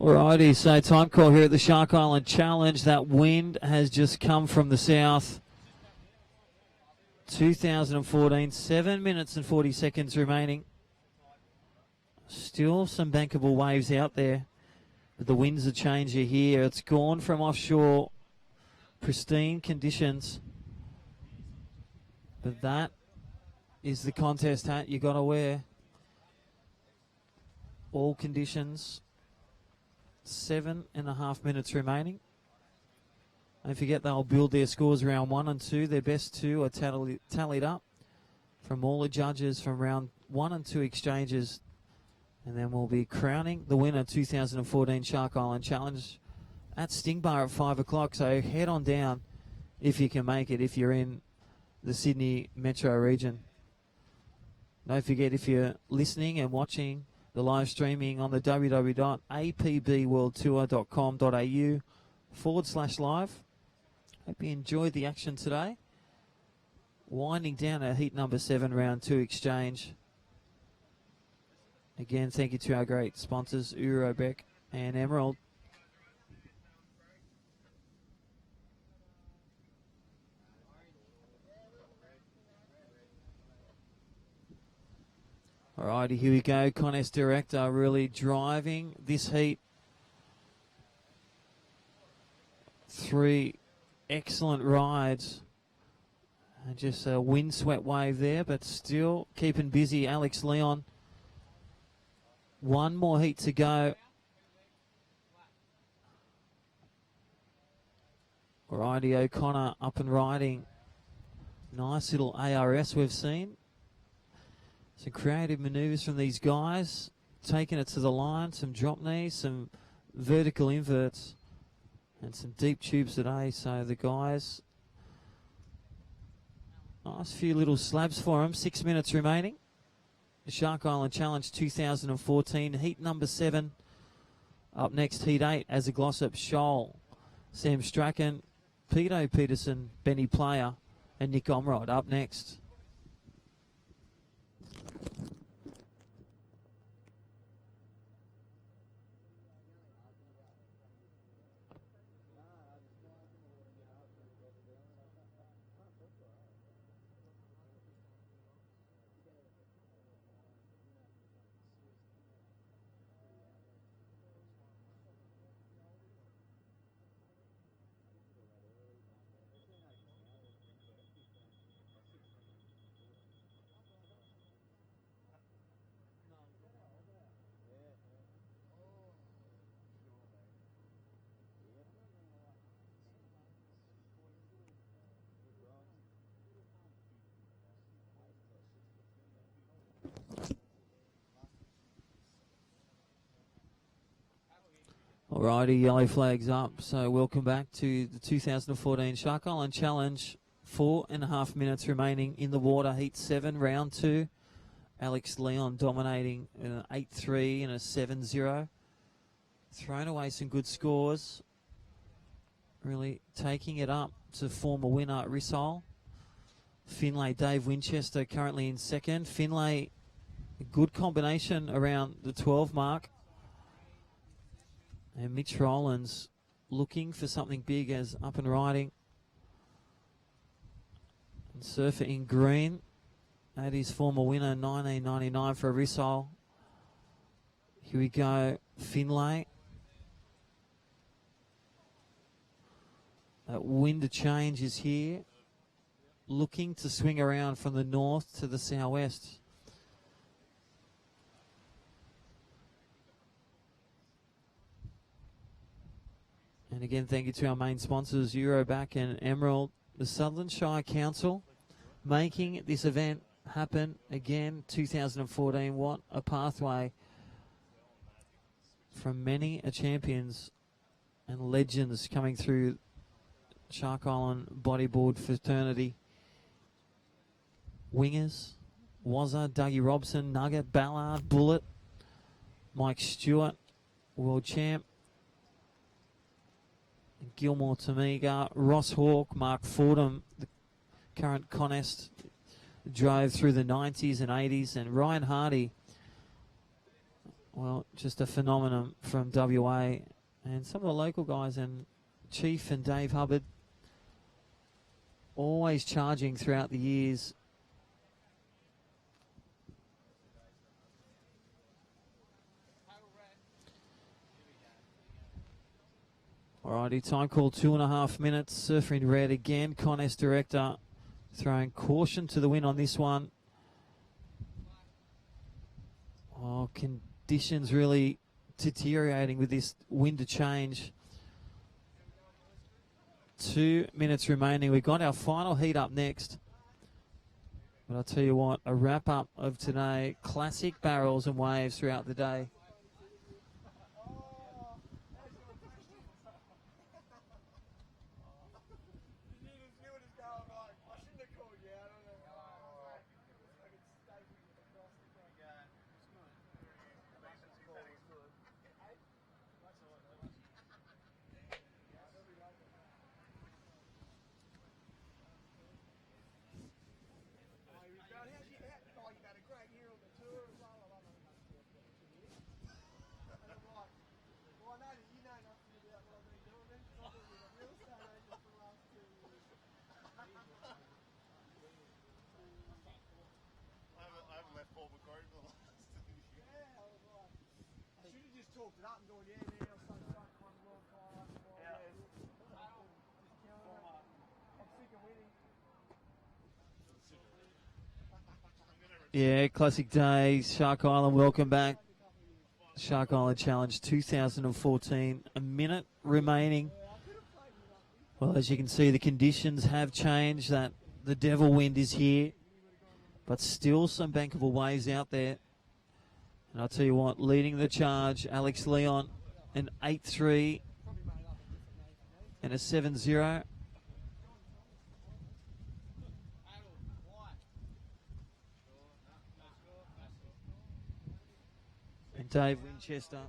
Alrighty, so time call here at the Shark Island Challenge. That wind has just come from the south. 2014, 7 minutes and 40 seconds remaining. Still some bankable waves out there, but the winds are changing here. It's gone from offshore, pristine conditions, but that is the contest hat you got to wear. All conditions. 7.5 minutes remaining. Don't forget they'll build their scores round 1 and 2. Their best 2 are tallied up from all the judges from round 1 and 2 exchanges. And then we'll be crowning the winner 2014 Shark Island Challenge at Sting Bar at 5 o'clock. So head on down if you can make it. If you're in the Sydney metro region. Don't forget, if you're listening and watching the live streaming on the www.apbworldtour.com.au/live. Hope you enjoyed the action today. Winding down our heat number 7, round 2 exchange. Again, thank you to our great sponsors, Eurobeck and Emerald. Alrighty, here we go. Contest director really driving this heat. 3 excellent rides. And just a windswept wave there, but still keeping busy. Alex Leon. 1 more heat to go. Alrighty, O'Connor up and riding. Nice little ARS we've seen. Some creative manoeuvres from these guys. Taking it to the line. Some drop knees, some vertical inverts, and some deep tubes today. So the guys, nice few little slabs for them. 6 minutes remaining. The Shark Island Challenge 2014, heat number 7. Up next, heat 8, as a Glossop, Shoal, Sam Strachan, Peto Peterson, Benny Player, and Nick Omrod up next. Alrighty, yellow flags up. So welcome back to the 2014 Shark Island Challenge. 4.5 minutes remaining in the water. Heat 7, round 2. Alex Leon dominating in an 8-3 and a 7-0. Thrown away some good scores. Really taking it up to former winner Rissole. Finlay, Dave Winchester currently in second. Finlay, a good combination around the 12 mark. And Mitch Rowlands looking for something big as up and riding. And Surfer in green. That is former winner 1999 for Rissole. Here we go, Finlay. That wind of change is here. Looking to swing around from the north to the southwest. And again, thank you to our main sponsors, Euroback and Emerald. The Sutherland Shire Council making this event happen again, 2014. What a pathway from many champions and legends coming through Shark Island bodyboard fraternity. Wingers, Wazza, Dougie Robson, Nugget, Ballard, Bullet, Mike Stewart, world champ, Gilmore Tamiga, Ross Hawke, Mark Fordham, the current Conest, drove through the 90s and 80s, and Ryan Hardy, well, just a phenomenon from WA, and some of the local guys, and Chief and Dave Hubbard, always charging throughout the years. Alrighty, time call 2.5 minutes. Surfer in red again. Conest director throwing caution to the wind on this one. Oh, conditions really deteriorating with this wind to change. 2 minutes remaining. We've got our final heat up next. But I'll tell you what, a wrap up of today. Classic barrels and waves throughout the day. Yeah, classic days. Shark Island, welcome back. Shark Island Challenge 2014. A minute remaining. Well, as you can see, the conditions have changed. That the devil wind is here, but still some bankable waves out there. And I'll tell you what, leading the charge, Alex Leon, an 8-3 and a 7-0. And Dave Winchester.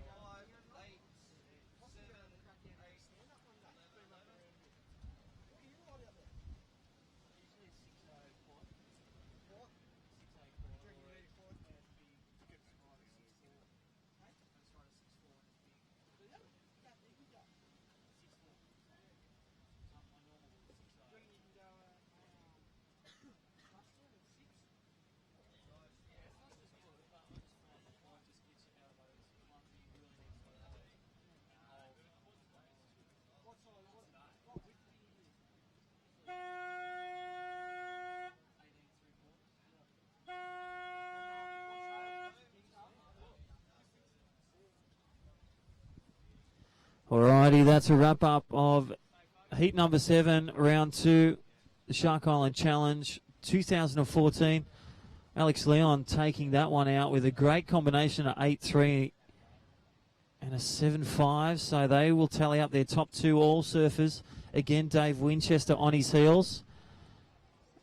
Alrighty, that's a wrap up of heat number 7, round 2, the Shark Island Challenge 2014. Alex Leon taking that one out with a great combination of 8-3 and a 7-5. So they will tally up their top 2 all surfers. Again, Dave Winchester on his heels.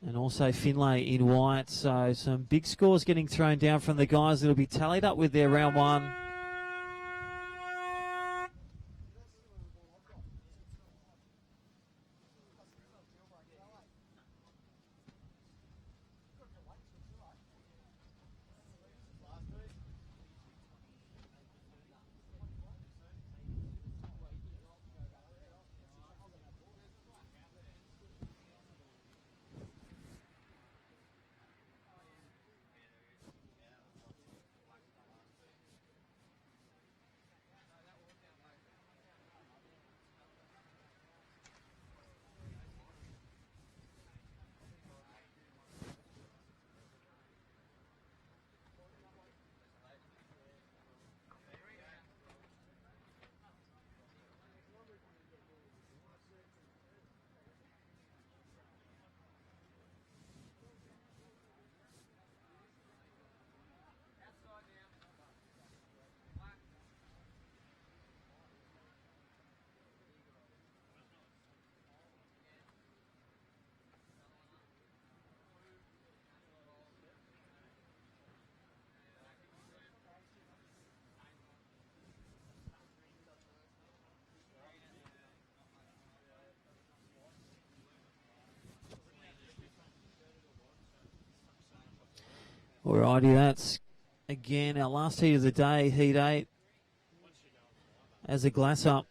And also Finlay in white. So some big scores getting thrown down from the guys that will be tallied up with their round 1. Alrighty, that's again our last heat of the day, heat 8. As a glass up,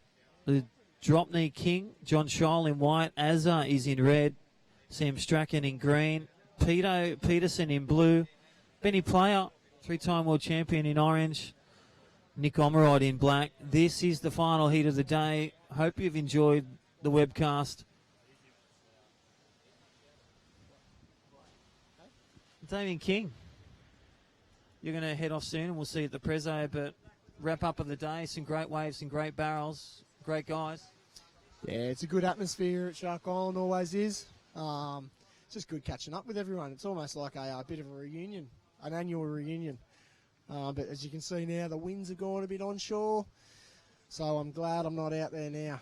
the Daman King, John Scholl in white, Azza is in red, Sam Strachan in green, Peterson in blue, Benny Player, 3-time world champion in orange, Nick Omerod in black. This is the final heat of the day. Hope you've enjoyed the webcast. Daman King, you're going to head off soon and we'll see you at the Prezzo, but wrap up of the day, some great waves, some great barrels, great guys.
Yeah, it's a good atmosphere at Shark Island, always is. It's just good catching up with everyone. It's almost like a bit of a reunion, an annual reunion. But as you can see now, the winds have gone a bit onshore, so I'm glad I'm not out there now.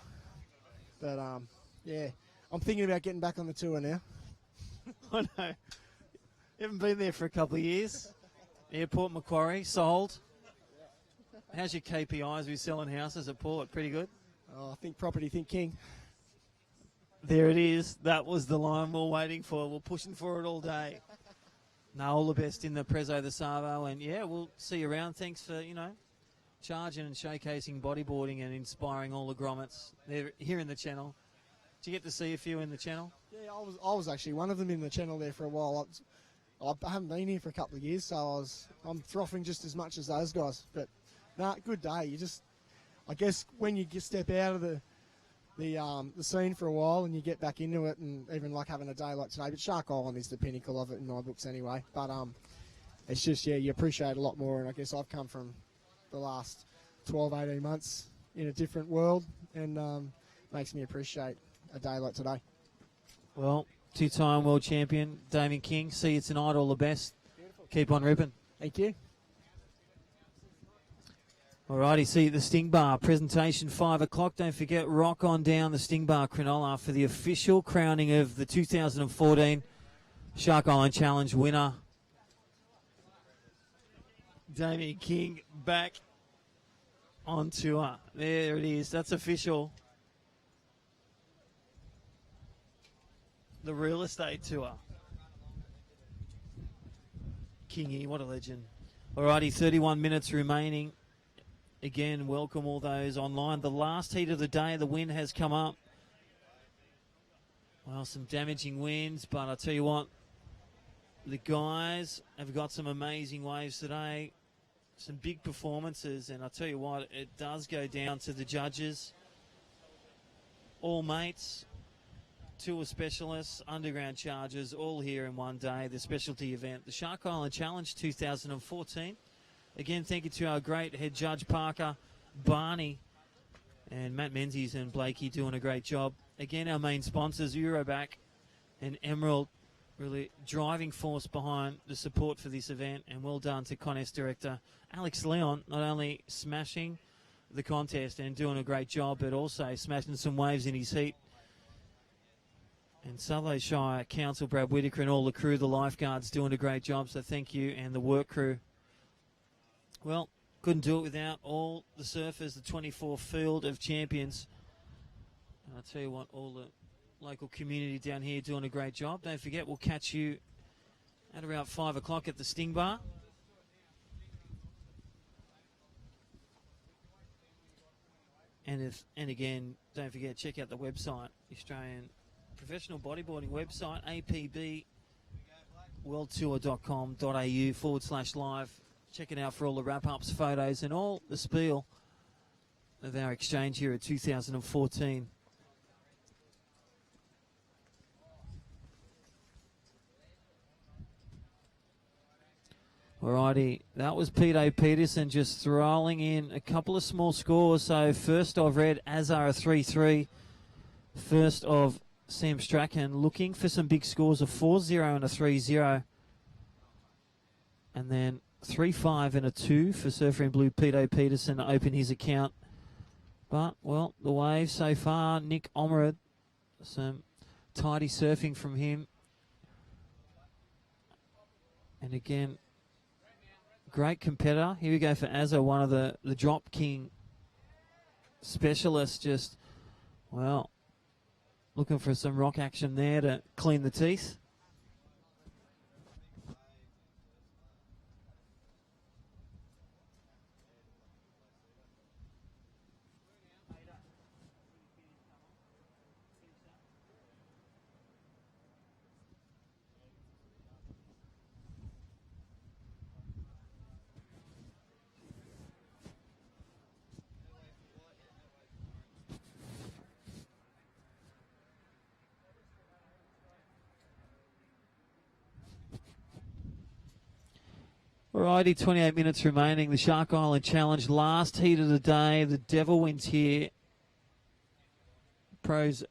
But, yeah, I'm thinking about getting back on the tour now.
I know. You haven't been there for a couple of years. Airport Macquarie, sold. How's your KPIs with selling houses at Port? Pretty good?
Oh, I think property, think king.
There it is. That was the line we're waiting for. We're pushing for it all day. No, all the best in the Prezzo, the Savo, and yeah, we'll see you around. Thanks for, charging and showcasing bodyboarding and inspiring all the grommets. They're here in the channel. Did you get to see a few in the channel?
Yeah, I was actually one of them in the channel there for a while. I haven't been here for a couple of years, so I'm frothing just as much as those guys. But Nah, good day. You just, I guess, when you step out of the scene for a while and you get back into it, and even like having a day like today. But Shark Island is the pinnacle of it in my books anyway. But it's just, yeah, you appreciate it a lot more. And I guess I've come from the last 12, 18 months in a different world, and makes me appreciate a day like today.
Well, two-time world champion Daman King. See you tonight. All the best. Keep on ripping.
Thank you.
Alrighty, see you at the Sting Bar. Presentation 5 o'clock. Don't forget, rock on down the Sting Bar, Cronulla, for the official crowning of the 2014 Shark Island Challenge winner. Daman King back on tour. There it is. That's official. The real estate tour. Kingy, what a legend. Alrighty, 31 minutes remaining. Again, welcome all those online. The last heat of the day, the wind has come up. Well, some damaging winds, but I tell you what, the guys have got some amazing waves today. Some big performances, and I tell you what, it does go down to the judges. All mates, tour specialists, underground chargers, all here in one day. The specialty event, the Shark Island Challenge 2014. Again, thank you to our great head judge, Parker, Barney, and Matt Menzies and Blakey doing a great job. Again, our main sponsors, Euroback and Emerald, really driving force behind the support for this event. And well done to contest director Alex Leon, not only smashing the contest and doing a great job, but also smashing some waves in his heat. And Southo Shire Council, Brad Whitaker, and all the crew, the lifeguards, doing a great job. So thank you, and the work crew. Well, couldn't do it without all the surfers, the 24 field of champions. And I'll tell you what, all the local community down here doing a great job. Don't forget, we'll catch you at around 5 o'clock at the Sting Bar. And again, don't forget, check out the website, the Australian Professional Bodyboarding website, apbworldtour.com.au/live. Check it out for all the wrap-ups, photos, and all the spiel of our exchange here at 2014. Alrighty, that was Peter Peterson just throwing in a couple of small scores. So first of Red Azar, a 3-3. First of Sam Strachan looking for some big scores, a 4-0 and a 3-0. And then 3-5 and a 2 for Surfer in Blue Peter Peterson to open his account. But, well, the wave so far, Nick Omerad, some tidy surfing from him. And again, great competitor. Here we go for Azza, one of the drop king specialists, just, well, looking for some rock action there to clean the teeth. Alrighty, 28 minutes remaining. The Shark Island Challenge, last heat of the day. The Devil wins here. Pros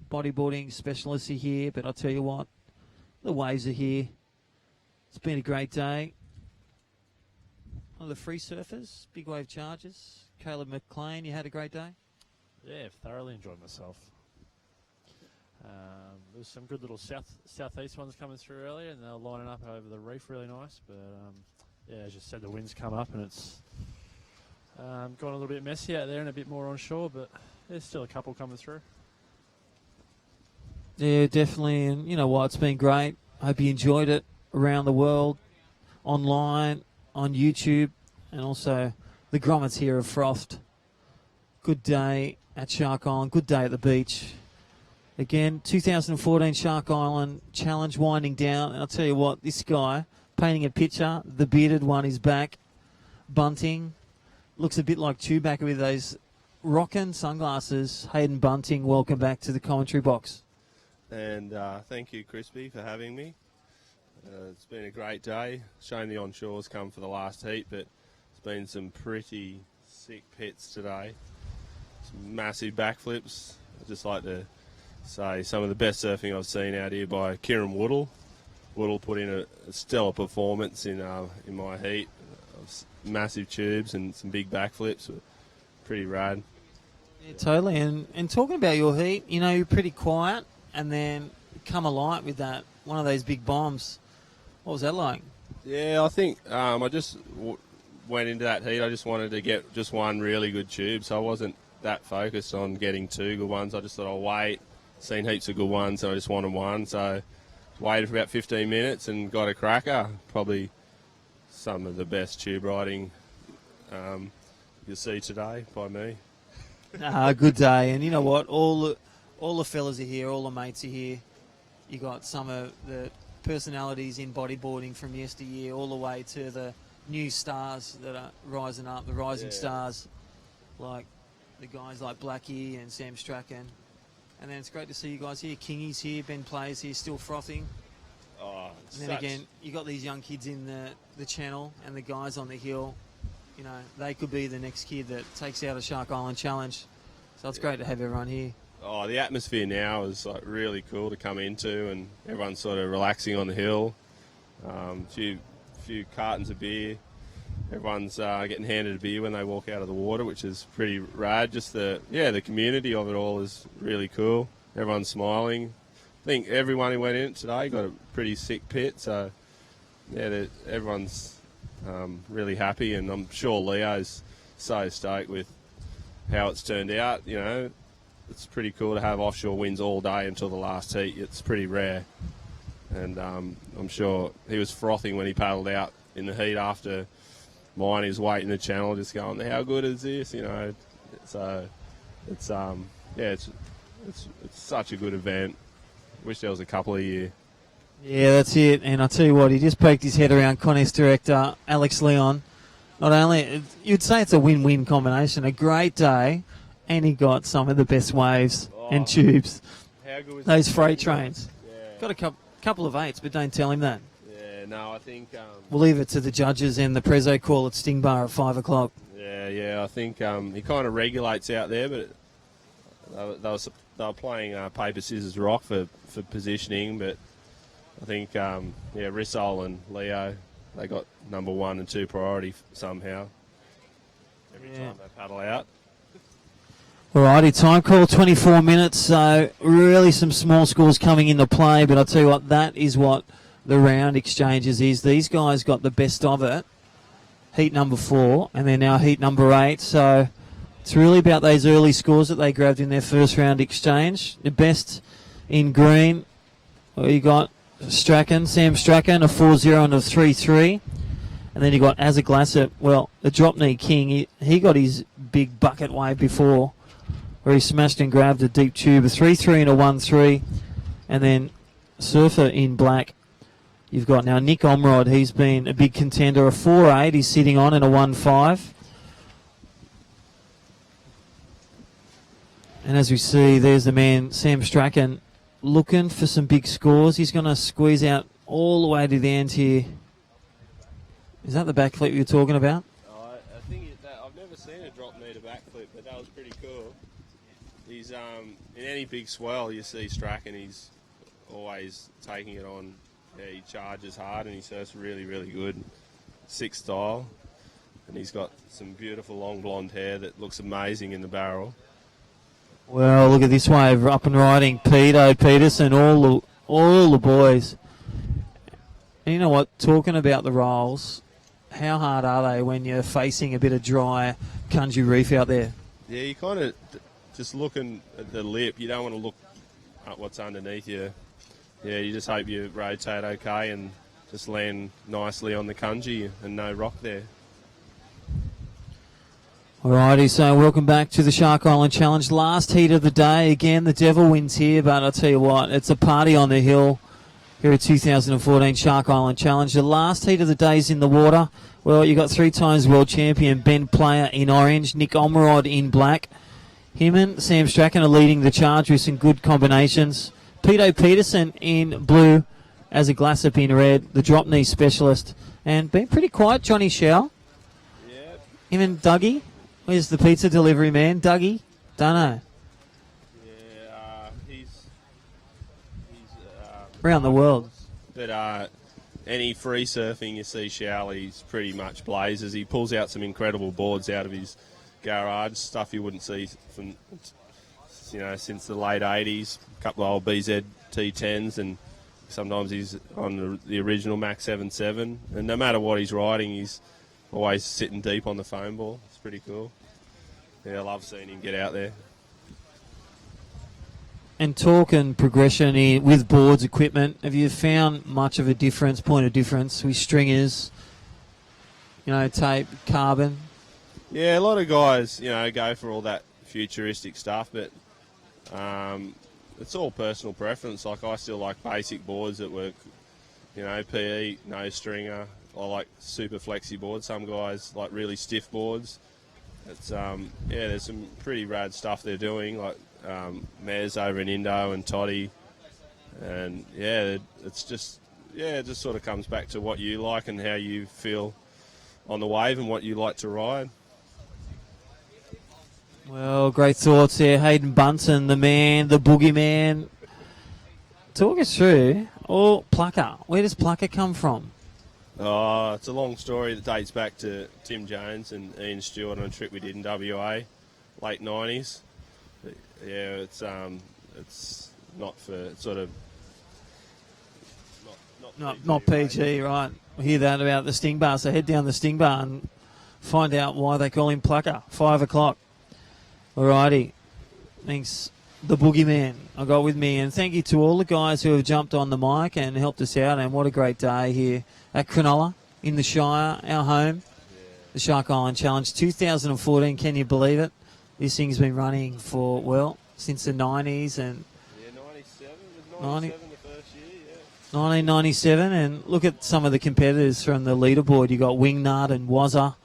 bodyboarding specialists are here, but I'll tell you what, the waves are here. It's been a great day. One of the free surfers, big wave chargers. Caleb McLean, you had a great day?
Yeah, thoroughly enjoyed myself. There's some good little southeast ones coming through earlier, and they're lining up over the reef, really nice. But yeah, as you said, the winds come up and it's gone a little bit messy out there and a bit more onshore, but there's still a couple coming through.
Yeah, definitely. And you know what? It's been great. I hope you enjoyed it around the world, online, on YouTube, and also the grommets here have frothed. Good day at Shark Island. Good day at the beach. Again, 2014 Shark Island Challenge winding down. And I'll tell you what, this guy, painting a picture, the bearded one is back. Bunting, looks a bit like Chewbacca with those rockin' sunglasses. Hayden Bunting, welcome back to the commentary box.
And thank you, Crispy, for having me. It's been a great day. Shame the onshore's come for the last heat, but it's been some pretty sick pits today. Some massive backflips. I'd just like to say some of the best surfing I've seen out here by Kieran Woodall. Woodall put in a stellar performance in my heat. Massive tubes and some big backflips. Pretty rad.
Yeah, totally. And talking about your heat, you know, you're pretty quiet and then come alight with that, one of those big bombs. What was that like?
Yeah, I think I just went into that heat. I just wanted to get just one really good tube, so I wasn't that focused on getting two good ones. I just thought I'll wait. Seen heaps of good ones, and I just wanted one. So waited for about 15 minutes and got a cracker. Probably some of the best tube riding you'll see today by me.
Good day. And you know what? All the fellas are here. All the mates are here. You got some of the personalities in bodyboarding from yesteryear all the way to the new stars that are rising up, the rising stars, like the guys like Blackie and Sam Strachan. And then it's great to see you guys here. Kingy's here, Ben Play's here, still frothing.
Oh,
and then again, you got these young kids in the channel and the guys on the hill. You know, they could be the next kid that takes out a Shark Island Challenge. So it's great to have everyone here.
Oh, the atmosphere now is like really cool to come into, and everyone's sort of relaxing on the hill. Few cartons of beer. Everyone's getting handed a beer when they walk out of the water, which is pretty rad. Just the community of it all is really cool. Everyone's smiling. I think everyone who went in today got a pretty sick pit, so yeah, everyone's really happy, and I'm sure Leo's so stoked with how it's turned out. You know, it's pretty cool to have offshore winds all day until the last heat. It's pretty rare, and I'm sure he was frothing when he paddled out in the heat after mine. He was waiting the channel, just going, "How good is this?" You know, so it's it's such a good event. Wish there was a couple a year.
Yeah, that's it. And I tell you what, he just poked his head around contest director Alex Leon. Not only, you'd say it's a win-win combination, a great day, and he got some of the best waves and tubes.
How good was
those
that?
freight trains.
Yeah.
Got a couple of eights, but don't tell him that.
Yeah, no, I think...
we'll leave it to the judges and the Prezzo call at Sting Bar at 5 o'clock.
Yeah, I think he kind of regulates out there, but they were playing paper, scissors, rock for positioning, but I think, Rissole and Leo, they got number 1 and 2 priority somehow every time they paddle out.
Alrighty, time call 24 minutes, so really some small scores coming into play, but I'll tell you what, that is what the round exchanges is. These guys got the best of it, heat number 4, and they're now heat number 8, so it's really about those early scores that they grabbed in their first round exchange. The best in green, you got Strachan, Sam Strachan, a 4-0 and a 3-3. And then you got Azza Glassett, well, the drop knee king, he got his big bucket wave before, where he smashed and grabbed a deep tube, a 3-3 and a 1-3. And then Surfer in black, you've got now Nick Omrod, he's been a big contender, a 4-8, he's sitting on, and a 1-5. And as we see, there's the man, Sam Strachan, looking for some big scores. He's going to squeeze out all the way to the end here. Is that the backflip you're talking about?
I think I've never seen a drop knee to backflip, but that was pretty cool. He's in any big swell you see Strachan, he's always taking it on. Yeah, he charges hard and he surfs really, really good. Sick style, and he's got some beautiful long blonde hair that looks amazing in the barrel.
Well, look at this wave up and riding. Peterson, all the boys. And you know what? Talking about the rolls, how hard are they when you're facing a bit of dry Kunji reef out there?
Yeah, you kind of just looking at the lip. You don't want to look at what's underneath you. Yeah, you just hope you rotate okay and just land nicely on the Kunji and no rock there.
Alrighty, so welcome back to the Shark Island Challenge. Last heat of the day. Again, the devil wins here, but I'll tell you what, it's a party on the hill. here at 2014 Shark Island Challenge. The last heat of the day's in the water. Well, you got 3 times world champion Ben Player in orange, Nick Omrod in black. Him and Sam Strachan are leading the charge with some good combinations. Peter Peterson in blue as a Glassop in red, the drop knee specialist. And been pretty quiet, Johnny Shell.
Yep.
Him and Dougie. Where's the pizza delivery man? Dougie? Don't know.
Yeah, he's
Around the world.
But any free surfing you see Shell, he's pretty much blazes. He pulls out some incredible boards out of his garage, stuff you wouldn't see from, since the late 80s. A couple of old BZ T10s, and sometimes he's on the original Max 7.7. And no matter what he's riding, he's always sitting deep on the foam ball. It's pretty cool. Yeah, I love seeing him get out there.
And talking progression here with boards equipment, have you found much of a difference, point of difference with stringers, tape, carbon?
Yeah, a lot of guys, go for all that futuristic stuff, but it's all personal preference. Like, I still like basic boards that work, PE, no stringer. I like super flexi boards. Some guys like really stiff boards. It's there's some pretty rad stuff they're doing, like Mez over in Indo and Toddy, and it just sort of comes back to what you like and how you feel on the wave and what you like to ride.
Well, great thoughts there. Hayden Bunton, the man, the boogeyman. Talk us through, Plucker. Where does Plucker come from?
Oh, it's a long story that dates back to Tim Jones and Ian Stewart on a trip we did in WA, late 90s. But yeah, it's not for sort of
Not PG, right? We hear that about the Sting Bar, so head down the Sting Bar and find out why they call him Plucker. 5 o'clock. Alrighty. Thanks, the boogeyman I got with me. And thank you to all the guys who have jumped on the mic and helped us out. And what a great day here at Cronulla in the Shire, our home. The Shark Island Challenge 2014. Can you believe it? This thing's been running for, since the 90s. And
97. Was 97 the first year,
1997. And look at some of the competitors from the leaderboard. You got Wingnut and Wazza,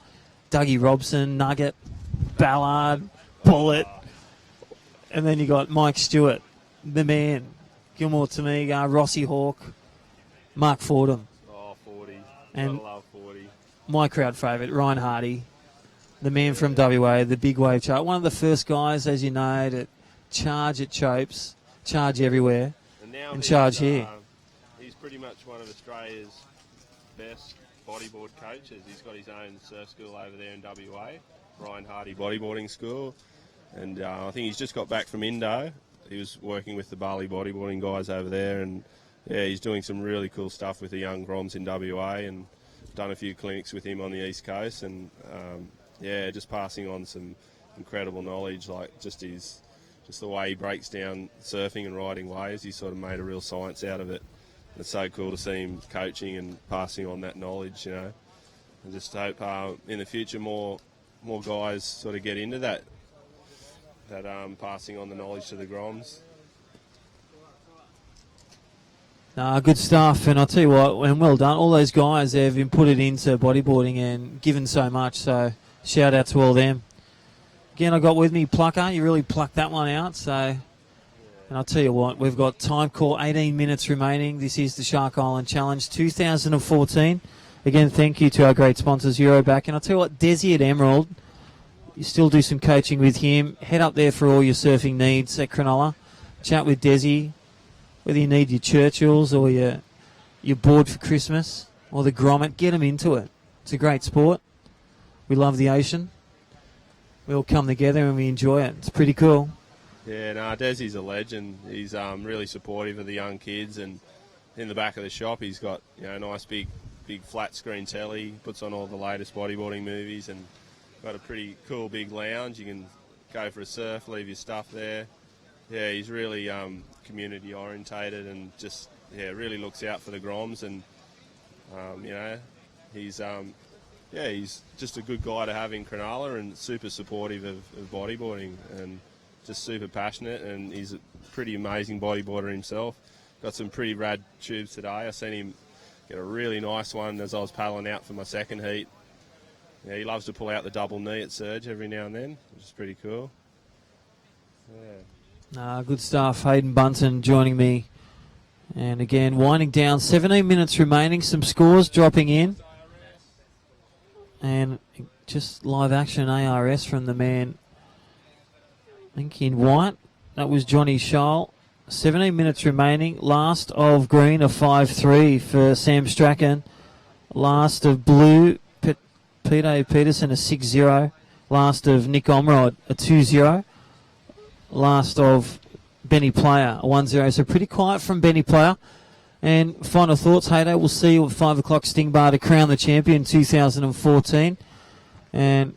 Dougie Robson, Nugget, Ballard, Bullet, and then you got Mike Stewart, the man, Gilmore Tamiga, Rossi Hawk, Mark Fordham.
Oh, 40.
And
gotta love 40.
My crowd favourite, Ryan Hardy, the man from WA, the big wave chart. One of the first guys, as you know, to charge at Chopes, charge everywhere, and charge here.
He's pretty much one of Australia's best bodyboard coaches. He's got his own surf school over there in WA, Ryan Hardy Bodyboarding School. And I think he's just got back from Indo. He was working with the Bali bodyboarding guys over there, and he's doing some really cool stuff with the young Groms in WA, and done a few clinics with him on the East Coast, and just passing on some incredible knowledge, like just the way he breaks down surfing and riding waves. He's sort of made a real science out of it. It's so cool to see him coaching and passing on that knowledge, I just hope in the future more guys sort of get into that passing on the knowledge to the Groms.
Good stuff, and I'll tell you what, and well done. All those guys have been put it into bodyboarding and given so much, so shout out to all them. Again, I got with me Plucker. You really plucked that one out, so... And I'll tell you what, we've got time call, 18 minutes remaining. This is the Shark Island Challenge 2014. Again, thank you to our great sponsors, Euroback. And I'll tell you what, Desi at Emerald, you still do some coaching with him. Head up there for all your surfing needs at Cronulla. Chat with Desi, whether you need your Churchills or your board for Christmas or the grommet, get them into it. It's a great sport. We love the ocean. We all come together and we enjoy it. It's pretty cool.
Yeah, Desi's a legend. He's really supportive of the young kids, and in the back of the shop he's got a nice big flat screen telly, puts on all the latest bodyboarding movies, and got a pretty cool big lounge. You can go for a surf, leave your stuff there. Yeah, he's really community orientated, and just really looks out for the Groms, and he's just a good guy to have in Cronulla, and super supportive of bodyboarding, and just super passionate, and he's a pretty amazing bodyboarder himself. got some pretty rad tubes today. I seen him get a really nice one as I was paddling out for my second heat. Yeah, he loves to pull out the double knee at surge every now and then, which is pretty cool. Yeah.
Good stuff. Hayden Bunton joining me. And again, winding down. 17 minutes remaining. Some scores dropping in. And just live action ARS from the man, I think in white. That was Johnny Scholl. 17 minutes remaining. Last of green, a 5-3 for Sam Strachan. Last of blue, Peter Peterson, a 6-0. Last of Nick Omrod, a 2-0. Last of Benny Player, a 1-0. So pretty quiet from Benny Player. And final thoughts, Haydo, we'll see you at 5 o'clock Sting Bar to crown the champion 2014. And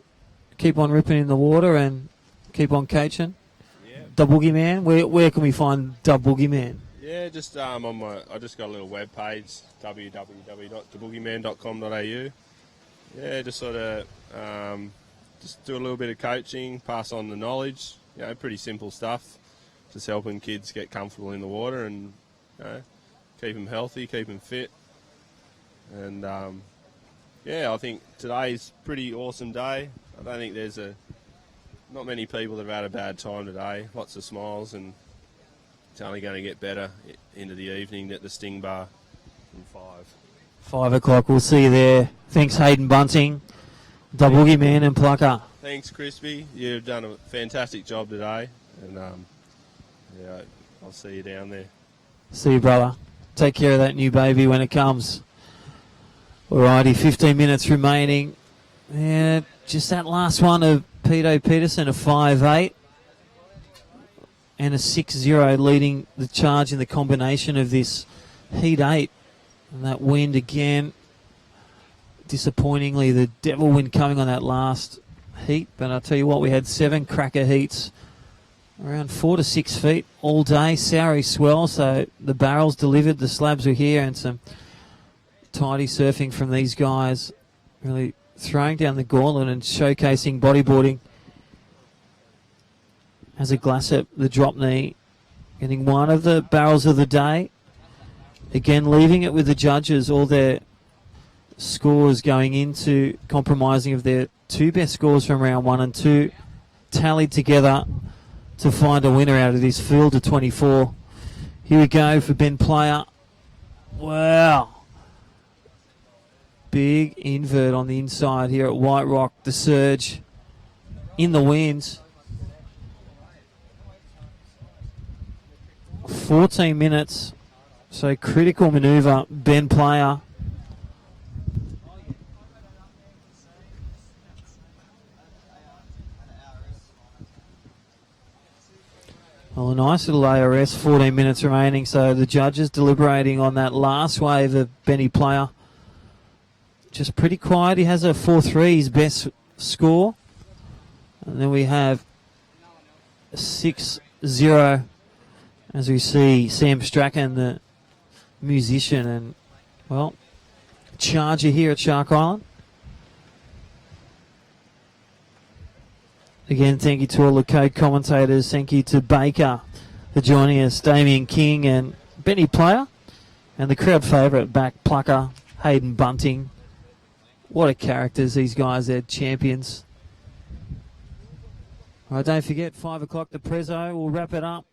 keep on ripping in the water and keep on coaching.
Yeah.
The Boogeyman, where can we find the Boogeyman?
Yeah, just I just got a little web page, www.theboogeyman.com.au. Yeah, just sort of just do a little bit of coaching, pass on the knowledge. You know, pretty simple stuff. Just helping kids get comfortable in the water and keep them healthy, keep them fit. And yeah, I think today's a pretty awesome day. I don't think there's not many people that have had a bad time today. Lots of smiles, and it's only going to get better into the evening at the Sting Bar from 5.
5 o'clock, we'll see you there. Thanks, Hayden Bunting, the Boogeyman and Plucker.
Thanks, Crispy. You've done a fantastic job today, and yeah, I'll see you down there.
See you, brother. Take care of that new baby when it comes. Alrighty, 15 minutes remaining. Yeah, just that last one of Peter Peterson, a 5-8 and a 6-0 leading the charge in the combination of this Heat 8. And that wind again, disappointingly, the devil wind coming on that last heat. But I'll tell you what, we had 7 cracker heats, around 4 to 6 feet all day. Souri swell, so the barrels delivered, the slabs were here, and some tidy surfing from these guys, really throwing down the gauntlet and showcasing bodyboarding. As a Glassett, the drop knee, getting one of the barrels of the day. Again, leaving it with the judges, all their scores going into compromising of their 2 best scores from round 1 and 2, tallied together to find a winner out of this field of 24. Here we go for Ben Player. Wow. Big invert on the inside here at White Rock. The surge in the winds. 14 minutes. So critical manoeuvre, Ben Player. Well, a nice little ARS, 14 minutes remaining. So the judges deliberating on that last wave of Benny Player. Just pretty quiet. He has a 4-3, his best score. And then we have 6-0 as we see Sam Strachan, the musician and, well, charger here at Shark Island. Again, thank you to all the co-commentators. Thank you to Baker for joining us, Daman King and Benny Player. And the crowd favourite back, Plucker, Hayden Bunting. What a characters, these guys. They're champions. All right, don't forget, 5 o'clock, the Prezzo. We'll wrap it up.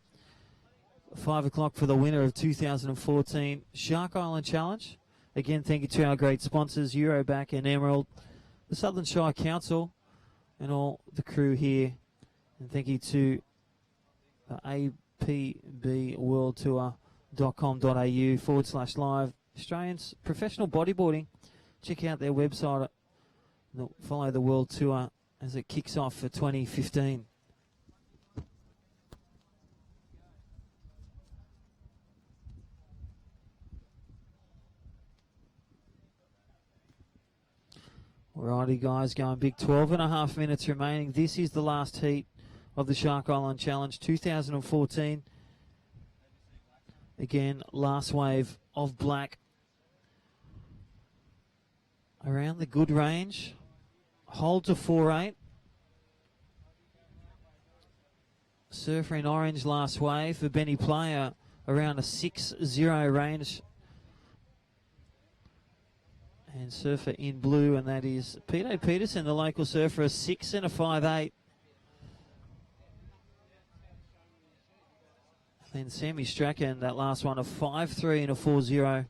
5 o'clock for the winner of 2014 Shark Island Challenge. Again, thank you to our great sponsors, Euroback and Emerald, the Southern Shire Council, and all the crew here. And thank you to apbworldtour.com.au/live. Australians Professional Bodyboarding. Check out their website. Follow the World Tour as it kicks off for 2015. Alrighty, guys, going big. 12.5 minutes remaining. This is the last heat of the Shark Island Challenge 2014. Again, last wave of black. Around the good range. Hold to 4-8. Surfer in orange last wave for Benny Player. around a 6-0 range. And surfer in blue, and that is Peter Peterson, the local surfer, a 6 and a 5.8. Then Sammy Strachan, that last one, a 5.3 and a 4.0.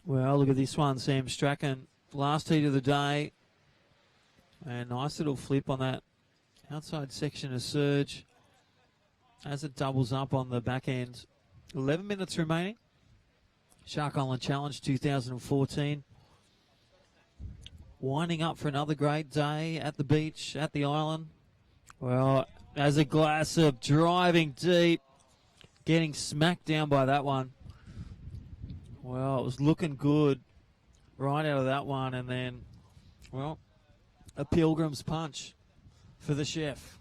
Well, look at this one, Sam Strachan. Last heat of the day. And nice little flip on that outside section of surge as it doubles up on the back end. 11 minutes remaining. Shark Island Challenge 2014. Winding up for another great day at the beach, at the island. Well, as a glass of driving deep, getting smacked down by that one. Well, it was looking good right out of that one, and then, well, a pilgrim's punch for the chef.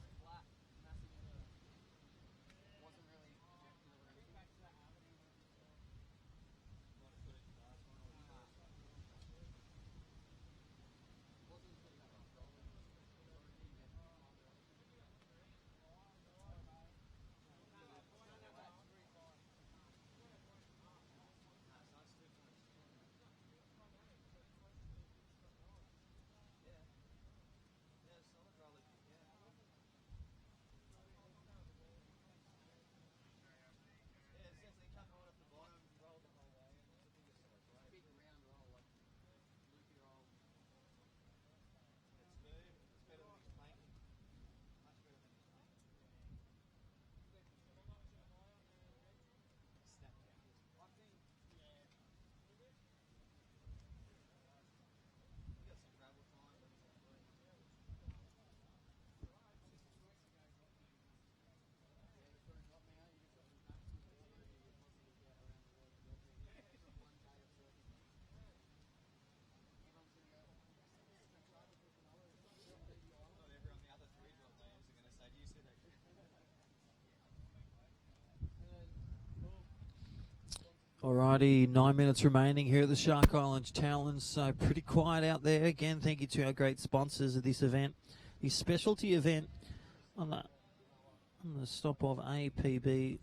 Alrighty, 9 minutes remaining here at the Shark Island Challenge, so pretty quiet out there. Again, thank you to our great sponsors of this event, the specialty event on the stop of APB,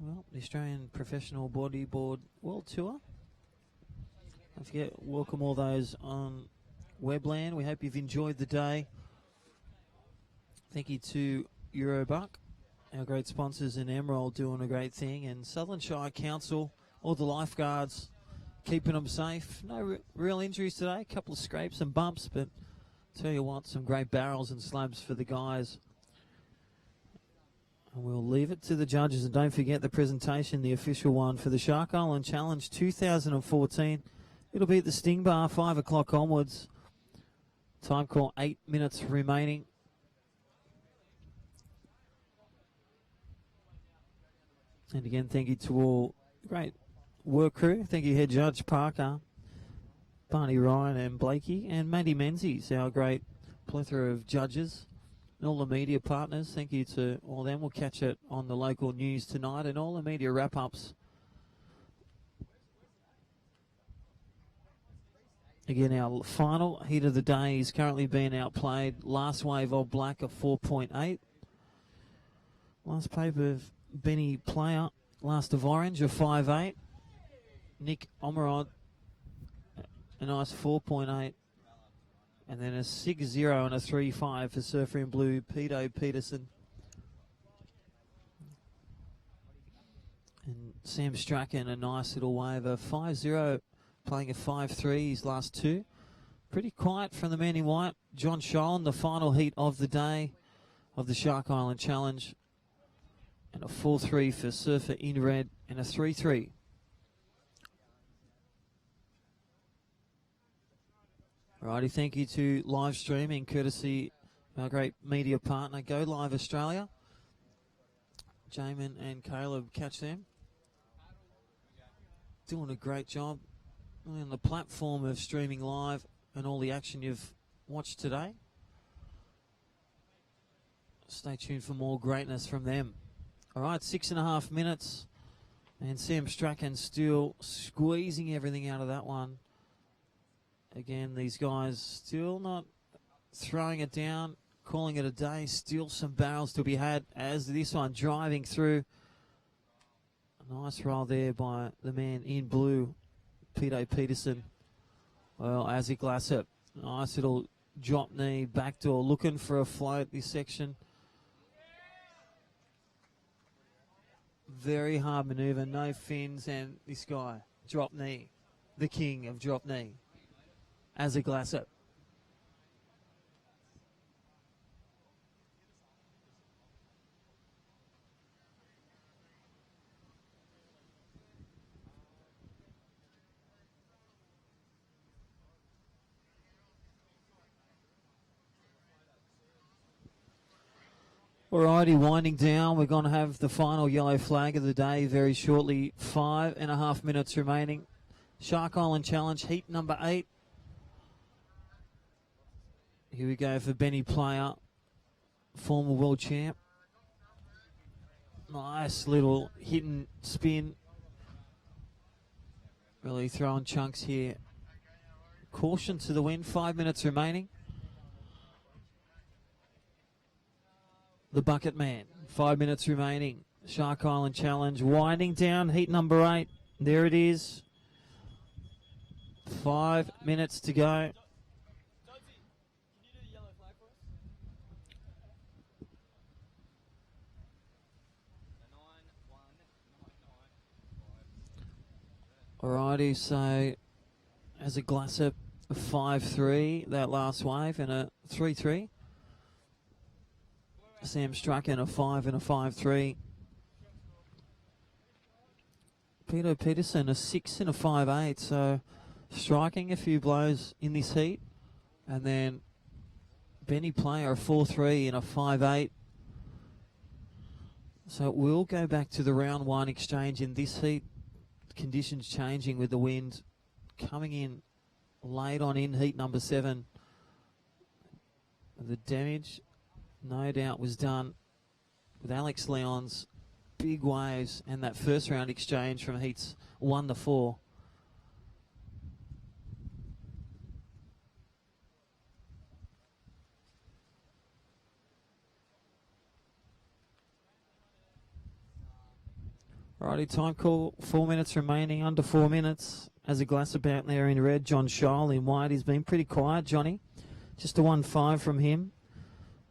well, the Australian Professional Bodyboard World Tour. Don't forget, welcome all those on Webland. We hope you've enjoyed the day. Thank you to Eurobuck, our great sponsors in Emerald, doing a great thing, and Sutherland Shire Council, all the lifeguards, keeping them safe. No real injuries today, a couple of scrapes and bumps, but tell you what, some great barrels and slabs for the guys. And we'll leave it to the judges, and don't forget the presentation, the official one for the Shark Island Challenge 2014. It'll be at the Sting Bar, 5 o'clock onwards. Time call, 8 minutes remaining. And again, thank you to all great work crew. Thank you, Head Judge Parker, Barney Ryan and Blakey, and Matty Menzies, our great plethora of judges, and all the media partners. Thank you to all of them. We'll catch it on the local news tonight and all the media wrap-ups. Again, our final heat of the day is currently being outplayed. Last wave of black, a 4.8. Last paper of Benny Player, last of orange, a 5.8. Nick Omerod, a nice 4.8. And then a 6.0 and a 3.5 for surfer in blue, Peter Peterson. And Sam Strachan, a nice little wave, a 5.0 playing a 5-3 his last two. Pretty quiet from the man in white. John Schoen, the final heat of the day of the Shark Island Challenge. And a 4-3 for Surfer in red and a 3-3. Alrighty, thank you to live streaming, courtesy of our great media partner, Go Live Australia. Jamin and Caleb, catch them. Doing a great job on the platform of streaming live and all the action you've watched today. Stay tuned for more greatness from them. All right, 6.5 minutes. And Sam Strachan still squeezing everything out of that one. Again, these guys still not throwing it down, calling it a day. Still some barrels to be had as this one driving through. A nice roll there by the man in blue, Peter Peterson. Well, Isaac Glassett, nice little drop knee, backdoor, looking for a float this section. Very hard maneuver, no fins, and this guy, drop knee, the king of drop knee, Isaac Glassett. Alrighty, winding down. We're going to have the final yellow flag of the day very shortly. 5.5 minutes remaining. Shark Island Challenge, heat number 8. Here we go for Benny Player, former world champ. Nice little hit and spin. Really throwing chunks here. Caution to the wind, 5 minutes remaining. The Bucket Man, 5 minutes remaining. Shark Island Challenge winding down, heat number 8. There it is. 5 minutes to go. Alrighty, so as a Glassett, a 5-3, that last wave, and a 3-3. Sam Strachan, a 5 and a 5-3. Peter Peterson, a 6 and a 5-8. So striking a few blows in this heat. And then Benny Player, a 4-3 and a 5-8. So it will go back to the round 1 exchange in this heat. Conditions changing with the wind coming in late on in heat number 7. The damage, no doubt, was done with Alex Leon's big waves and that first round exchange from heats 1 to 4. Righty, time call, 4 minutes remaining, under 4 minutes. As a glass about there in red, John Scholl in white. He's been pretty quiet, Johnny. Just a 1-5 from him.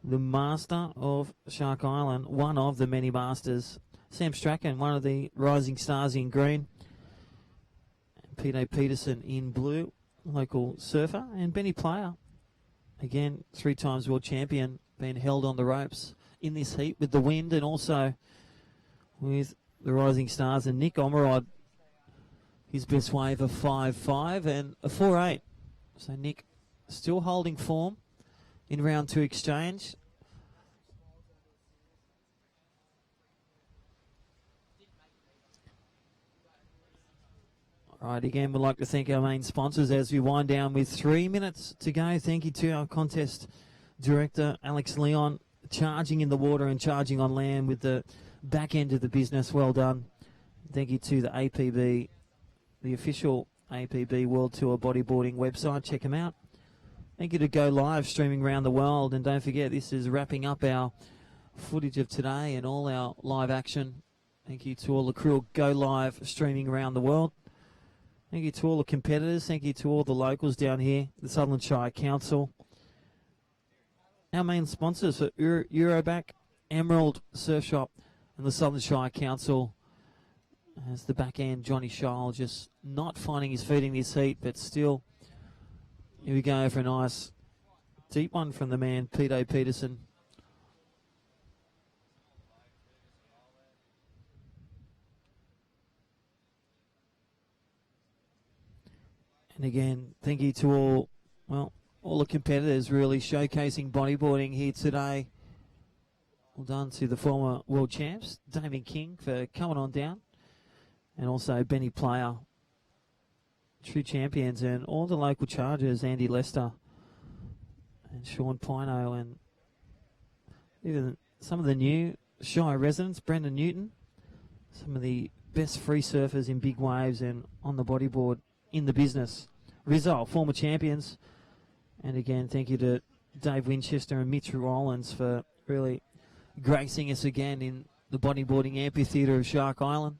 The master of Shark Island, one of the many masters. Sam Strachan, one of the rising stars in green. Peter Peterson in blue, local surfer. And Benny Player, again, 3 times world champion, been held on the ropes in this heat with the wind and also with the rising stars. And Nick Omerod, his best wave, a 5-5 and a 4-8. So Nick still holding form in round 2 exchange. All right, again, we'd like to thank our main sponsors as we wind down with 3 minutes to go. Thank you to our contest director, Alex Leon, charging in the water and charging on land with the back end of the business. Well done. Thank you to the APB, the official APB World Tour Bodyboarding website. Check them out. Thank you to Go Live, streaming around the world. And don't forget, this is wrapping up our footage of today and all our live action. Thank you to all the crew of Go Live, streaming around the world. Thank you to all the competitors. Thank you to all the locals down here, the Sutherland Shire Council. Our main sponsors for Euroback, Emerald Surf Shop, and the Sutherland Shire Council. As the back end, Johnny Scholl just not finding his feet in this heat, but still, here we go for a nice deep one from the man, Peter Peterson. And again, thank you to all the competitors really showcasing bodyboarding here today. Well done to the former world champs, Daman King, for coming on down. And also Benny Player, true champions, and all the local chargers, Andy Lester and Sean Pino, and even some of the new Shire residents, Brendan Newton, some of the best free surfers in big waves and on the bodyboard in the business. Rizzo, former champions. And again, thank you to Dave Winchester and Mitch Rollins for really gracing us again in the bodyboarding amphitheatre of Shark Island.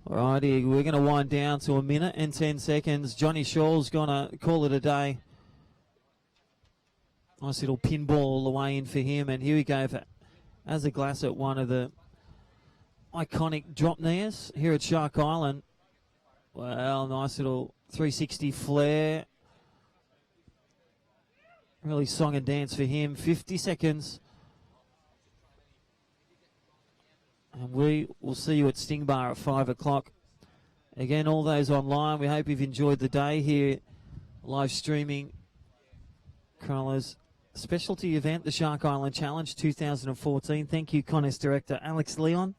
Alrighty, we're going to wind down to 1 minute and 10 seconds. Johnny Shaw's going to call it a day. Nice little pinball all the way in for him. And here we go for as a glass at one of the iconic drop knees here at Shark Island. Well, nice little 360 flare. Really song and dance for him. 50 seconds. And we will see you at Sting Bar at 5 o'clock. Again, all those online, we hope you've enjoyed the day here. Live streaming Cronulla's specialty event, the Shark Island Challenge 2014. Thank you, Contest Director Alex Leon.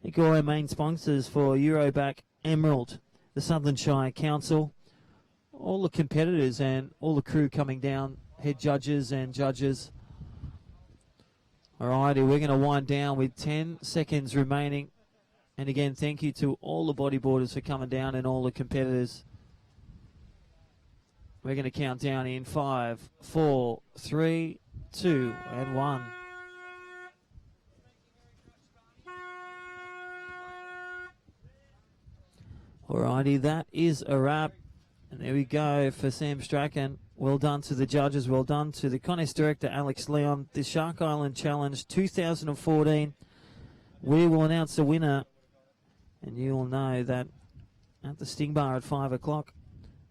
Thank you all our main sponsors for Euroback, Emerald, the Southern Shire Council, all the competitors and all the crew coming down, head judges and judges. Alrighty, we're going to wind down with 10 seconds remaining. And again, thank you to all the bodyboarders for coming down and all the competitors. We're going to count down in 5, 4, 3, 2, and 1. Alrighty, that is a wrap. And there we go for Sam Strachan. Well done to the judges. Well done to the contest director, Alex Leon. The Shark Island Challenge 2014. We will announce the winner. And you will know that at the Sting Bar at 5 o'clock.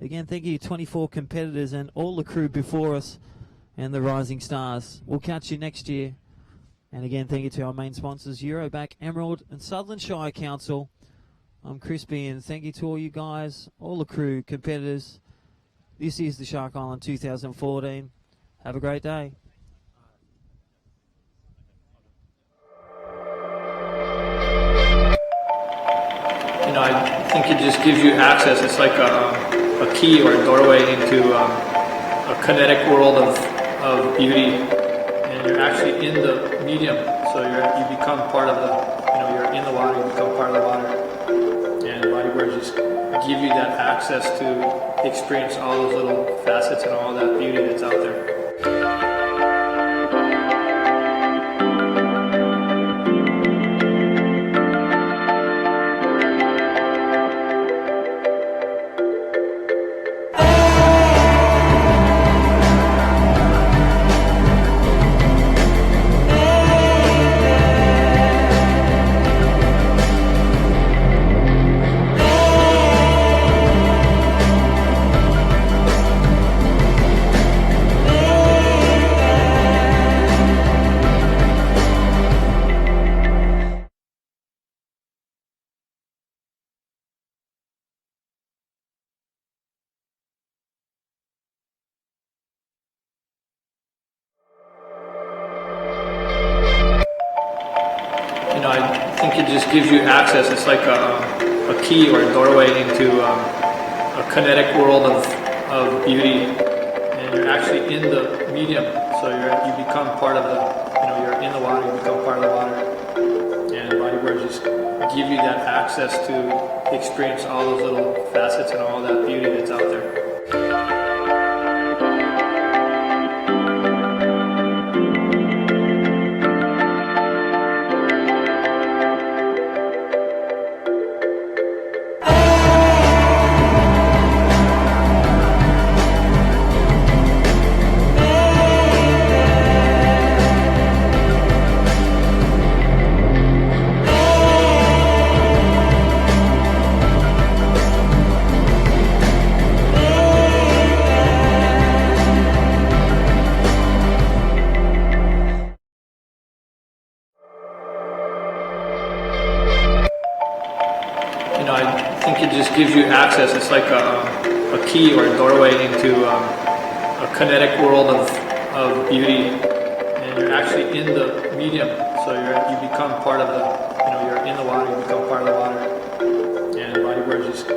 Again, thank you 24 competitors and all the crew before us and the rising stars. We'll catch you next year. And again, thank you to our main sponsors, Euroback, Emerald, and Southern Shire Council. I'm Crispy, and thank you to all you guys, all the crew, competitors. This is the Shark Island 2014. Have a great day.
You know, I think it just gives you access. It's like a key or a doorway into a kinetic world of beauty, and you're actually in the medium. So you become part of the, you're in the water, you become part of the water. And bodyboards just give you that access to experience all those little facets and all that beauty that's out there. I think it just gives you access. It's like a key or a doorway into a kinetic world of beauty, and you're actually in the medium. So you become part of the, you're in the water, you become part of the water. And bodyboards just give you that access to experience all those little facets and all that beauty that's out there. access. It's like a key or a doorway into a kinetic world of beauty, and you're actually in the medium. So you become part of you're in the water. You become part of the water, and bodyboards just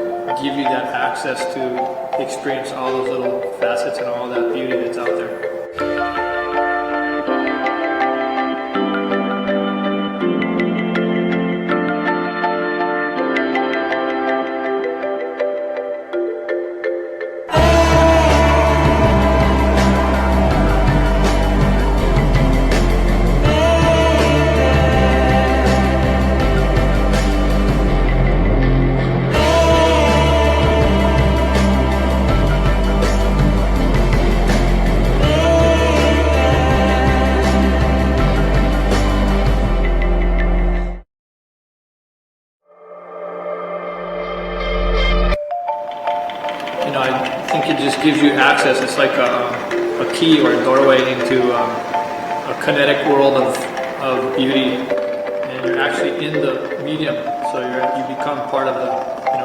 give you that access to experience all those little facets and all that beauty that's out there. I think it just gives you access. It's like a key or a doorway into a kinetic world of beauty, and you're actually in the medium. So you become part of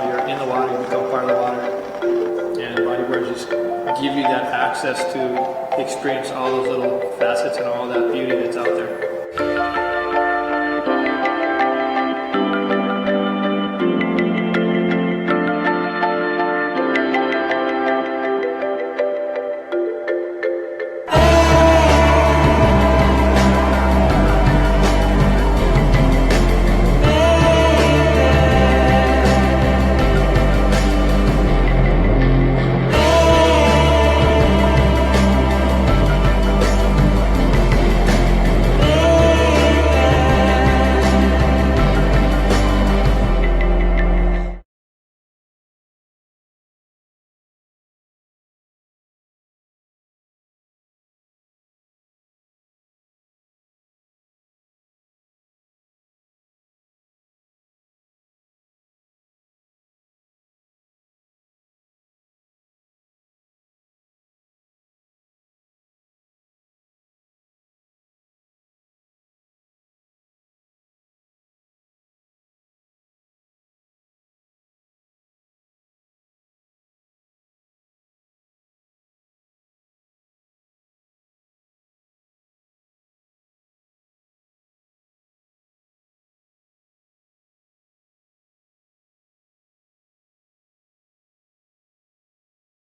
you're in the water. You become part of the water, and bodyboards just give you that access to experience all those little facets and all that beauty that's out there.